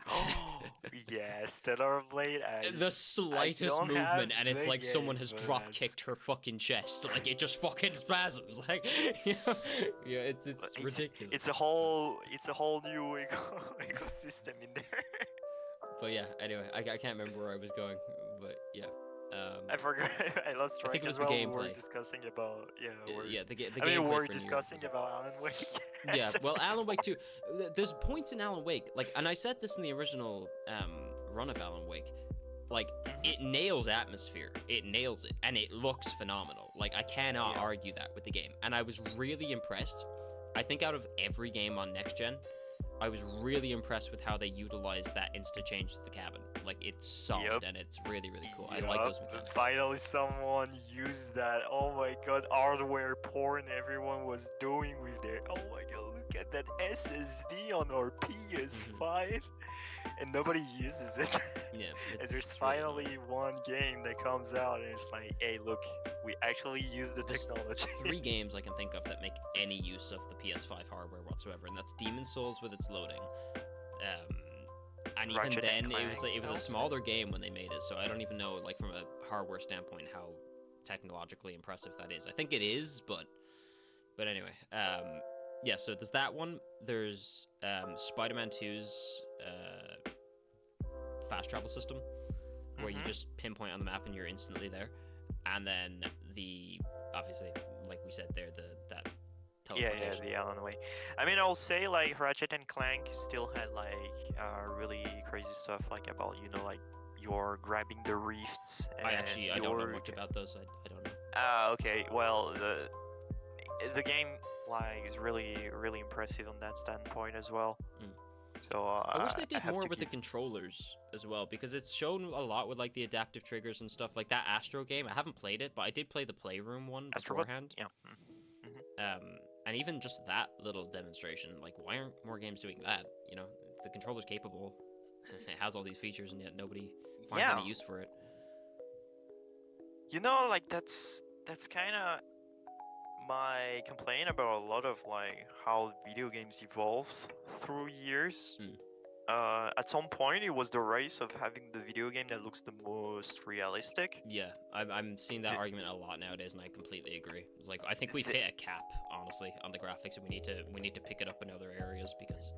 Yeah, Stellar Blade. The slightest don't have movement, and it's the like someone has game, but drop that's- kicked her fucking chest. Like, it just fucking spasms. Like, yeah, it's ridiculous. It's a whole new ecosystem in there. But yeah, anyway, I can't remember where I was going, but yeah. I forgot. I lost track. I think it was as the well. gameplay. We were discussing about the I gameplay mean, we're for New York discussing was- about Alan Wake. Yeah, Just well, because- Alan Wake 2. There's points in Alan Wake, like, and I said this in the original run of Alan Wake. Like, it nails atmosphere, it nails it, and it looks phenomenal. Like, I cannot argue that with the game, and I was really impressed. I think out of every game on next gen, I was really impressed with how they utilized that insta change to the cabin. Like, it's solid and it's really cool. I like those mechanics. Finally, someone used that. Oh my god, hardware porn everyone was doing with their. Oh my god, look at that SSD on our PS5, and nobody uses it. Yeah, and there's it's really finally one game that comes out, and it's like, hey, look, we actually use the There's technology. 3 games I can think of that make any use of the PS5 hardware whatsoever, and that's Demon's Souls with its loading. And even Ratchet and then, it was Clank, a also. smaller game when they made it, so I don't even know, like, from a hardware standpoint, how technologically impressive that is. I think it is, but anyway. Yeah, so there's that one. There's Spider-Man 2's fast travel system, where you just pinpoint on the map and you're instantly there. And then obviously, like we said there, that Yeah, teleportation. the Alan Wake. I mean, I'll say like Ratchet and Clank still had like really crazy stuff, like about, you know, like you're grabbing the rifts. And I don't know much about those. I don't know. Okay. Well, the game like is really impressive on that standpoint as well. So I wish they did have more to with the controllers as well, because it's shown a lot with like the adaptive triggers and stuff. Like that Astro game, I haven't played it, but I did play the Playroom one beforehand. Yeah. And even just that little demonstration, like, why aren't more games doing that? You know, the controller's capable, it has all these features, and yet nobody finds any use for it. You know, like that's kind of my complaint about a lot of like how video games evolved through years. At some point, it was the race of having the video game that looks the most realistic. Yeah, I'm seeing that argument a lot nowadays, and I completely agree. It's like, I think we've hit a cap, honestly, on the graphics, and we need to pick it up in other areas, because.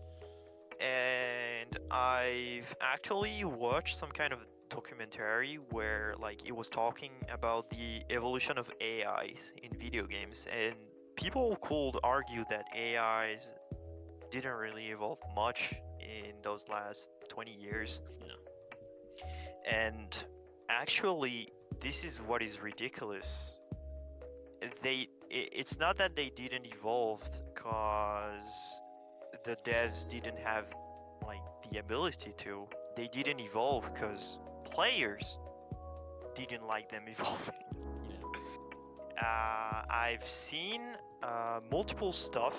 And I've actually watched some kind of documentary where like it was talking about the evolution of AIs in video games, and people could argue that AIs didn't really evolve much in those last 20 years. No. And actually, this is what is ridiculous. It's not that they didn't evolve because the devs didn't have like the ability to. They didn't evolve because players didn't like them evolving. I've seen multiple stuff.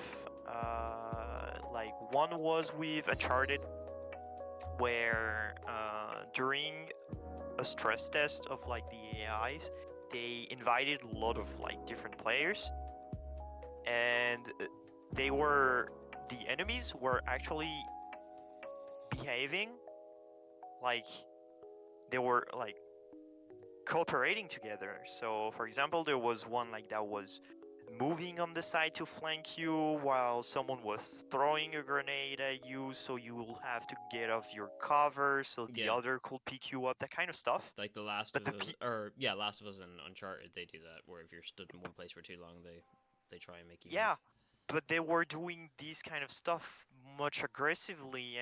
Like one was with Uncharted, where during a stress test of like the AIs, they invited a lot of like different players, and the enemies were actually behaving like they were like cooperating together. So for example, there was one like that was moving on the side to flank you while someone was throwing a grenade at you, so you will have to get off your cover so the other could pick you up, that kind of stuff. Like the Last of Us, Last of Us and Uncharted, they do that, where if you're stood in one place for too long, they try and make you move. But they were doing these kind of stuff much aggressively,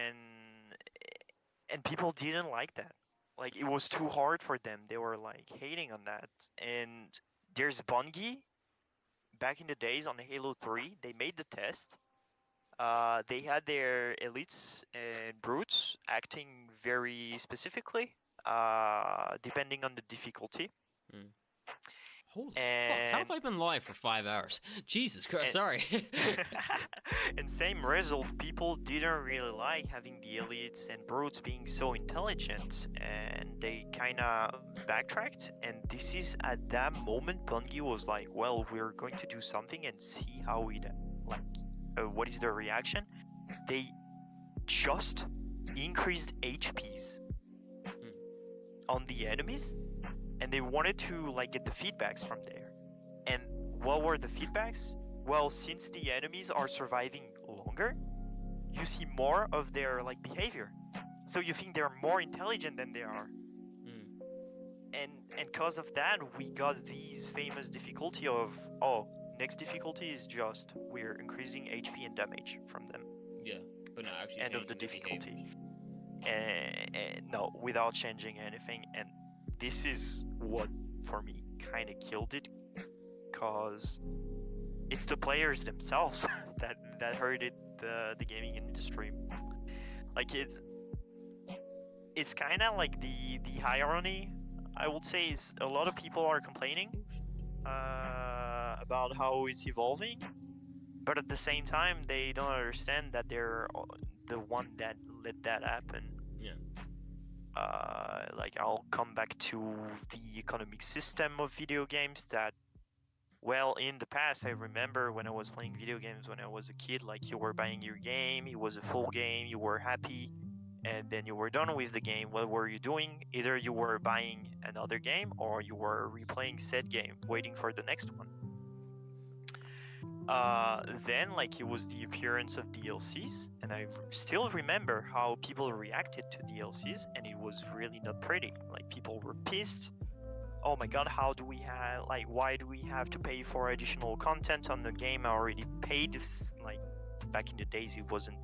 and people didn't like that. like it was too hard for them. They were like hating on that. And there's Bungie. Back in the days on Halo 3, they made the test. They had their elites and brutes acting very specifically, depending on the difficulty. Holy fuck! How have And I been live for 5 hours? Jesus Christ! Sorry. and same result, people didn't really like having the elites and brutes being so intelligent, and they kind of backtracked. And this is at that moment, Bungie was like, "Well, we're going to do something and see how it what is the reaction." They just increased HPs on the enemies, and they wanted to like get the feedbacks from there. And what were the feedbacks? Well, since the enemies are surviving longer, you see more of their like behavior. So you think they're more intelligent than they are. And because of that, we got these famous difficulty of, oh, next difficulty is just we're increasing HP and damage from them. Yeah, but not actually End of the changing their difficulty. And no, without changing anything. And this is what, for me, kind of killed it, because it's the players themselves that hurted the gaming industry. Like it's kind of like the irony, I would say, is a lot of people are complaining about how it's evolving, but at the same time they don't understand that they're the one that let that happen. Yeah. Like I'll come back to the economic system of video games that, well, in the past, I remember when I was playing video games when I was a kid, like you were buying your game, it was a full game, you were happy, and then you were done with the game. What were you doing? Either you were buying another game or you were replaying said game, waiting for the next one. Then, like, it was the appearance of DLCs, and I still remember how people reacted to DLCs, and it was really not pretty. Like, people were pissed. Oh my god, how do we have, like, why do we have to pay for additional content on the game I already paid? Like, back in the days, it wasn't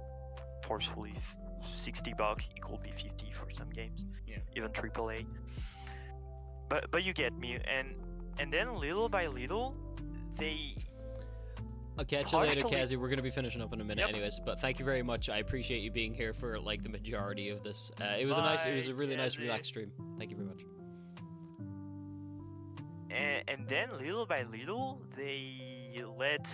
forcefully $60, it could be 50 for some games, even AAA. But you get me, and then little by little, they... I'll catch you later, Kazi. We're gonna be finishing up in a minute, anyways. But thank you very much. I appreciate you being here for like the majority of this. It was a really nice, relaxed stream. Thank you very much. And then little by little, they let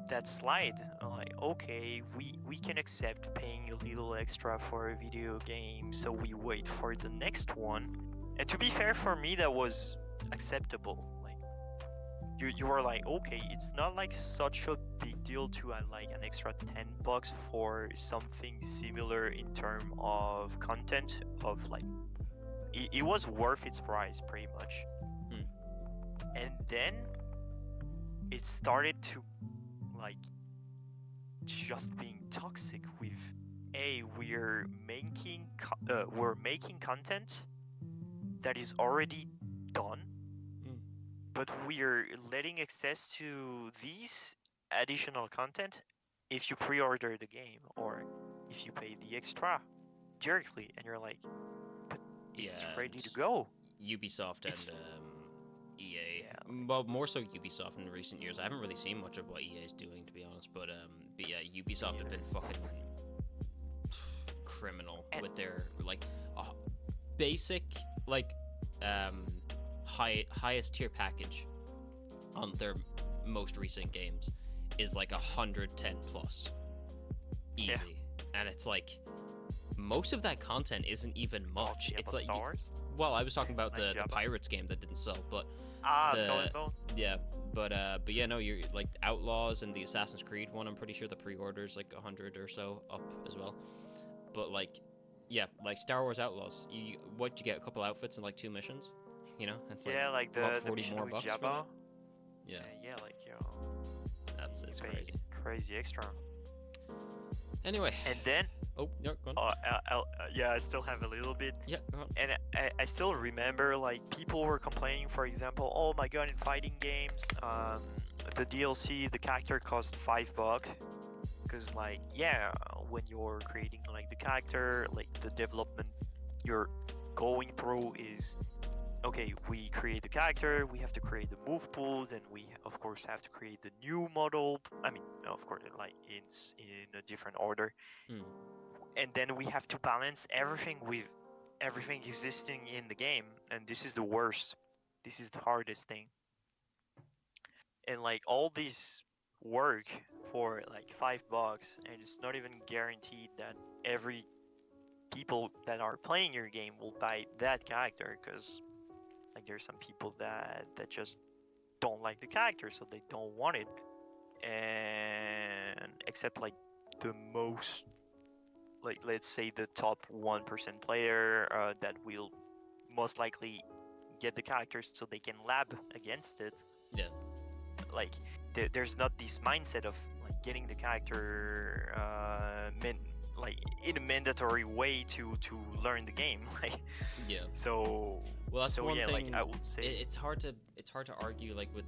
that slide. Like, okay, we can accept paying a little extra for a video game, so we wait for the next one. And to be fair, for me, that was acceptable. You were like, okay, it's not like such a big deal to add like an extra $10 for something similar in terms of content. Of like, it was worth its price pretty much. And then it started to like just being toxic with, hey, we're making content that is already done. But we're letting access to these additional content if you pre-order the game or if you pay the extra directly, and you're like, but it's ready to go. Ubisoft and EA. Well, more so Ubisoft in recent years. I haven't really seen much of what EA is doing, to be honest. But yeah, Ubisoft have been fucking criminal with their like basic like highest tier package on their most recent games is like 110 plus easy, and it's like most of that content isn't even much. It's like Star Wars? Well, I was talking about the Pirates game that didn't sell, but Skull and Bone. Yeah, but yeah, no, you're like Outlaws and the Assassin's Creed one. I'm pretty sure the pre-order's like 100 or so up as well. But like, yeah, like Star Wars Outlaws, you get a couple outfits and like 2 missions. You know, it's like like the 40 more bucks for that. Yeah, like it's crazy. Crazy extra. Anyway, and then go on. I still have a little bit. Yeah, go on. And I still remember like people were complaining, for example, oh my god, in fighting games, the DLC, the character cost $5, because like when you're creating like the character, like the development, you're going through is, okay, we create the character, we have to create the move pool, then we of course have to create the new model. I mean, of course, like it's in a different order, and then we have to balance everything with everything existing in the game, and this is the worst. This is the hardest thing. And like all this work for like $5, and it's not even guaranteed that every people that are playing your game will buy that character, because like there's some people that just don't like the character, so they don't want it. And except like the most, like let's say the top 1% player that will most likely get the character so they can lab against it. Yeah. Like there's not this mindset of like getting the character like in a mandatory way to learn the game. Like Yeah. So well, that's so one yeah, thing. like I would say it's hard to argue like with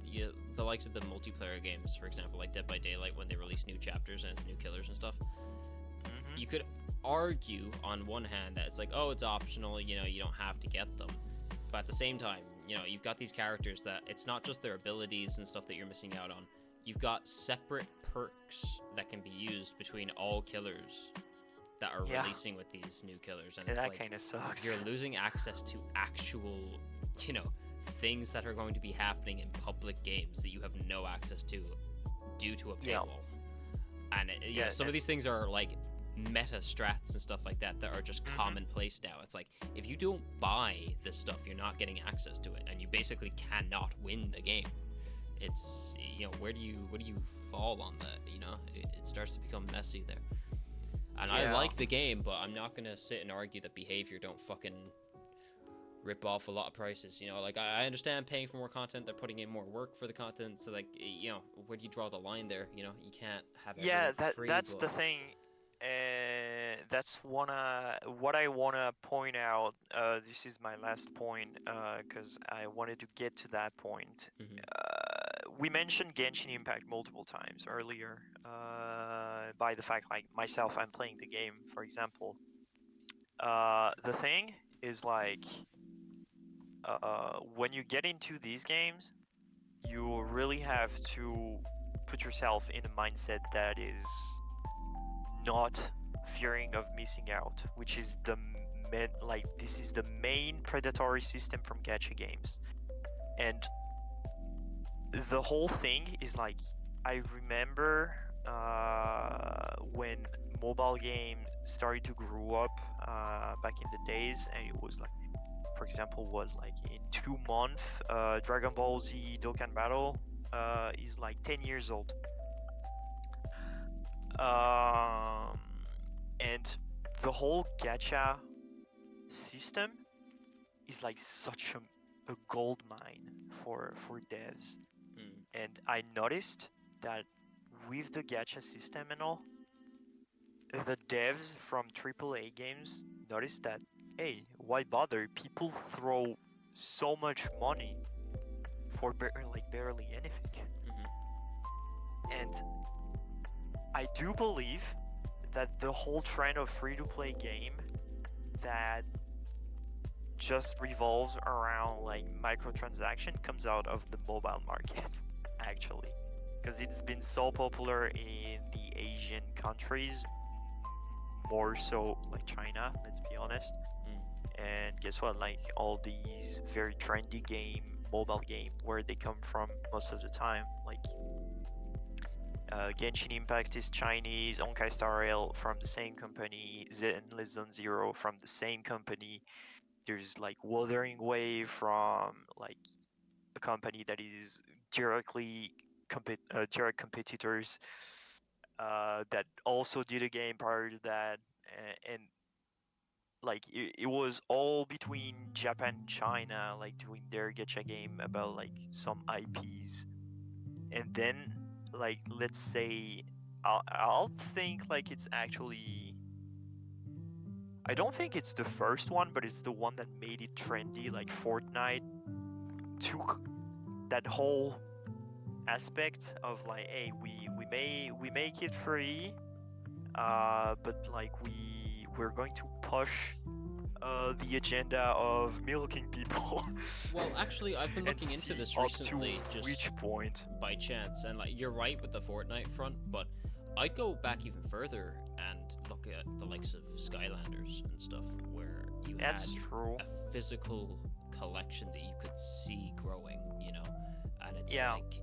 the likes of the multiplayer games, for example, like Dead by Daylight, when they release new chapters and it's new killers and stuff. You could argue on one hand that it's like, oh, it's optional, you know, you don't have to get them. But at the same time, you know, you've got these characters that it's not just their abilities and stuff that you're missing out on. You've got separate perks that can be used between all killers that are releasing with these new killers, and it's that like kind of sucks. You're losing access to actual, you know, things that are going to be happening in public games that you have no access to due to a paywall. And you know, some of these things are like meta strats and stuff like that are just commonplace now. It's like, if you don't buy this stuff, you're not getting access to it, and you basically cannot win the game. It's, you know, where do you fall on that? You know, it starts to become messy there. And I like the game, but I'm not gonna sit and argue that behavior don't fucking rip off a lot of prices. You know, like I understand paying for more content, they're putting in more work for the content, so like, you know, where do you draw the line there? You know, you can't have everything for free, that's but... the thing. And that's what I wanna point out. This is my last point, because I wanted to get to that point. We mentioned Genshin Impact multiple times earlier. By the fact, like myself, I'm playing the game, for example. The thing is like, when you get into these games, you really have to put yourself in a mindset that is not fearing of missing out, which is this is the main predatory system from gacha games. And the whole thing is like, I remember when mobile game started to grow up back in the days, and it was like, for example, was like in 2 months, Dragon Ball Z Dokkan Battle is like 10 years old. And the whole gacha system is like such a gold mine for devs. And I noticed that with the gacha system and all, the devs from AAA games noticed that, hey, why bother? People throw so much money for barely anything. And I do believe that the whole trend of free-to-play game that just revolves around like microtransaction comes out of the mobile market, actually, because it's been so popular in the Asian countries, more so like China, let's be honest. And guess what, like all these very trendy mobile game, where they come from most of the time, like Genshin Impact is Chinese, Honkai Star Rail from the same company, Zenless Zone Zero from the same company. There's like Wuthering Wave from like a company that is directly direct competitors that also did a game prior to that, and like it was all between Japan and China, like doing their gacha game about like some IPs. And then like, let's say I'll think like it's actually, I don't think it's the first one, but it's the one that made it trendy. Like Fortnite took that whole aspect of like, hey, we make it free, but like we're going to push the agenda of milking people. Well, actually, I've been and looking into see this up recently, to just which point. by chance, and like you're right with the Fortnite front, but I'd go back even further and look at the likes of Skylanders and stuff, where you That's had true. a physical collection that you could see growing, you know, and it's Yeah. like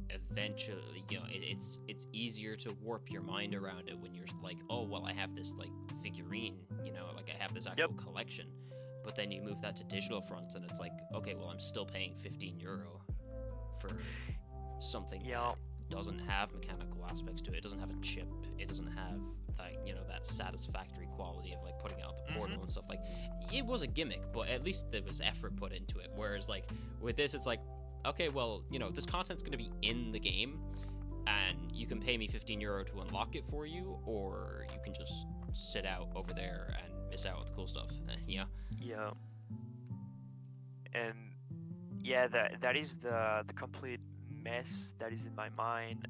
eventually, you know, it's easier to warp your mind around it when you're like, oh well, I have this like figurine, you know, like I have this actual collection, but then you move that to digital fronts and it's like, okay, well, I'm still paying €15 for something that doesn't have mechanical aspects to it. It doesn't have a chip. It doesn't have that, you know, that satisfactory quality of like putting out the portal and stuff. Like, it was a gimmick, but at least there was effort put into it. Whereas like with this, it's like, okay, well, you know, this content's gonna be in the game, and you can pay me €15 to unlock it for you, or you can just sit out over there and miss out on the cool stuff. Yeah. Yeah. And yeah, that is the complete mess that is in my mind.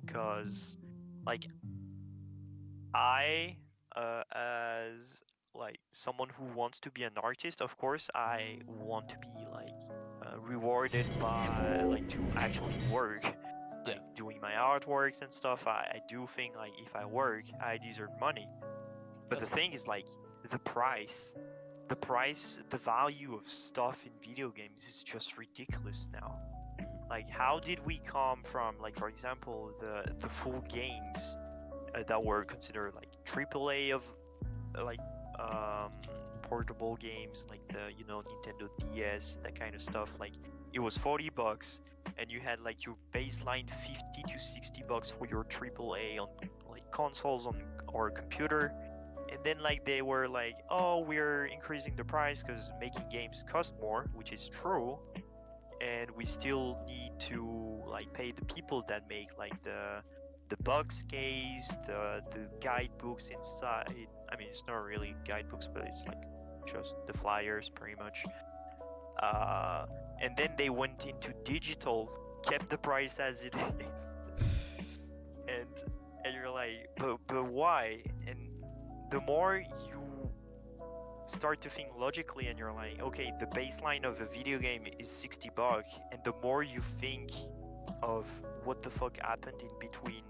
Cause like I as like someone who wants to be an artist, of course I want to be like rewarded by like to actually work, like doing my artworks and stuff. I do think like if I work, I deserve money. But the thing is like the price, the value of stuff in video games is just ridiculous now. Like, how did we come from, like, for example, the full games that were considered like AAA of like portable games, like the Nintendo DS, that kind of stuff. Like, it was $40, and you had like your baseline $50 to $60 for your AAA on like consoles on or computer. And then like they were like, oh, we're increasing the price because making games cost more, which is true, and we still need to like pay the people that make like the box case, the guidebooks inside. I mean, it's not really guidebooks, but it's like just the flyers pretty much. And then they went into digital, kept the price as it is, and you're like, but why? And the more you start to think logically and you're like, okay, the baseline of a video game is $60, and the more you think of what the fuck happened in between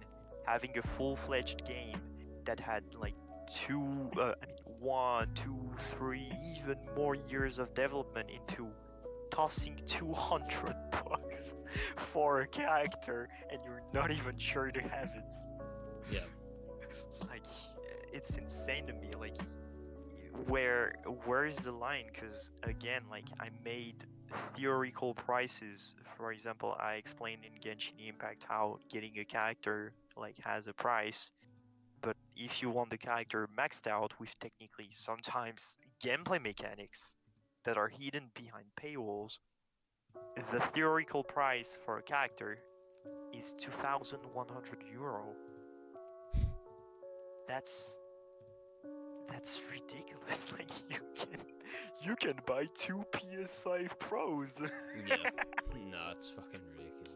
having a full-fledged game that had like one, two, three, even more years of development into tossing $200 for a character and you're not even sure to have it. Yeah. Like, it's insane to me. Like, where's the line? Because again, like, I made theoretical prices. For example, I explained in Genshin Impact how getting a character like has a price, but if you want the character maxed out with technically sometimes gameplay mechanics that are hidden behind paywalls, the theoretical price for a character is €2,100. That's ridiculous. Like, you can buy 2 PS5 Pros. Yeah. No, it's fucking ridiculous.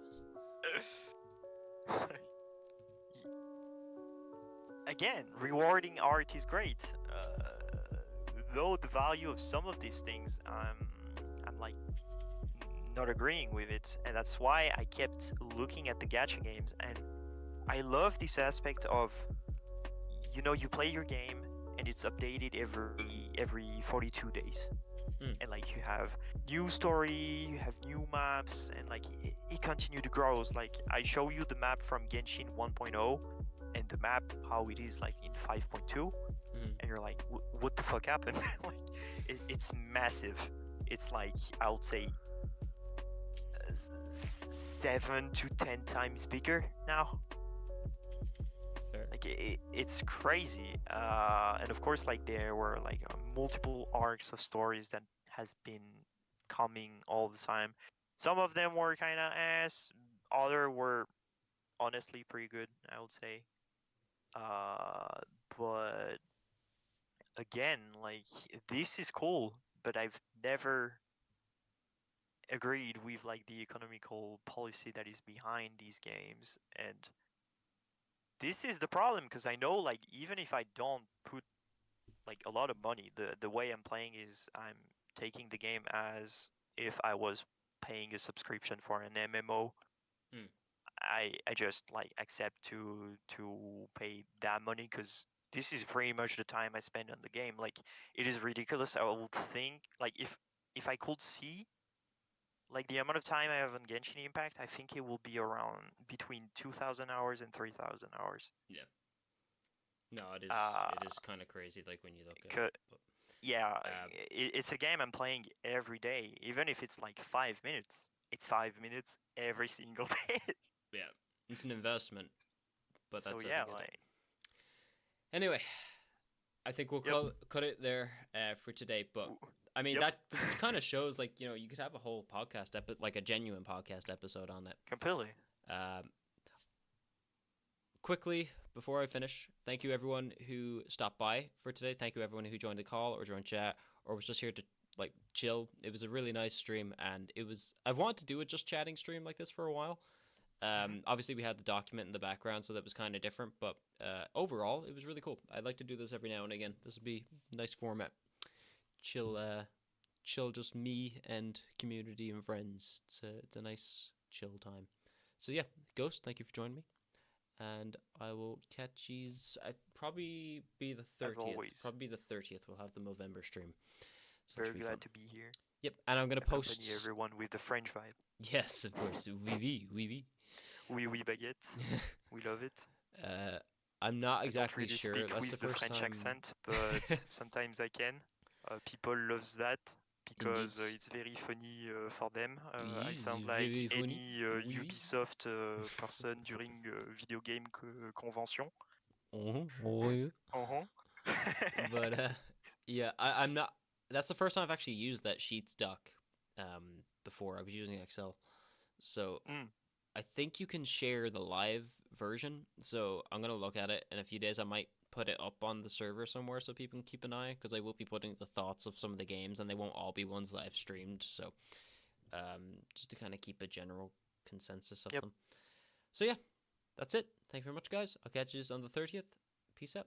Again, rewarding art is great. Though the value of some of these things, I'm like not agreeing with it, and that's why I kept looking at the gacha games. And I love this aspect of, you play your game and it's updated every 42 days. And like you have new story, you have new maps, and like it continue to grow. Like, I show you the map from Genshin 1.0 and the map how it is like in 5.2, and you're like, what the fuck happened? Like, it's massive. It's like, I would say 7 to 10 times bigger now. Like, it's crazy. And of course, like, there were like multiple arcs of stories that has been coming all the time. Some of them were kind of ass, other were honestly pretty good, I would say. But again, like, this is cool, but I've never agreed with like the economical policy that is behind these games. And this is the problem, because I know, like, even if I don't put like a lot of money. The way I'm playing is I'm taking the game as if I was paying a subscription for an MMO. Mm. I just like accept to pay that money because this is pretty much the time I spend on the game. Like it is ridiculous. I would think like if I could see like the amount of time I have on Genshin Impact, I think it will be around between 2,000 hours and 3,000 hours. Yeah. No, it is. Uh, It is kind of crazy, like when you look at Co- it. But, yeah, it's a game I'm playing every day, even if it's like 5 minutes. It's 5 minutes every single day. yeah, it's an investment, but So that's yeah, I think, like anyway, I think we'll Yep. cut it there for today. But I mean, Yep. that kind of shows, like, you know, you could have a whole podcast like a genuine podcast episode on it. completely. Quickly before I finish, thank you everyone who stopped by for today. Thank you everyone who joined the call or joined chat or was just here to like chill. It was a really nice stream, and I've wanted to do a just chatting stream like this for a while. Obviously we had the document in the background, so that was kind of different, but overall it was really cool. I'd like to do this every now and again. This would be a nice format. Chill, just me and community and friends. It's a nice chill time. So yeah, Ghost, thank you for joining me. And I will catch yous. I'd probably be the 30th. always. Probably the 30th. We'll have the Movember stream. So that Very should be glad fun. to be here. Yep, and I'm gonna post. Accompany everyone with the French vibe. Yes, of course. Oui, oui. Oui, baguette. We love it. I'm not I don't exactly really sure. speak That's with the the first French time. accent, but sometimes I can. People loves that because Indeed. it's very funny for them. I Yes, sound like very funny. any Oui. Ubisoft person during video game convention. Oh, yeah. Uh-huh. But yeah, I'm not. That's the first time I've actually used that Sheets doc. Before I was using Excel, so Mm. I think you can share the live version. So I'm gonna look at it in a few days. I might put it up on the server somewhere so people can keep an eye, because I will be putting the thoughts of some of the games, and they won't all be ones that I've streamed. So just to kind of keep a general consensus of Yep. them. So yeah, that's it. Thank you very much, guys. I'll catch you on the 30th. Peace out.